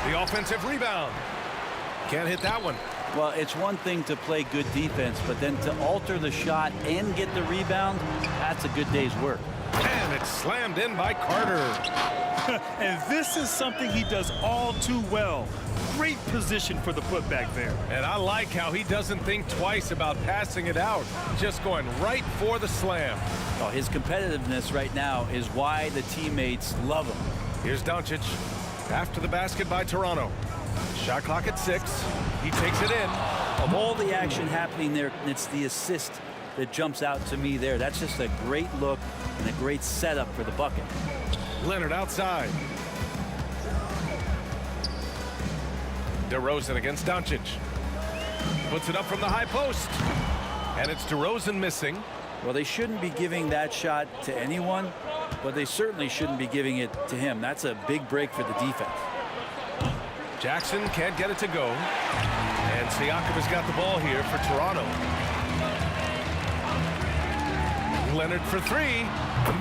The offensive rebound. Can't hit that one. Well, it's one thing to play good defense, but then to alter the shot and get the rebound, that's a good day's work. And it's slammed in by Carter. And this is something he does all too well. Great position for the putback there. And I like how he doesn't think twice about passing it out, just going right for the slam. Oh, his competitiveness right now is why the teammates love him. Here's Doncic after the basket by Toronto. Shot clock at 6. He takes it in. Of all the action happening there, it's the assist that jumps out to me there. That's just a great look and a great setup for the bucket. Leonard outside. DeRozan against Doncic. Puts it up from the high post. And it's DeRozan missing. Well, they shouldn't be giving that shot to anyone, but they certainly shouldn't be giving it to him. That's a big break for the defense. Jackson can't get it to go. And Siakam has got the ball here for Toronto. Leonard for 3.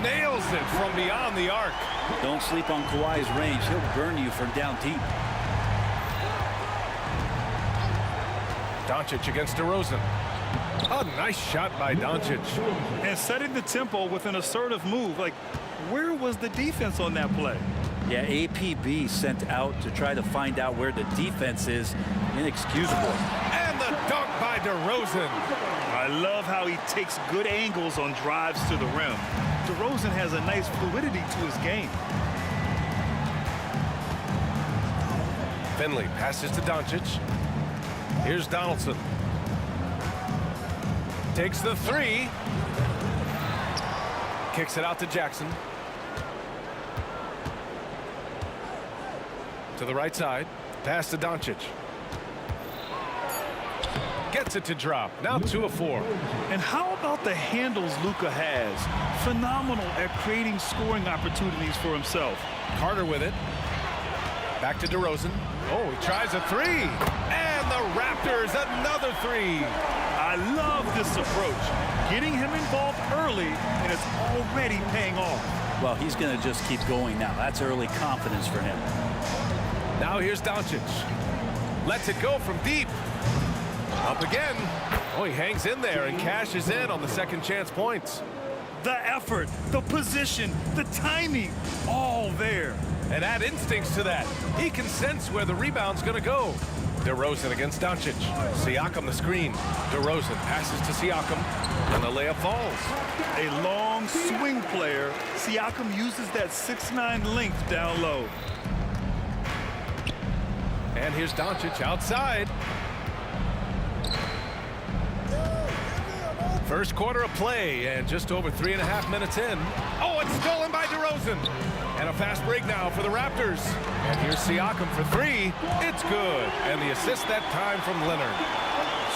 Nails it from beyond the arc. Don't sleep on Kawhi's range. He'll burn you from down deep. Doncic against DeRozan. A nice shot by Doncic. And setting the tempo with an assertive move. Like, where was the defense on that play? Yeah, APB sent out to try to find out where the defense is. Inexcusable. And the dunk by DeRozan. I love how he takes good angles on drives to the rim. DeRozan has a nice fluidity to his game. Finley passes to Doncic. Here's Donaldson. Takes the 3. Kicks it out to Jackson. To the right side. Pass to Doncic. Gets it to drop. Now 2 of 4. And how about the handles Luka has? Phenomenal at creating scoring opportunities for himself. Carter with it. Back to DeRozan. Oh, he tries a 3. And the Raptors another 3. I love this approach. Getting him involved early, and it's already paying off. Well, he's going to just keep going now. That's early confidence for him. Now here's Doncic. Lets it go from deep. Up again. Oh, he hangs in there and cashes in on the second chance points. The effort, the position, the timing, all there. And add instincts to that. He can sense where the rebound's going to go. DeRozan against Doncic. Siakam the screen. DeRozan passes to Siakam. And the layup falls. A long swing player. Siakam uses that 6'9" length down low. And here's Doncic outside. First quarter of play and just over 3.5 minutes in. Oh, it's stolen by DeRozan. And a fast break now for the Raptors. And here's Siakam for 3. It's good. And the assist that time from Leonard.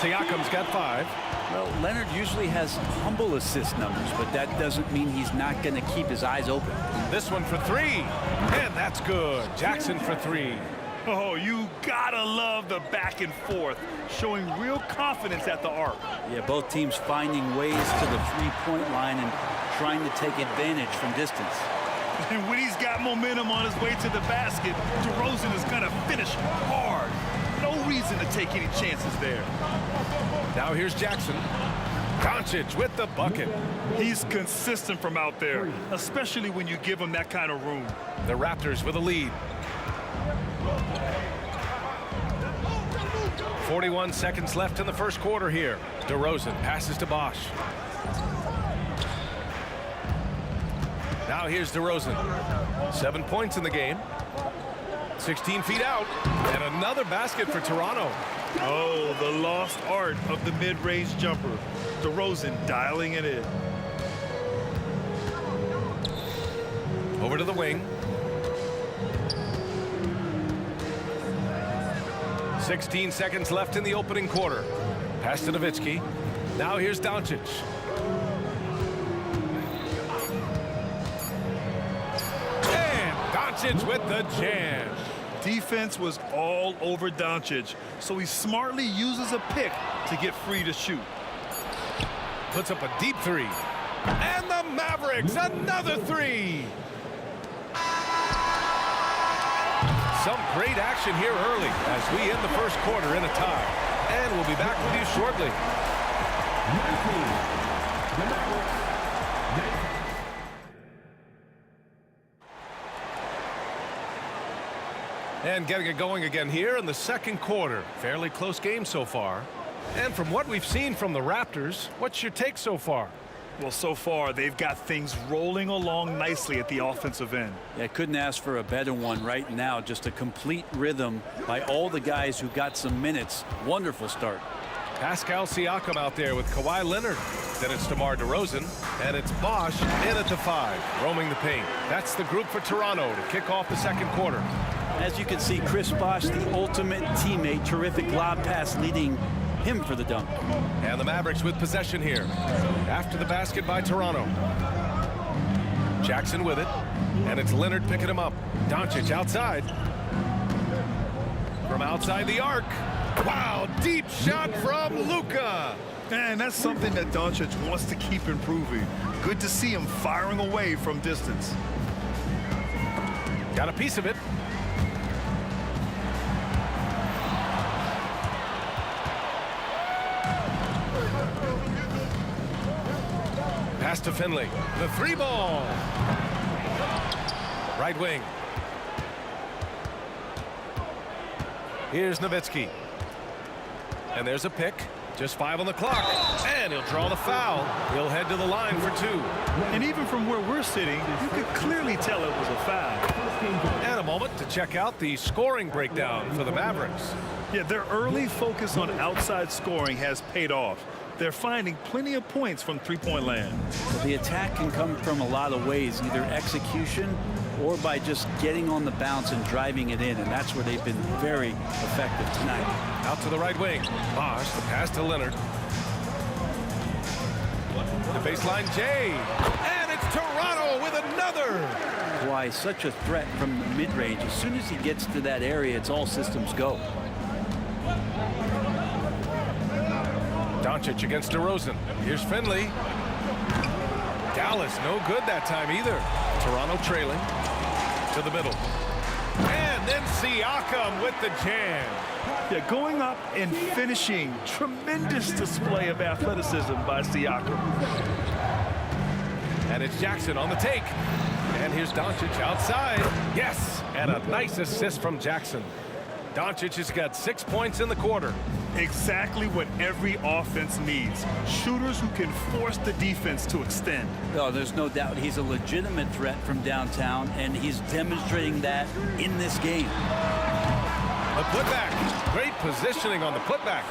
Siakam's got 5. Well, Leonard usually has humble assist numbers, but that doesn't mean he's not going to keep his eyes open. This one for 3. And that's good. Jackson for 3. Oh, you gotta love the back and forth, showing real confidence at the arc. Yeah, both teams finding ways to the three-point line and trying to take advantage from distance. And when he's got momentum on his way to the basket, DeRozan is gonna finish hard. No reason to take any chances there. Now here's Jackson. Doncic with the bucket. He's consistent from out there, especially when you give him that kind of room. The Raptors with a lead. 41 seconds left in the first quarter here. DeRozan passes to Bosch. Now here's DeRozan. 7 points in the game. 16 feet out, and another basket for Toronto. Oh, the lost art of the mid-range jumper. DeRozan dialing it in. Over to the wing. 16 seconds left in the opening quarter. Pass to Nowitzki. Now here's Doncic. And Doncic with the jam. Defense was all over Doncic, so he smartly uses a pick to get free to shoot. Puts up a deep three. And the Mavericks, another three. Some great action here early as we end the first quarter in a tie. And we'll be back with you shortly. And getting it going again here in the second quarter. Fairly close game so far. And from what we've seen from the Raptors, what's your take so far? Well, so far, they've got things rolling along nicely at the offensive end. Yeah, couldn't ask for a better one right now. Just a complete rhythm by all the guys who got some minutes. Wonderful start. Pascal Siakam out there with Kawhi Leonard. Then it's DeMar DeRozan, and it's Bosch in at the 5, roaming the paint. That's the group for Toronto to kick off the second quarter. As you can see, Chris Bosch, the ultimate teammate. Terrific lob pass leading him for the dunk. And the Mavericks with possession here. After the basket by Toronto. Jackson with it. And it's Leonard picking him up. Doncic outside. From outside the arc. Wow, deep shot from Luka. And that's something that Doncic wants to keep improving. Good to see him firing away from distance. Got a piece of it. Pass to Finley. The 3 ball. Right wing. Here's Nowitzki. And there's a pick. Just 5 on the clock. And he'll draw the foul. He'll head to the line for 2. And even from where we're sitting, you could clearly tell it was a foul. And a moment to check out the scoring breakdown for the Mavericks. Yeah, their early focus on outside scoring has paid off. They're finding plenty of points from three-point land. Well, the attack can come from a lot of ways, either execution or by just getting on the bounce and driving it in, and that's where they've been very effective tonight. Out to the right wing. Bosch, the pass to Leonard. The baseline, Jay. And it's Toronto with another. Why, such a threat from the mid-range. As soon as he gets to that area, it's all systems go. Doncic against DeRozan. Here's Finley. Dallas, no good that time either. Toronto trailing to the middle. And then Siakam with the jam. Yeah, going up and finishing. Tremendous display of athleticism by Siakam. And it's Jackson on the take. And here's Doncic outside. Yes, and a nice assist from Jackson. Doncic has got 6 points in the quarter. Exactly what every offense needs. Shooters who can force the defense to extend. Oh, there's no doubt he's a legitimate threat from downtown, and he's demonstrating that in this game. The putback. Great positioning on the putback.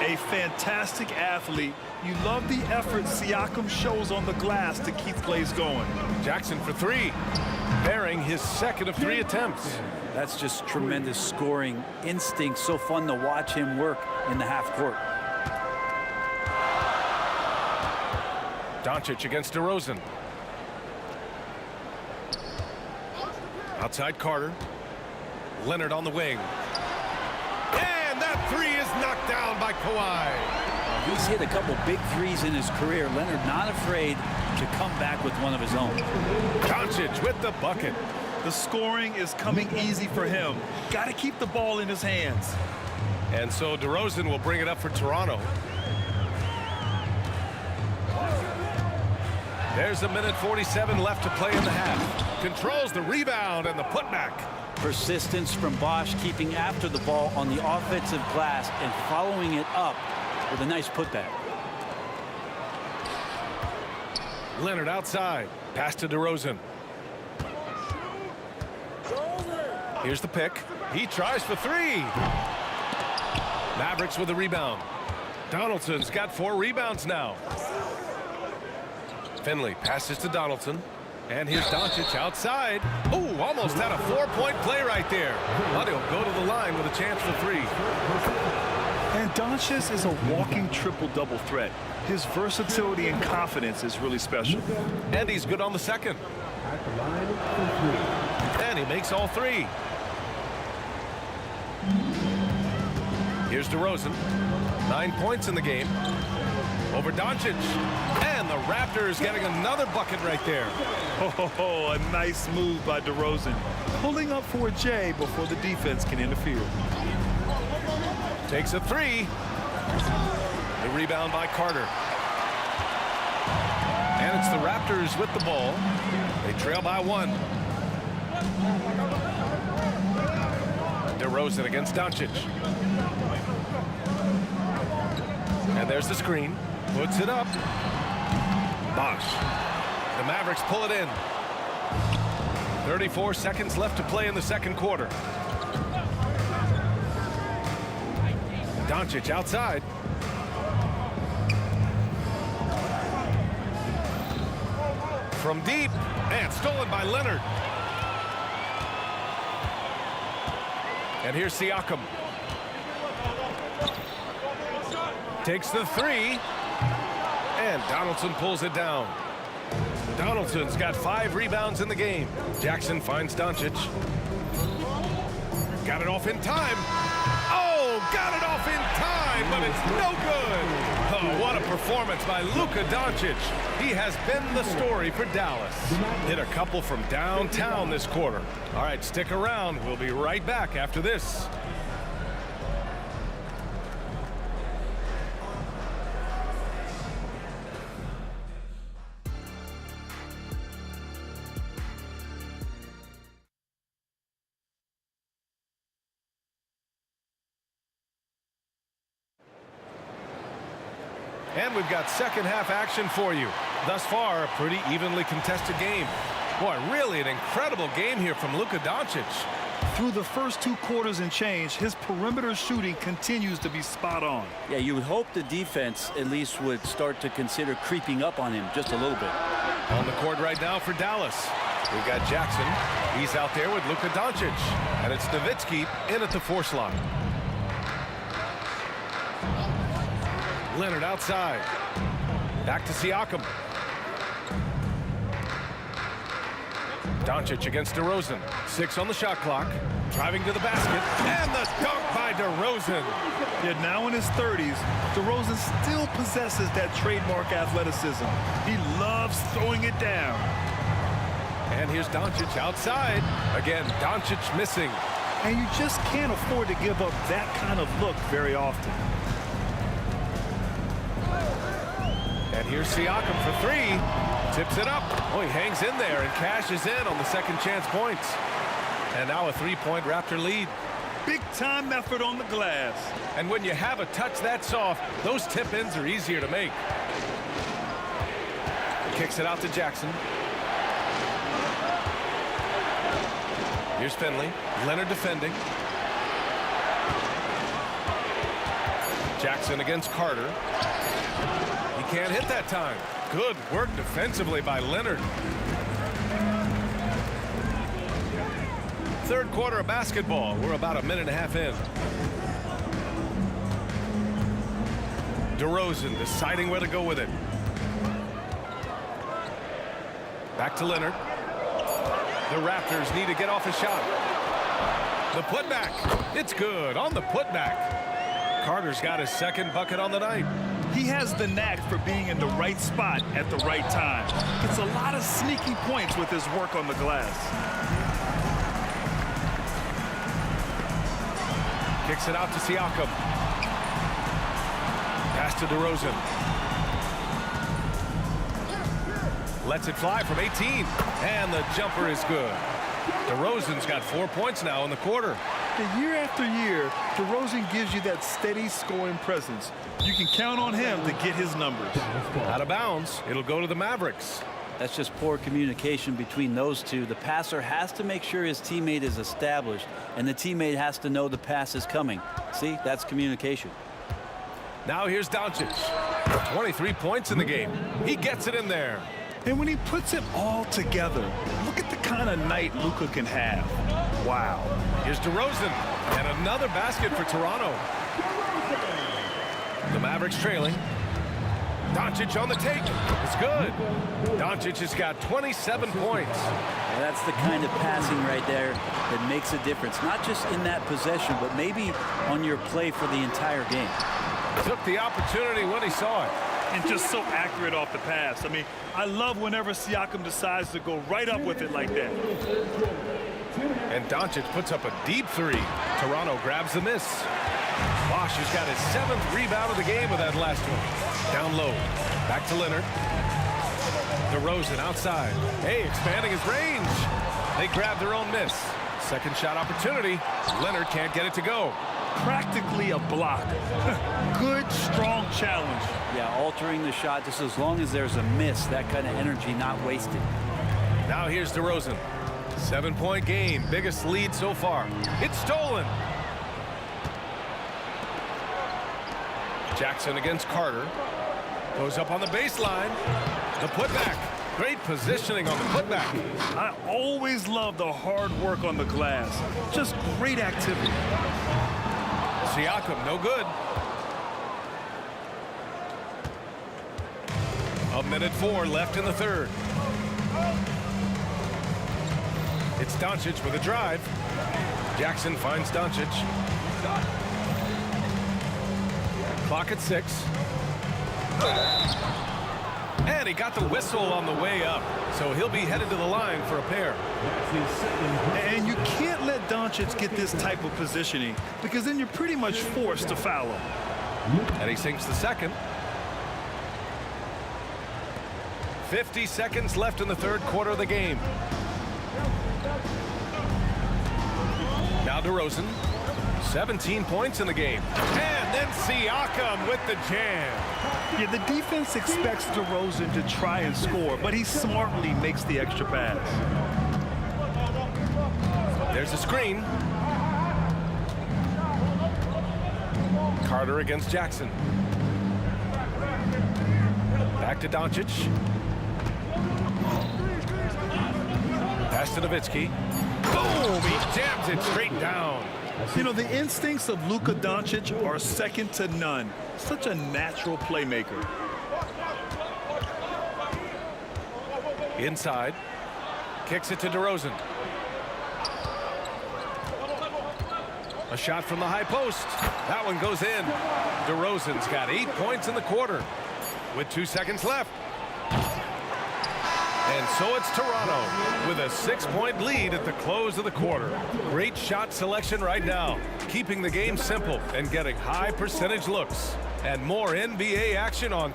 A fantastic athlete. You love the effort Siakam shows on the glass to keep plays going. Jackson for 3. Bearing his second of 3 attempts. That's just tremendous scoring instinct. So fun to watch him work in the half court. Doncic against DeRozan. Outside Carter. Leonard on the wing. And that 3 is knocked down by Kawhi. He's hit a couple big threes in his career. Leonard not afraid to come back with one of his own. Doncic with the bucket. The scoring is coming easy for him. Got to keep the ball in his hands. And so DeRozan will bring it up for Toronto. There's a minute 47 left to play in the half. Controls the rebound and the putback. Persistence from Bosch, keeping after the ball on the offensive glass and following it up with a nice putback. Leonard outside. Pass to DeRozan. Here's the pick. He tries for three. Mavericks with a rebound. Donaldson's got 4 rebounds now. Finley passes to Donaldson. And here's Doncic outside. Oh, almost had a 4-point play right there. But he'll go to the line with a chance for 3. And Doncic is a walking triple-double threat. His versatility and confidence is really special. And he's good on the second. And he makes all 3. Here's DeRozan. 9 points in the game. Over Doncic. And the Raptors getting another bucket right there. Oh, a nice move by DeRozan. Pulling up for a J before the defense can interfere. Takes a 3. The rebound by Carter. And it's the Raptors with the ball. They trail by 1. DeRozan against Doncic. And there's the screen. Puts it up. Bosh. The Mavericks pull it in. 34 seconds left to play in the second quarter. Doncic outside. From deep. And stolen by Leonard. And here's Siakam. Takes the 3. And Donaldson pulls it down. Donaldson's got 5 rebounds in the game. Jackson finds Doncic. Got it off in time. Oh, got it off in time, but it's no good. Oh, what a performance by Luka Doncic. He has been the story for Dallas. Hit a couple from downtown this quarter. All right, stick around. We'll be right back after this. And we've got second half action for you. Thus far, a pretty evenly contested game. Boy, really an incredible game here from Luka Doncic. Through the first 2 quarters and change, his perimeter shooting continues to be spot on. Yeah, you would hope the defense at least would start to consider creeping up on him just a little bit. On the court right now for Dallas. We've got Jackson. He's out there with Luka Doncic. And it's Nowitzki in at the 4 slot. Leonard outside. Back to Siakam. Doncic against DeRozan. 6 on the shot clock. Driving to the basket. And the dunk by DeRozan. Yet now in his 30s, DeRozan still possesses that trademark athleticism. He loves throwing it down. And here's Doncic outside. Again, Doncic missing. And you just can't afford to give up that kind of look very often. And here's Siakam for 3. Tips it up. Oh, he hangs in there and cashes in on the second chance points. And now a 3-point Raptor lead. Big time effort on the glass. And when you have a touch that soft, those tip-ins are easier to make. Kicks it out to Jackson. Here's Finley. Leonard defending. Jackson against Carter. He can't hit that time. Good work defensively by Leonard. Third quarter of basketball. We're about a minute and a half in. DeRozan deciding where to go with it. Back to Leonard. The Raptors need to get off a shot. The putback. It's good on the putback. Carter's got his second bucket on the night. He has the knack for being in the right spot at the right time. Gets a lot of sneaky points with his work on the glass. Kicks it out to Siakam. Pass to DeRozan. Lets it fly from 18. And the jumper is good. DeRozan's got 4 points now in the quarter. Year after year, DeRozan gives you that steady scoring presence. You can count on him to get his numbers. Out of bounds. It'll go to the Mavericks. That's just poor communication between those two. The passer has to make sure his teammate is established, and the teammate has to know the pass is coming. See, that's communication. Now here's Doncic. 23 points in the game. He gets it in there. And when he puts it all together, look at the kind of night Luka can have. Wow. Here's DeRozan, and another basket for Toronto. The Mavericks trailing. Doncic on the take. It's good. Doncic has got 27 points. And that's the kind of passing right there that makes a difference. Not just in that possession, but maybe on your play for the entire game. Took the opportunity when he saw it. And just so accurate off the pass. I mean, I love whenever Siakam decides to go right up with it like that. And Doncic puts up a deep three. Toronto grabs the miss. Bosch has got his 7th rebound of the game with that last one. Down low. Back to Leonard. DeRozan outside. Hey, expanding his range. They grab their own miss. Second shot opportunity. Leonard can't get it to go. Practically a block. Good, strong challenge. Yeah, altering the shot just as long as there's a miss. That kind of energy not wasted. Now here's DeRozan. 7-point game. Biggest lead so far. It's stolen. Jackson against Carter. Goes up on the baseline. The putback. Great positioning on the putback. I always love the hard work on the glass. Just great activity. Siakam, no good. 1:04 left in the third. It's Doncic with a drive. Jackson finds Doncic. Clock at 6. And he got the whistle on the way up. So he'll be headed to the line for a pair. And you can't let Doncic get this type of positioning because then you're pretty much forced to foul him. And he sinks the second. 50 seconds left in the third quarter of the game. Now DeRozan. 17 points in the game. And then Siakam with the jam. Yeah, the defense expects DeRozan to try and score, but he smartly makes the extra pass. There's a screen. Carter against Jackson. Back to Doncic. Pass to Nowitzki. Boom! He jams it straight down. You know, the instincts of Luka Doncic are second to none. Such a natural playmaker. Inside. Kicks it to DeRozan. A shot from the high post. That one goes in. DeRozan's got 8 points in the quarter with 2 seconds left. And so it's Toronto with a 6-point lead at the close of the quarter. Great shot selection right now, keeping the game simple and getting high percentage looks. And more NBA action on.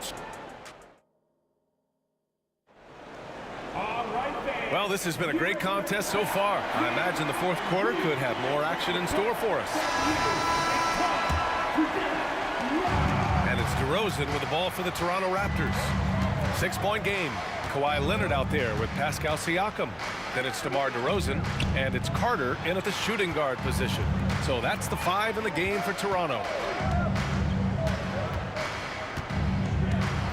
Well, this has been a great contest so far. I imagine the fourth quarter could have more action in store for us. And it's DeRozan with the ball for the Toronto Raptors. 6-point game. Kawhi Leonard out there with Pascal Siakam. Then it's DeMar DeRozan, and it's Carter in at the shooting guard position. So that's the 5 in the game for Toronto.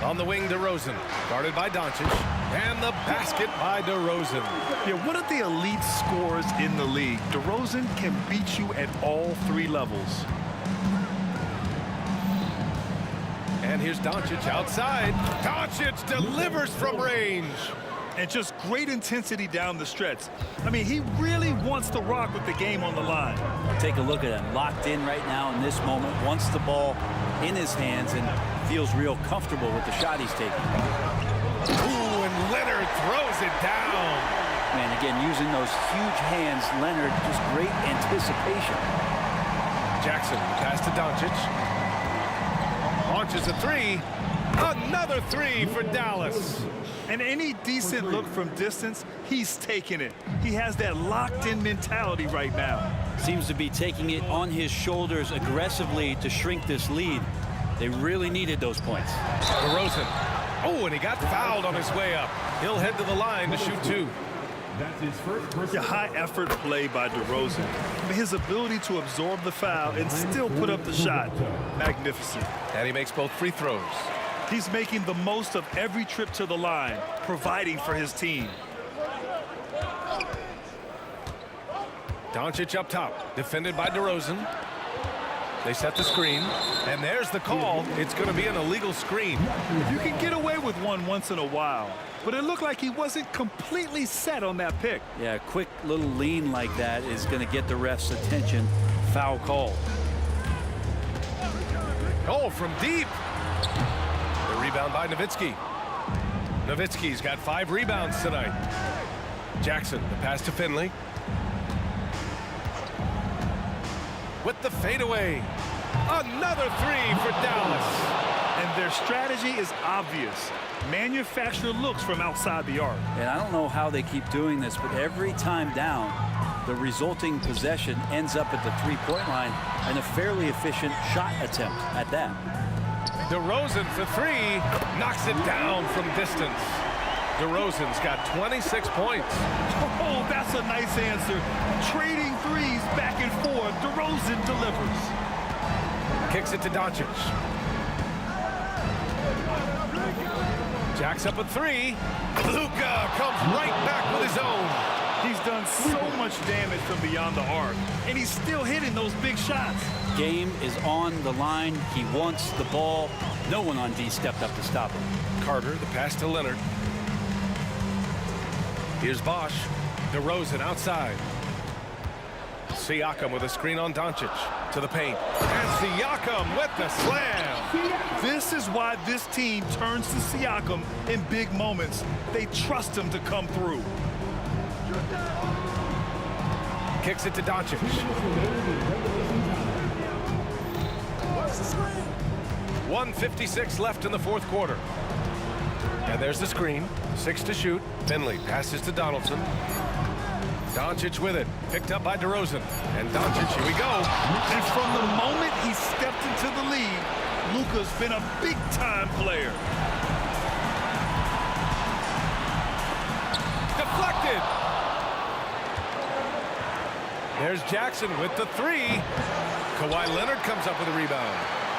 On the wing, DeRozan, guarded by Doncic, and the basket by DeRozan. Yeah, one of the elite scorers in the league. DeRozan can beat you at all 3 levels. And here's Doncic outside. Doncic delivers from range. And just great intensity down the stretch. I mean, he really wants to rock with the game on the line. Take a look at him, locked in right now in this moment, wants the ball in his hands and feels real comfortable with the shot he's taking. Ooh, and Leonard throws it down. Man, again, using those huge hands, Leonard, just great anticipation. Jackson, pass to Doncic. Launches a 3. Another 3 for Dallas. And any decent look from distance, he's taking it. He has that locked-in mentality right now. Seems to be taking it on his shoulders aggressively to shrink this lead. They really needed those points. DeRozan Oh, and he got fouled on his way up. He'll head to the line to shoot 2. That's his first Yeah, high effort play by DeRozan. His ability to absorb the foul and still put up the shot. Magnificent. And he makes both free throws. He's making the most of every trip to the line, providing for his team. Doncic up top, defended by DeRozan. They set the screen, and there's the call. It's going to be an illegal screen. You can get away with one once in a while, but it looked like he wasn't completely set on that pick. Yeah, a quick little lean like that is going to get the ref's attention. Foul call. Oh, from deep. The rebound by Nowitzki. Nowitzki's got 5 rebounds tonight. Jackson, the pass to Finley. With the fadeaway. Another 3 for Dallas. And their strategy is obvious. Manufacture looks from outside the arc. And I don't know how they keep doing this, but every time down, the resulting possession ends up at the three-point line and a fairly efficient shot attempt at that. DeRozan for 3. Knocks it down from distance. DeRozan's got 26 points. Oh, that's a nice answer. Trading threes back and forth. DeRozan delivers. Kicks it to Doncic. Jacks up a 3. Luka comes right back with his own. He's done so much damage from beyond the arc, and he's still hitting those big shots. Game is on the line. He wants the ball. No one on D stepped up to stop him. Carter, the pass to Leonard. Here's Bosch. DeRozan outside. Siakam with a screen on Doncic. To the paint. And Siakam with the slam. This is why this team turns to Siakam in big moments. They trust him to come through. Kicks it to Doncic. 1:56 left in the fourth quarter. And there's the screen. 6 to shoot. Finley passes to Donaldson. Doncic with it. Picked up by DeRozan. And Doncic, here we go. And from the moment he stepped into the league, Luka's been a big-time player. Deflected. There's Jackson with the 3. Kawhi Leonard comes up with a rebound.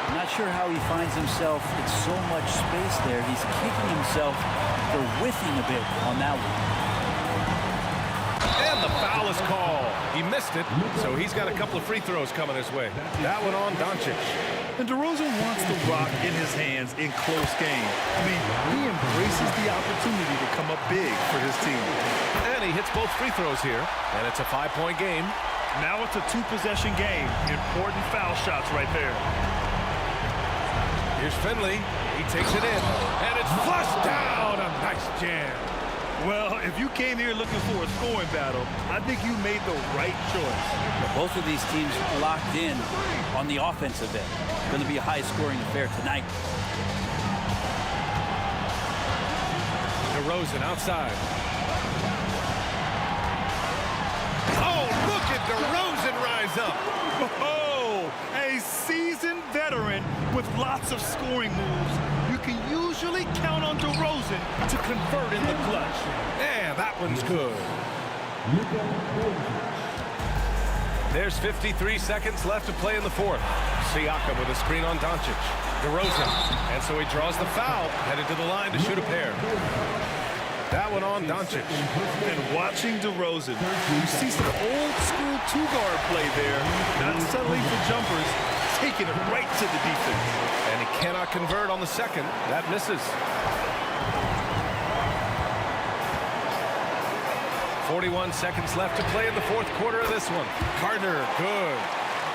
I'm not sure how he finds himself in so much space there. He's kicking himself for whiffing a bit on that one. And the foul is called. He missed it, so he's got a couple of free throws coming his way. That one on Doncic. And DeRozan wants the rock in his hands in close game. I mean, he embraces the opportunity to come up big for his team. And he hits both free throws here, and it's a 5-point game. Now it's a 2-possession game. Important foul shots right there. Here's Finley. He takes it in, and it's flushed down. A nice jam. Well, if you came here looking for a scoring battle, I think you made the right choice. Both of these teams locked in on the offensive end. Going to be a high-scoring affair tonight. DeRozan outside. Oh, look at DeRozan rise up. Oh, a seasoned veteran with lots of scoring moves. You can usually count on DeRozan to convert in the clutch. Yeah, that one's good. There's 53 seconds left to play in the fourth. Siakam with a screen on Doncic. DeRozan. And so he draws the foul, headed to the line to shoot a pair. That one on Doncic. And watching DeRozan, you see some old-school two-guard play there. Not settling for jumpers, taking it right to the defense. And he cannot convert on the second. That misses. 41 seconds left to play in the fourth quarter of this one. Carter, good.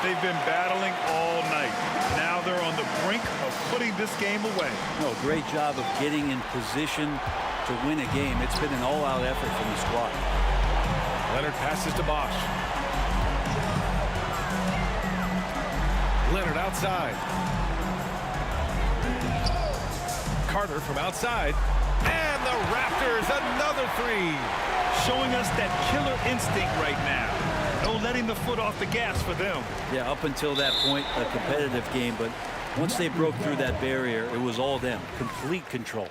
They've been battling all night. Now they're on the brink of putting this game away. No, great job of getting in position to win a game. It's been an all-out effort from the squad. Leonard passes to Bosch. Leonard outside. Carter from outside. And the Raptors, another 3. Showing us that killer instinct right now. No letting the foot off the gas for them. Yeah, up until that point, a competitive game, but once they broke through that barrier, it was all them. Complete control.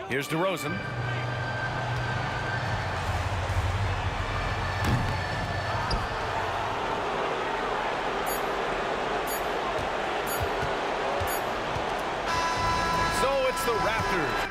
Here's DeRozan. So it's the Raptors.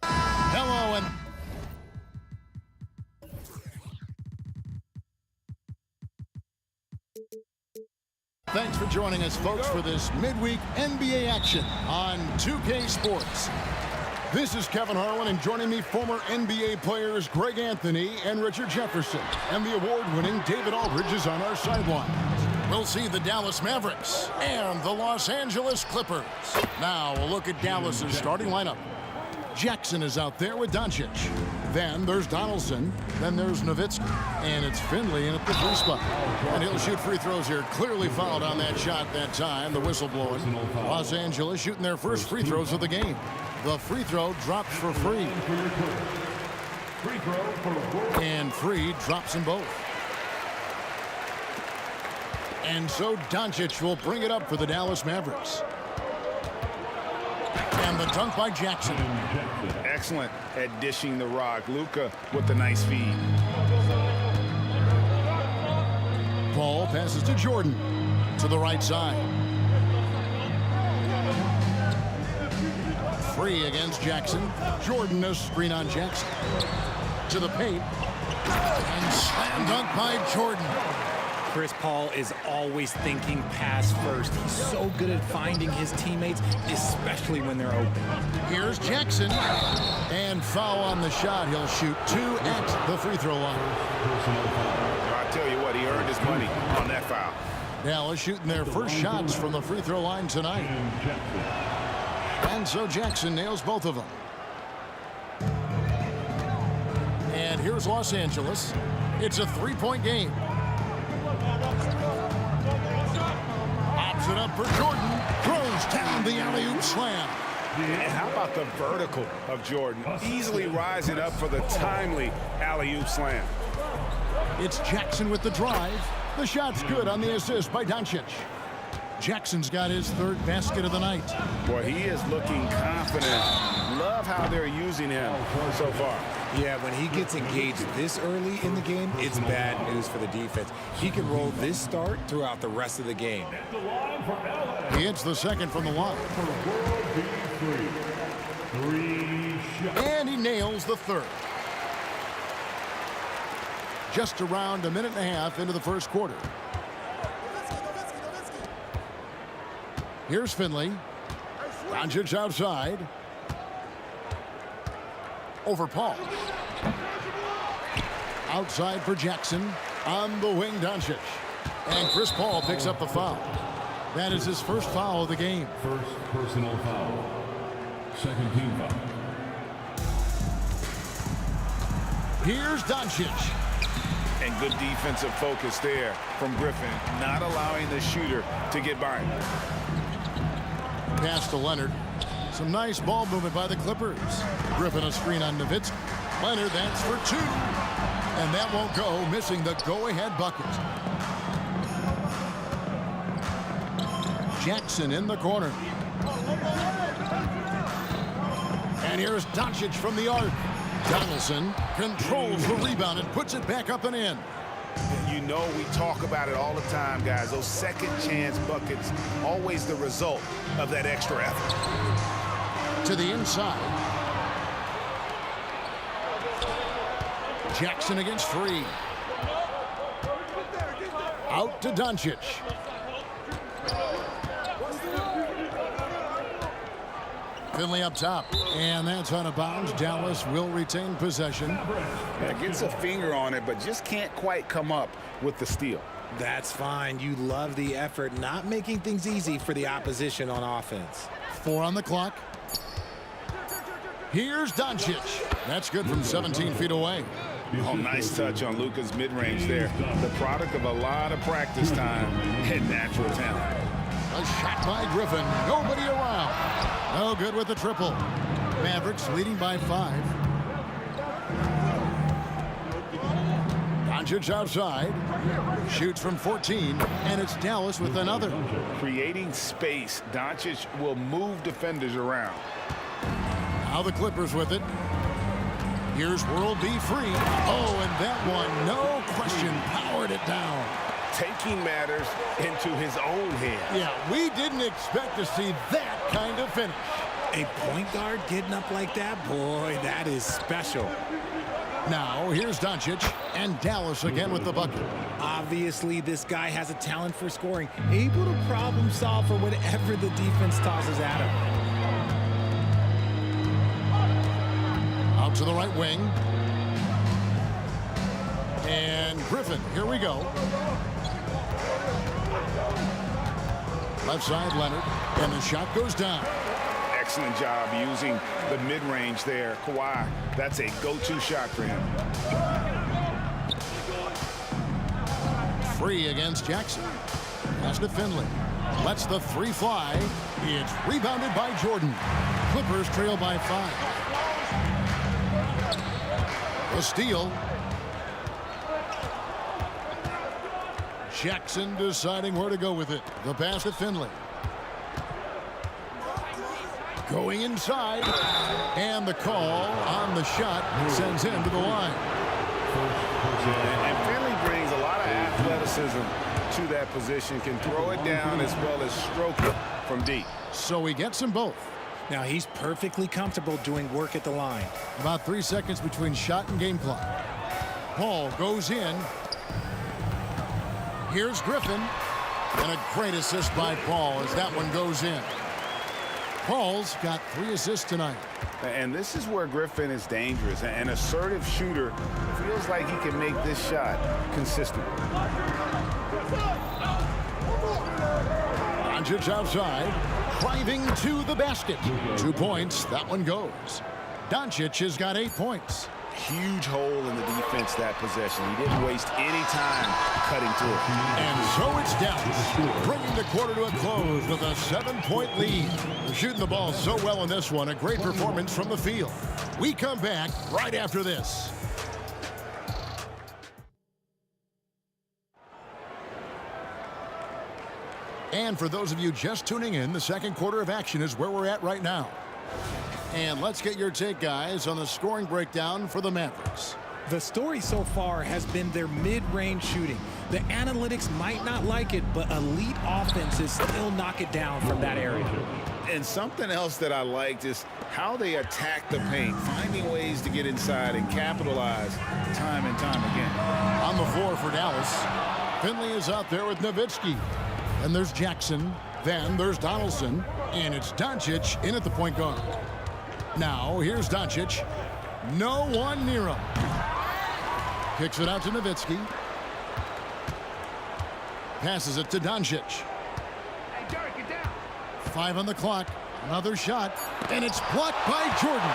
Hello and thanks for joining us, folks, for this midweek NBA action on 2K Sports. This is Kevin Harlan, and joining me, former NBA players Greg Anthony and Richard Jefferson. And the award-winning David Aldridge is on our sideline. We'll see the Dallas Mavericks and the Los Angeles Clippers. Now, a look at Dallas's starting lineup. Jackson is out there with Doncic. Then there's Donaldson. Then there's Nowitzki. And it's Finley in at the free spot. And he'll shoot free throws here. Clearly fouled on that shot that time. The whistle blowing. Los Angeles shooting their first free throws of the game. The free throw drops for Free. And Free drops them both. And so Doncic will bring it up for the Dallas Mavericks. And the dunk by Jackson. Excellent at dishing the rock. Luka with the nice feed. Ball passes to Jordan to the right side. Free against Jackson. Jordan a screen on Jackson. To the paint. And slam dunk by Jordan. Chris Paul is always thinking pass first. He's so good at finding his teammates, especially when they're open. Here's Jackson. And foul on the shot. He'll shoot 2 at the free throw line. I tell you what, he earned his money on that foul. Dallas shooting their first shots from the free throw line tonight. And so Jackson nails both of them. And here's Los Angeles. It's a three-point game. Pops it up for Jordan. Throws down the alley-oop slam. And how about the vertical of Jordan? Easily rising up for the timely alley-oop slam. It's Jackson with the drive. The shot's good on the assist by Doncic. Jackson's got his third basket of the night. Boy, he is looking confident. Love how they're using him so far. Yeah, when he gets engaged this early in the game, it's bad news for the defense. He can roll this start throughout the rest of the game. He hits the second from the line. And he nails the third. Just around a minute and a half into the first quarter. Here's Finley. Doncic outside. Over Paul. Outside for Jackson. On the wing, Doncic. And Chris Paul picks up the foul. That is his first foul of the game. First personal foul. Second team foul. Here's Doncic. And good defensive focus there from Griffin, not allowing the shooter to get by him. Pass to Leonard. Some nice ball movement by the Clippers. Griffin a screen on Nowitzki. Leonard, that's for 2. And that won't go, missing the go-ahead bucket. Jackson in the corner. And here's Doncic from the arc. Donaldson controls the rebound and puts it back up and in. You know we talk about it all the time, guys. Those second chance buckets, always the result of that extra effort. To the inside. Jackson against Free. Out to Doncic. Finley up top, and that's out of bounds. Dallas will retain possession. Yeah, gets a finger on it, but just can't quite come up with the steal. That's fine. You love the effort, not making things easy for the opposition on offense. 4 on the clock. Here's Doncic. That's good from 17 feet away. Oh, nice touch on Luka's mid-range there. The product of a lot of practice time and natural talent. A shot by Griffin. Nobody around. No good with the triple. Mavericks leading by 5. Doncic outside. Shoots from 14. And it's Dallas with another. Creating space. Doncic will move defenders around. Now the Clippers with it. Here's World B Free. Oh, and that one, no question, powered it down. Taking matters into his own hands. Yeah, we didn't expect to see that kind of finish. A point guard getting up like that, boy, that is special. Now, here's Doncic, and Dallas again with the bucket. Obviously, this guy has a talent for scoring, able to problem solve for whatever the defense tosses at him. Out to the right wing. And Griffin, here we go. Left side, Leonard, and the shot goes down. Excellent job using the mid-range there. Kawhi, that's a go-to shot for him. Free against Jackson. Pass to Finley. Lets the three fly. It's rebounded by Jordan. Clippers trail by 5. The steal. Jackson deciding where to go with it. The pass to Finley. Going inside. And the call on the shot sends him to the line. And Finley brings a lot of athleticism to that position. Can throw it down as well as stroke it from deep. So he gets them both. Now he's perfectly comfortable doing work at the line. About 3 seconds between shot and game clock. Paul goes in. Here's Griffin. And a great assist by Paul as that one goes in. Paul's got 3 assists tonight. And this is where Griffin is dangerous. An assertive shooter feels like he can make this shot consistently. Doncic outside, driving to the basket. 2 points, that one goes. Doncic has got 8 points. Huge hole in the defense that possession. He didn't waste any time cutting through it. And so it's Dallas, bringing the quarter to a close with a 7-point lead. They're shooting the ball so well in this one, a great performance from the field. We come back right after this. And for those of you just tuning in, the second quarter of action is where we're at right now. And let's get your take, guys, on the scoring breakdown for the Mavericks. The story so far has been their mid-range shooting. The analytics might not like it, but elite offenses still knock it down from that area. And something else that I liked is how they attack the paint, finding ways to get inside and capitalize time and time again. On the floor for Dallas, Finley is out there with Nowitzki. And there's Jackson. Then there's Donaldson. And it's Doncic in at the point guard. Now, here's Doncic. No one near him. Kicks it out to Nowitzki. Passes it to Doncic. 5 on the clock. Another shot. And it's blocked by Jordan.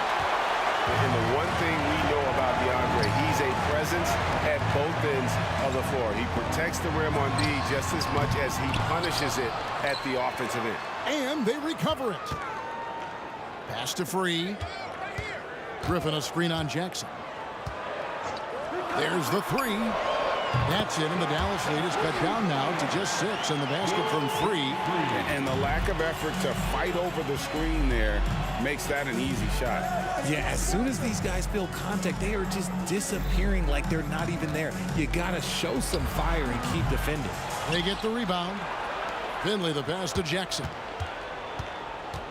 And the one thing we know about DeAndre, he's a presence at both ends of the floor. He protects the rim on D just as much as he punishes it at the offensive end. And they recover it. Pass to Free. Griffin a screen on Jackson. There's the 3. That's it, and the Dallas lead is cut down now to just 6, and the basket from Free. And the lack of effort to fight over the screen there makes that an easy shot. Yeah, as soon as these guys feel contact, they are just disappearing like they're not even there. You got to show some fire and keep defending. They get the rebound. Finley the pass to Jackson.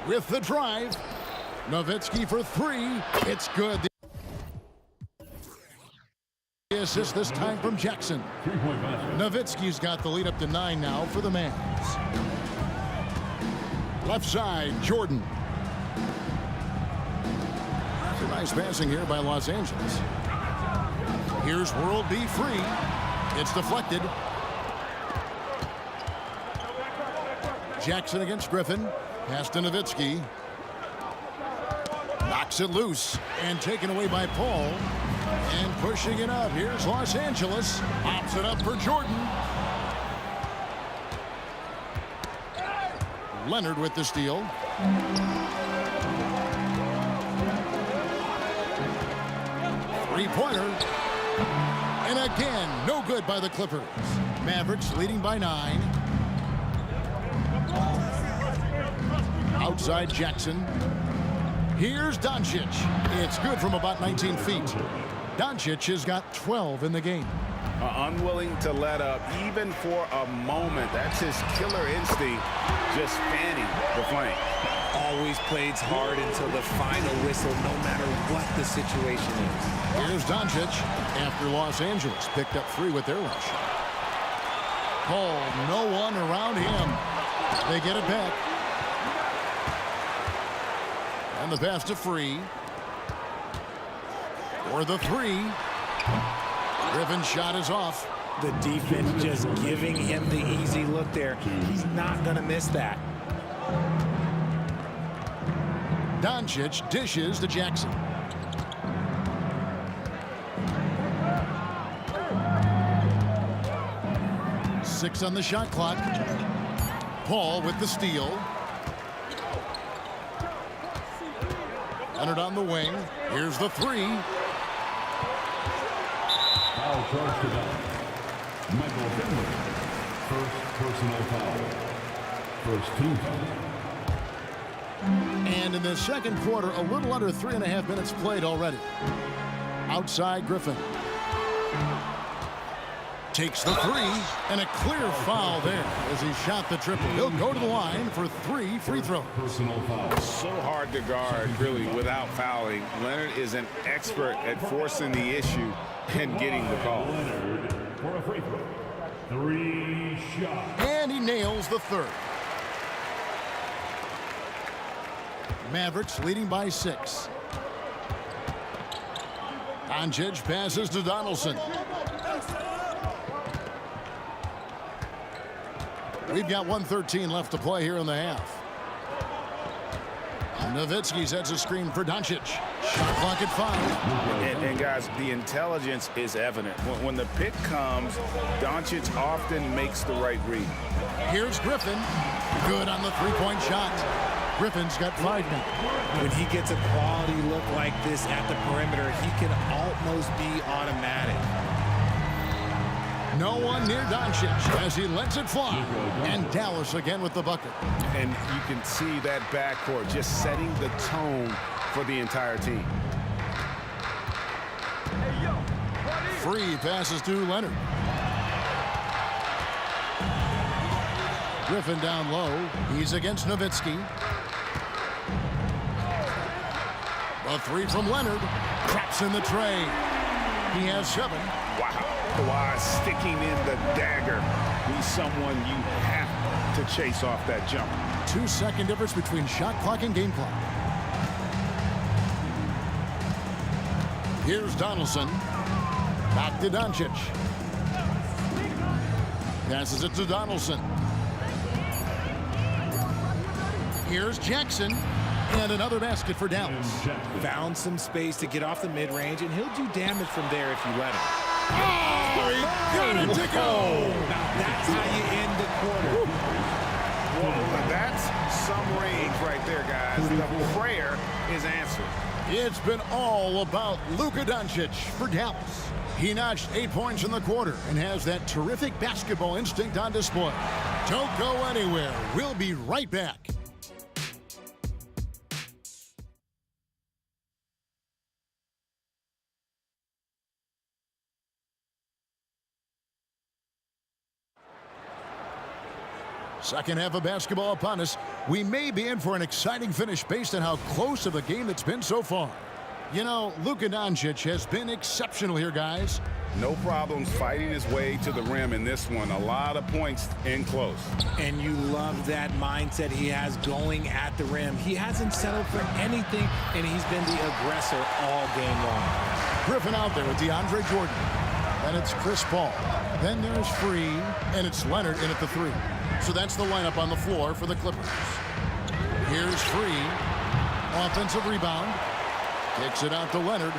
With the drive. Nowitzki for 3. It's good. The assist this time from Jackson. Nowitzki's got the lead up to 9 now for the Mavs. Left side, Jordan. Some nice passing here by Los Angeles. Here's World B Free. It's deflected. Jackson against Griffin. Pass to Nowitzki. Knocks it loose and taken away by Paul. And pushing it up. Here's Los Angeles. Pops it up for Jordan. Leonard with the steal. Three-pointer. And again, no good by the Clippers. Mavericks leading by 9. Outside Jackson. Here's Doncic. It's good from about 19 feet. Doncic has got 12 in the game. Unwilling to let up even for a moment. That's his killer instinct, just fanning the flame. always plays hard until the final whistle, no matter what the situation is. Here's Doncic after Los Angeles picked up 3 with their rush. Paul, no one around him. They get it back. And the pass to Free. For the 3. Griffin's shot is off. The defense just giving him the easy look there. He's not going to miss that. Doncic dishes to Jackson. Six on the shot clock. Paul with the steal. Leonard on the wing. Here's the 3. Foul charge to them. Michael Finley. First personal foul. First team foul. And in the second quarter, a little under 3.5 minutes played already. Outside Griffin. Takes the 3, and a clear foul there as he shot the triple. He'll go to the line for 3 free throws. Personal foul. So hard to guard, really, without fouling. Leonard is an expert at forcing the issue and getting the call. Leonard for a free throw. 3 shots. And he nails the 3rd. Mavericks leading by 6. Doncic passes to Donaldson. We've got 1:13 left to play here in the half. Nowitzki sets a screen for Doncic. Shot clock at 5. And guys, the intelligence is evident. When the pick comes, Doncic often makes the right read. Here's Griffin. Good on the 3-point shot. Griffin's got 5 now. When he gets a quality look like this at the perimeter, he can almost be automatic. No one near Doncic as he lets it fly. And Dallas again with the bucket. And you can see that backcourt just setting the tone for the entire team. Free passes to Leonard. Griffin down low. He's against Nowitzki. A 3 from Leonard. Traps in the tray. He has 7. Wow. Kawhi sticking in the dagger. He's someone you have to chase off that jump. 2-second difference between shot clock and game clock. Here's Donaldson. Back to Doncic. Passes it to Donaldson. Here's Jackson. And another basket for Dallas. Found some space to get off the mid-range, and he'll do damage from there if you let him. Oh, he got it to go! Now that's how you end the quarter. Well, that's some range right there, guys. The prayer is answered. It's been all about Luka Doncic for Dallas. He notched 8 points in the quarter and has that terrific basketball instinct on display. Don't go anywhere. We'll be right back. Second half of basketball upon us. We may be in for an exciting finish based on how close of a game it's been so far. You know, Luka Doncic has been exceptional here, guys. No problems fighting his way to the rim in this one. A lot of points in close. And you love that mindset he has going at the rim. He hasn't settled for anything, and he's been the aggressor all game long. Griffin out there with DeAndre Jordan. And it's Chris Paul. Then there's Free, and it's Leonard in at the 3. So that's the lineup on the floor for the Clippers. Here's Free. Offensive rebound. Kicks it out to Leonard.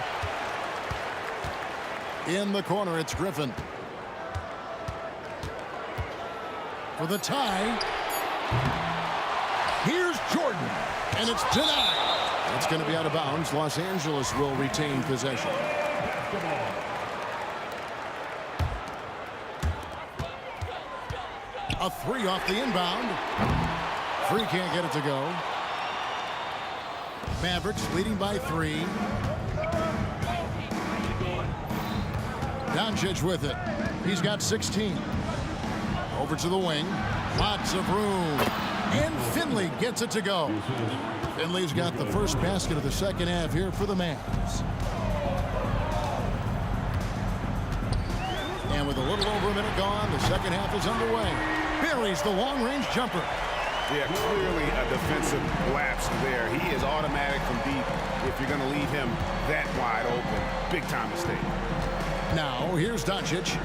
In the corner, it's Griffin. For the tie. Here's Jordan. And it's denied. That's going to be out of bounds. Los Angeles will retain possession. A 3 off the inbound. Free can't get it to go. Mavericks leading by 3. Doncic with it. He's got 16. Over to the wing. Lots of room. And Finley gets it to go. Finley's got the first basket of the second half here for the Mavs. And with a little over a minute gone, the second half is underway. Buries the long-range jumper. Yeah, clearly a defensive lapse there. He is automatic from deep if you're going to leave him that wide open. Big-time mistake. Now, here's Doncic.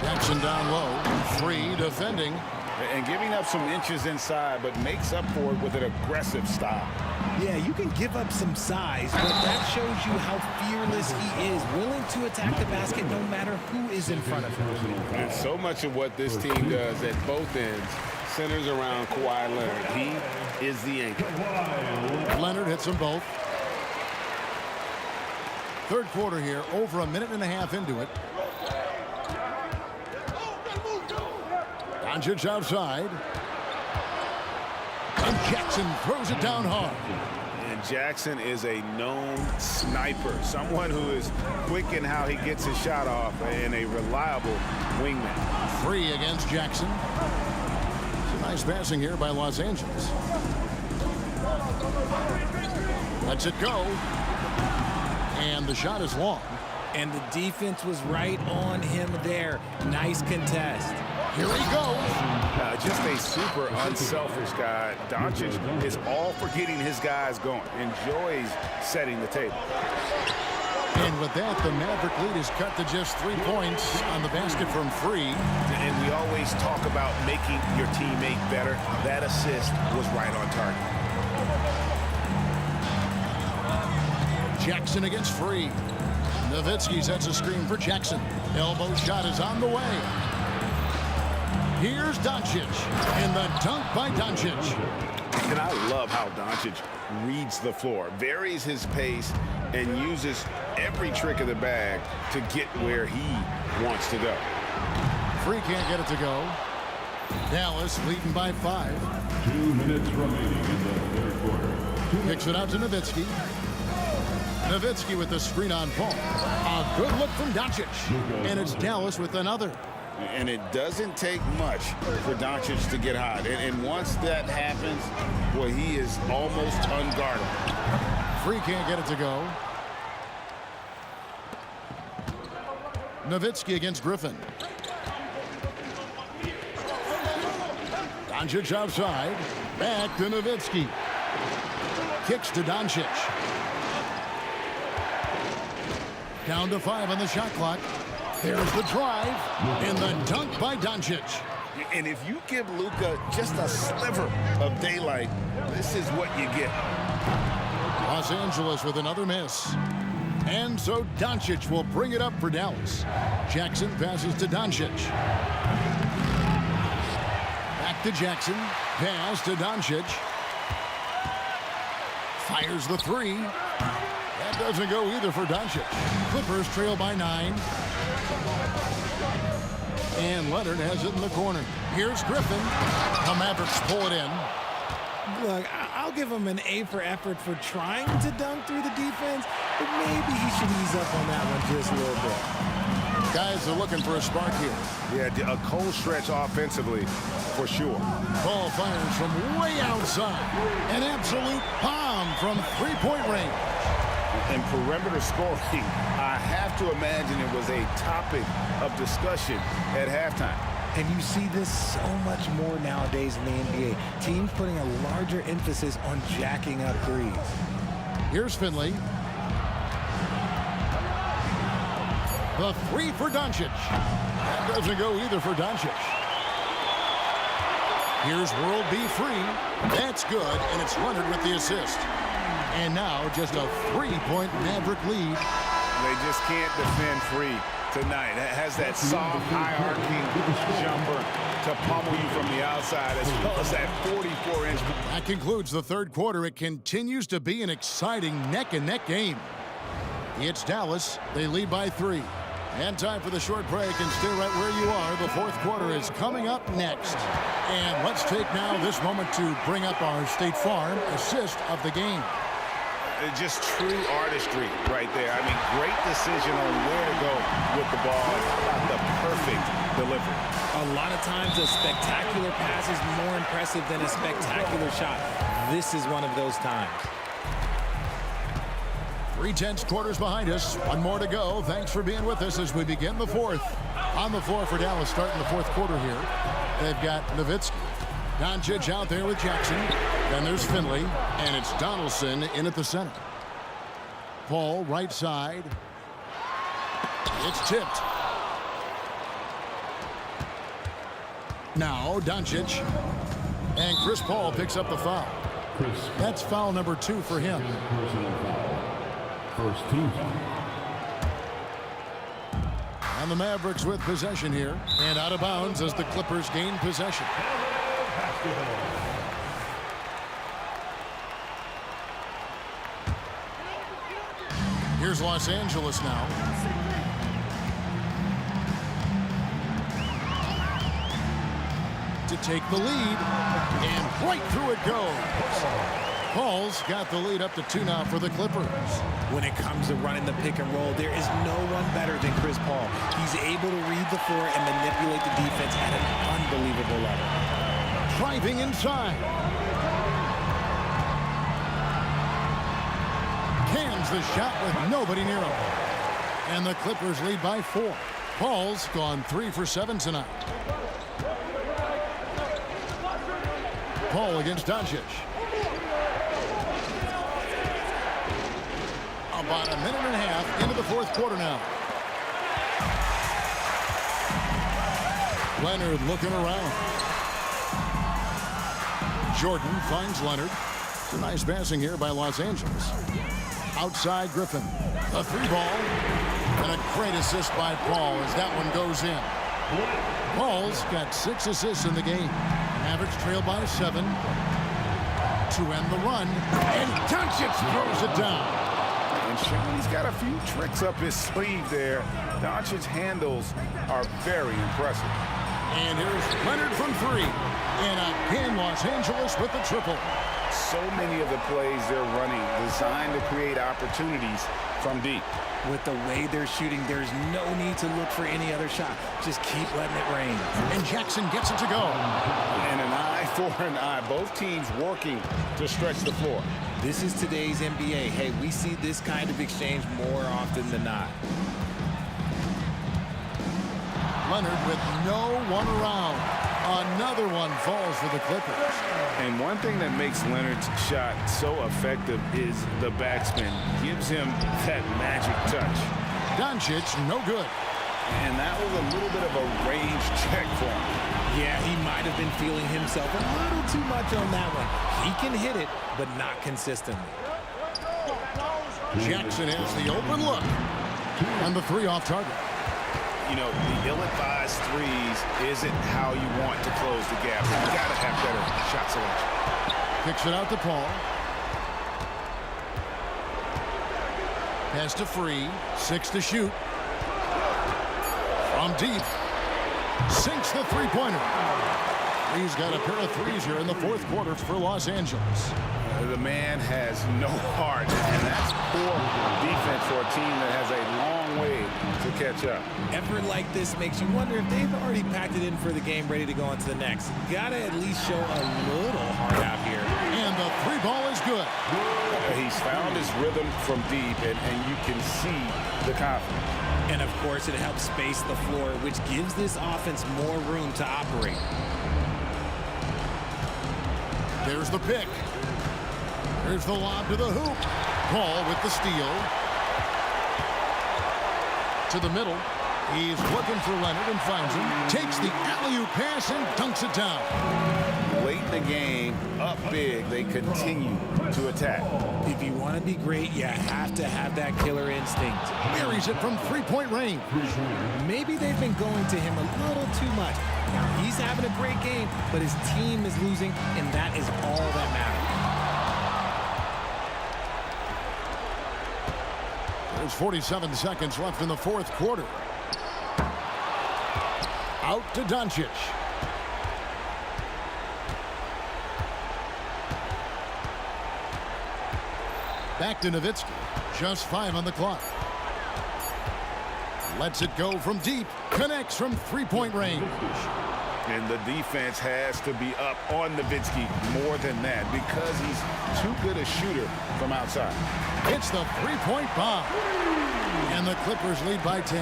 Jackson down low. Free defending. And giving up some inches inside, but makes up for it with an aggressive style. Yeah, you can give up some size, but that shows you how fearless he is, willing to attack the basket no matter who is in front of him. And so much of what this team does at both ends centers around Kawhi Leonard. He is the anchor. Leonard hits them both. Third quarter here, over a minute and a half into it. Doncic outside. And Jackson throws it down hard. And Jackson is a known sniper, someone who is quick in how he gets his shot off, and a reliable wingman. 3 against Jackson. Some nice passing here by Los Angeles. Lets it go. And the shot is long. And the defense was right on him there. Nice contest. Here he goes. Just a super unselfish guy. Doncic is all for getting his guys going. Enjoys setting the table. And with that, the Maverick lead is cut to just 3 points on the basket from Free. And we always talk about making your teammate better. That assist was right on target. Jackson against Free. Nowitzki sets a screen for Jackson. Elbow shot is on the way. Here's Doncic, and the dunk by Doncic. And I love how Doncic reads the floor, varies his pace, and uses every trick of the bag to get where he wants to go. Free can't get it to go. Dallas leading by 5. 2 minutes remaining in the third quarter. Kicks it out to Nowitzki. Nowitzki with the screen on Paul. A good look from Doncic. And it's Dallas with another. And it doesn't take much for Doncic to get hot. And once that happens, well, he is almost unguardable. Free can't get it to go. Nowitzki against Griffin. Doncic outside. Back to Nowitzki. Kicks to Doncic. Down to 5 on the shot clock. There's the drive, and the dunk by Doncic. And if you give Luka just a sliver of daylight, this is what you get. Los Angeles with another miss. And so Doncic will bring it up for Dallas. Jackson passes to Doncic. Back to Jackson. Pass to Doncic. Fires the 3. That doesn't go either for Doncic. Clippers trail by 9. And Leonard has it in the corner. Here's Griffin. The Mavericks pull it in. Look, I'll give him an A for effort for trying to dunk through the defense, but maybe he should ease up on that one just a little bit. Guys are looking for a spark here. Yeah, a cold stretch offensively, for sure. Ball fires from way outside. An absolute bomb from three-point range. And perimeter scoring, I have to imagine it was a topic of discussion at halftime. And you see this so much more nowadays in the NBA. Teams putting a larger emphasis on jacking up threes. Here's Finley. The 3 for Doncic. That doesn't go either for Doncic. Here's World B Free. That's good, and it's Leonard with the assist. And now just a 3-point Maverick lead. They just can't defend Free tonight. It has that soft, high-arcing jumper to pummel you from the outside, as well as that 44-inch. That concludes the third quarter. It continues to be an exciting neck-and-neck game. It's Dallas. They lead by 3. And time for the short break, and stay right where you are. The fourth quarter is coming up next. And let's take now this moment to bring up our State Farm assist of the game. Just true artistry right there. I mean, great decision on where to go with the ball. How about the perfect delivery. A lot of times a spectacular pass is more impressive than a spectacular shot. This is one of those times. 3/10 quarters behind us. One more to go. Thanks for being with us as we begin the fourth. On the floor for Dallas starting the fourth quarter here. They've got Nowitzki. Doncic out there with Jackson. Then there's Finley. And it's Donaldson in at the center. Paul right side. It's tipped. Now Doncic. And Chris Paul picks up the foul. That's foul number 2 for him. First team foul. And the Mavericks with possession here. And out of bounds as the Clippers gain possession. Here's Los Angeles now. To take the lead. And right through it goes. Paul's got the lead up to 2 now for the Clippers. When it comes to running the pick and roll, there is no one better than Chris Paul. He's able to read the floor and manipulate the defense at an unbelievable level. Driving inside. Cans the shot with nobody near him. And the Clippers lead by 4. Paul's gone 3 for 7 tonight. Paul against Doncic. About a minute and a half into the fourth quarter now. Leonard looking around. Jordan finds Leonard. It's a nice passing here by Los Angeles. Outside Griffin. A 3 ball. And a great assist by Paul as that one goes in. Paul's got 6 assists in the game. Mavericks trail by 7. To end the run. And Doncic throws it down. And Sean's got a few tricks up his sleeve there. Doncic's handles are very impressive. And here's Leonard from 3. And again, Los Angeles with the triple. So many of the plays they're running designed to create opportunities from deep. With the way they're shooting, there's no need to look for any other shot. Just keep letting it rain. And Jackson gets it to go. And an eye for an eye. Both teams working to stretch the floor. This is today's NBA. Hey, we see this kind of exchange more often than not. Leonard with no one around. Another one falls for the Clippers. And one thing that makes Leonard's shot so effective is the backspin. Gives him that magic touch. Doncic, no good. And that was a little bit of a range check for him. Yeah, he might have been feeling himself a little too much on that one. He can hit it, but not consistently. Jackson has the open look. And the 3 off target. You know, the ill-advised threes isn't how you want to close the gap. You got to have better shot selection. Kicks it out to Paul. Pass to Free. 6 to shoot. From deep. Sinks the three-pointer. He's got a pair of threes here in the fourth quarter for Los Angeles. The man has no heart, and that's poor defense for a team that has a long way to catch up. Effort like this makes you wonder if they've already packed it in for the game, ready to go on to the next. Gotta at least show a little heart out here. And the 3 ball is good. He's found his rhythm from deep, and you can see the confidence. And of course, it helps space the floor, which gives this offense more room to operate. There's the pick. Here's the lob to the hoop. Paul with the steal. To the middle. He's looking for Leonard and finds him. Takes the alley-oop pass and dunks it down. Late in the game, up big, they continue to attack. If you want to be great, you have to have that killer instinct. Buries it from three-point range. Maybe they've been going to him a little too much. Now, he's having a great game, but his team is losing, and that is all that matters. There's 47 seconds left in the fourth quarter. Out to Doncic. Back to Nowitzki. Just 5 on the clock. Lets it go from deep. Connects from three-point range. And the defense has to be up on Nowitzki more than that because he's too good a shooter from outside. It's the three-point bomb. And the Clippers lead by 10.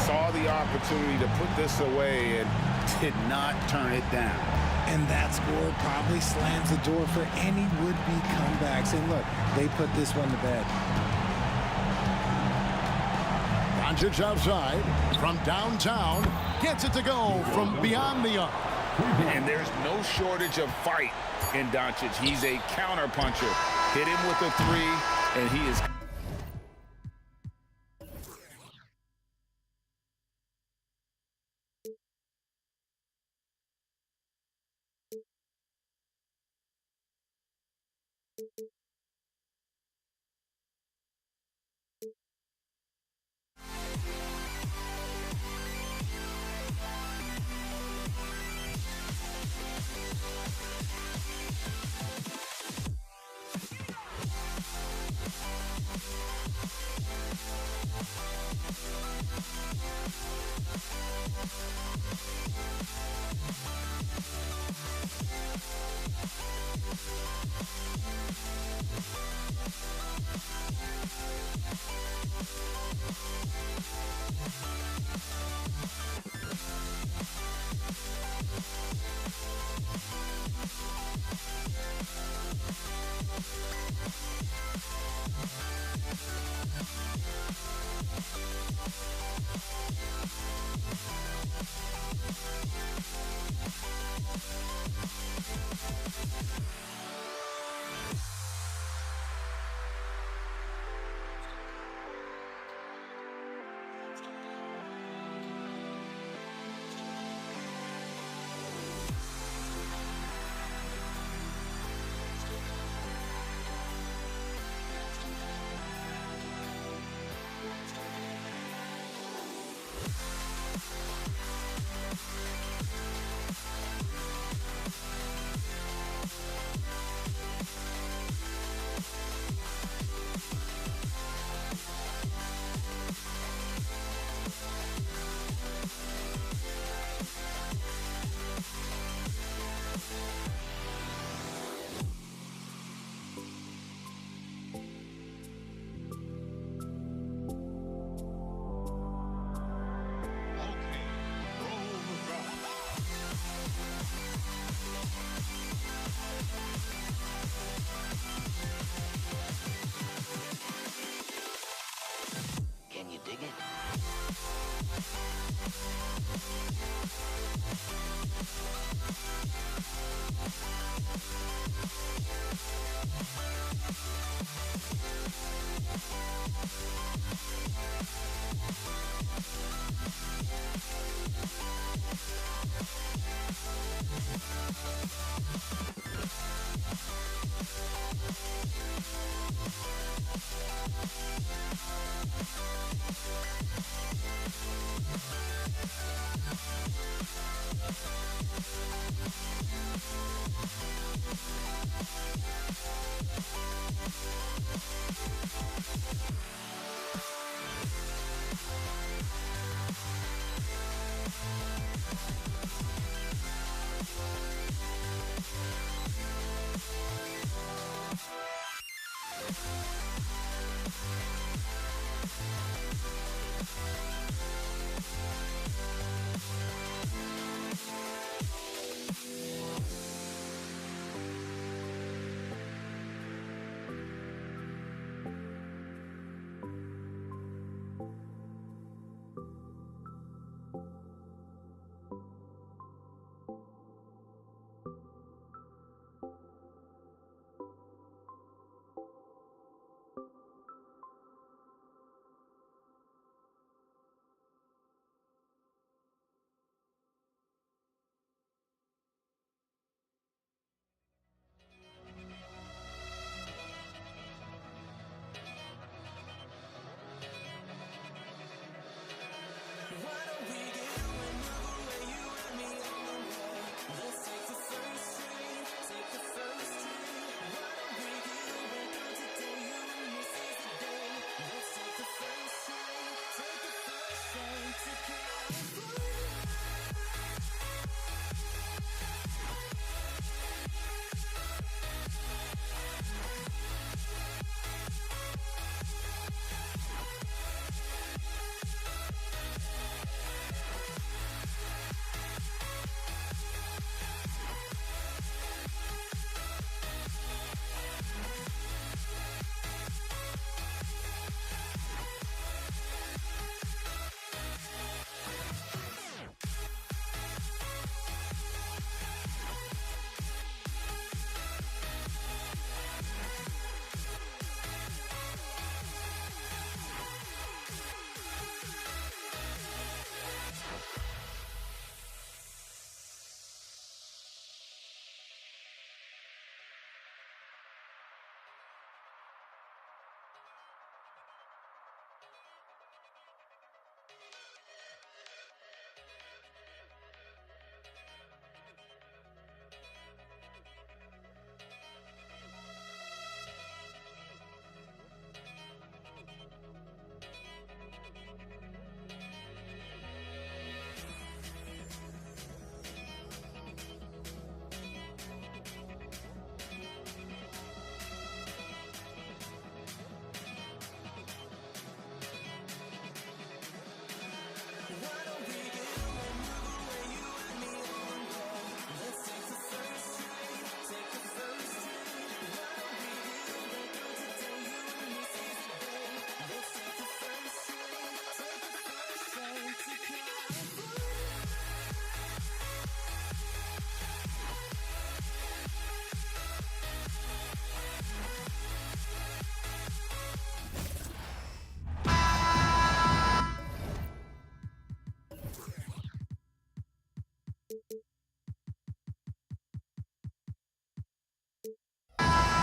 Saw the opportunity to put this away and did not turn it down. And that score probably slams the door for any would-be comebacks. And look, they put this one to bed. Doncic outside from downtown. Gets it to go from beyond the arc. And there's no shortage of fight in Doncic. He's a counter-puncher. Hit him with a three, and he is...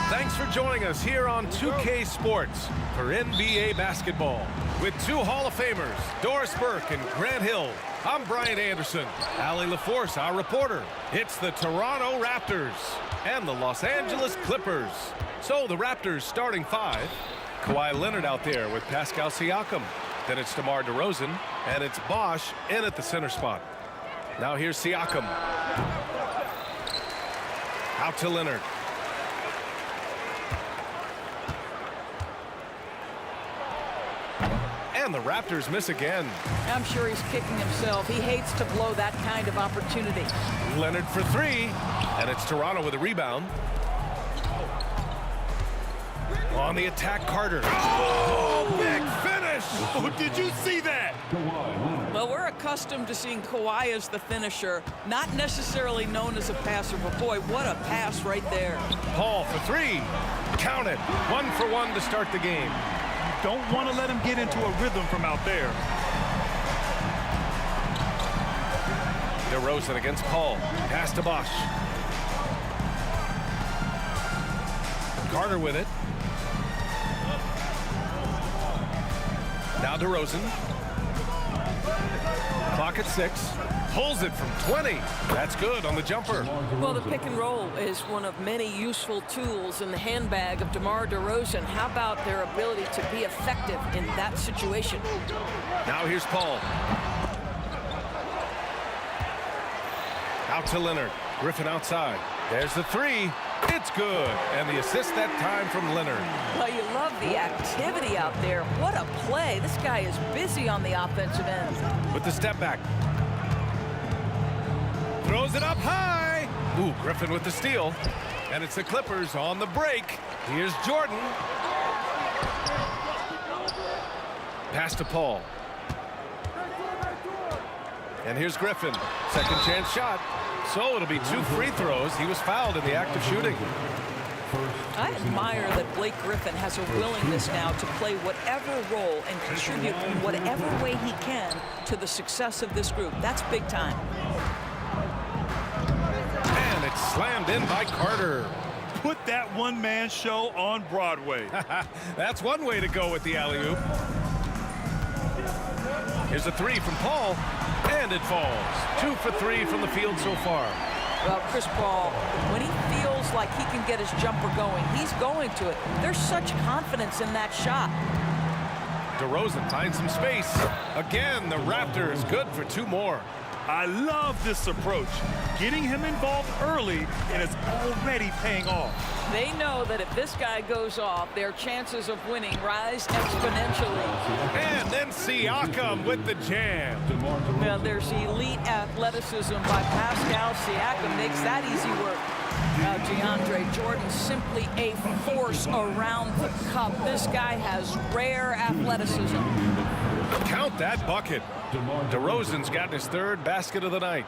Thanks for joining us here on 2K Sports for NBA basketball. With two Hall of Famers, Doris Burke and Grant Hill, I'm Brian Anderson. Allie LaForce, our reporter. It's the Toronto Raptors and the Los Angeles Clippers. So the Raptors starting five. Kawhi Leonard out there with Pascal Siakam. Then it's DeMar DeRozan, and it's Bosch in at the center spot. Now here's Siakam. Out to Leonard. And the Raptors miss again. I'm sure he's kicking himself. He hates to blow that kind of opportunity. Leonard for three, and it's Toronto with a rebound. On the attack, Carter. Oh, big finish! Oh, did you see that? Well, we're accustomed to seeing Kawhi as the finisher, not necessarily known as a passer, but boy, what a pass right there. Paul for three. Count it. 1 for 1 to start the game. Don't want to let him get into a rhythm from out there. DeRozan against Paul. Pass to Bosch. Carter with it. Now DeRozan. Clock at 6. Pulls it from 20. That's good on the jumper. Well, the pick and roll is one of many useful tools in the handbag of DeMar DeRozan. How about their ability to be effective in that situation? Now here's Paul. Out to Leonard. Griffin outside. There's the three. It's good. And the assist that time from Leonard. Well, you love the activity out there. What a play. This guy is busy on the offensive end. With the step back. Throws it up high. Ooh, Griffin with the steal. And it's the Clippers on the break. Here's Jordan. Pass to Paul. And here's Griffin. Second chance shot. So it'll be 2 free throws. He was fouled in the act of shooting. I admire that Blake Griffin has a willingness now to play whatever role and contribute in whatever way he can to the success of this group. That's big time. And it's slammed in by Carter. Put that one-man show on Broadway. That's one way to go with the alley-oop. Here's a three from Paul, and it falls. 2 for 3 from the field so far. Well, Chris Paul, when he feels like he can get his jumper going, he's going to it. There's such confidence in that shot. DeRozan finds some space. Again, the Raptors good for 2 more. I love this approach. Getting him involved early, and it's already paying off. They know that if this guy goes off, their chances of winning rise exponentially. And then Siakam with the jam. Well, there's elite athleticism by Pascal Siakam. Makes that easy work. Now, DeAndre Jordan simply a force around the cup. This guy has rare athleticism. Count that bucket. DeRozan's gotten his 3rd basket of the night.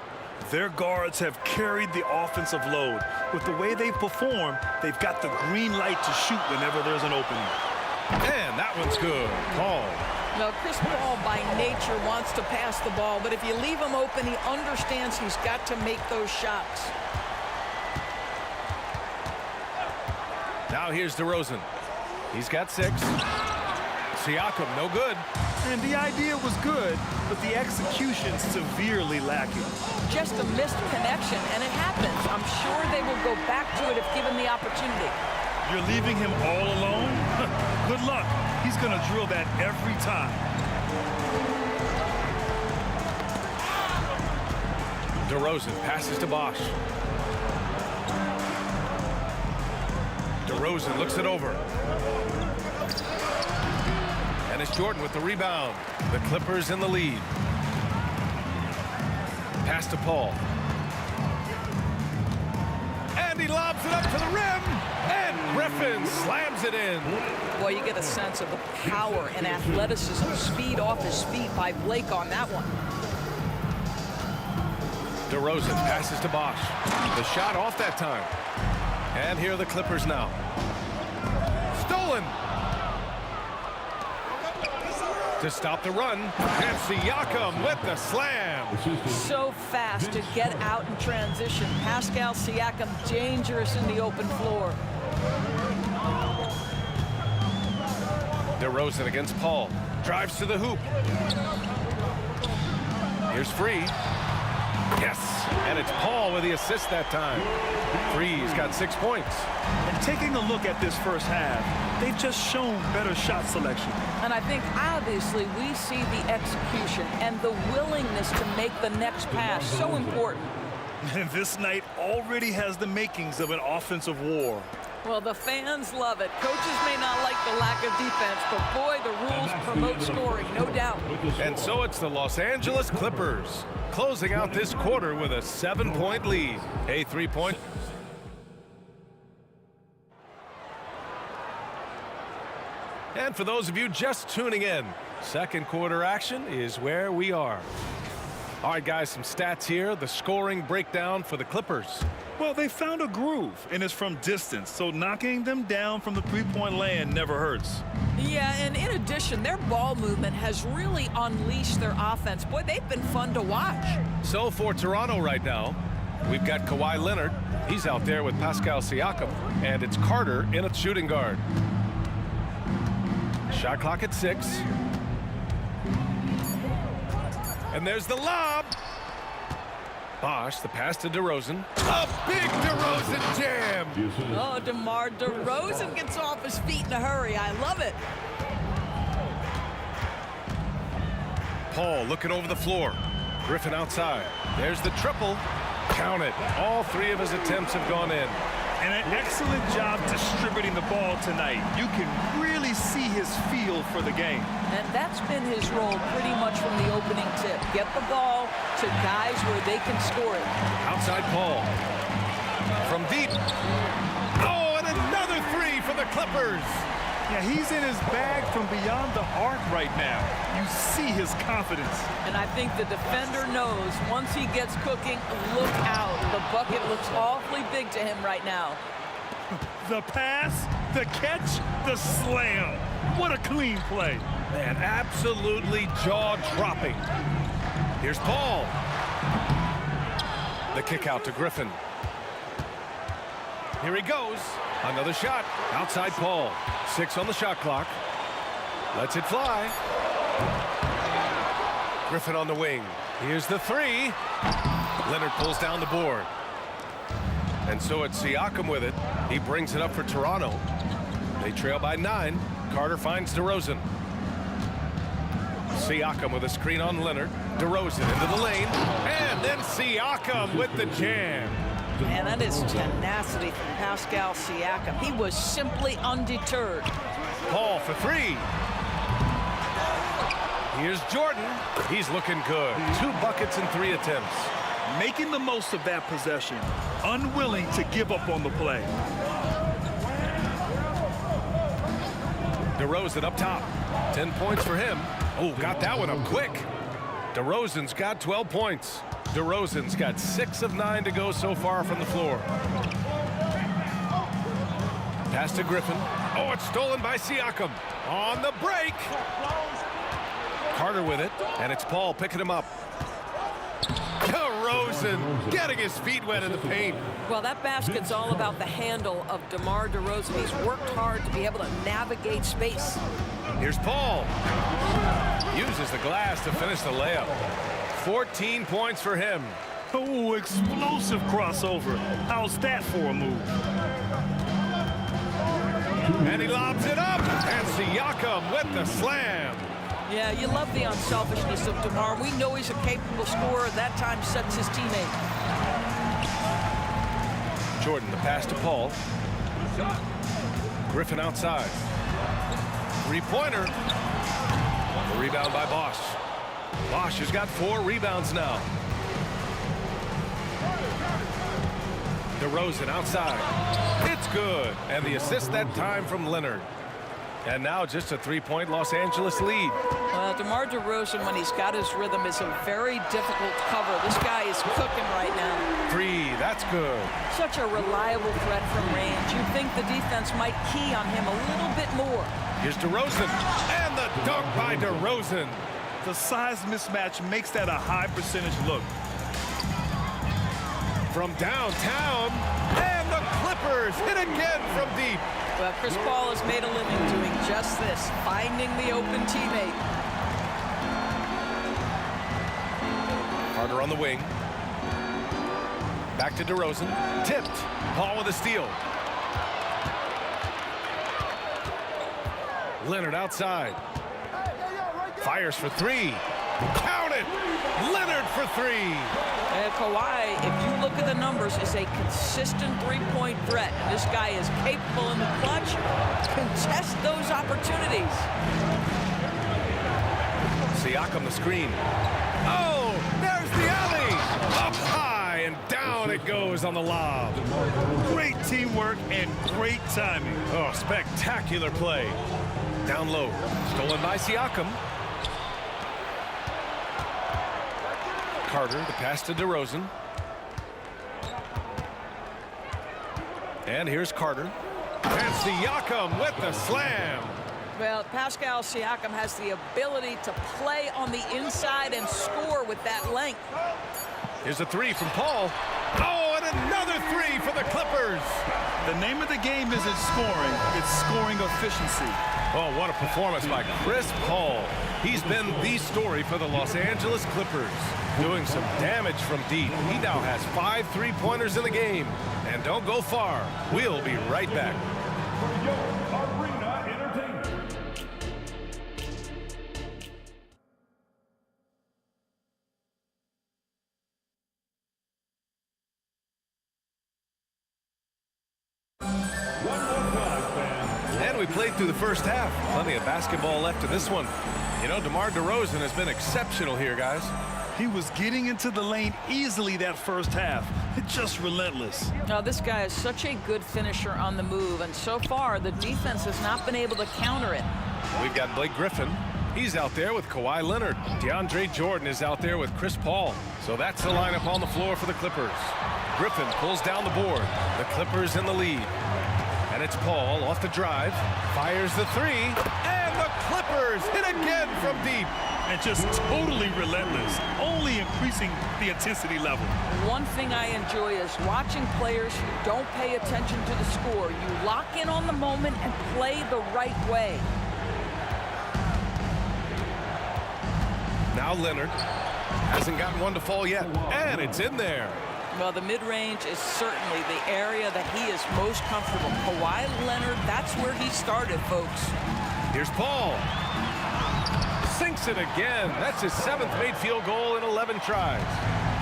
Their guards have carried the offensive load. With the way they've performed, they've got the green light to shoot whenever there's an opening. And that one's good. Paul. Now, Chris Paul by nature wants to pass the ball, but if you leave him open, he understands he's got to make those shots. Now here's DeRozan. He's got 6. Siakam, no good. And the idea was good, but the execution severely lacking. Just a missed connection, and it happens. I'm sure they will go back to it if given the opportunity. You're leaving him all alone? Good luck. He's going to drill that every time. DeRozan passes to Bosch. DeRozan looks it over. And it's Jordan with the rebound. The Clippers in the lead. Pass to Paul. And he lobs it up to the rim. And Griffin slams it in. Well, you get a sense of the power and athleticism, speed off his feet by Blake on that one. DeRozan passes to Bosch. The shot off that time. And here are the Clippers now. Stolen. To stop the run, and Siakam with the slam. So fast to get out in transition. Pascal Siakam dangerous in the open floor. DeRozan against Paul. Drives to the hoop. Here's Free. Yes, and it's Paul with the assist that time. Free's got 6 points. And taking a look at this first half, they've just shown better shot selection. And I think obviously we see the execution and the willingness to make the next pass so important. And this night already has the makings of an offensive war. Well, the fans love it. Coaches may not like the lack of defense, but boy, the rules promote scoring, no doubt. And so it's the Los Angeles Clippers closing out this quarter with a 7-point lead. A 3-point. And for those of you just tuning in, second quarter action is where we are. All right, guys, some stats here. The scoring breakdown for the Clippers. Well, they found a groove, and it's from distance, so knocking them down from the three-point land never hurts. Yeah, and in addition, their ball movement has really unleashed their offense. Boy, they've been fun to watch. So for Toronto right now, we've got Kawhi Leonard. He's out there with Pascal Siakam, and it's Carter in at shooting guard. Shot clock at 6. And there's the lob. Bosh, the pass to DeRozan. A big DeRozan jam. Oh, DeMar DeRozan gets off his feet in a hurry. I love it. Paul looking over the floor. Griffin outside. There's the triple. Count it. All 3 of his attempts have gone in. And an excellent job distributing the ball tonight. You can really see his feel for the game. And that's been his role pretty much from the opening tip. Get the ball to guys where they can score it. Outside Paul. From deep. Oh, and another 3 for the Clippers. Yeah, he's in his bag from beyond the arc right now. You see his confidence. And I think the defender knows once he gets cooking, look out. The bucket looks awfully big to him right now. The pass, the catch, the slam. What a clean play. Man, absolutely jaw-dropping. Here's Paul. The kick out to Griffin. Here he goes. Another shot. Outside Paul. 6 on the shot clock. Lets it fly. Griffin on the wing. Here's the 3. Leonard pulls down the board. And so it's Siakam with it. He brings it up for Toronto. They trail by 9. Carter finds DeRozan. Siakam with a screen on Leonard. DeRozan into the lane. And then Siakam with the jam. Man, that is tenacity from Pascal Siakam. He was simply undeterred. Paul for 3. Here's Jordan. He's looking good. 2 buckets and 3 attempts. Making the most of that possession. Unwilling to give up on the play. DeRozan up top. 10 points for him. Oh, got that one up quick. DeRozan's got 12 points. DeRozan's got 6 of 9 to go so far from the floor. Pass to Griffin. Oh, it's stolen by Siakam. On the break. Carter with it, and it's Paul picking him up. DeRozan getting his feet wet in the paint. Well, that basket's all about the handle of DeMar DeRozan. He's worked hard to be able to navigate space. Here's Paul. Uses the glass to finish the layup. 14 points for him. Oh, explosive crossover. How's that for a move? And he lobs it up. And Siakam with the slam. Yeah, you love the unselfishness of DeMar. We know he's a capable scorer. That time sets his teammate. Jordan, the pass to Paul. Griffin outside. 3-pointer. The rebound by Bosh. Bosh has got 4 rebounds now. DeRozan outside. It's good. And the assist that time from Leonard. And now just a 3-point Los Angeles lead. Well, DeMar DeRozan, when he's got his rhythm, is a very difficult cover. This guy is cooking right now. 3, that's good. Such a reliable threat from range. You'd think the defense might key on him a little bit more. Here's DeRozan. And the dunk by DeRozan. The size mismatch makes that a high percentage look. From downtown, and the Clippers hit again from deep. Well, Chris Paul has made a living doing just this, finding the open teammate. Carter on the wing. Back to DeRozan. Tipped. Paul with a steal. Leonard outside. Fires for three. Count it! Leonard for three. And Kawhi, if you look at the numbers, is a consistent three-point threat. And this guy is capable in the clutch. Contest those opportunities. Siakam the screen. Oh, there's the alley. Up high and down it goes on the lob. Great teamwork and great timing. Oh, spectacular play. Down low. Stolen by Siakam. Carter, the pass to DeRozan. And here's Carter. And Siakam with the slam. Well, Pascal Siakam has the ability to play on the inside and score with that length. Here's a three from Paul. Oh, and another three for the Clippers. The name of the game isn't scoring, it's scoring efficiency. Oh, what a performance by Chris Paul. He's been the story for the Los Angeles Clippers, doing some damage from deep. He now has 5 3-pointers in the game. And don't go far. We'll be right back. Arena Entertainment. And we played through the first half. Plenty of basketball left in this one. You know, DeMar DeRozan has been exceptional here, guys. He was getting into the lane easily that first half. It's just relentless. Now, this guy is such a good finisher on the move, and so far, the defense has not been able to counter it. We've got Blake Griffin. He's out there with Kawhi Leonard. DeAndre Jordan is out there with Chris Paul. So that's the lineup on the floor for the Clippers. Griffin pulls down the board. The Clippers in the lead. And it's Paul off the drive. Fires the three. And the Clippers hit again from deep. And just totally relentless, only increasing the intensity level. One thing I enjoy is watching players who don't pay attention to the score. You lock in on the moment and play the right way. Now Leonard hasn't gotten one to fall yet. And it's in there. Well, the mid-range is certainly the area that he is most comfortable. Kawhi Leonard, that's where he started, folks. Here's Paul. Sinks it again. That's his 7th made field goal in 11 tries.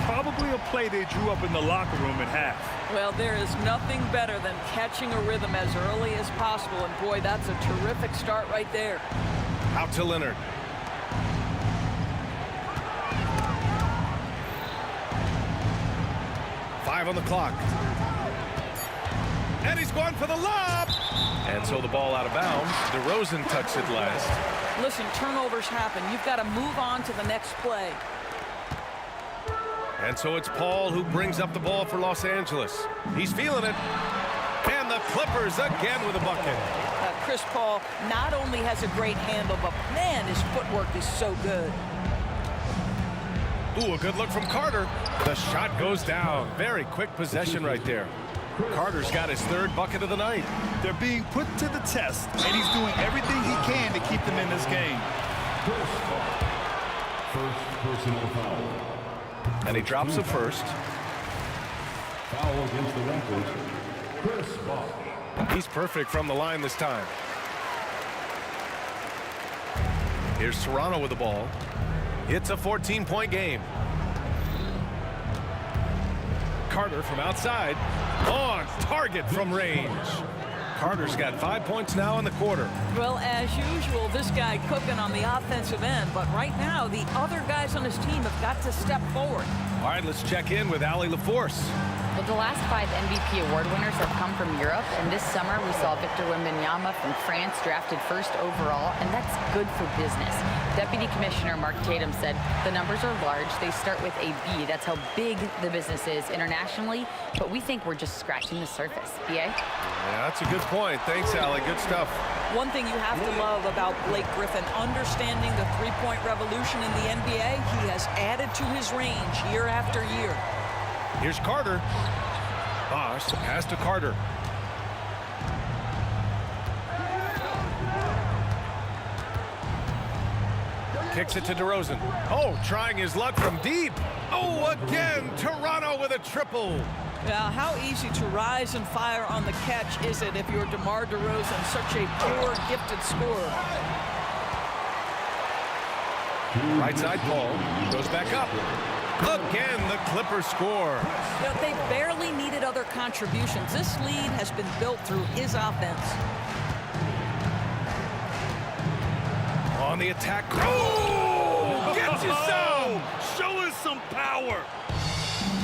Probably a play they drew up in the locker room at half. Well, there is nothing better than catching a rhythm as early as possible. And boy, that's a terrific start right there. Out to Leonard. Five on the clock. And he's going for the lob. And so the ball out of bounds. DeRozan touched it last. Listen, turnovers happen. You've got to move on to the next play. And so it's Paul who brings up the ball for Los Angeles. He's feeling it. And the Clippers again with a bucket. Chris Paul not only has a great handle, but man, his footwork is so good. Ooh, a good look from Carter. The shot goes down. Very quick possession right there. Carter's got his 3rd bucket of the night. They're being put to the test, and he's doing everything he can to keep them in this game. First personal foul. And he drops the first. Foul against the Raptors. Chris Paul. He's perfect from the line this time. Here's Toronto with the ball. It's a 14-point game. Carter from outside. On target from range. Carter's got 5 points now in the quarter. Well, as usual, this guy cooking on the offensive end. But right now, the other guys on his team have got to step forward. All right, let's check in with Allie LaForce. Well, the last 5 MVP award winners have come from Europe, and this summer we saw Victor Wembanyama from France drafted 1st overall, and that's good for business. Deputy Commissioner Mark Tatum said the numbers are large. They start with a B. That's how big the business is internationally, but we think we're just scratching the surface. BA? Yeah, that's a good point. Thanks, Allie. Good stuff. One thing you have to love about Blake Griffin, understanding the three-point revolution in the NBA, he has added to his range year after year. Here's Carter. Bosh, pass to Carter. Kicks it to DeRozan. Oh, trying his luck from deep. Oh, again, Toronto with a triple. Now, how easy to rise and fire on the catch is it if you're DeMar DeRozan, such a pure, gifted scorer? Right side, Paul goes back up. Again, the Clippers score. You know, they barely needed other contributions. This lead has been built through his offense. On the attack. Oh! Gets you some! Show us some power.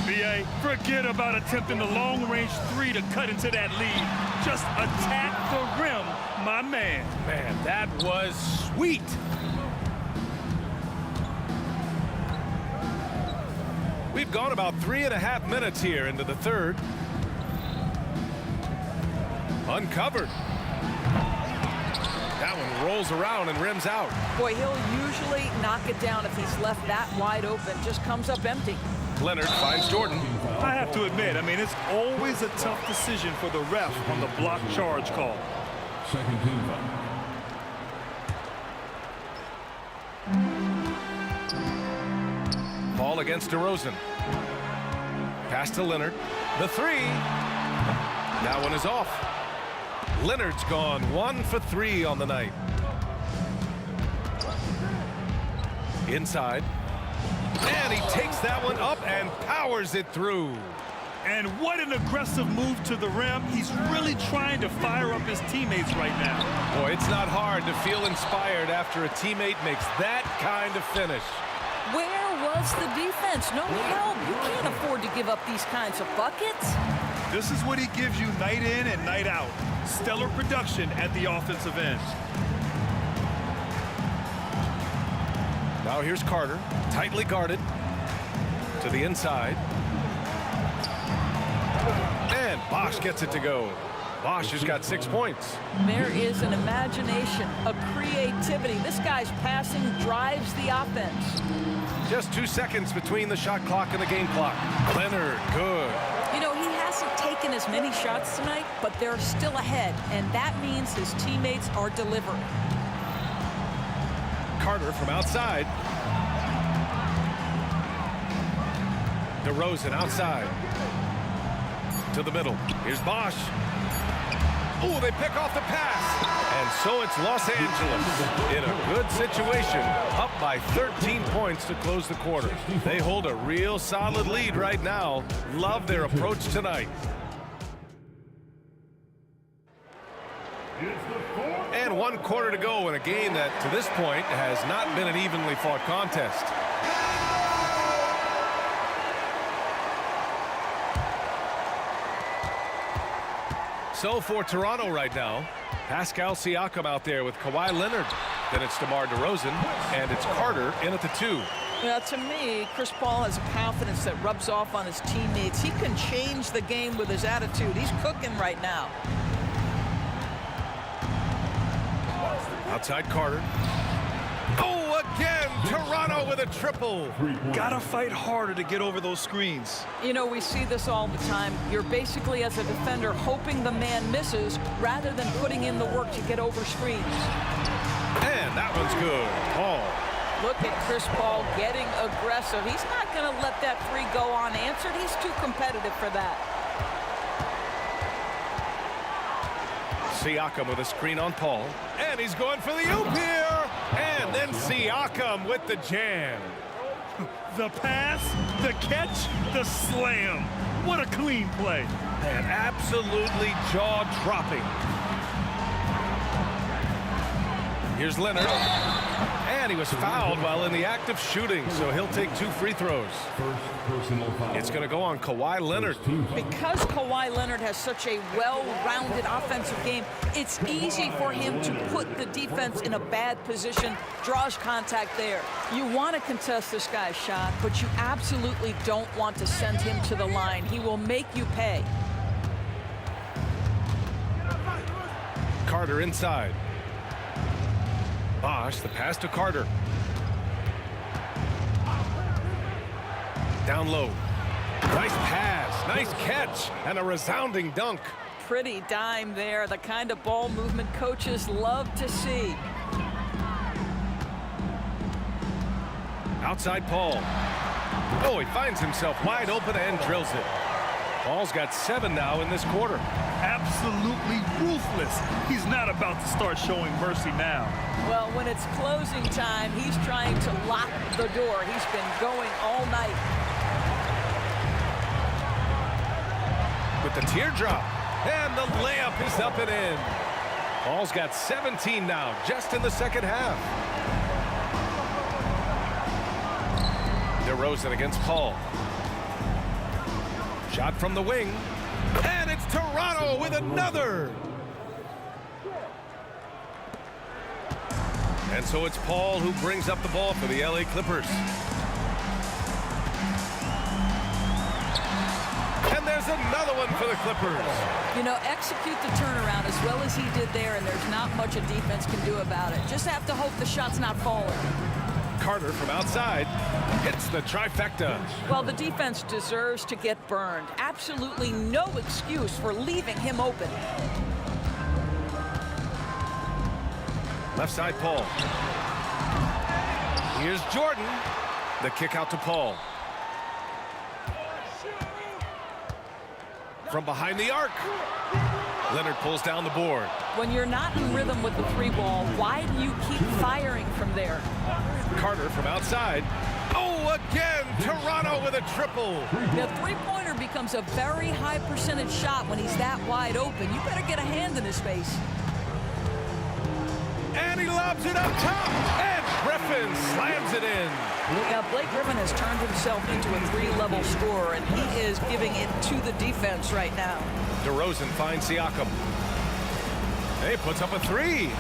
BA, forget about attempting the long-range three to cut into that lead. Just attack the rim, my man. Man, that was sweet. We've gone about 3.5 minutes here into the third. Uncovered. That one rolls around and rims out. Boy, he'll usually knock it down if he's left that wide open. Just comes up empty. Leonard finds Jordan. I have to admit, I mean, it's always a tough decision for the ref on the block charge call. Second team. Ball against DeRozan. Pass to Leonard. The three. That one is off. Leonard's gone 1 for 3 on the night. Inside. And he takes that one up and powers it through. And what an aggressive move to the rim. He's really trying to fire up his teammates right now. Boy, it's not hard to feel inspired after a teammate makes that kind of finish. Where was the defense? No help. You can't afford to give up these kinds of buckets. This is what he gives you night in and night out. Stellar production at the offensive end. Now here's Carter, tightly guarded to the inside. And Bosch gets it to go. Bosch has got 6 points. There is an imagination, a creativity. This guy's passing drives the offense. Just 2 seconds between the shot clock and the game clock. Leonard, good. You know, he hasn't taken as many shots tonight, but they're still ahead, and that means his teammates are delivering. Carter from outside. DeRozan outside. To the middle. Here's Bosch. Oh, they pick off the pass. And so it's Los Angeles in a good situation, up by 13 points to close the quarter. They hold a real solid lead right now. Love their approach tonight. And 1 quarter to go in a game that, to this point, has not been an evenly fought contest. So for Toronto right now, Pascal Siakam out there with Kawhi Leonard. Then it's DeMar DeRozan, and it's Carter in at the 2. Now, to me, Chris Paul has a confidence that rubs off on his teammates. He can change the game with his attitude. He's cooking right now. Outside Carter. Oh, again, Toronto with a triple. Gotta fight harder to get over those screens. You know, we see this all the time. You're basically, as a defender, hoping the man misses rather than putting in the work to get over screens. And that one's good. Paul. Look at Chris Paul getting aggressive. He's not going to let that three go unanswered. He's too competitive for that. Siakam with a screen on Paul. And he's going for the oop here. And then Siakam with the jam. The pass, the catch, the slam. What a clean play. And absolutely jaw-dropping. Here's Leonard. And he was fouled while in the act of shooting, so he'll take 2 free throws. First personal foul. It's going to go on Kawhi Leonard. Because Kawhi Leonard has such a well-rounded offensive game, it's easy for him to put the defense in a bad position, draws contact there. You want to contest this guy's shot, but you absolutely don't want to send him to the line. He will make you pay. Carter inside. Bosch, the pass to Carter. Down low. Nice pass, nice catch, and a resounding dunk. Pretty dime there, the kind of ball movement coaches love to see. Outside Paul. Oh, he finds himself wide open and drills it. Paul's got 7 now in this quarter. Absolutely ruthless. He's not about to start showing mercy now. Well, when it's closing time, he's trying to lock the door. He's been going all night. With the teardrop. And the layup is up and in. Paul's got 17 now, just in the second half. DeRozan against Paul. Shot from the wing. And it's Toronto with another. And so it's Paul who brings up the ball for the LA Clippers. And there's another one for the Clippers. You know, execute the turnaround as well as he did there, and there's not much a defense can do about it. Just have to hope the shot's not falling. Carter from outside hits the trifecta. Well, the defense deserves to get burned. Absolutely no excuse for leaving him open. Left side, Paul. Here's Jordan. The kick out to Paul. From behind the arc. Leonard pulls down the board. When you're not in rhythm with the 3-ball, why do you keep firing from there? Carter from outside. Oh, again, Toronto with a triple. The 3-pointer becomes a very high percentage shot when he's that wide open. You better get a hand in his face. And he lobs it up top. And Griffin slams it in. Now, Blake Griffin has turned himself into a 3-level scorer, and he is giving it to the defense right now. DeRozan finds Siakam. He puts up a 3.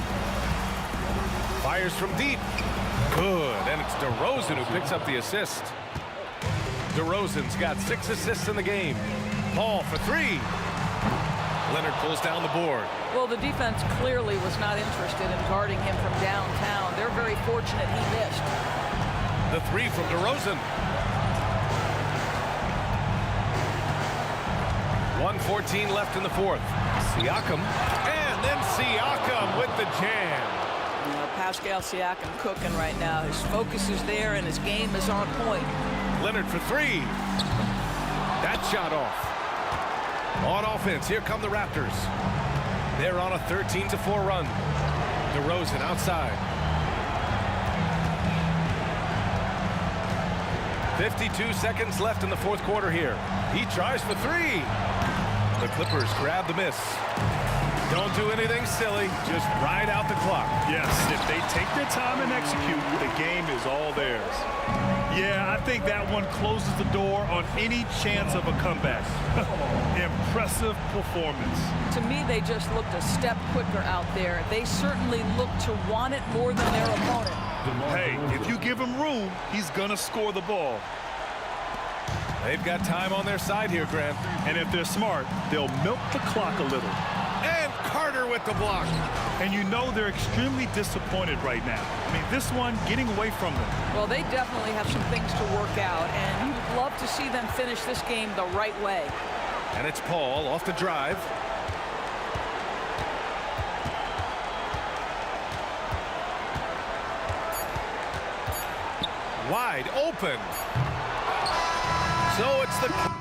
Fires from deep. Good. And it's DeRozan who picks up the assist. DeRozan's got 6 assists in the game. Paul for 3. Leonard pulls down the board. Well, the defense clearly was not interested in guarding him from downtown. They're very fortunate he missed. The 3 from DeRozan. 1:14 left in the fourth. Siakam. And then Siakam with the jam. You know, Pascal Siakam cooking right now. His focus is there and his game is on point. Leonard for 3. That shot off. On offense, here come the Raptors. They're on a 13-4 run. DeRozan outside. 52 seconds left in the fourth quarter here. He tries for 3. The Clippers grab the miss. Don't do anything silly. Just ride out the clock. Yes, if they take their time and execute, the game is all theirs. Yeah, I think that one closes the door on any chance of a comeback. Impressive performance. To me, they just looked a step quicker out there. They certainly look to want it more than their opponent. Hey, if you give him room, he's going to score the ball. They've got time on their side here, Grant. And if they're smart, they'll milk the clock a little. And Carter with the block. And you know they're extremely disappointed right now. I mean, this one getting away from them. Well, they definitely have some things to work out, and you'd love to see them finish this game the right way. And it's Paul off the drive. Wide open. So it's the